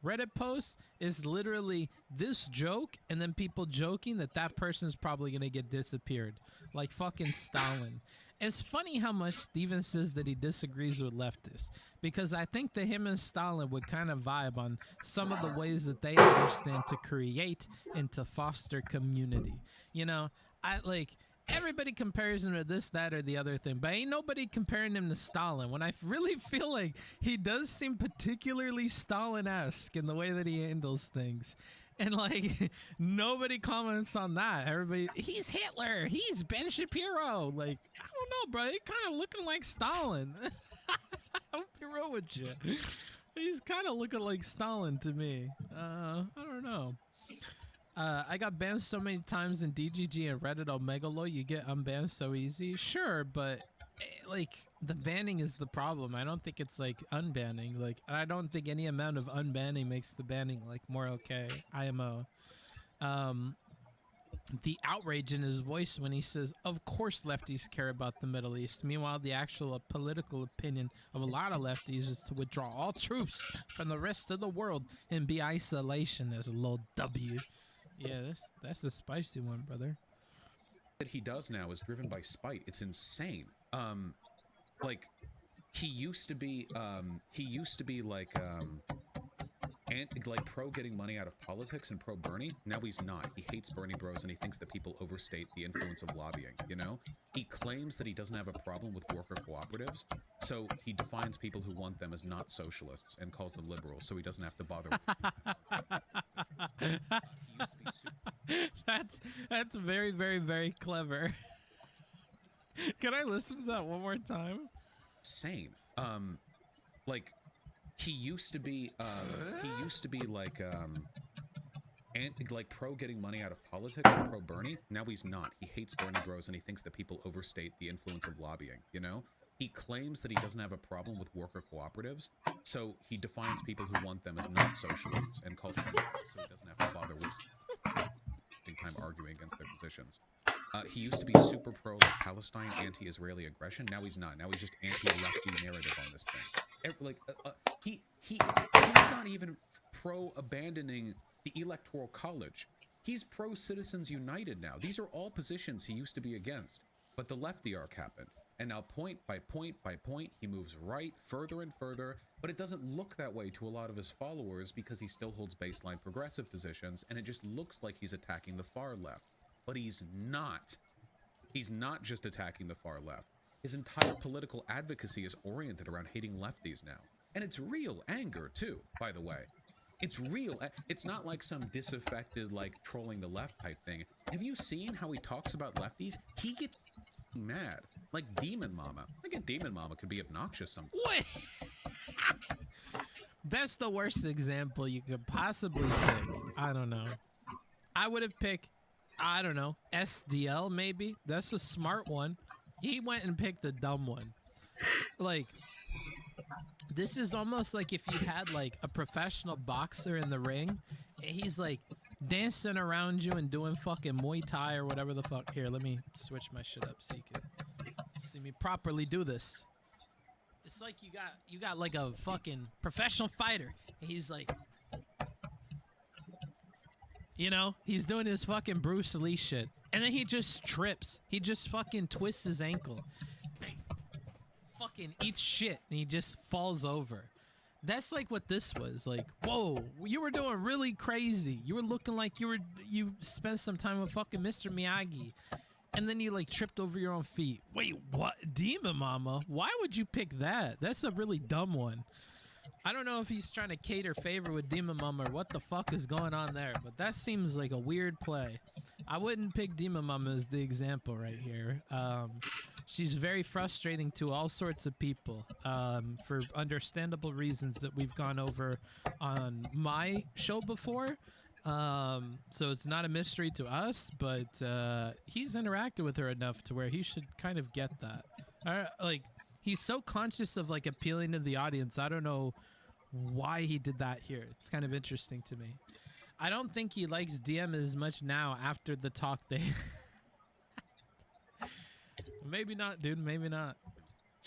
Reddit post is literally this joke and then people joking that that person's probably gonna get disappeared. Like fucking Stalin. It's funny how much Steven says that he disagrees with leftists, because I think that him and Stalin would kind of vibe on some of the ways that they understand to create and to foster community. You know, I like... Everybody compares him to this, that, or the other thing, but ain't nobody comparing him to Stalin, when I really feel like he does seem particularly Stalin-esque in the way that he handles things. And, like, nobody comments on that. Everybody, he's Hitler, he's Ben Shapiro. Like, I don't know, bro, he kind of looking like Stalin. I'll be real with you. He's kind of looking like Stalin to me. I don't know. I got banned so many times in DGG and Reddit Omegalo, you get unbanned so easy. Sure, but like the banning is the problem. I don't think it's like unbanning. Like, I don't think any amount of unbanning makes the banning like more okay. IMO. The outrage in his voice when he says, of course lefties care about the Middle East. Meanwhile, the actual political opinion of a lot of lefties is to withdraw all troops from the rest of the world and be isolation as a little W. Yeah, that's a spicy one, brother.
That he does now is driven by spite. It's insane. Like, he used to be like pro getting money out of politics and pro Bernie. Now he's not. He hates Bernie bros and he thinks that people overstate the influence of lobbying, you know? He claims that he doesn't have a problem with worker cooperatives, so he defines people who want them as not socialists and calls them liberals, so he doesn't have to bother.
That's very, very, very clever. Can I listen to that one more time?
Insane. Like, he used to be like pro getting money out of politics and pro Bernie. Now he's not. He hates Bernie bros and he thinks that people overstate the influence of lobbying, you know? He claims that he doesn't have a problem with worker cooperatives, so he defines people who want them as not socialists and calls them so he doesn't have to bother wasting time arguing against their positions. He used to be super pro like Palestine, anti-Israeli aggression. Now he's not. Now he's just anti-lefty narrative on this thing. He's not even pro abandoning the Electoral College. He's pro Citizens United now. These are all positions he used to be against. But the lefty arc happened. And now point by point by point, he moves right further and further, but it doesn't look that way to a lot of his followers because he still holds baseline progressive positions, and it just looks like he's attacking the far left. But he's not. He's not just attacking the far left. His entire political advocacy is oriented around hating lefties now. And it's real anger, too, by the way. It's real. It's not like some disaffected, like, trolling the left type thing. Have you seen how he talks about lefties? He gets mad. Like Demon Mama. I get Demon Mama could be obnoxious sometimes.
Wait. That's the worst example you could possibly pick. I don't know. I would have picked, I don't know, SDL maybe. That's a smart one. He went and picked a dumb one. Like, this is almost like if you had like a professional boxer in the ring and he's like dancing around you and doing fucking Muay Thai or whatever the fuck. Here, let me switch my shit up so you can see me properly do this. It's like you got like a fucking professional fighter. And he's like, you know, he's doing his fucking Bruce Lee shit. And then he just trips. He just fucking twists his ankle. Fucking eats shit and he just falls over. That's like what this was. Like, whoa, you were doing really crazy. You were looking like you spent some time with fucking Mr. Miyagi. And then you like tripped over your own feet. Wait, what? Demon Mama? Why would you pick that? That's a really dumb one. I don't know if he's trying to cater favor with Demon Mama or what the fuck is going on there, but that seems like a weird play. I wouldn't pick Demon Mama as the example right here. She's very frustrating to all sorts of people for understandable reasons that we've gone over on my show before. So it's not a mystery to us, but he's interacted with her enough to where he should kind of get that. Like, he's so conscious of like appealing to the audience. I don't know why he did that here. It's kind of interesting to me. I don't think he likes DM as much now after the talk they maybe not, dude, maybe not.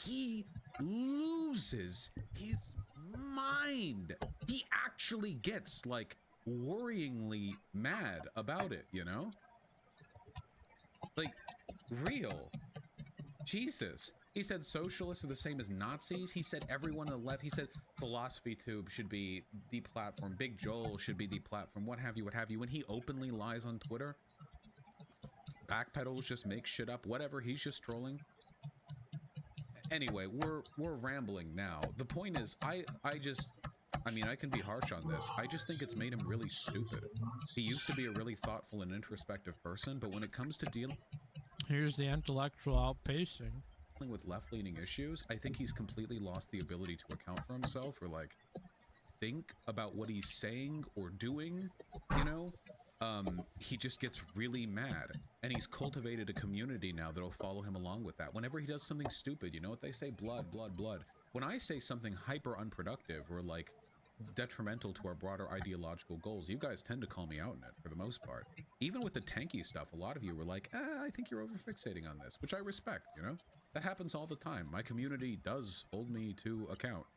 He loses his mind. He actually gets like worryingly mad about it, you know? Like, real. Jesus. He said socialists are the same as Nazis. He said everyone on the left. He said Philosophy Tube should be the platform. Big Joel should be the platform. What have you, what have you. When he openly lies on Twitter, backpedals, just make shit up, whatever. He's just trolling. Anyway, we're rambling now. The point is, I mean, I can be harsh on this. I just think it's made him really stupid. He used to be a really thoughtful and introspective person, but when it comes to dealing...
Here's the intellectual outpacing.
With left-leaning issues, I think he's completely lost the ability to account for himself or, like, think about what he's saying or doing, you know? He just gets really mad, and he's cultivated a community now that'll follow him along with that. Whenever he does something stupid, you know what they say? Blood, blood, blood. When I say something hyper unproductive or, like, detrimental to our broader ideological goals, you guys tend to call me out in it for the most part. Even with the tanky stuff, a lot of you were like, I think you're over-fixating on this, which I respect, you know? That happens all the time. My community does hold me to account.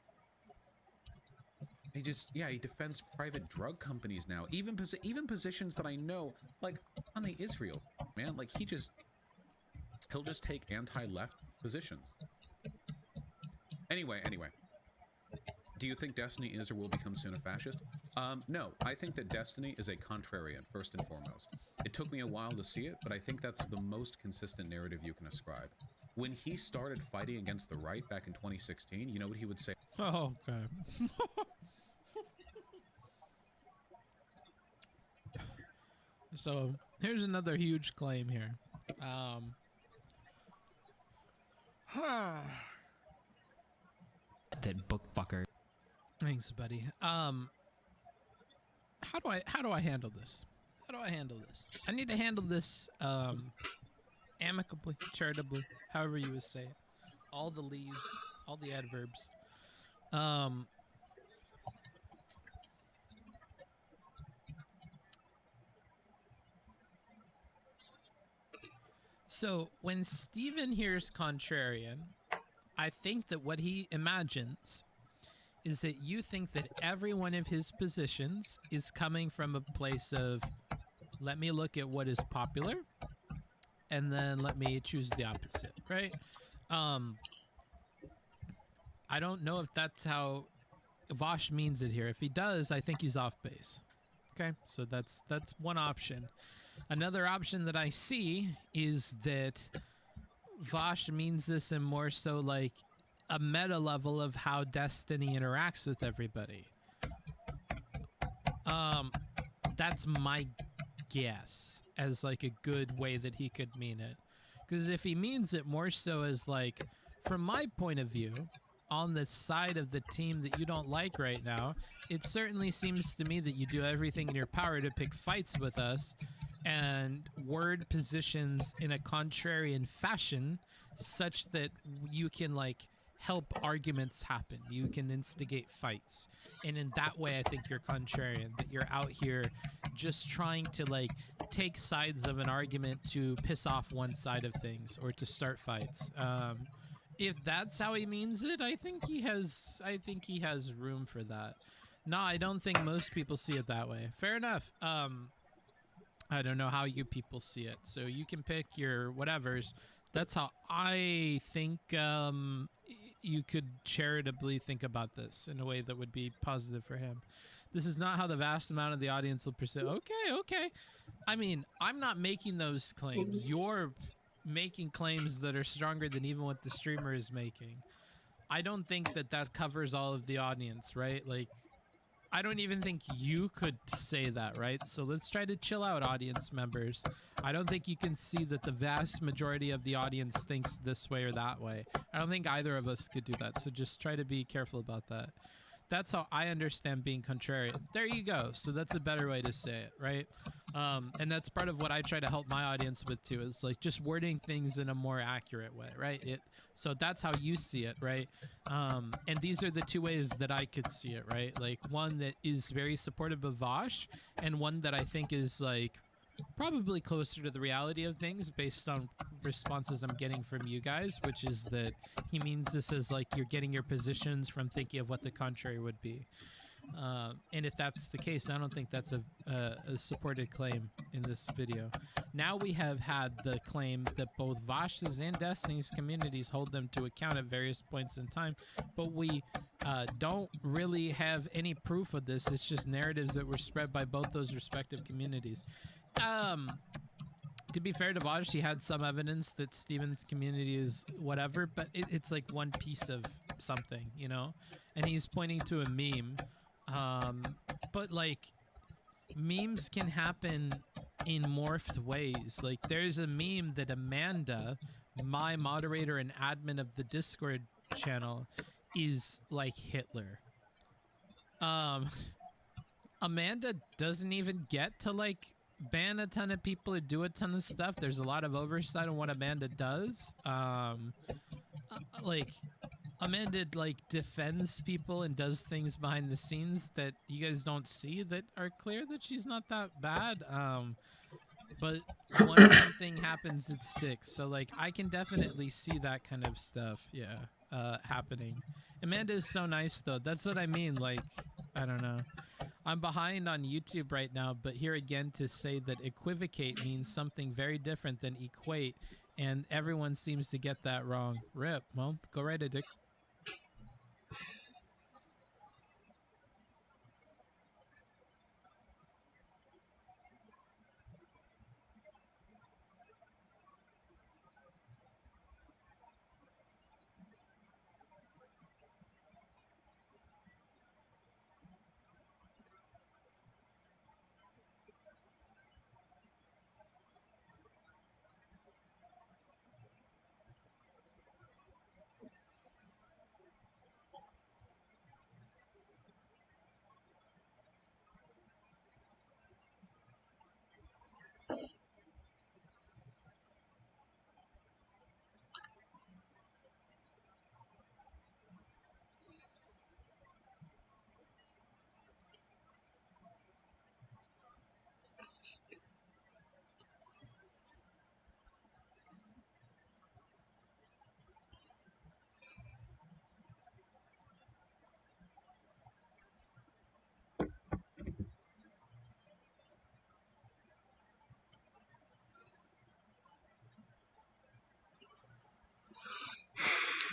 He just, yeah, he defends private drug companies now. Even positions that I know, like, on the Israel, man, like, he'll just take anti-left positions. Anyway. Do you think Destiny is or will become soon a fascist? No, I think that Destiny is a contrarian, first and foremost. It took me a while to see it, but I think that's the most consistent narrative you can ascribe. When he started fighting against the right back in 2016, you know what he would say?
Oh, okay. So, here's another huge claim here.
That book fucker.
Thanks, buddy. How do I handle this? I need to handle this amicably, charitably, however you would say it. all the lees, all the adverbs. So when Steven hears contrarian, I think that what he imagines is that you think that every one of his positions is coming from a place of, let me look at what is popular, and then let me choose the opposite, right? I don't know if that's how Vosh means it here. If he does, I think he's off base. Okay, so that's one option. Another option that I see is that Vosh means this in more so like a meta level of how Destiny interacts with everybody. That's my guess as like a good way that he could mean it. Because if he means it more so as like, from my point of view, on the side of the team that you don't like right now, it certainly seems to me that you do everything in your power to pick fights with us and word positions in a contrarian fashion such that you can like help arguments happen. You can instigate fights. And in that way, I think you're contrarian, that you're out here just trying to like take sides of an argument to piss off one side of things or to start fights. If that's how he means it, I think he has room for that. No, I don't think most people see it that way. Fair enough. I don't know how you people see it. So you can pick your whatevers. That's how I think you could charitably think about this in a way that would be positive for him. This is not how the vast amount of the audience will perceive. Okay. I mean, I'm not making those claims. You're making claims that are stronger than even what the streamer is making. I don't think that covers all of the audience, right? Like, I don't even think you could say that, right? So let's try to chill out, audience members. I don't think you can see that the vast majority of the audience thinks this way or that way. I don't think either of us could do that, so just try to be careful about that. That's how I understand being contrarian. There you go. So that's a better way to say it, right? And that's part of what I try to help my audience with too. Is like just wording things in a more accurate way, right? So that's how you see it, right? And these are the two ways that I could see it, right? Like one that is very supportive of Vosh, and one that I think is like probably closer to the reality of things based on responses I'm getting from you guys, which is that he means this as like you're getting your positions from thinking of what the contrary would be. And if that's the case, I don't think that's a supported claim in this video. Now we have had the claim that both Vosh's and Destiny's communities hold them to account at various points in time, but we don't really have any proof of this. It's just narratives that were spread by both those respective communities. To be fair to Vosh, he had some evidence that Steven's community is whatever, but it's like one piece of something, you know? And he's pointing to a meme. But like memes can happen in morphed ways. Like there's a meme that Amanda, my moderator and admin of the Discord channel, is like Hitler. Amanda doesn't even get to like ban a ton of people or do a ton of stuff. There's a lot of oversight on what Amanda does. Like Amanda like defends people and does things behind the scenes that you guys don't see that are clear that she's not that bad. But once something happens, it sticks. So like I can definitely see that kind of stuff, happening. Amanda is so nice though. That's what I mean. Like, I don't know. I'm behind on YouTube right now, but here again to say that equivocate means something very different than equate, and everyone seems to get that wrong. Rip. Well, go right a dick.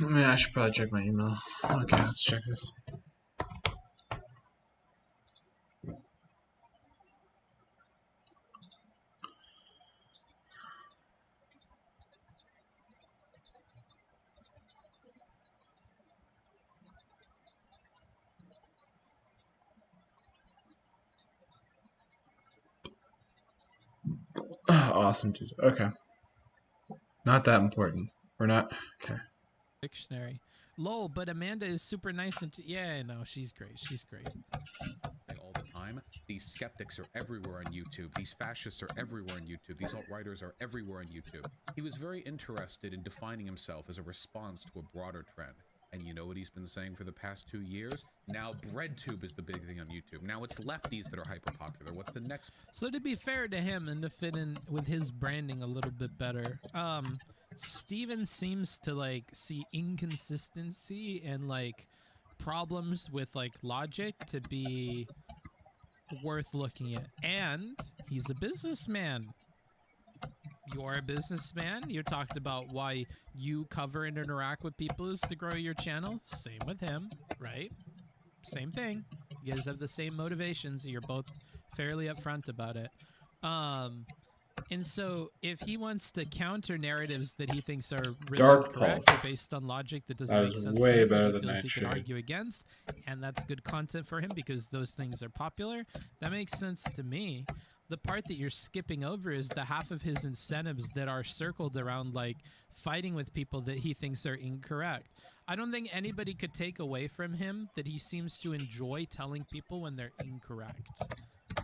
I should probably check my email. Okay, let's check this. Awesome, dude. Okay. Not that important. We're not. Okay.
Dictionary. Lol, but Amanda is super nice and yeah, no, she's great. She's great.
All the time. These skeptics are everywhere on YouTube. These fascists are everywhere on YouTube. These alt-righters are everywhere on YouTube. He was very interested in defining himself as a response to a broader trend. And you know what he's been saying for the past 2 years? Now BreadTube is the big thing on YouTube. Now it's lefties that are hyper-popular. What's the next?
So to be fair to him and to fit in with his branding a little bit better, Steven seems to like see inconsistency and like problems with like logic to be worth looking at. And he's a businessman. You're a businessman. You talked about why you cover and interact with people is to grow your channel. Same with him, right? Same thing. You guys have the same motivations. You're both fairly upfront about it. And so if he wants to counter narratives that he thinks are really
Dark
correct
Pulse.
or based on logic that doesn't
That
make
is
sense
way
to him,
better
that he
than
feels he can
Natu.
argue against, and that's good content for him because those things are popular, that makes sense to me. The part that you're skipping over is the half of his incentives that are circled around like fighting with people that he thinks are incorrect. I don't think anybody could take away from him that he seems to enjoy telling people when they're incorrect.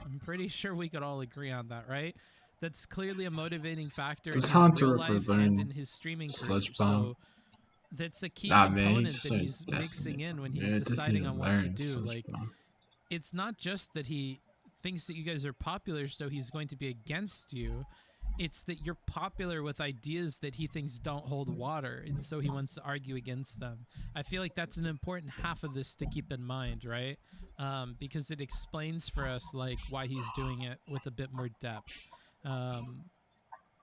I'm pretty sure we could all agree on that, right? That's clearly a motivating factor in
Does
his
Hunter
real life and
learn
in his streaming career.
Sludge Bomb?
So that's a key
Nah, man,
component
he's
that
just
he's
saying
mixing
Destiny.
in when he's
Yeah, it doesn't
deciding
even
on what to
learn
do.
Sludge
Like,
Bomb.
it's not just that he thinks that you guys are popular, so he's going to be against you. It's that you're popular with ideas that he thinks don't hold water, and so he wants to argue against them. I feel like that's an important half of this to keep in mind, right? Because it explains for us like why he's doing it with a bit more depth.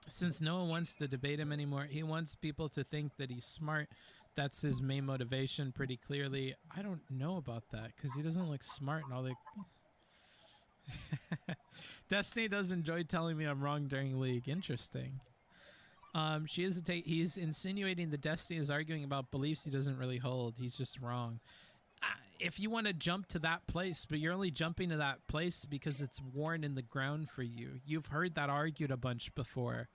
Since no one wants to debate him anymore, he wants people to think that he's smart. That's his main motivation pretty clearly. I don't know about that because he doesn't look smart and all the... Destiny does enjoy telling me I'm wrong during League. Interesting. He's insinuating that Destiny is arguing about beliefs he doesn't really hold. He's just wrong. If you want to jump to that place, but you're only jumping to that place because it's worn in the ground for you. You've heard that argued a bunch before.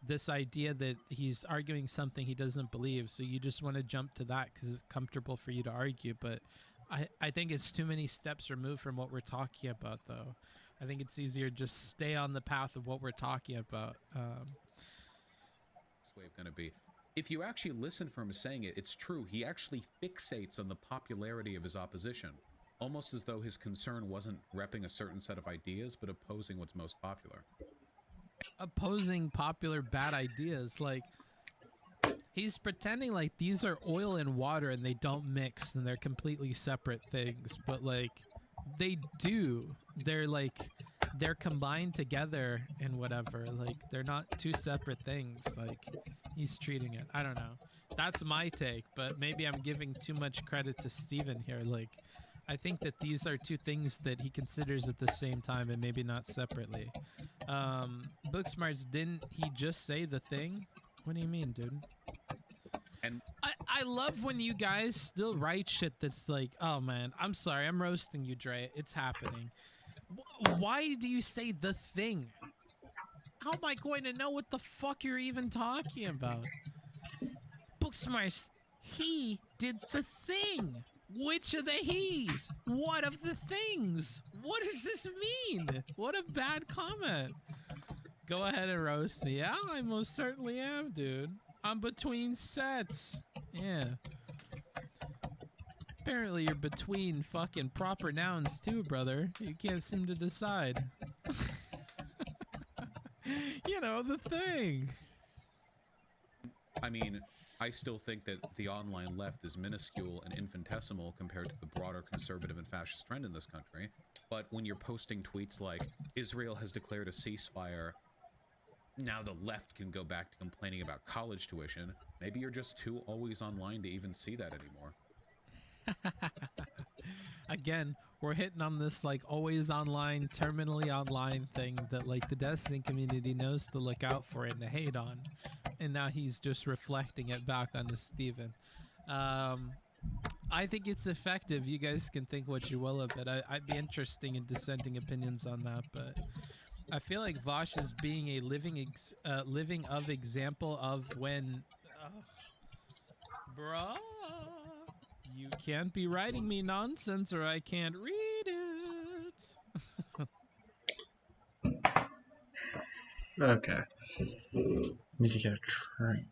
This idea that he's arguing something he doesn't believe, so you just want to jump to that because it's comfortable for you to argue. But I think it's too many steps removed from what we're talking about, though. I think it's easier to just stay on the path of what we're talking about.
This wave going to be. If you actually listen for him saying it, it's true. He actually fixates on the popularity of his opposition, almost as though his concern wasn't repping a certain set of ideas, but opposing what's most popular.
Opposing popular bad ideas, like he's pretending like these are oil and water and they don't mix and they're completely separate things, but like they do. They're combined together and whatever. Like they're not two separate things. Like he's treating it. I don't know. That's my take, but maybe I'm giving too much credit to Steven here. Like I think that these are two things that he considers at the same time and maybe not separately. Booksmarts, didn't he just say the thing? What do you mean, dude?
And
I love when you guys still write shit that's like, oh man, I'm sorry, I'm roasting you, Dre. It's happening. Why do you say the thing? How am I going to know what the fuck you're even talking about? Booksmarts, he did the thing. Which of the he's? What of the things? What does this mean? What a bad comment. Go ahead and roast me. Yeah, I most certainly am, dude. I'm between sets. Yeah. Apparently you're between fucking proper nouns too, brother. You can't seem to decide. You know, the thing.
I mean, I still think that the online left is minuscule and infinitesimal compared to the broader conservative and fascist trend in this country. But when you're posting tweets like, Israel has declared a ceasefire, Now the left can go back to complaining about college tuition. Maybe you're just too always online to even see that anymore.
Again, we're hitting on this like always online, terminally online thing that like the Destiny community knows to look out for and to hate on. And now he's just reflecting it back onto Steven. I think it's effective. You guys can think what you will of it. I'd be interesting in dissenting opinions on that, but I feel like Vosh is being a living example of when, bruh, you can't be writing me nonsense or I can't read it.
Okay. Need to get a drink.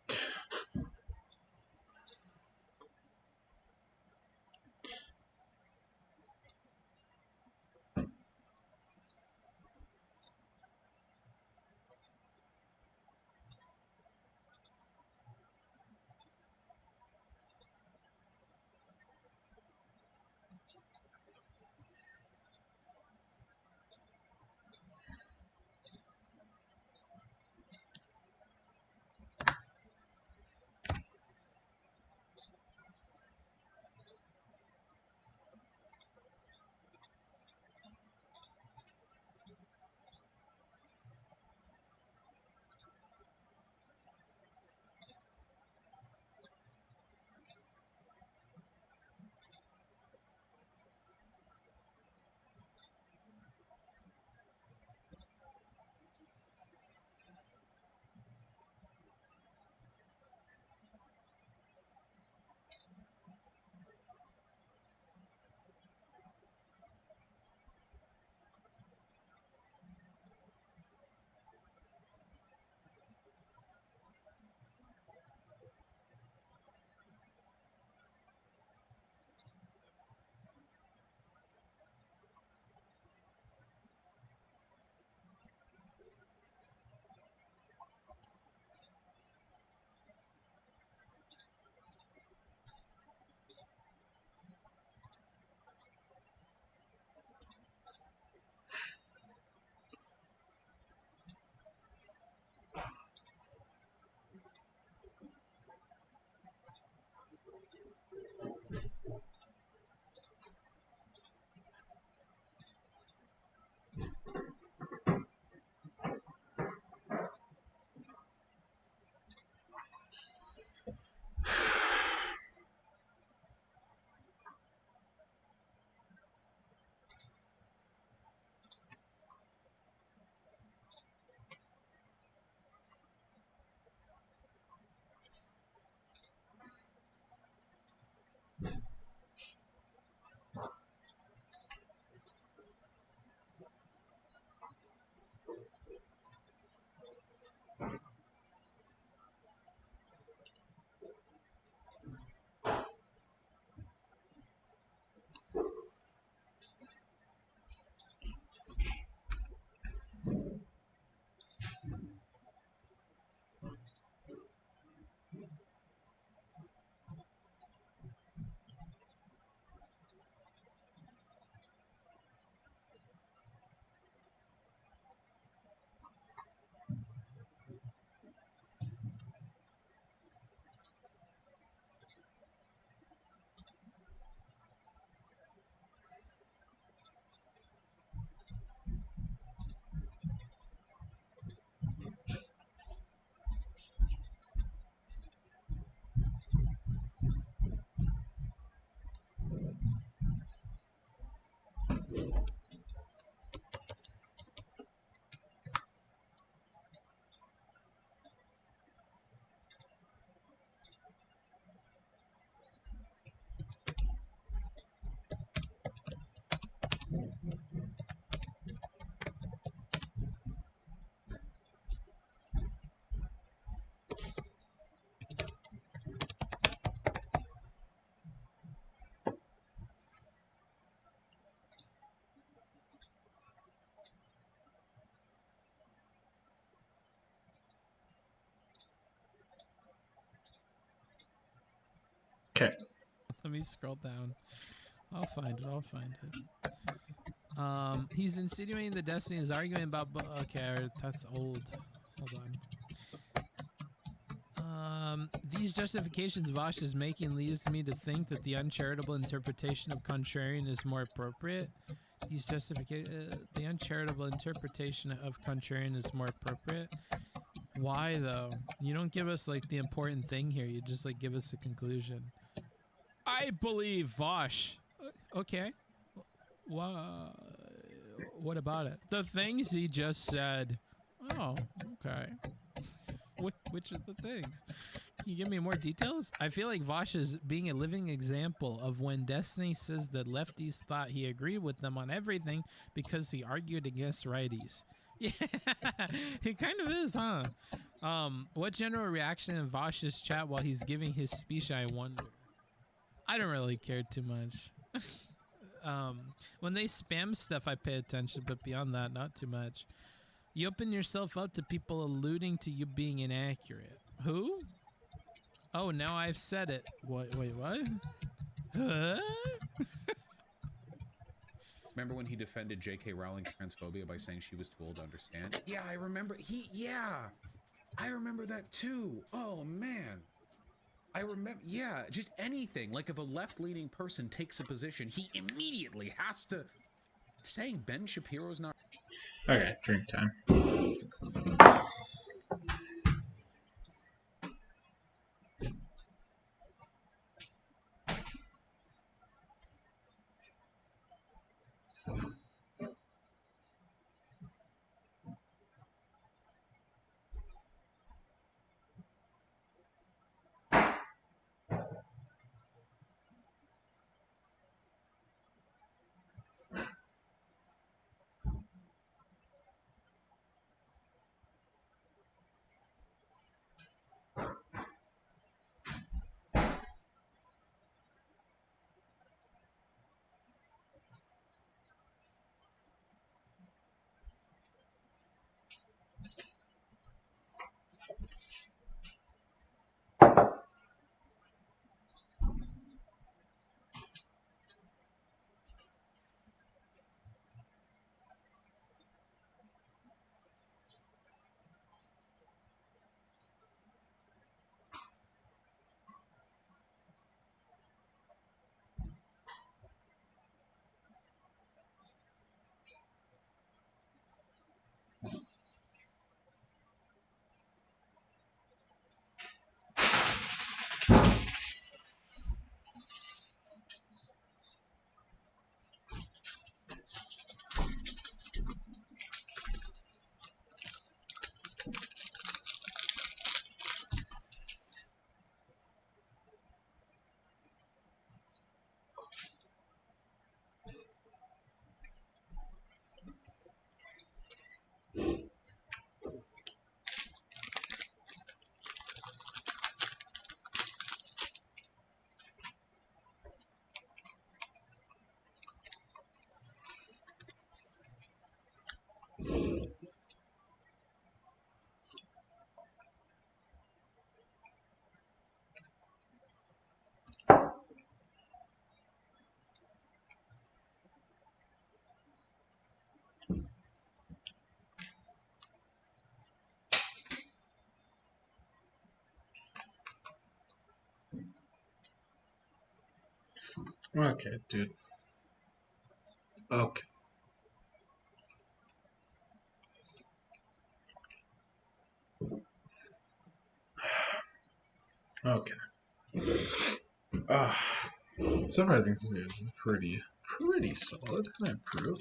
Okay.
Let me scroll down. I'll find it. I'll find it. He's insinuating the Destiny is arguing about. Okay, that's old. Hold on. These justifications Vosh is making leads me to think that the uncharitable interpretation of contrarian is more appropriate. The uncharitable interpretation of contrarian is more appropriate. Why though? You don't give us like the important thing here. You just like give us a conclusion. I believe Vosh. Okay. What about it? The things he just said. Oh, okay. Which of the things? Can you give me more details? I feel like Vosh is being a living example of when Destiny says that lefties thought he agreed with them on everything because he argued against righties. Yeah, he kind of is, huh? What general reaction in Vosh's chat while he's giving his speech, I wonder? I don't really care too much. When they spam stuff, I pay attention, but beyond that, not too much. You open yourself up to people alluding to you being inaccurate. Who? Oh, now I've said it. What? Wait, what? Huh?
Remember when he defended J.K. Rowling's transphobia by saying she was too old to understand? Yeah, I remember. I remember that too. Oh, man. I remember, yeah, just anything. Like if a left-leaning person takes a position, he immediately has to... Saying Ben Shapiro's not...
Okay, drink time. Okay, dude. Okay. Okay. So far I think this video is pretty solid. I approve.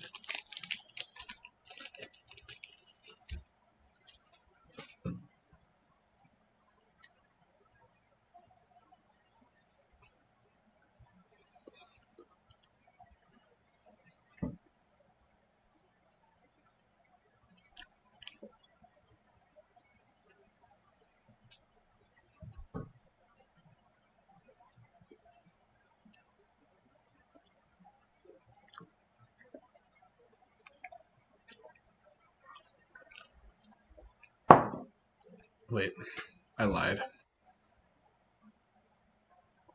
Wait, I lied.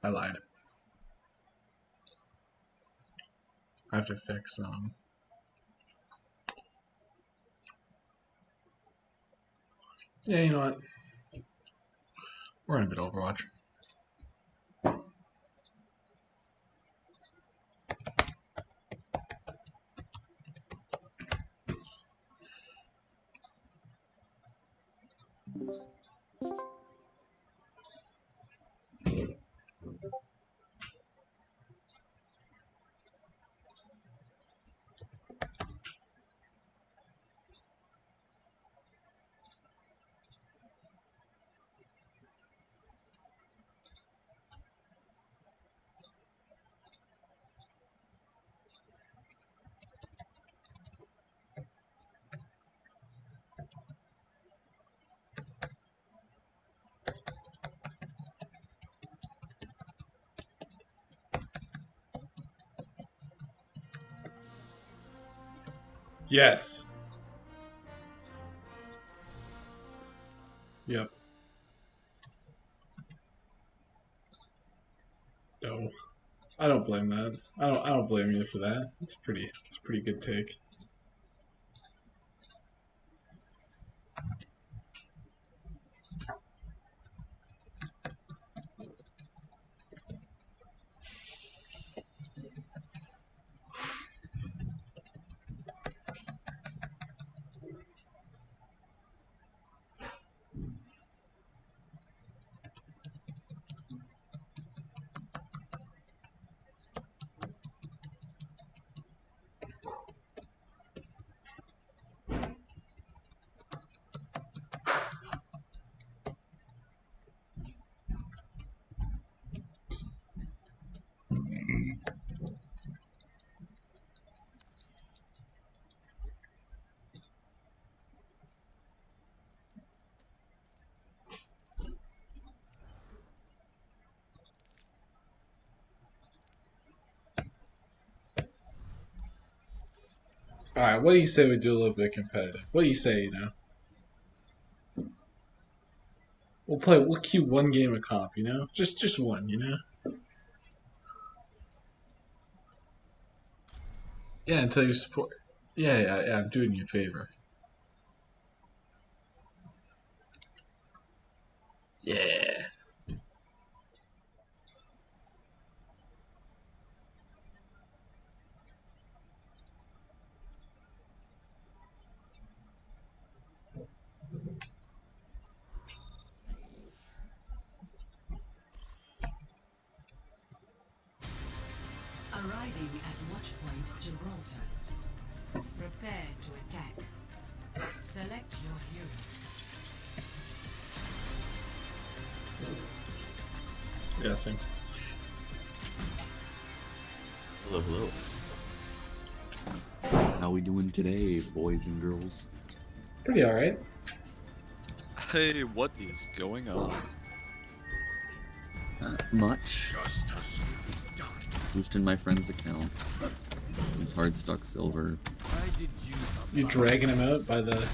I have to fix Yeah, you know what? We're in a bit of Overwatch. Yes. Yep. No. I don't blame that. I don't blame you for that. It's a pretty good take. Alright, what do you say we do a little bit competitive? What do you say, you know? We'll queue one game of comp, you know? Just one, you know? Yeah, until you support. Yeah, I'm doing you a favor. Yeah.
Arriving at Watchpoint Gibraltar. Prepare to attack. Select your hero.
Guessing.
Hello, hello. How we doing today, boys and girls?
Pretty alright.
Hey, what is going on?
Not much. Boosting my friend's account. He's hard stuck silver.
You dragging him out by the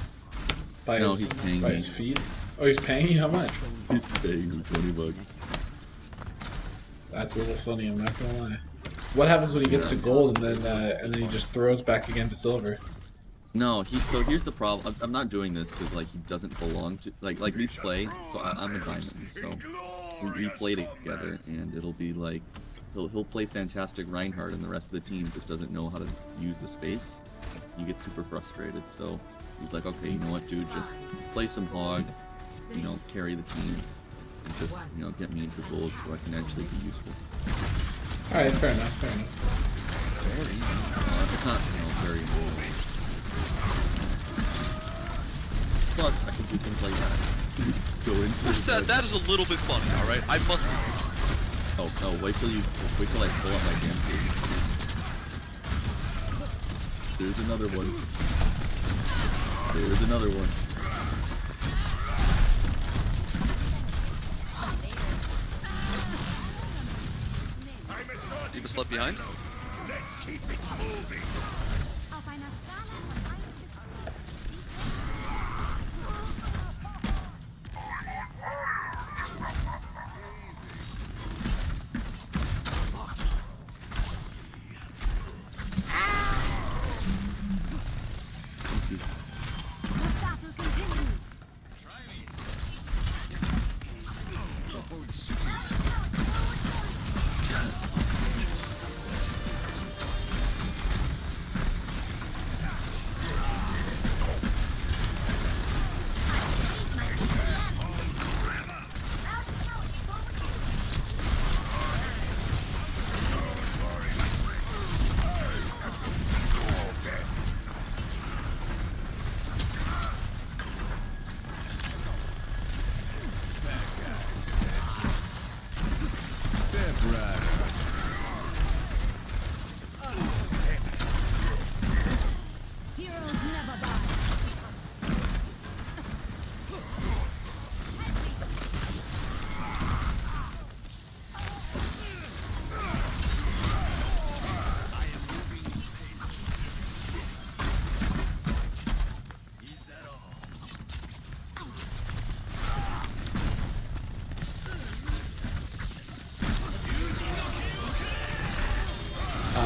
No, he's paying
by
me.
his feet? Oh, he's paying you? How much?
He's paying me $20.
That's a little funny, I'm not gonna lie. What happens when he gets to gold and then he just throws back again to silver?
No, so here's the problem. I'm not doing this because like he doesn't belong to like we play. So I'm a diamond. So we play together, and it'll be like he'll play fantastic Reinhardt, and the rest of the team just doesn't know how to use the space. You get super frustrated. So he's like, okay, you know what, dude, just play some hog. You know, carry the team. And just get me into gold so I can actually be useful.
All right, fair enough.
It's not very important. Plus, I can do things like that. Go into
that is a little bit funny, alright? I must.
Oh no! Wait till I pull up my damn suit. There's another one. There's another one.
You just left behind?
Let's keep it moving.
Heroes never die.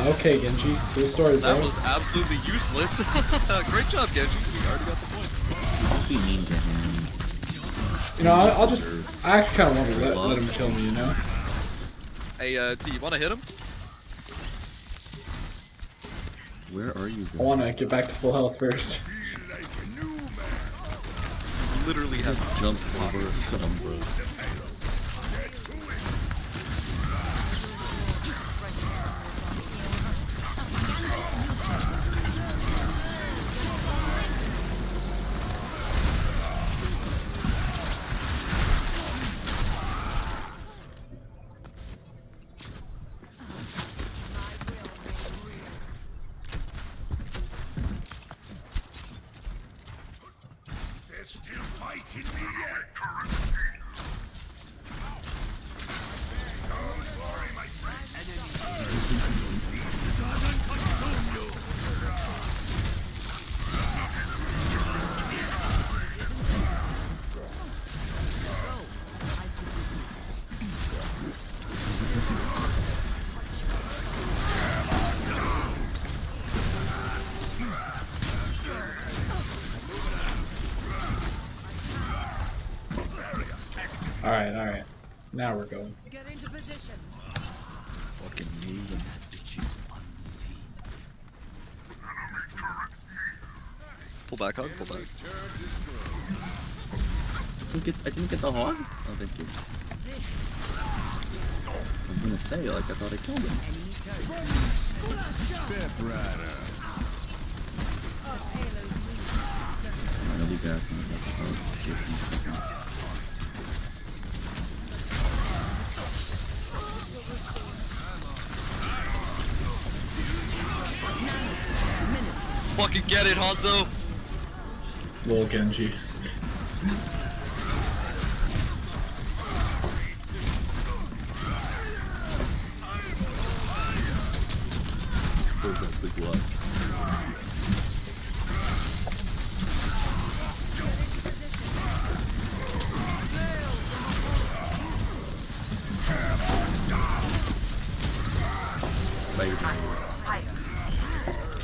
Okay, Genji. Cool story, bro.
That was absolutely useless. Great job, Genji. We already got the point.
Don't be mean to him.
You know, I'll just... I actually kind of want to let him kill me, you know?
Hey, T, you want to hit him?
Where are you?
I want to get back to full health first.
Literally has
jump over a Sombra.
They're still fighting me yet. Don't worry, my friend. Doesn't consume you.
Alright. Now we're going.
Get into position.
Fucking moving.
Pull back, Hog. Pull back.
I didn't get the hog? Oh, thank you. I was gonna say, like, I thought I killed him.
Step rider.
I'll be back in about 15 seconds.
Fucking get it, Hanzo!
Lol Genji.
Where's that big block?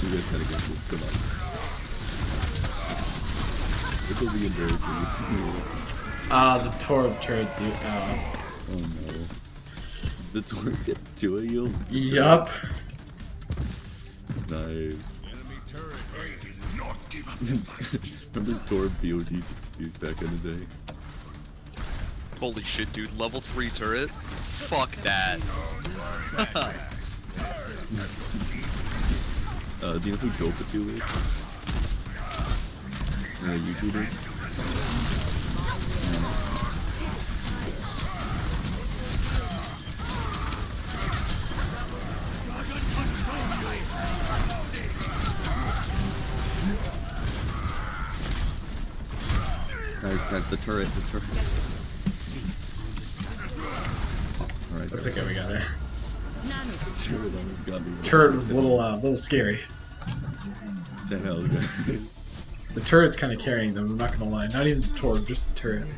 You guys gotta get this. Come on. This will be embarrassing.
The turret, dude.
Oh no. The Torb get two of you?
Yup.
Nice. Remember Torb BOD used back in the day?
Holy shit, dude. Level 3 turret? Fuck that.
Do you know who Dopatu is? YouTuber? Guys, the turret. Alright.
Looks okay, we got it.
Turret almost got me.
Turret was a little scary.
The hell, guys.
The turret's kind of carrying them, I'm not gonna lie. Not even the Torb, just the turret.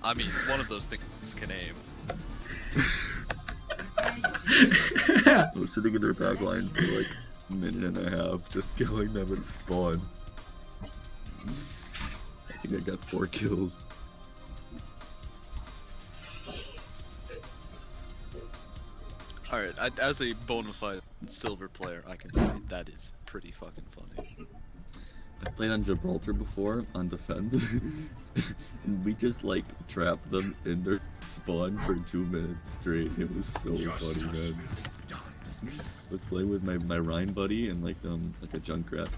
I mean, one of those things can aim.
I was sitting in their back line for like a minute and a half, just killing them at spawn. I think I got 4 kills.
Alright, as a bona fide silver player, I can say that is pretty fucking funny.
I played on Gibraltar before, on defense, and we just like trapped them in their spawn for 2 minutes straight. It was so funny, man. I was playing with my Rhine buddy and like a Junkrat.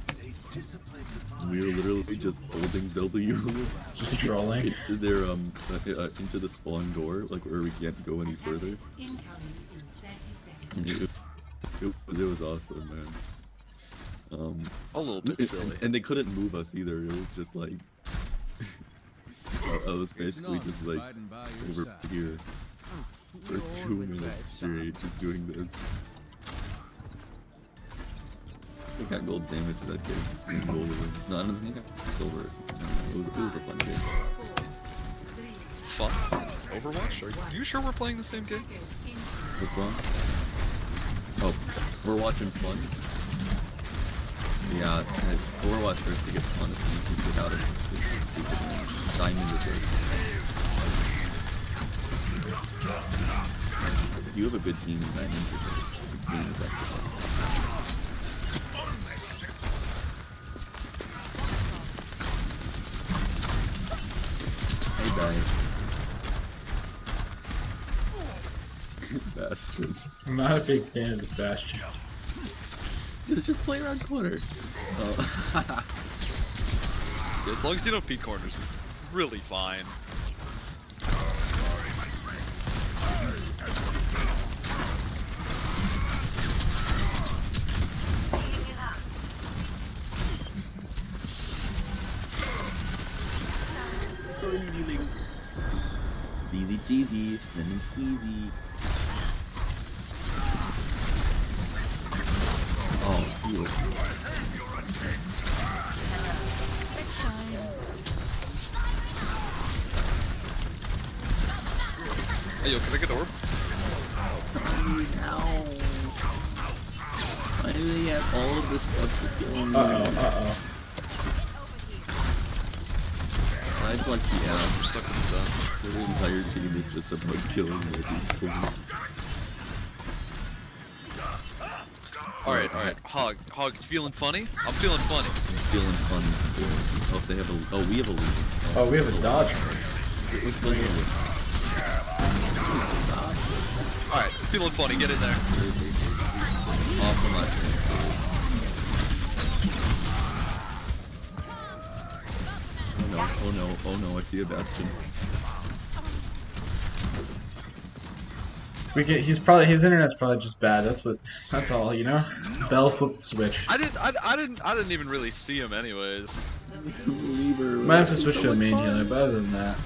We were literally just holding W,
just trolling
into their into the spawn door, like where we can't go any further. And it was awesome, man.
A little bit silly.
And they couldn't move us either. It was just like I was basically just like over here for 2 minutes straight, just doing this. I got gold damage that game. Gold. No, I don't think I got silver or something. It was a fun game.
Fun? Overwatch? Are you sure we're playing the same game?
What's wrong? Oh, we're watching fun. Yeah, Overwatch starts to get fun as soon as you get out of this stupid diamond reserve. You have a good team in diamond reserve. The game is actually fun. Hey guys. Bastion.
I'm not a big fan of this Bastion.
Just play around corners. Oh.
As long as you don't peek corners, really fine.
Easy cheesy, lemon squeezy. Oh, heal.
Hey, yo, can I get an orb?
Ow. Why do they have all of this stuff to kill me?
Uh-oh.
I'd like the
I'm stuck in this
the entire team is just about killing me at these points.
Alright. Hog, you feeling funny? I'm feeling funny.
I'm feeling funny. Oh, they have a. Oh, we have a lead.
Oh, we have a dodge.
Let's bring it in.
Alright, feeling funny, get in there.
Awesome, I think. Oh no, I see a Bastion.
His internet's probably just bad. That's all, you know? Bell flipped the switch.
I didn't even really see him anyways.
Might have to switch to a main healer, but other than that.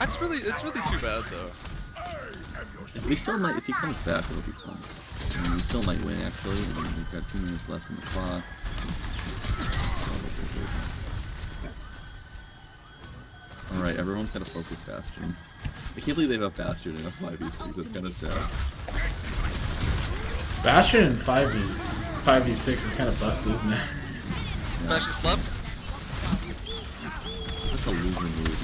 It's really too bad though.
We still might, if he comes back, it'll be fun. I mean, we still might win actually. I mean, we've got 2 minutes left in the clock. Alright, everyone's got to focus Bastion. I can't believe they have Bastion in a 5v6, that's kind of sad.
Bastion in 5v6 is kind of busted, isn't it?
Yeah. Bastion's left.
That's a loser move.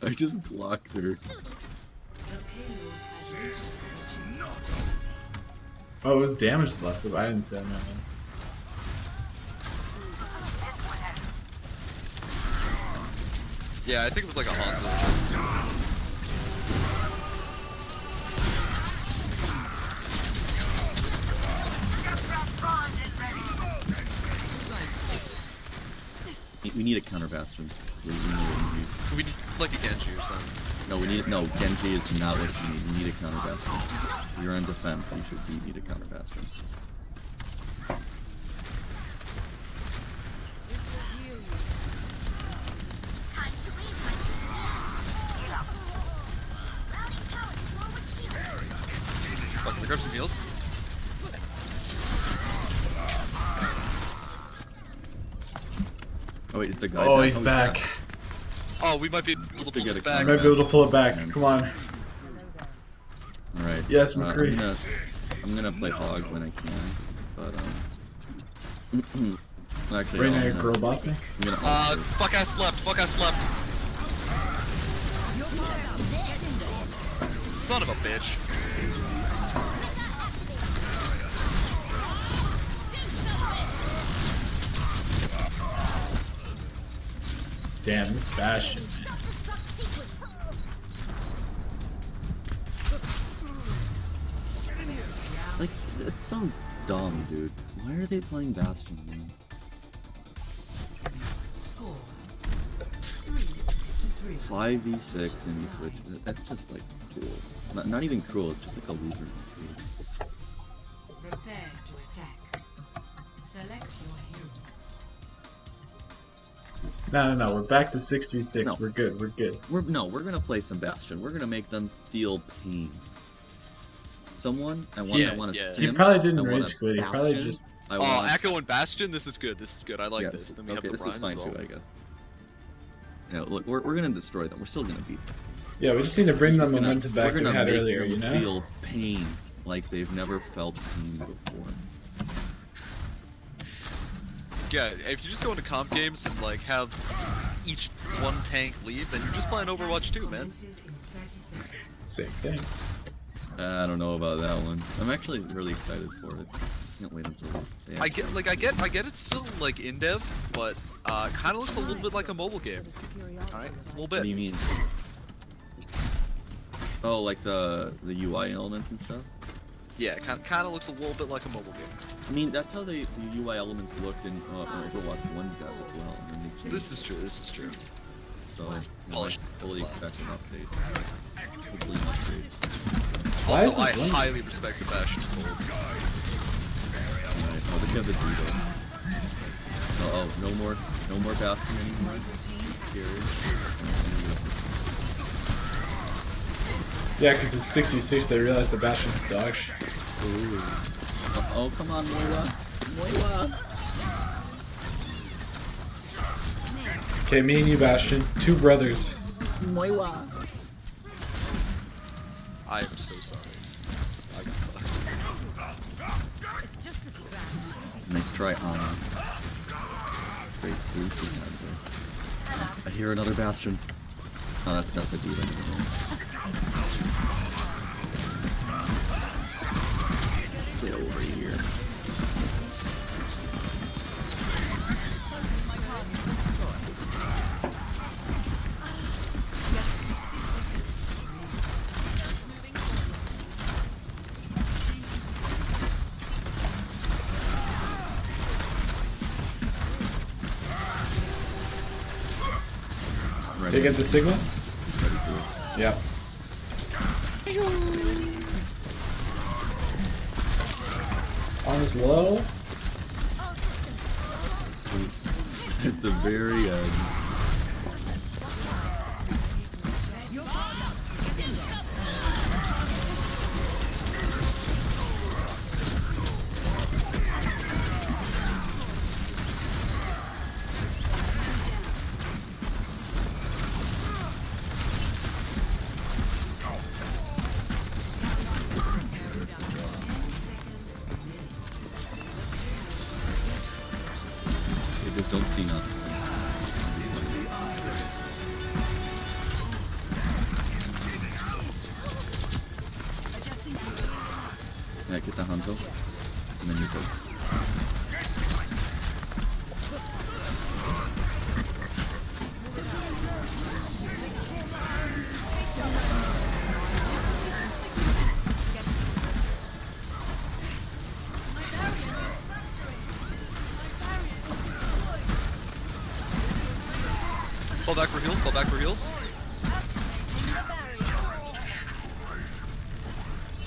I just blocked her.
Oh, it was damage left, but I didn't say that.
Yeah, I think it was like a Hanzo.
We need a counter Bastion. We
need like a Genji or something.
No, Genji is not what you need. We need a counter Bastion. You're on defense, you need a counter Bastion.
Fuck, can I grab some heals?
Oh wait, is the guy
back?
Oh,
he's back.
Oh, we might be able to pull it back.
I might be able to pull it back. Come on.
Alright.
Yes, McCree.
I'm gonna play Hog when I can, but actually,
right now you're girl bossing?
Fuck ass left. Son of a bitch.
Damn, this Bastion.
It's so dumb, dude. Why are they playing Bastion, man?
Score 3-3.
5v6 and you switch. That's just like cruel. Not even cruel, it's just like a loser.
Prepare to attack. Select your hero.
No, we're back to 6v6.
No.
We're good. We're good.
We're gonna play some Bastion. We're gonna make them feel pain. Someone I want to
He probably didn't rage quit. He probably just.
Echo and Bastion. This is good. This is good. I like
Yeah,
this. Then we
okay,
have the
this is
Brine
fine
as well.
too, I guess. Yeah, look, we're gonna destroy them. We're still gonna beat them.
Yeah, we just need to bring the
We're gonna-
momentum back
we're
that we
gonna
had
make
earlier,
them
you know?
feel pain like they've never felt pain before.
Yeah, if you just go into comp games and like have each one tank lead, then you're just playing Overwatch 2, man.
Same thing.
I don't know about that one. I'm actually really excited for it. Can't wait until they
I get it's still like in dev, but kind of looks a little bit like a mobile game. All right, a little bit.
What do you mean? Oh, like the UI elements and stuff?
Yeah, kind of looks a little bit like a mobile game.
I mean, that's how the UI elements looked in Overwatch 1 dev as well. And then they changed
This is true. This is true.
So, you know, I fully expect an update. Hopefully an update.
Also, I highly respect the Bastion fold.
Alright, oh, they have the Judo. Oh, no more Bastion anymore. Scary.
Yeah, because it's 6v6, they realize the Bastion's dog shit.
Ooh. Oh, come on, Moira. Moira.
Okay, me and you, Bastion. Two brothers.
Moira.
I am so sorry. I got fucked.
Nice try, Anna. Great sleep we had there. I hear another Bastion. Oh, that's a Diva. Get over here.
Did you get the signal? Yeah. On his low.
At the very end. They just don't see nothing. Yeah, get the Hanzo, and then you go.
Pull back for heals. Pull back for heals.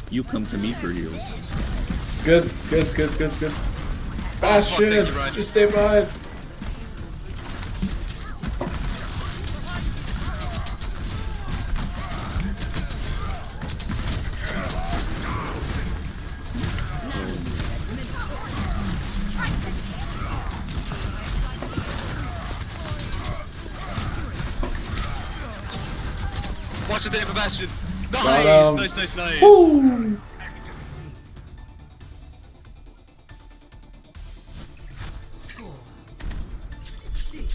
You come to me for heals.
It's good. It's good. It's good. It's good. It's good. Bastion,
thank you, Ryan.
just stay by.
Watch the day for Bastion.
Got
Nice,
him.
nice, nice, nice.
Woo!
Score 6-3.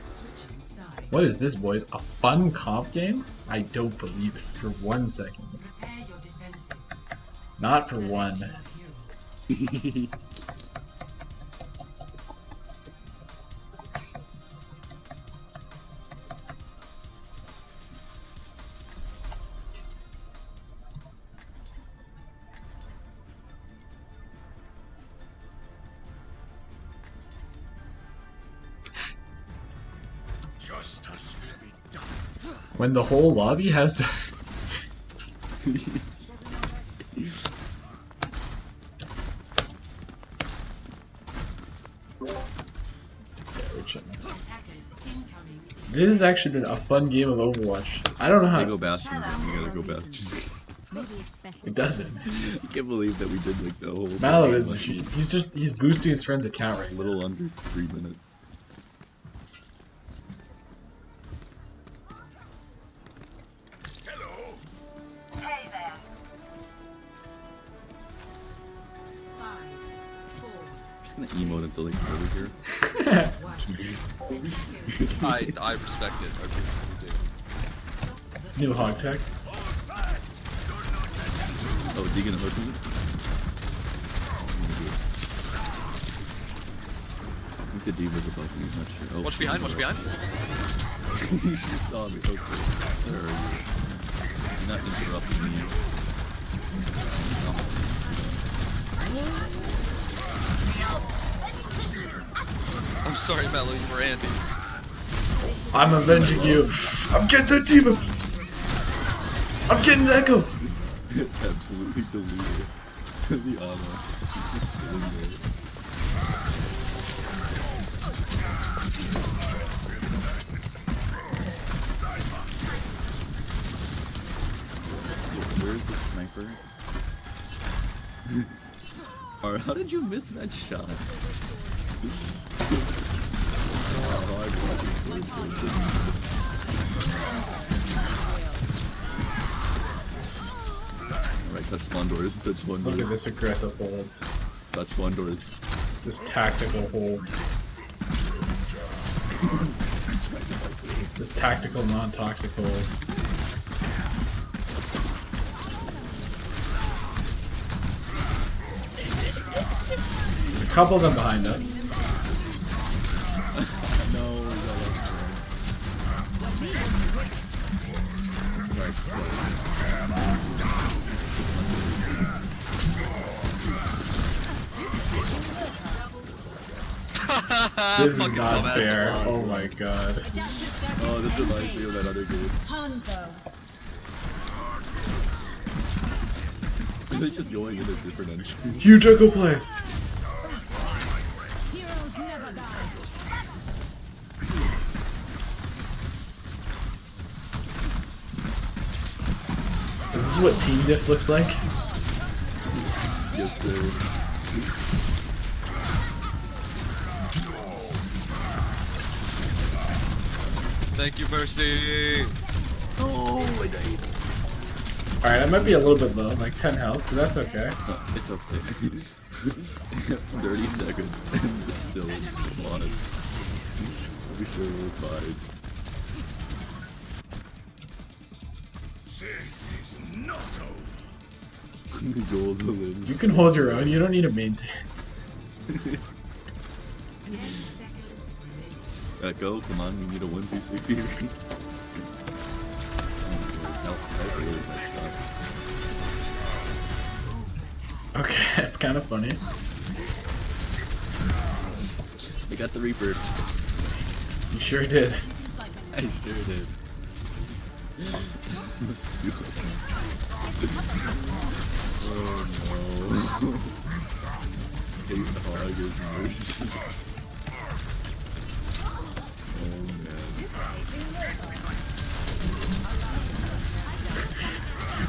Switching sides.
What is this, boys? A fun comp game? I don't believe it for 1 second.
Prepare your defenses.
Not for one.
Justice will be done.
When the whole lobby has to. This has actually been a fun game of Overwatch. I don't know how.
I go Bastion. We gotta go Bastion.
It doesn't.
I can't believe that we did like the whole.
Mallow is a cheat. He's boosting his friend's account right
now. A little under 3 minutes.
Hello.
Hey there. 5, 4.
I'm just gonna emote until they come over here.
I respect it. I really do.
It's new hog tech.
Oh, is he gonna hook me? I think the D.Va's above me, I'm not sure. Oh,
Watch behind, watch behind.
She saw me, okay. Where are you? You're not interrupting me.
I'm sorry, Mello, you were Andy.
I'm avenging you. I'm getting the D.Va. I'm getting the Echo.
Absolutely deleted. The armor. Where's the sniper? Alright, how did you miss that shot? Alright, touch spawn doors, touch spawn doors.
Look at this aggressive hold.
Touch spawn doors.
This tactical hold. This tactical, non-toxic hold. There's a couple of them behind us.
No, we got
This is not fair. Oh my god.
Oh, this reminds me of that other game. They're just going in a different entry.
Huge echo play!
Heroes never die.
Is this what Team Diff looks like?
Yes, sir.
Thank you, Mercy.
Oh, I died.
Alright, I might be a little bit low, like 10 health, but that's okay.
It's okay. 30 seconds and still spawns. We sure we're fine.
This is not over.
Golden.
You can hold your own, you don't need to maintain.
Echo, come on, we need a 1v6 here. That's a really nice shot.
Okay, that's kind of funny.
I got the Reaper.
You sure did.
I sure did. Oh no. Hate hog is worse. Oh man.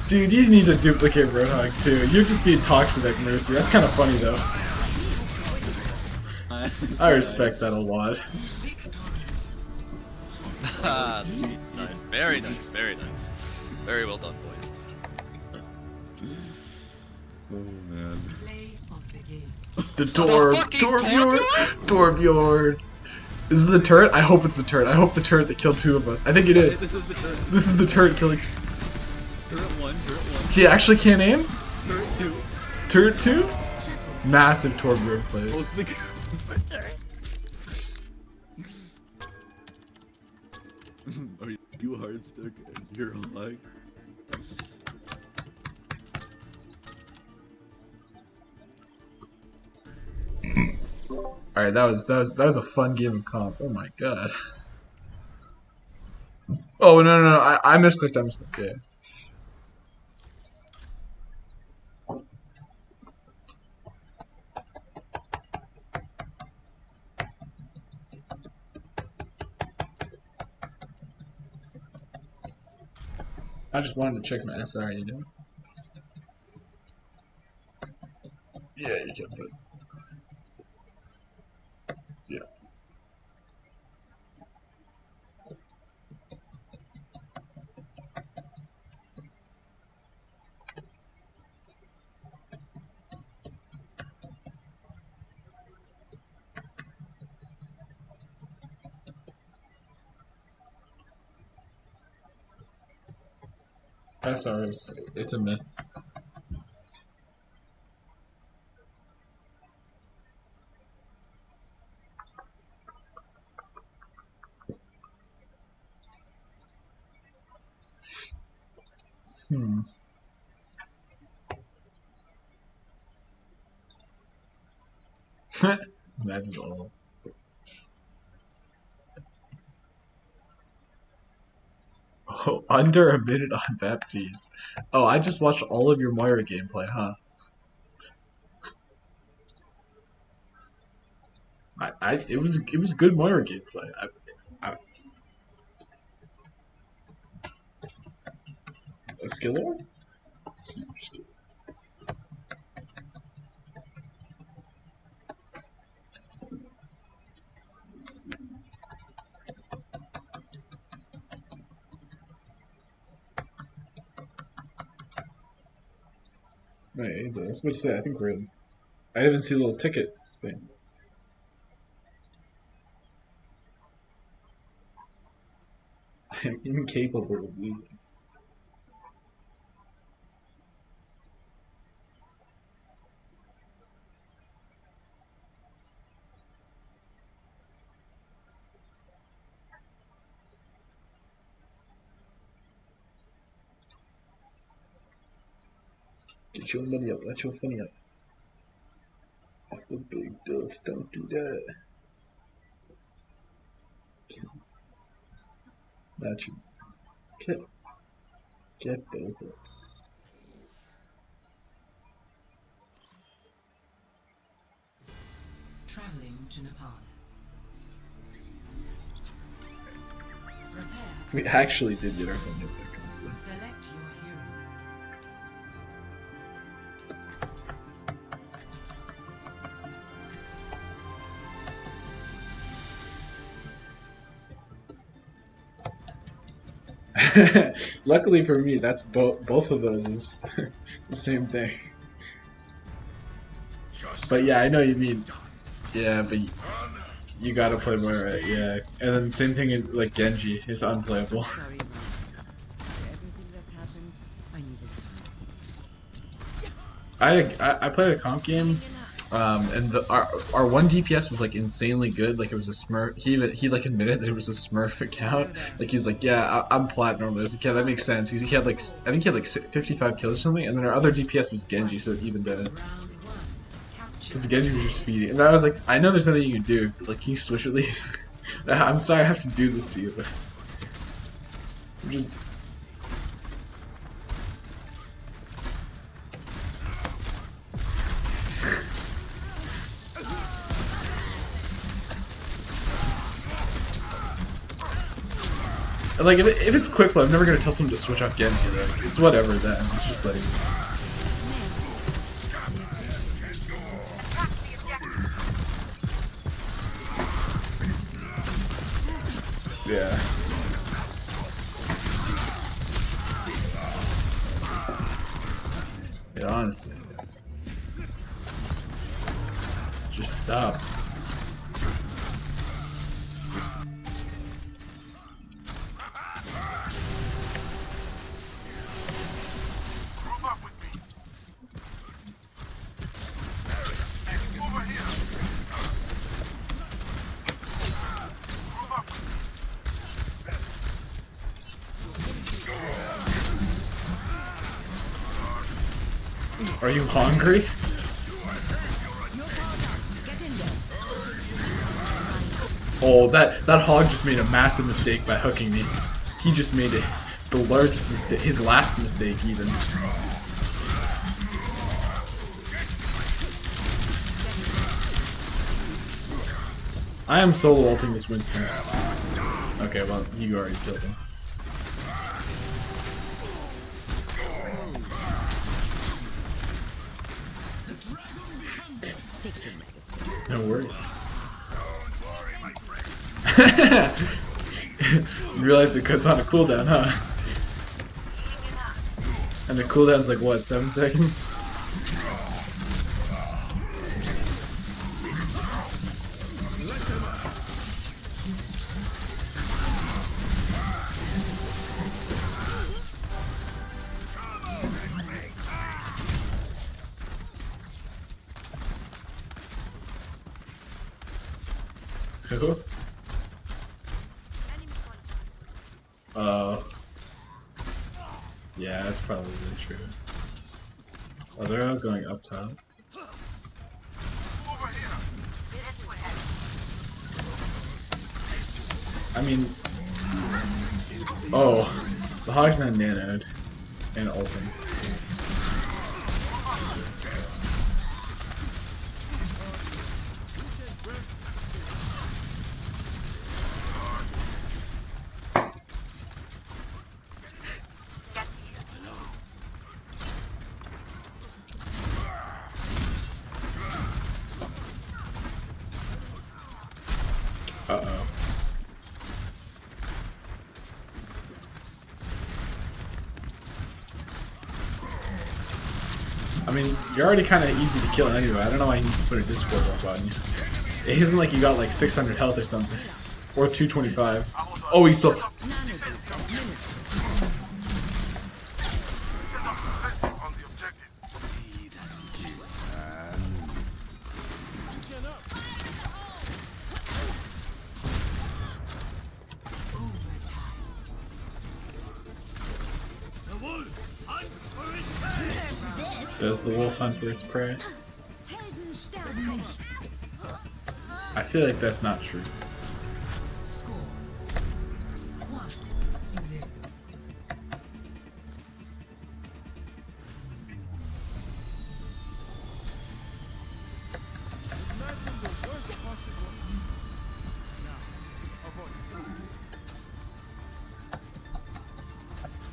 Dude, you need to duplicate Roadhog too. You're just being toxic like Mercy. That's kind of funny though. I respect that a lot.
Nice. Very nice, very nice. Very well done, boys.
Oh man.
The Torbjorn! Is it the turret? I hope it's the turret. I hope the turret that killed 2 of us. I think it is. This is the turret killing.
Turret 1, turret 1.
He actually can't aim?
Turret 2.
Turret 2? Massive Torbjorn plays.
Are you hard stuck and you're alive?
Alright, that was a fun game of comp. Oh my god. Oh no, I misclicked. Yeah. I just wanted to check my SR, you know? Yeah, you can put. Yeah. SR it's a myth. That is all. Oh, under a minute on Baptiste. Oh, I just watched all of your Moira gameplay, huh? It was good Moira gameplay. A skill orb? Huge skill. Wait, I was about to say, I think we're in. I haven't seen the little ticket thing. I am incapable of losing. Get your money up, let your funny up. The big dove, don't do that. Natu. Get both of them.
Traveling to Nepal. Prepare.
We actually did get our phone up there.
Select your hero.
Luckily for me, that's both of those is the same thing. But yeah, I know you mean. Yeah, but you gotta play Moira, yeah. And then same thing is like Genji is unplayable. I played a comp game, and our one DPS was like insanely good. Like it was a Smurf. He like admitted that it was a Smurf account. Like he's like, yeah, I'm platinum. I was like, yeah, that makes sense. He had like I think he had like 55 kills or something, and then our other DPS was Genji, so it evened out. Because Genji was just feeding, and I was like, I know there's nothing you can do, but like, can you switch at least? I'm sorry I have to do this to you, but I'm just. Like if it's quick play, I'm never gonna tell someone to switch off Genji. Like, it's whatever then. It's just letting. Yeah. Yeah, honestly, guys. Just stop. Are you hungry? Oh, that hog just made a massive mistake by hooking me. he just made it the largest mistake, his last mistake even. I am solo ulting this Winston. Okay, well, you already killed him. No worries. You realize it cuts on a cooldown, huh? And the cooldown's like what, 7 seconds? Who? Yeah, that's probably true. Oh, they're all going up top. I mean, oh, the Hog's not nanoed and ulting. Uh-oh. I mean, you're already kind of easy to kill anyway. I don't know why he needs to put a Discord up on you. It isn't like you got like 600 health or something. Or 225. Oh, he's so... Does the wolf hunt for its prey? I feel like that's not true.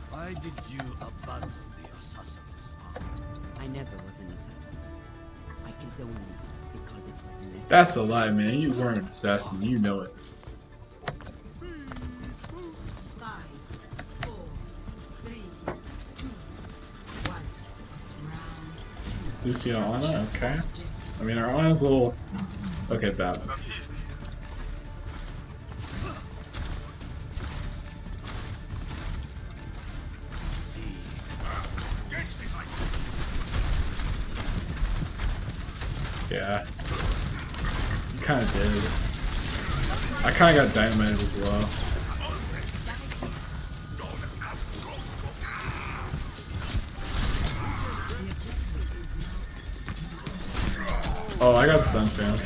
Why did you abandon the assassin's heart? I never was an assassin. I killed only because it was necessary.
That's a lie, man. You weren't an assassin. You know it.
5, 4, 3, 2, 1.
Lucio Ana, okay. I mean, our Ana's a little... Okay, bad. Yeah. You kinda did. I kinda got dynamited as well. Oh, I got stun fam.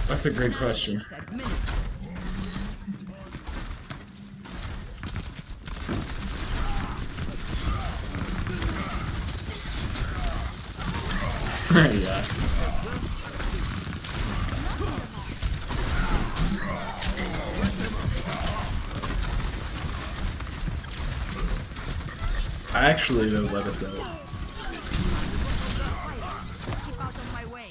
That's a great question. Yeah. Actually, they'll let us out.
Keep out of my way.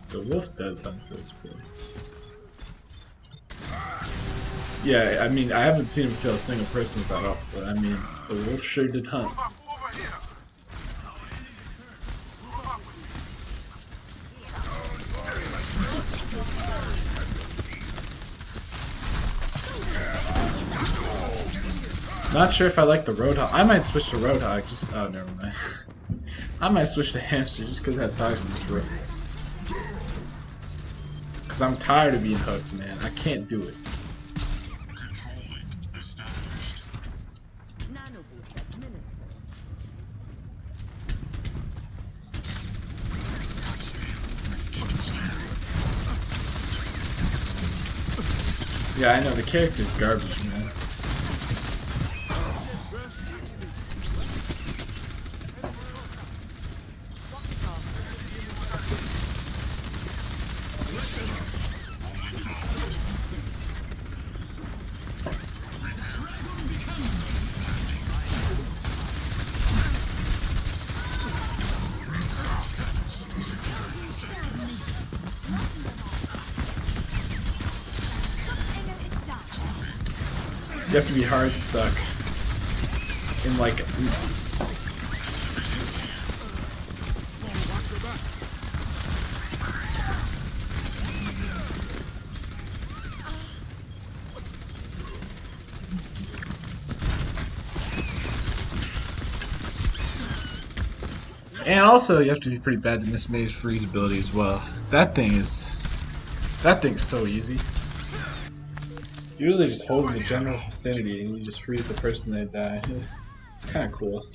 The wolf does hunt for this boy. Yeah, I mean, I haven't seen him kill a single person with that up, but I mean, the wolf sure did hunt. Not sure if I like the Roadhog. I might switch to Roadhog. Just oh, never mind. I might switch to Hamster just because that Darcy's rough. Because I'm tired of being hooked, man. I can't do it. Yeah, I know, the character's garbage, man. You have to be hard stuck in like and also you have to be pretty bad in this Maze freeze ability as well. That thing's so easy. You really just hold in the general vicinity and you just freeze the person they die. It's kind of cool.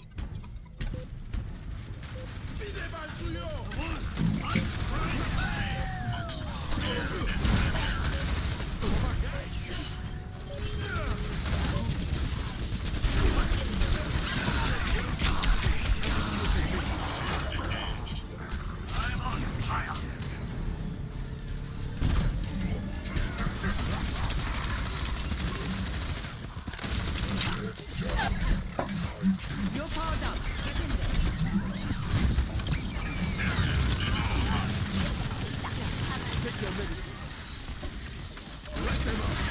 You're powered up. Get in there. Take your medicine. Let them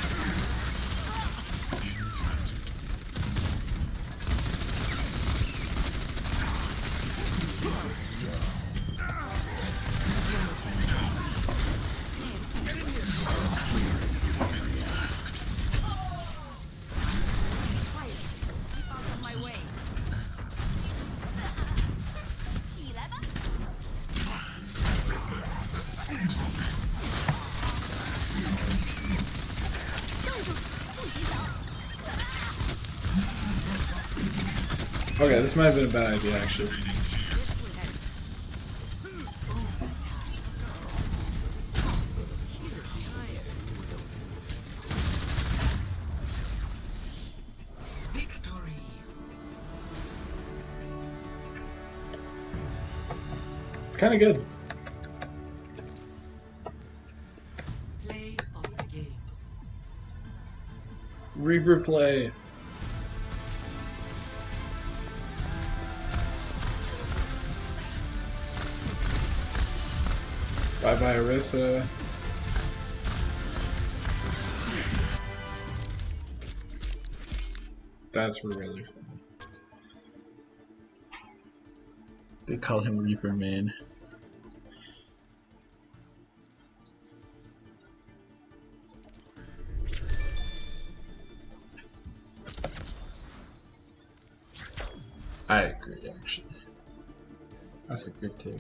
Okay, this might have been a bad idea actually. It's kind of good.
Play of the game.
Regroup play. Bye bye, Arissa. That's really funny. They call him Reaper Man. I agree, actually. That's a good take.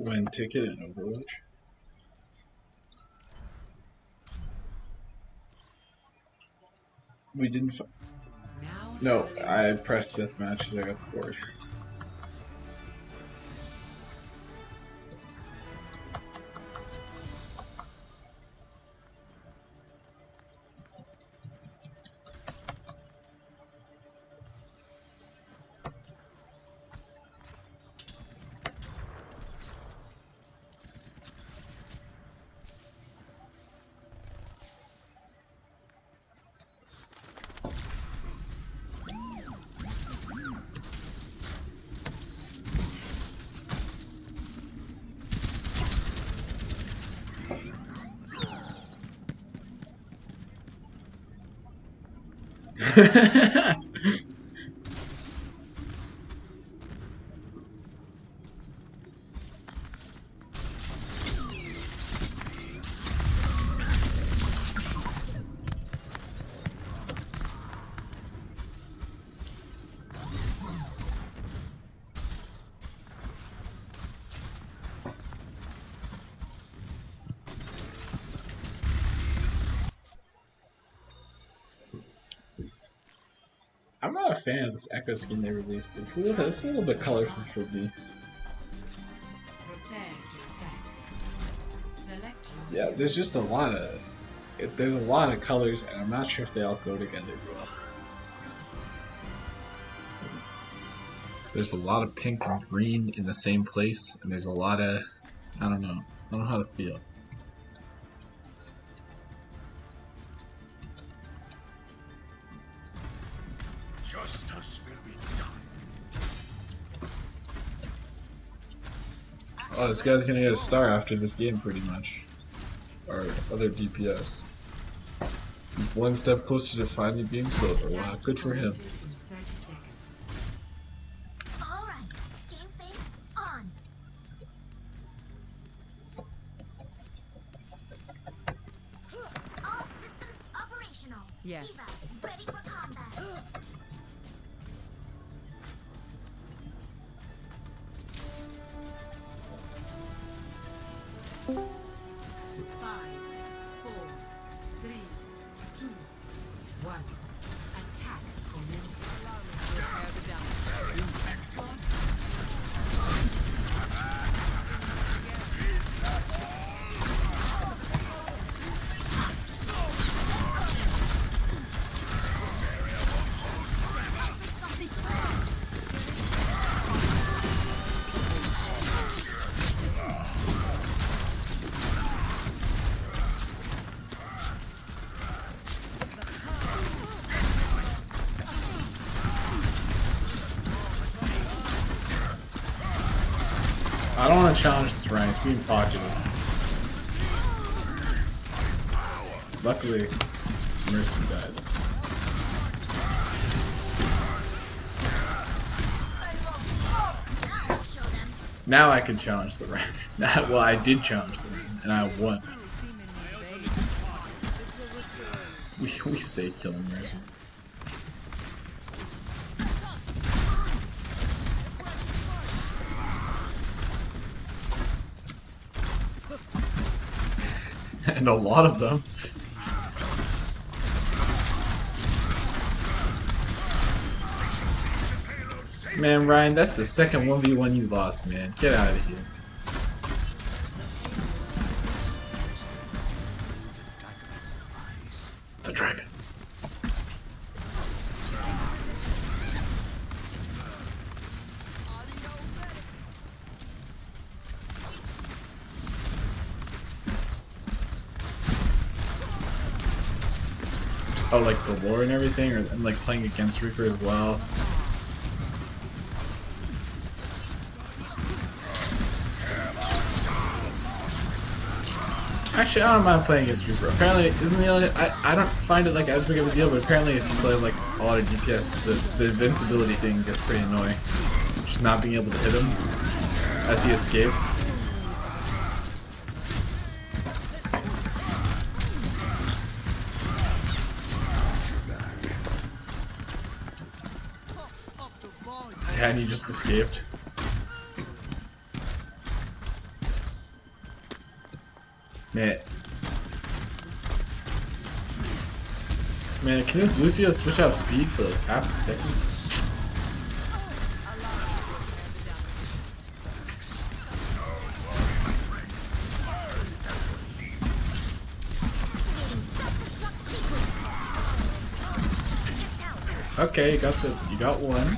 Win ticket in Overwatch. We didn't. No, I pressed deathmatch because I got bored. I'm not a fan of this Echo skin they released. It's a little bit colorful for me. Yeah, there's just a lot of colors, and I'm not sure if they all go together well. There's a lot of pink and green in the same place, and there's a lot of I don't know how to feel.
Justice will be done.
Oh, this guy's gonna get a star after this game, pretty much. Or other DPS. One step closer to finally being silver. Wow, good for him.
Alright, game face on. All systems operational.
Yes.
Eva, ready for combat.
Five, 4, 3, 2, 1. Attack commence. Prepare the down. Escort.
I don't want to challenge this Ryan, it's being pocketed. Luckily, Mercy died. Now I can challenge the Ryan. Well, I did challenge the Ryan, and I won. We stay killing Mercies. And a lot of them. Man, Ryan, that's the second 1v1 you lost, man. Get out of here. The dragon. Oh, like the lore and everything, and like playing against Reaper as well. Actually, I don't mind playing against Reaper. Apparently, isn't the only I don't find it like as big of a deal, but apparently if you play like a lot of DPS, the invincibility thing gets pretty annoying. Just not being able to hit him as he escapes. Yeah, and he just escaped.
Man. Man, can this Lucio switch out speed for like half a second? Okay, you got one.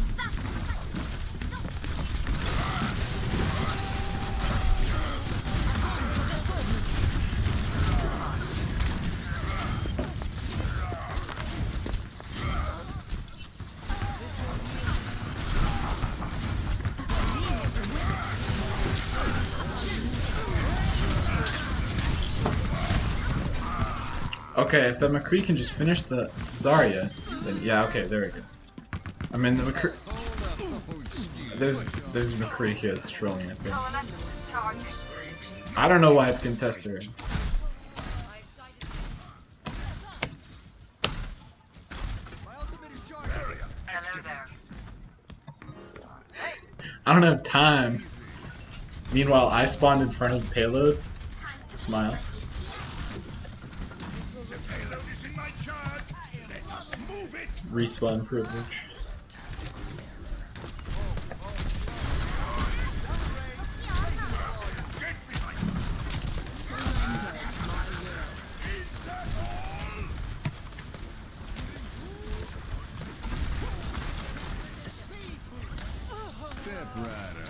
Okay, if the McCree can just finish the Zarya, then yeah, okay, there we go. I mean, the McCree... There's McCree here that's trolling, I think. I don't know why it's contested. I don't have time. Meanwhile, I spawned in front of the payload. Smile. Respawn privilege.
Step right up.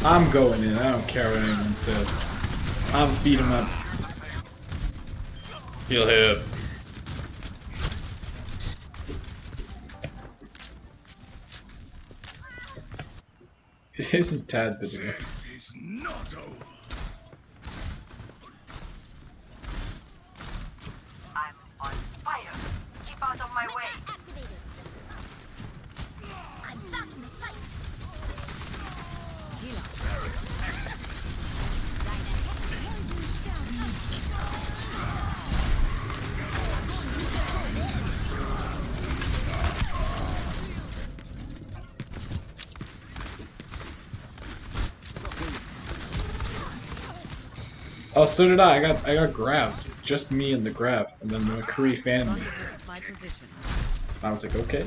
I'm going in. I don't care what anyone says. I'm beat him up. He'll hit. This is Tad the dude.
This is not over.
I'm on fire. Keep out of my way.
I'm back in the fight.
Oh, so did I. I got grabbed. Just me and the grab, and then the McCree fanned me. I was like, okay.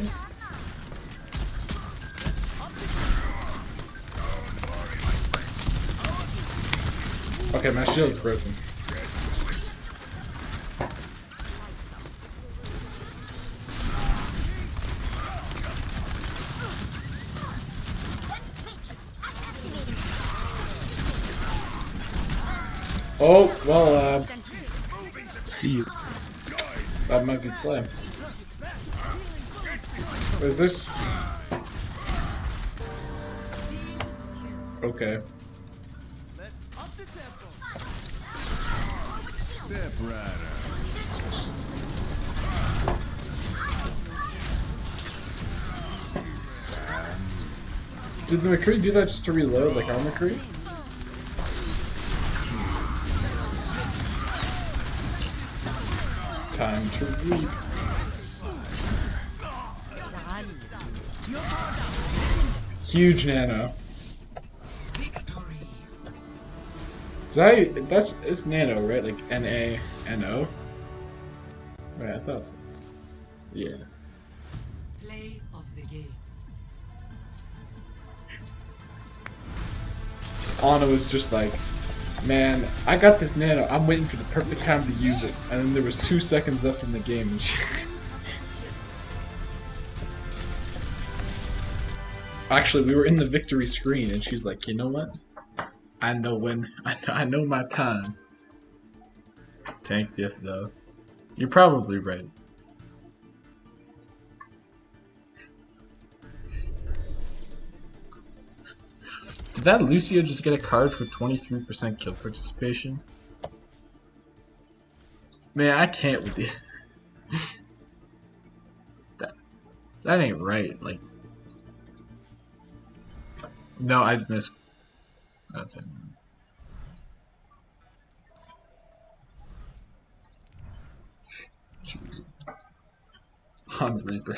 Okay, my shield's broken. Oh, well, see you. That might be play. What is this? Okay.
Step right up.
Did the McCree do that just to reload, like our McCree? Time to reap. Huge nano. It's nano, right? Like N-A-N-O? Wait, I thought so. Yeah.
Play of the game.
Anna was just like, man, I got this nano, I'm waiting for the perfect time to use it. And then there was 2 seconds left in the game and she... Actually, we were in the victory screen and she's like, you know what? I know when, I know my time. Tank diff though. You're probably right. Did that Lucio just get a card for 23% kill participation? Man, I can't with you. That ain't right. Like, no, I missed. That's it. On Reaper.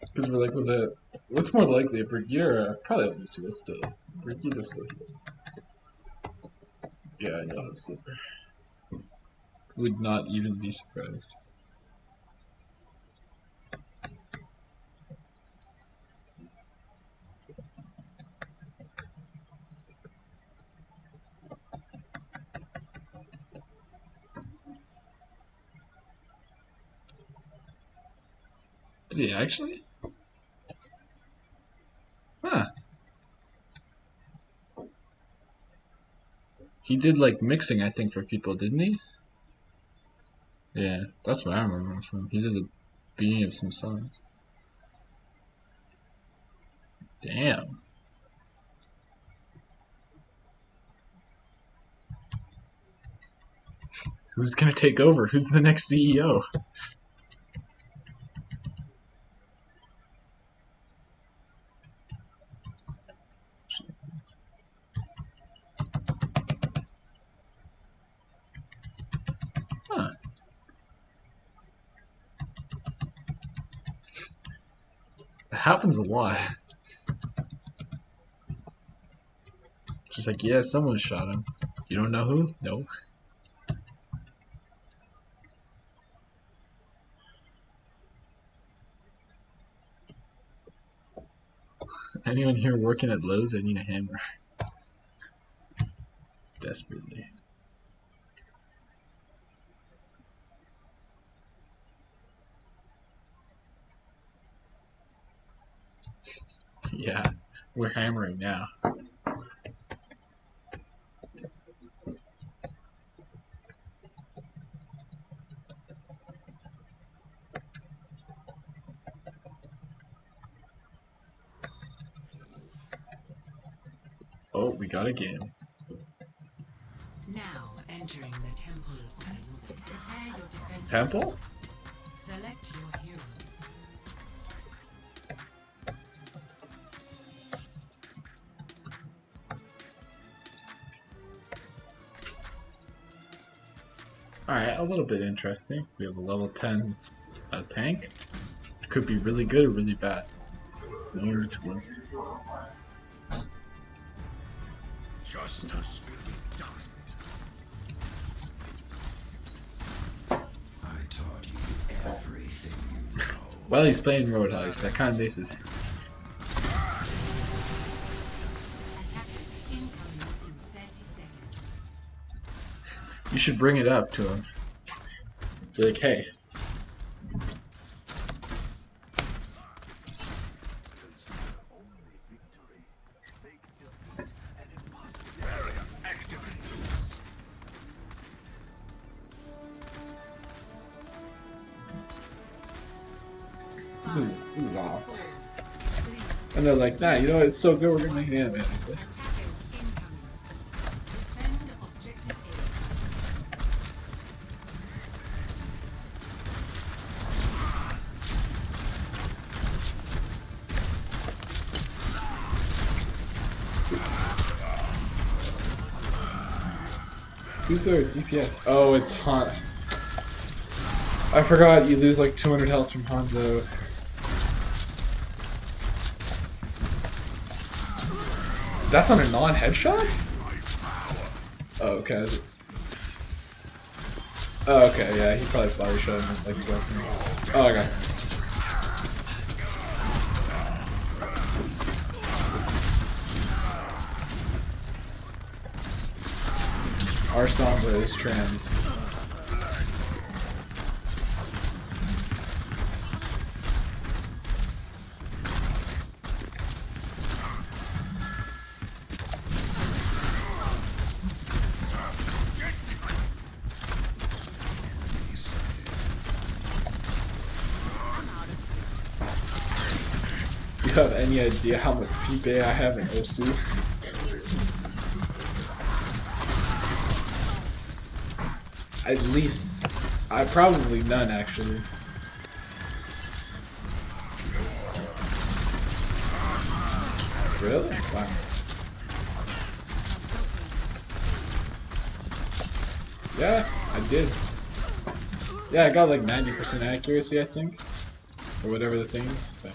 Because we're like with a. What's more likely, a Brigida? Probably a Lucio still. Brigida still heals. Yeah, I know, Slipper. Would not even be surprised. Did he actually? Huh. He did like mixing, I think, for people, didn't he? Yeah, that's what I remember him from. He's at the beginning of some songs. Damn. Who's gonna take over? Who's the next CEO? Huh. It happens a lot. Just like, yeah, someone shot him. You don't know who? No. Anyone here working at Lowe's? I need a hammer. Desperately. Yeah, we're hammering now. Oh, we got a game.
Now entering the temple of Anubis. Prepare your defense.
Temple?
Select your hero.
Alright, a little bit interesting. We have a level 10 tank. Could be really good or really bad in order to win.
Justice will be done. I taught you everything you know.
Well, he's playing Roadhouse. That kind of makes it. You should bring it up to him. Be like, hey. This is off. And they're like, nah, you know what? It's so good, we're gonna make an anime. Who's their DPS? Oh, it's Han. I forgot you lose like 200 health from Hanzo. That's on a non-headshot? Oh, okay. Oh, okay, yeah, he probably body shot him like blessing. Oh, okay. Our Sombra is trans. Do you have any idea how much PB I have in OC? At least, probably none actually. Really? Wow.
Yeah, I did. Yeah, I got like 90% accuracy, I think. Or whatever the thing is. So,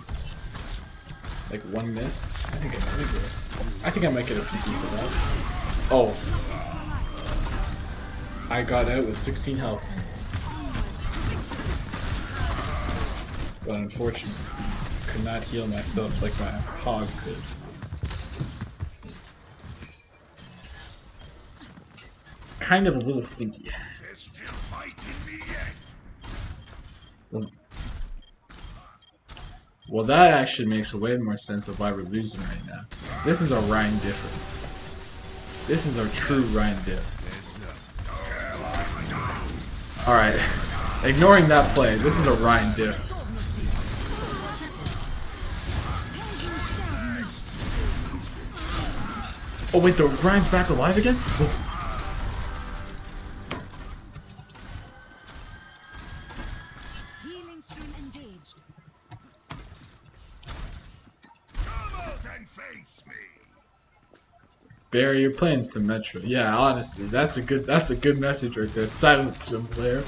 like one miss. I think I might get a PP for that. Oh. I got out with 16 health. But unfortunately, could not heal myself like my hog could. Kind of a little stinky. Well, that actually makes way more sense of why we're losing right now. This is our Ryan difference. This is our true Ryan diff. Alright. Ignoring that play, this is a Ryan diff. Oh wait, the Ryan's back alive again? Oh. Barry, you're playing Symmetra. Yeah, honestly, that's a good message right there. Silence him, player.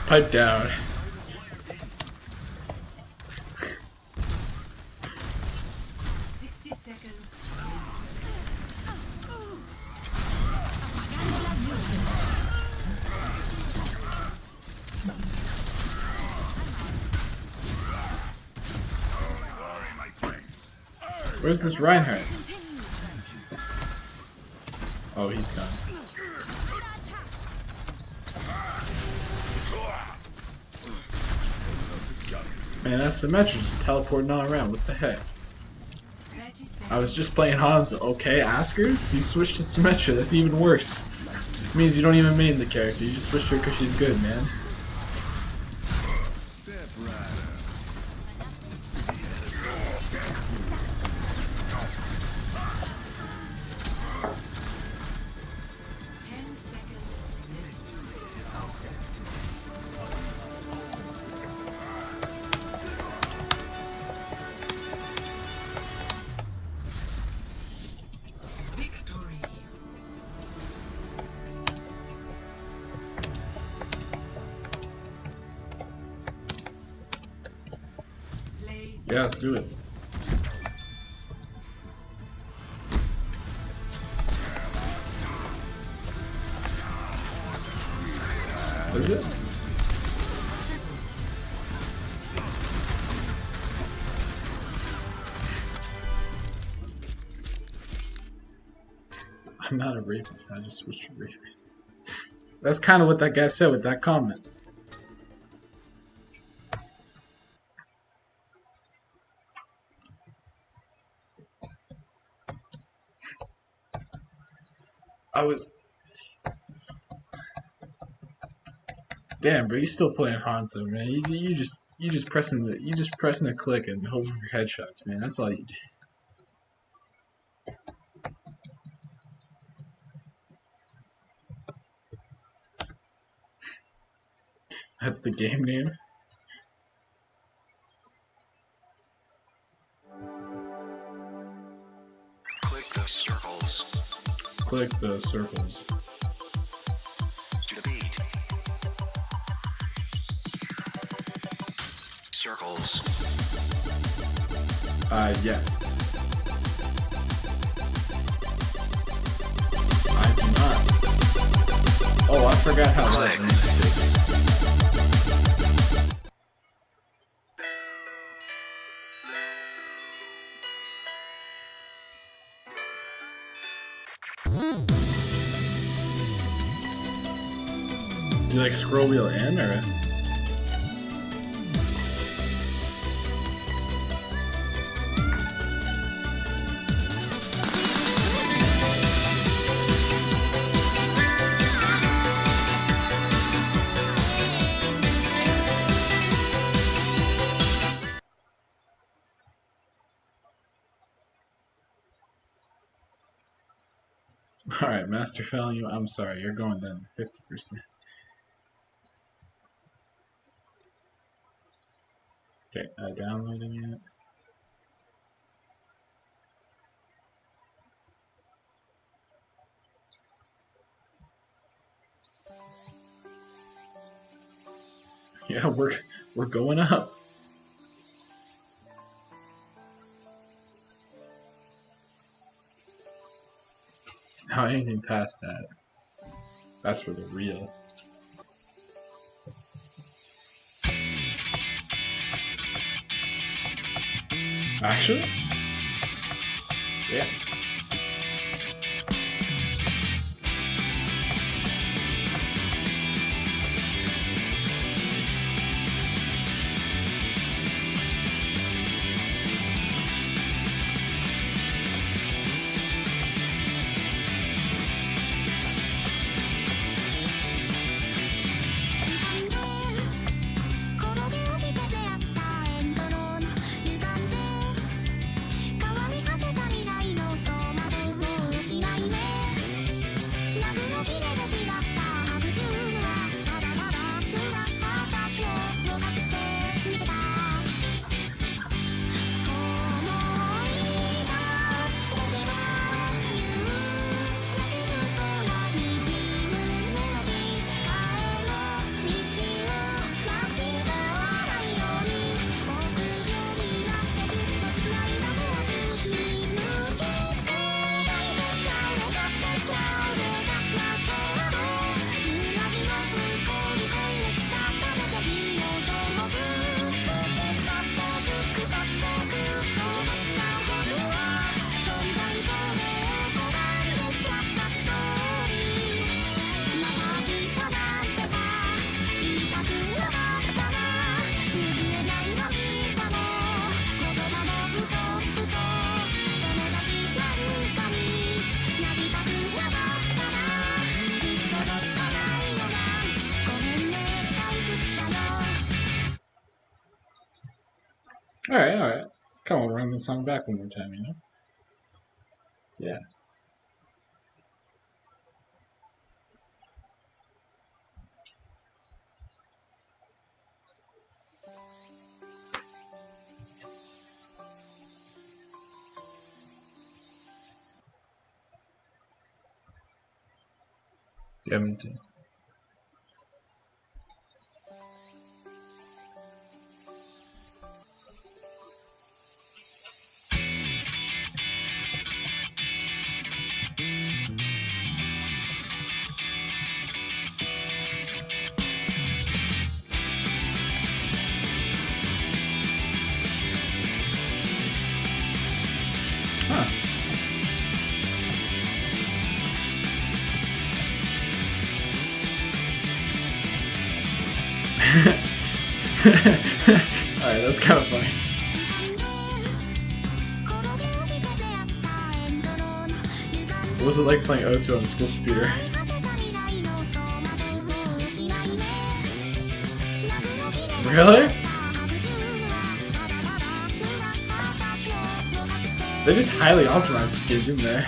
Pipe down. Where's this Reinhardt? Oh, he's gone. Man, that's Symmetra just teleporting all around. What the heck? I was just playing Hanzo. Okay, Askers? You switched to Symmetra. That's even worse. It means you don't even main the character. You just switched her because she's good, man. Yeah, let's do it. Is it? I'm not a rapist, I just switched to rapist. That's kind of what that guy said with that comment. I was... Damn, bro, you still playing Hanzo, man. You just pressing the click and hoping for headshots, man. That's all you do. That's the game name.
Click the circles.
Click the circles.
To the beat. Circles.
Yes. I do not. Oh, I forgot how that music is. Do you like scroll wheel in or? Alright, Master Value, I'm sorry, you're going down to 50%. Okay, downloading it.
Yeah, we're going up. Now anything past that, that's for the real. Actually? Yeah. Alright. Come on, run the song back one more time, you know? Yeah. Yeah, me too. Alright, that's kind of funny. What was it like playing Osu on a school computer? Really? They just highly optimized this game, didn't they?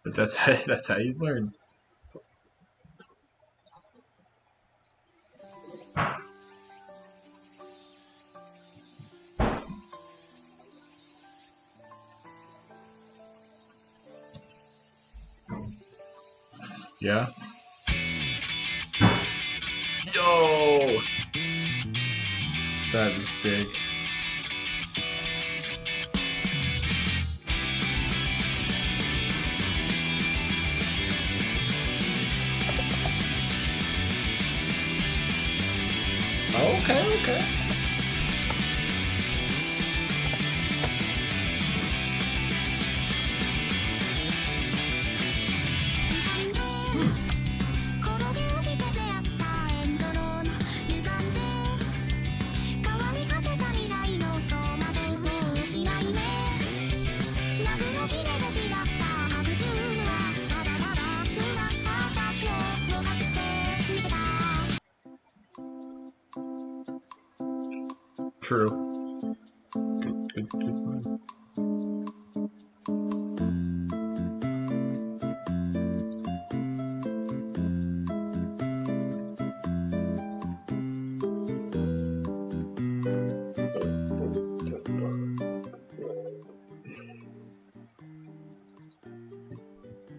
But that's how you learn. Yeah. Yo! That is big. Okay. True. Good point.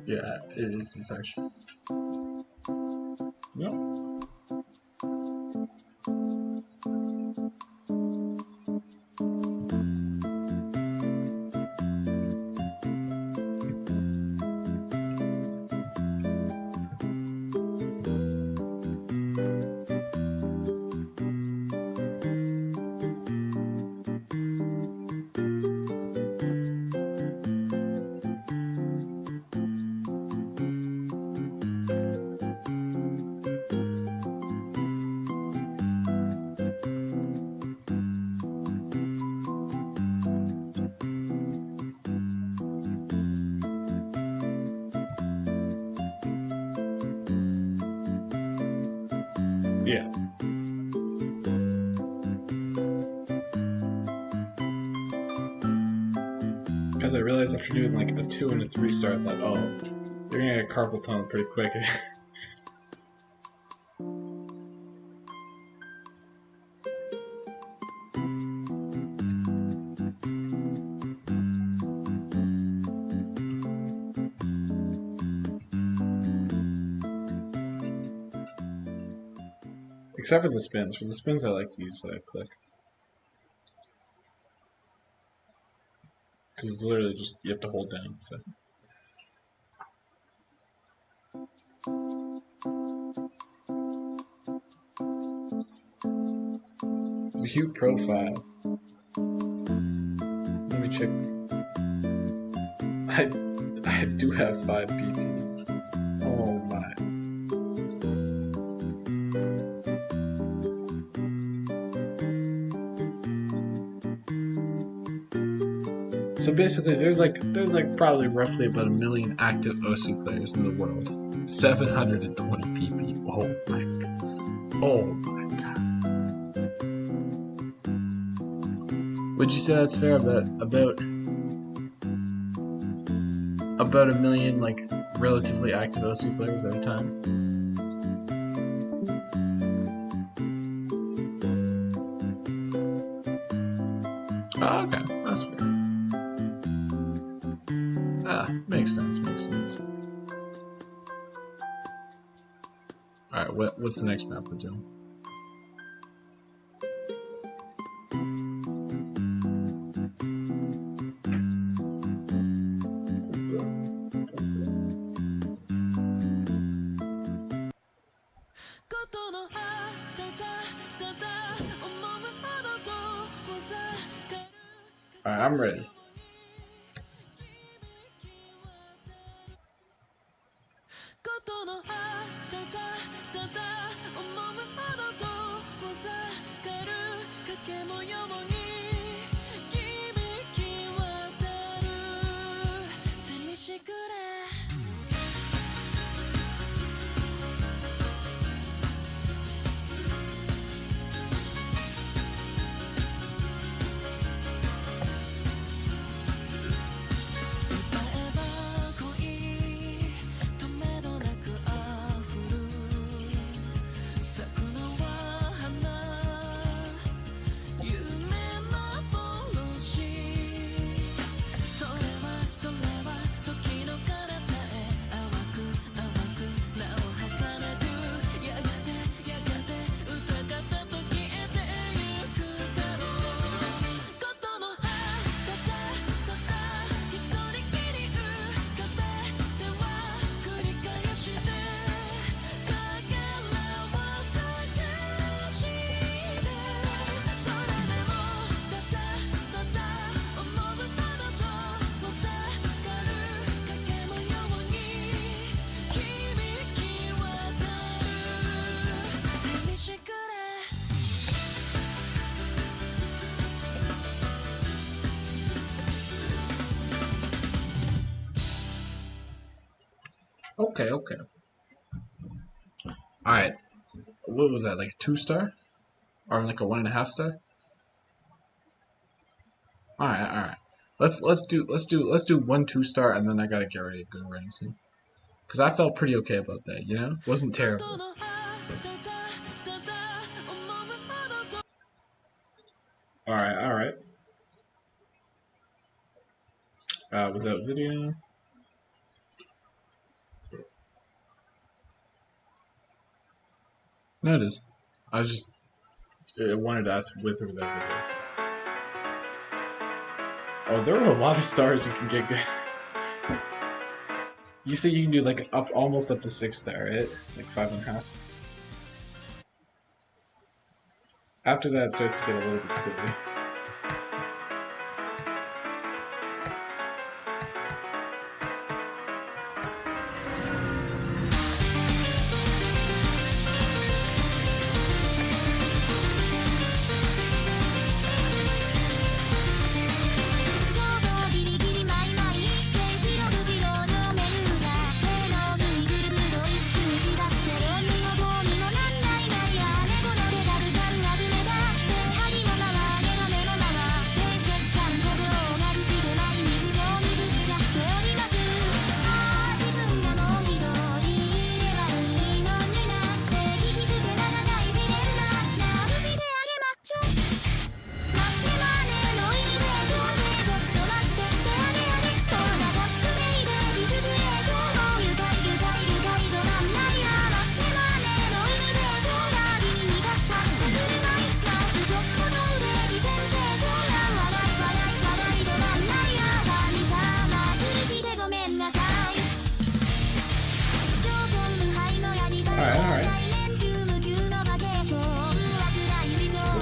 Yeah, it is. It's actually. Yep. Yeah. Because I realized after doing like a 2 and a 3 star that, oh, you're gonna get carpal tunnel pretty quick. Except for the spins. For the spins, I like to use click. Because it's literally just, you have to hold down, so. View profile. Let me check. I do have 5 PP. Oh my. So basically, there's like probably roughly about 1 million active OC players in the world. 720 PP. Oh my god. Oh my god. Would you say that's fair? About 1 million like relatively active OC players at a time. Oh, okay, that's fair. Makes sense. Alright, what's the next map we're doing? Alright, I'm ready. Okay, okay. Alright. What was that, like a 2-star? Or like a 1.5 star? Alright. Let's do 1 2-star and then I gotta get ready to go running soon. Cause I felt pretty okay about that, you know? Wasn't terrible. Alright. Without video. No, it is. I was just wanted to ask with or without videos. Oh, there are a lot of stars you can get good. You say you can do like almost up to 6-star, right? Like 5.5. After that, it starts to get a little bit silly.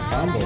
Combo.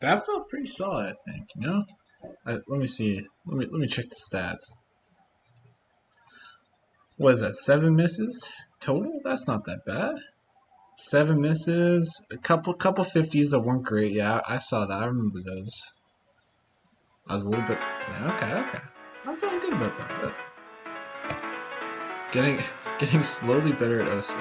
That felt pretty solid, I think. You know. Let me see. Let me check the stats. What is that? 7 misses total? That's not that bad. 7 misses, a couple 50s that weren't great. Yeah, I saw that. I remember those. I was a little bit. Yeah, okay. I'm feeling good about that. But getting slowly better at OC.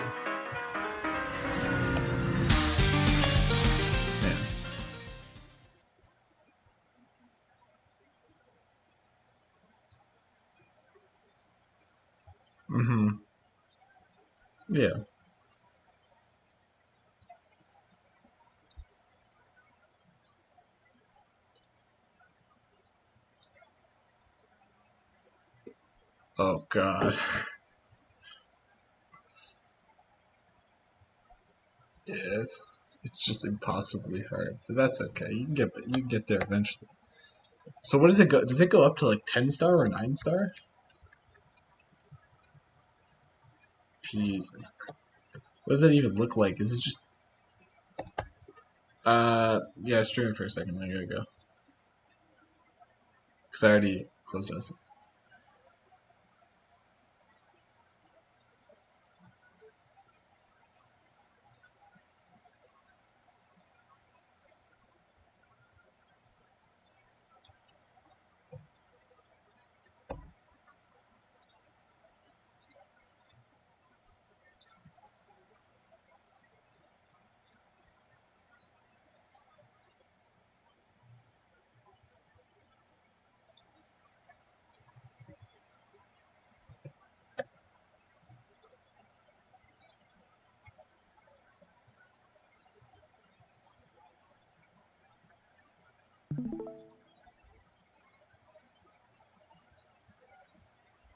Yeah. Oh god. Yeah, it's just impossibly hard, but that's okay. You can get there eventually. So what does it go? Does it go up to like 10-star or 9-star? Jesus. What does that even look like? Is it just yeah, stream it for a second, I gotta go. Cause I already closed us.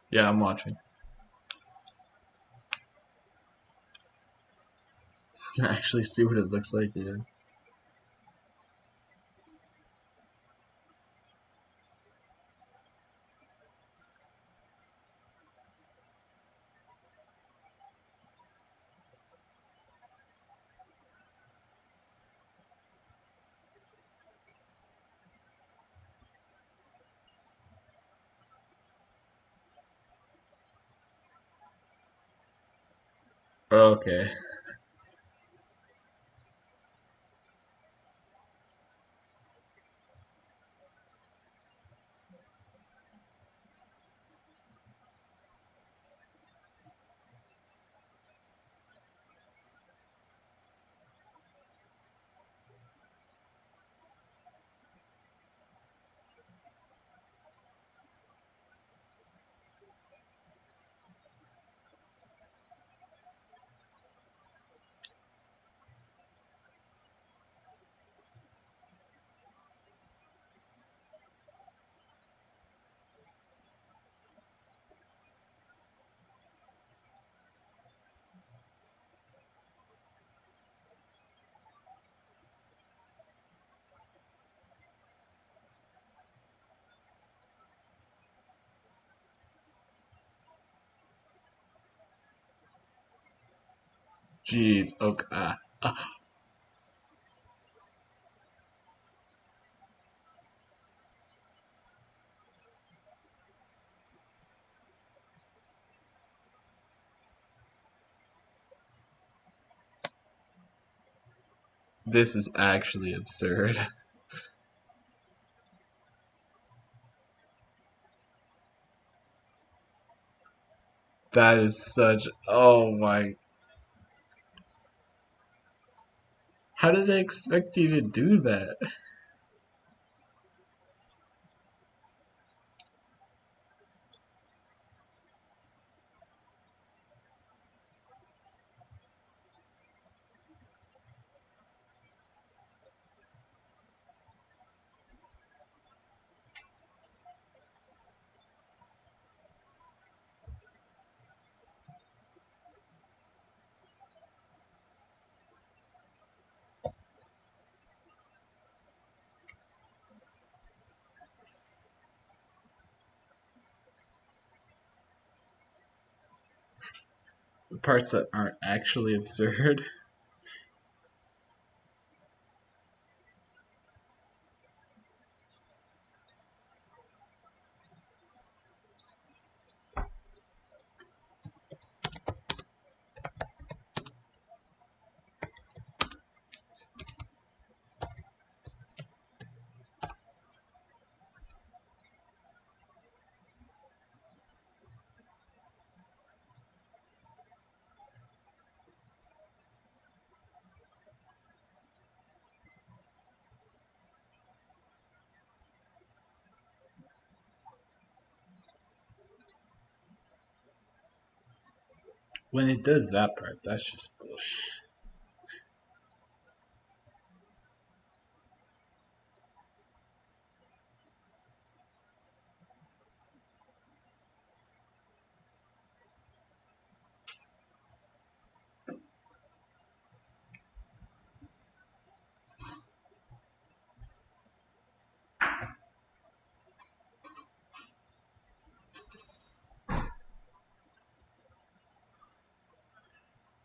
Yeah, I'm watching. You can actually see what it looks like, yeah. Okay. Jeez, okay. This is actually absurd. That is such. Oh my. How did they expect you to do that? The parts that aren't actually absurd. When it does that part, that's just bullshit.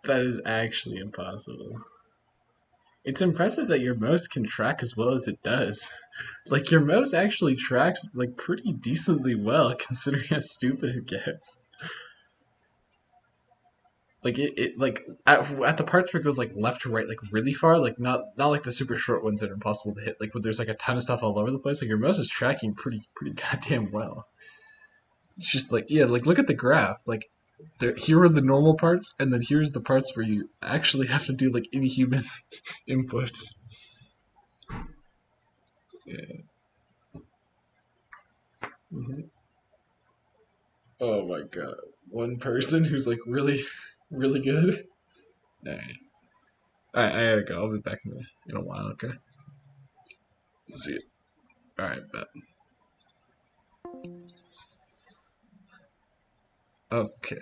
That is actually impossible. It's impressive that your mouse can track as well as it does. Like, your mouse actually tracks, like, pretty decently well, considering how stupid it gets. Like, like, at the parts where it goes, like, left to right, like, really far, like, not like the super short ones that are impossible to hit, like, when there's, like, a ton of stuff all over the place, like, your mouse is tracking pretty goddamn well. It's just, like, yeah, like, look at the graph, like, here are the normal parts, and then here's the parts where you actually have to do, like, inhuman inputs. Yeah. Oh my god. One person who's like really good? Alright. Alright, I gotta go. I'll be back in a while, okay? See you. Alright, bet. Okay.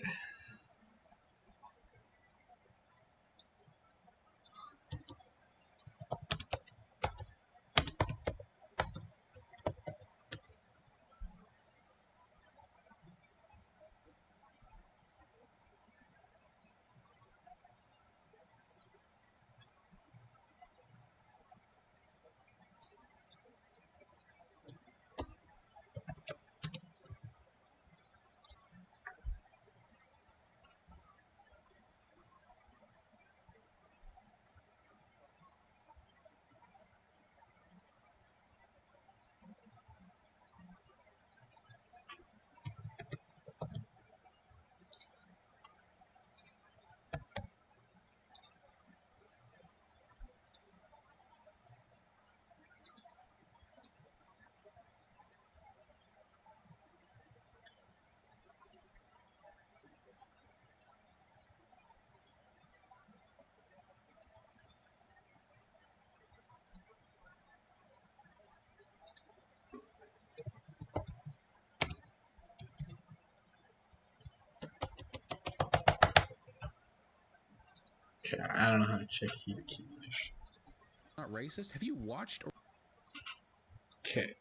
Okay, I don't know how to check heat accumulation.
Not racist? Have you watched?
Okay.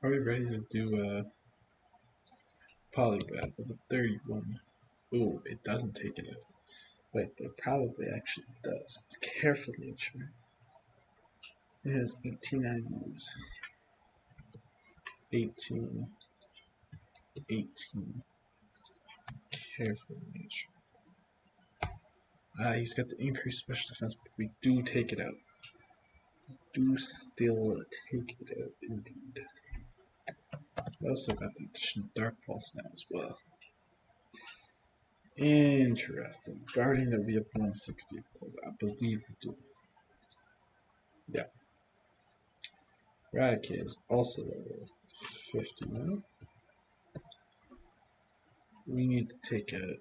Are we ready to do a polygraph of a 31? Ooh, it doesn't take it out. Wait, but it probably actually does. It's careful nature. It has 18 IVs. 18. Careful nature. He's got the increased special defense, but we do take it out. We do still take it out, indeed. We also got the additional Dark Pulse now as well. Interesting. Guarding that we have 160 of gold. I believe we do. Yeah. Eradicate is also level 50 now. We need to take a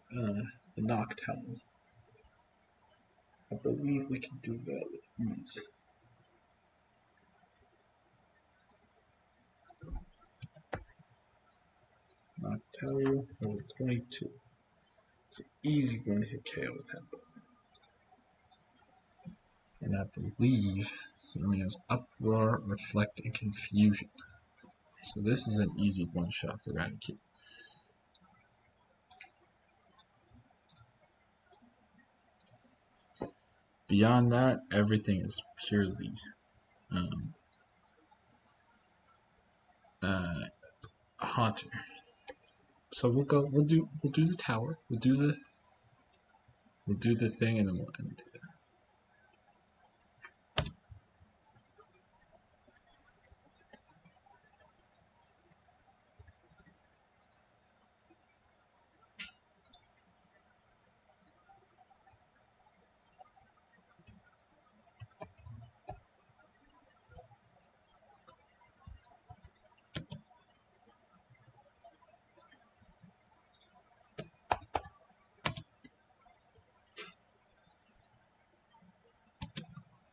Noctowl. I believe we can do that with ease. Noctowl level 22. It's an easy one to hit KO with Headbutt. And I believe he only has Uproar, Reflect, and Confusion. So this is an easy one-shot for Eradicate. Beyond that, everything is purely Haunter. So we'll do the tower, we'll do the thing, and then we'll end it.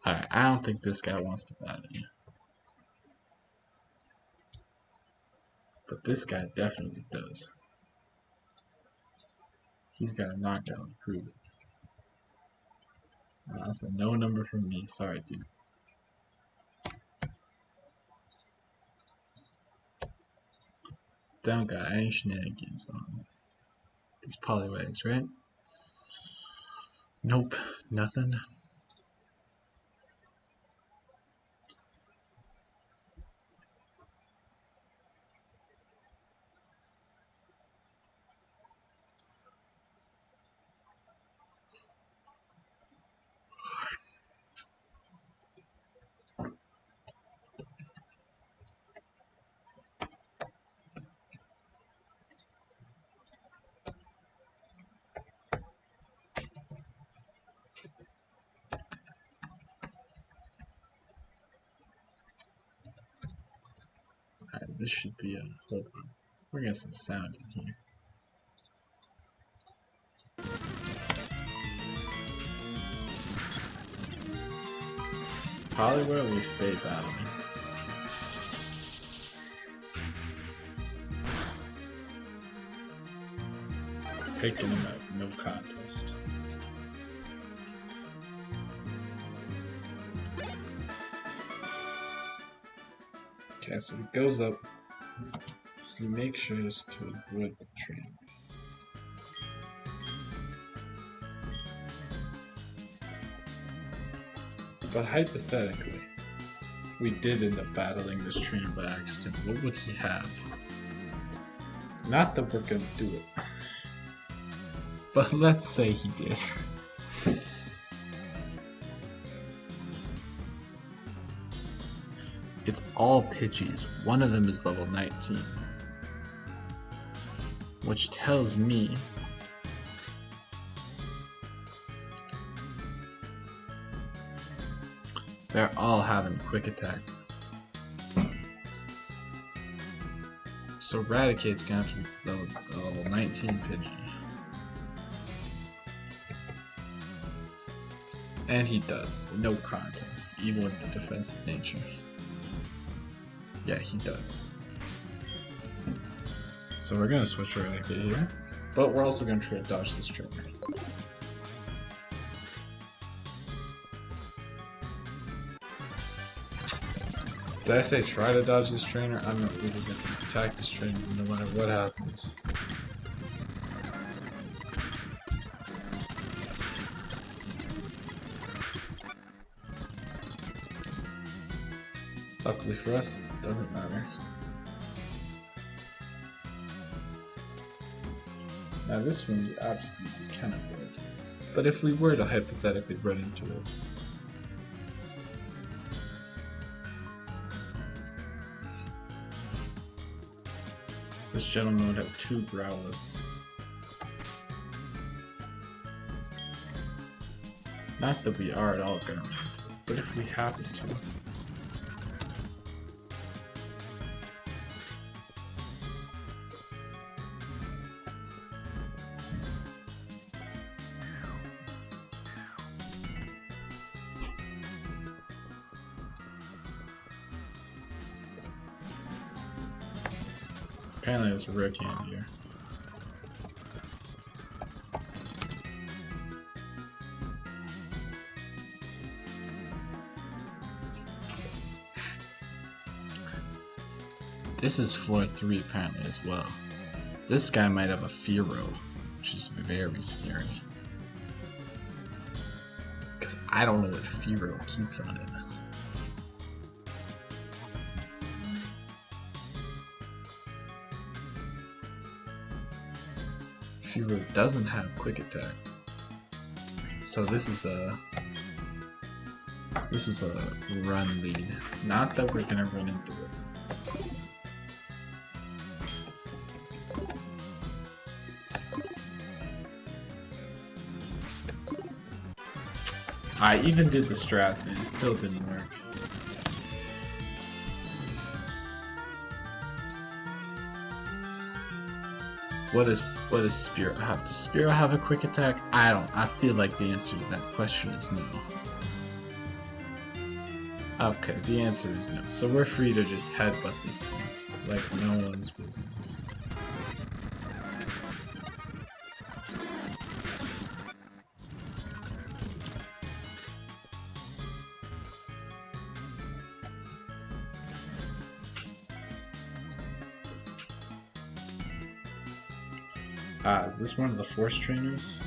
Alright, I don't think this guy wants to bat you.
But this guy definitely does. He's got a knockdown to prove it. That's a no number from me. Sorry, dude. Don't got any shenanigans on these polywags, right? Nope, nothing. Alright, this should be a. Hold on. We're getting some sound in here. Probably where we stay battling. Taking him out, no contest. Okay, so he goes up. He makes sure to avoid the train. But hypothetically, if we did end up battling this trainer by accident, what would he have? Not that we're gonna do it, but let's say he did. It's all Pidgeys. One of them is level 19. Which tells me they're all having quick attack. So Raticate's gonna have to be level 19 Pidgey. And he does. No contest, even with the defensive nature. Yeah, he does. So we're gonna switch Eradicate here, but we're also gonna try to dodge this trainer. Did I say try to dodge this trainer? I'm not really gonna attack this trainer no matter what happens. Luckily for us, it doesn't matter. Now this one we absolutely cannot avoid. But if we were to hypothetically run into it, this gentleman would have 2 Growlithe. Not that we are at all gonna run into it, but if we happen to. Apparently there's a rare can here. This is floor 3 apparently as well. This guy might have a Fearow, which is very scary. Because I don't know what Fearow keeps on it. Fearow doesn't have quick attack, so this is a run lead. Not that we're gonna run into it. I even did the strats and it still didn't work. What does Spearow have? Does Spearow have a quick attack? I feel like the answer to that question is no.
Okay, the answer is no. So we're free to just headbutt this thing like no one's business. Ah, is this one of the Force trainers?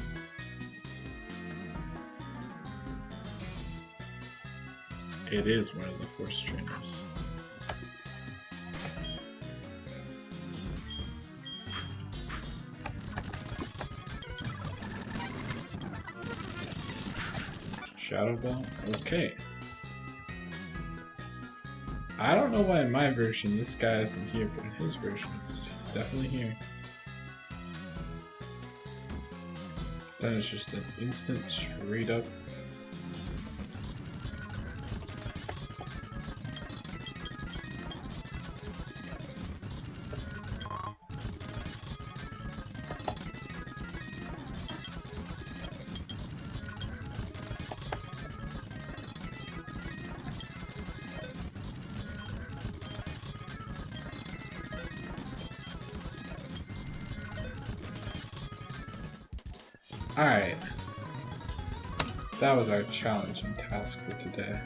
It is one of the Force trainers. Shadow Ball? Okay. I don't know why in my version this guy isn't here, but in his version he's definitely here. Then it's just an instant straight up. Alright. That was our challenging task for today.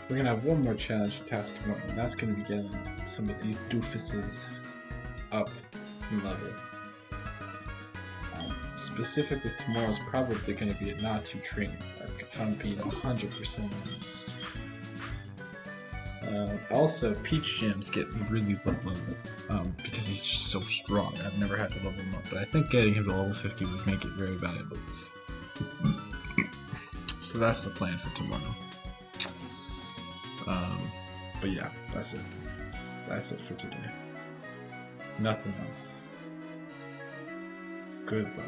We're gonna have one more challenging task tomorrow, and that's gonna be getting some of these doofuses up in level. Specifically, tomorrow's probably gonna be a Natu training arc, if I'm being 100% honest. Also, Peach Jam's getting really low level, because he's just so strong. I've never had to level him up, but I think getting him to level 50 would make it very valuable. So that's the plan for tomorrow. But yeah, that's it. That's it for today. Nothing else. Goodbye.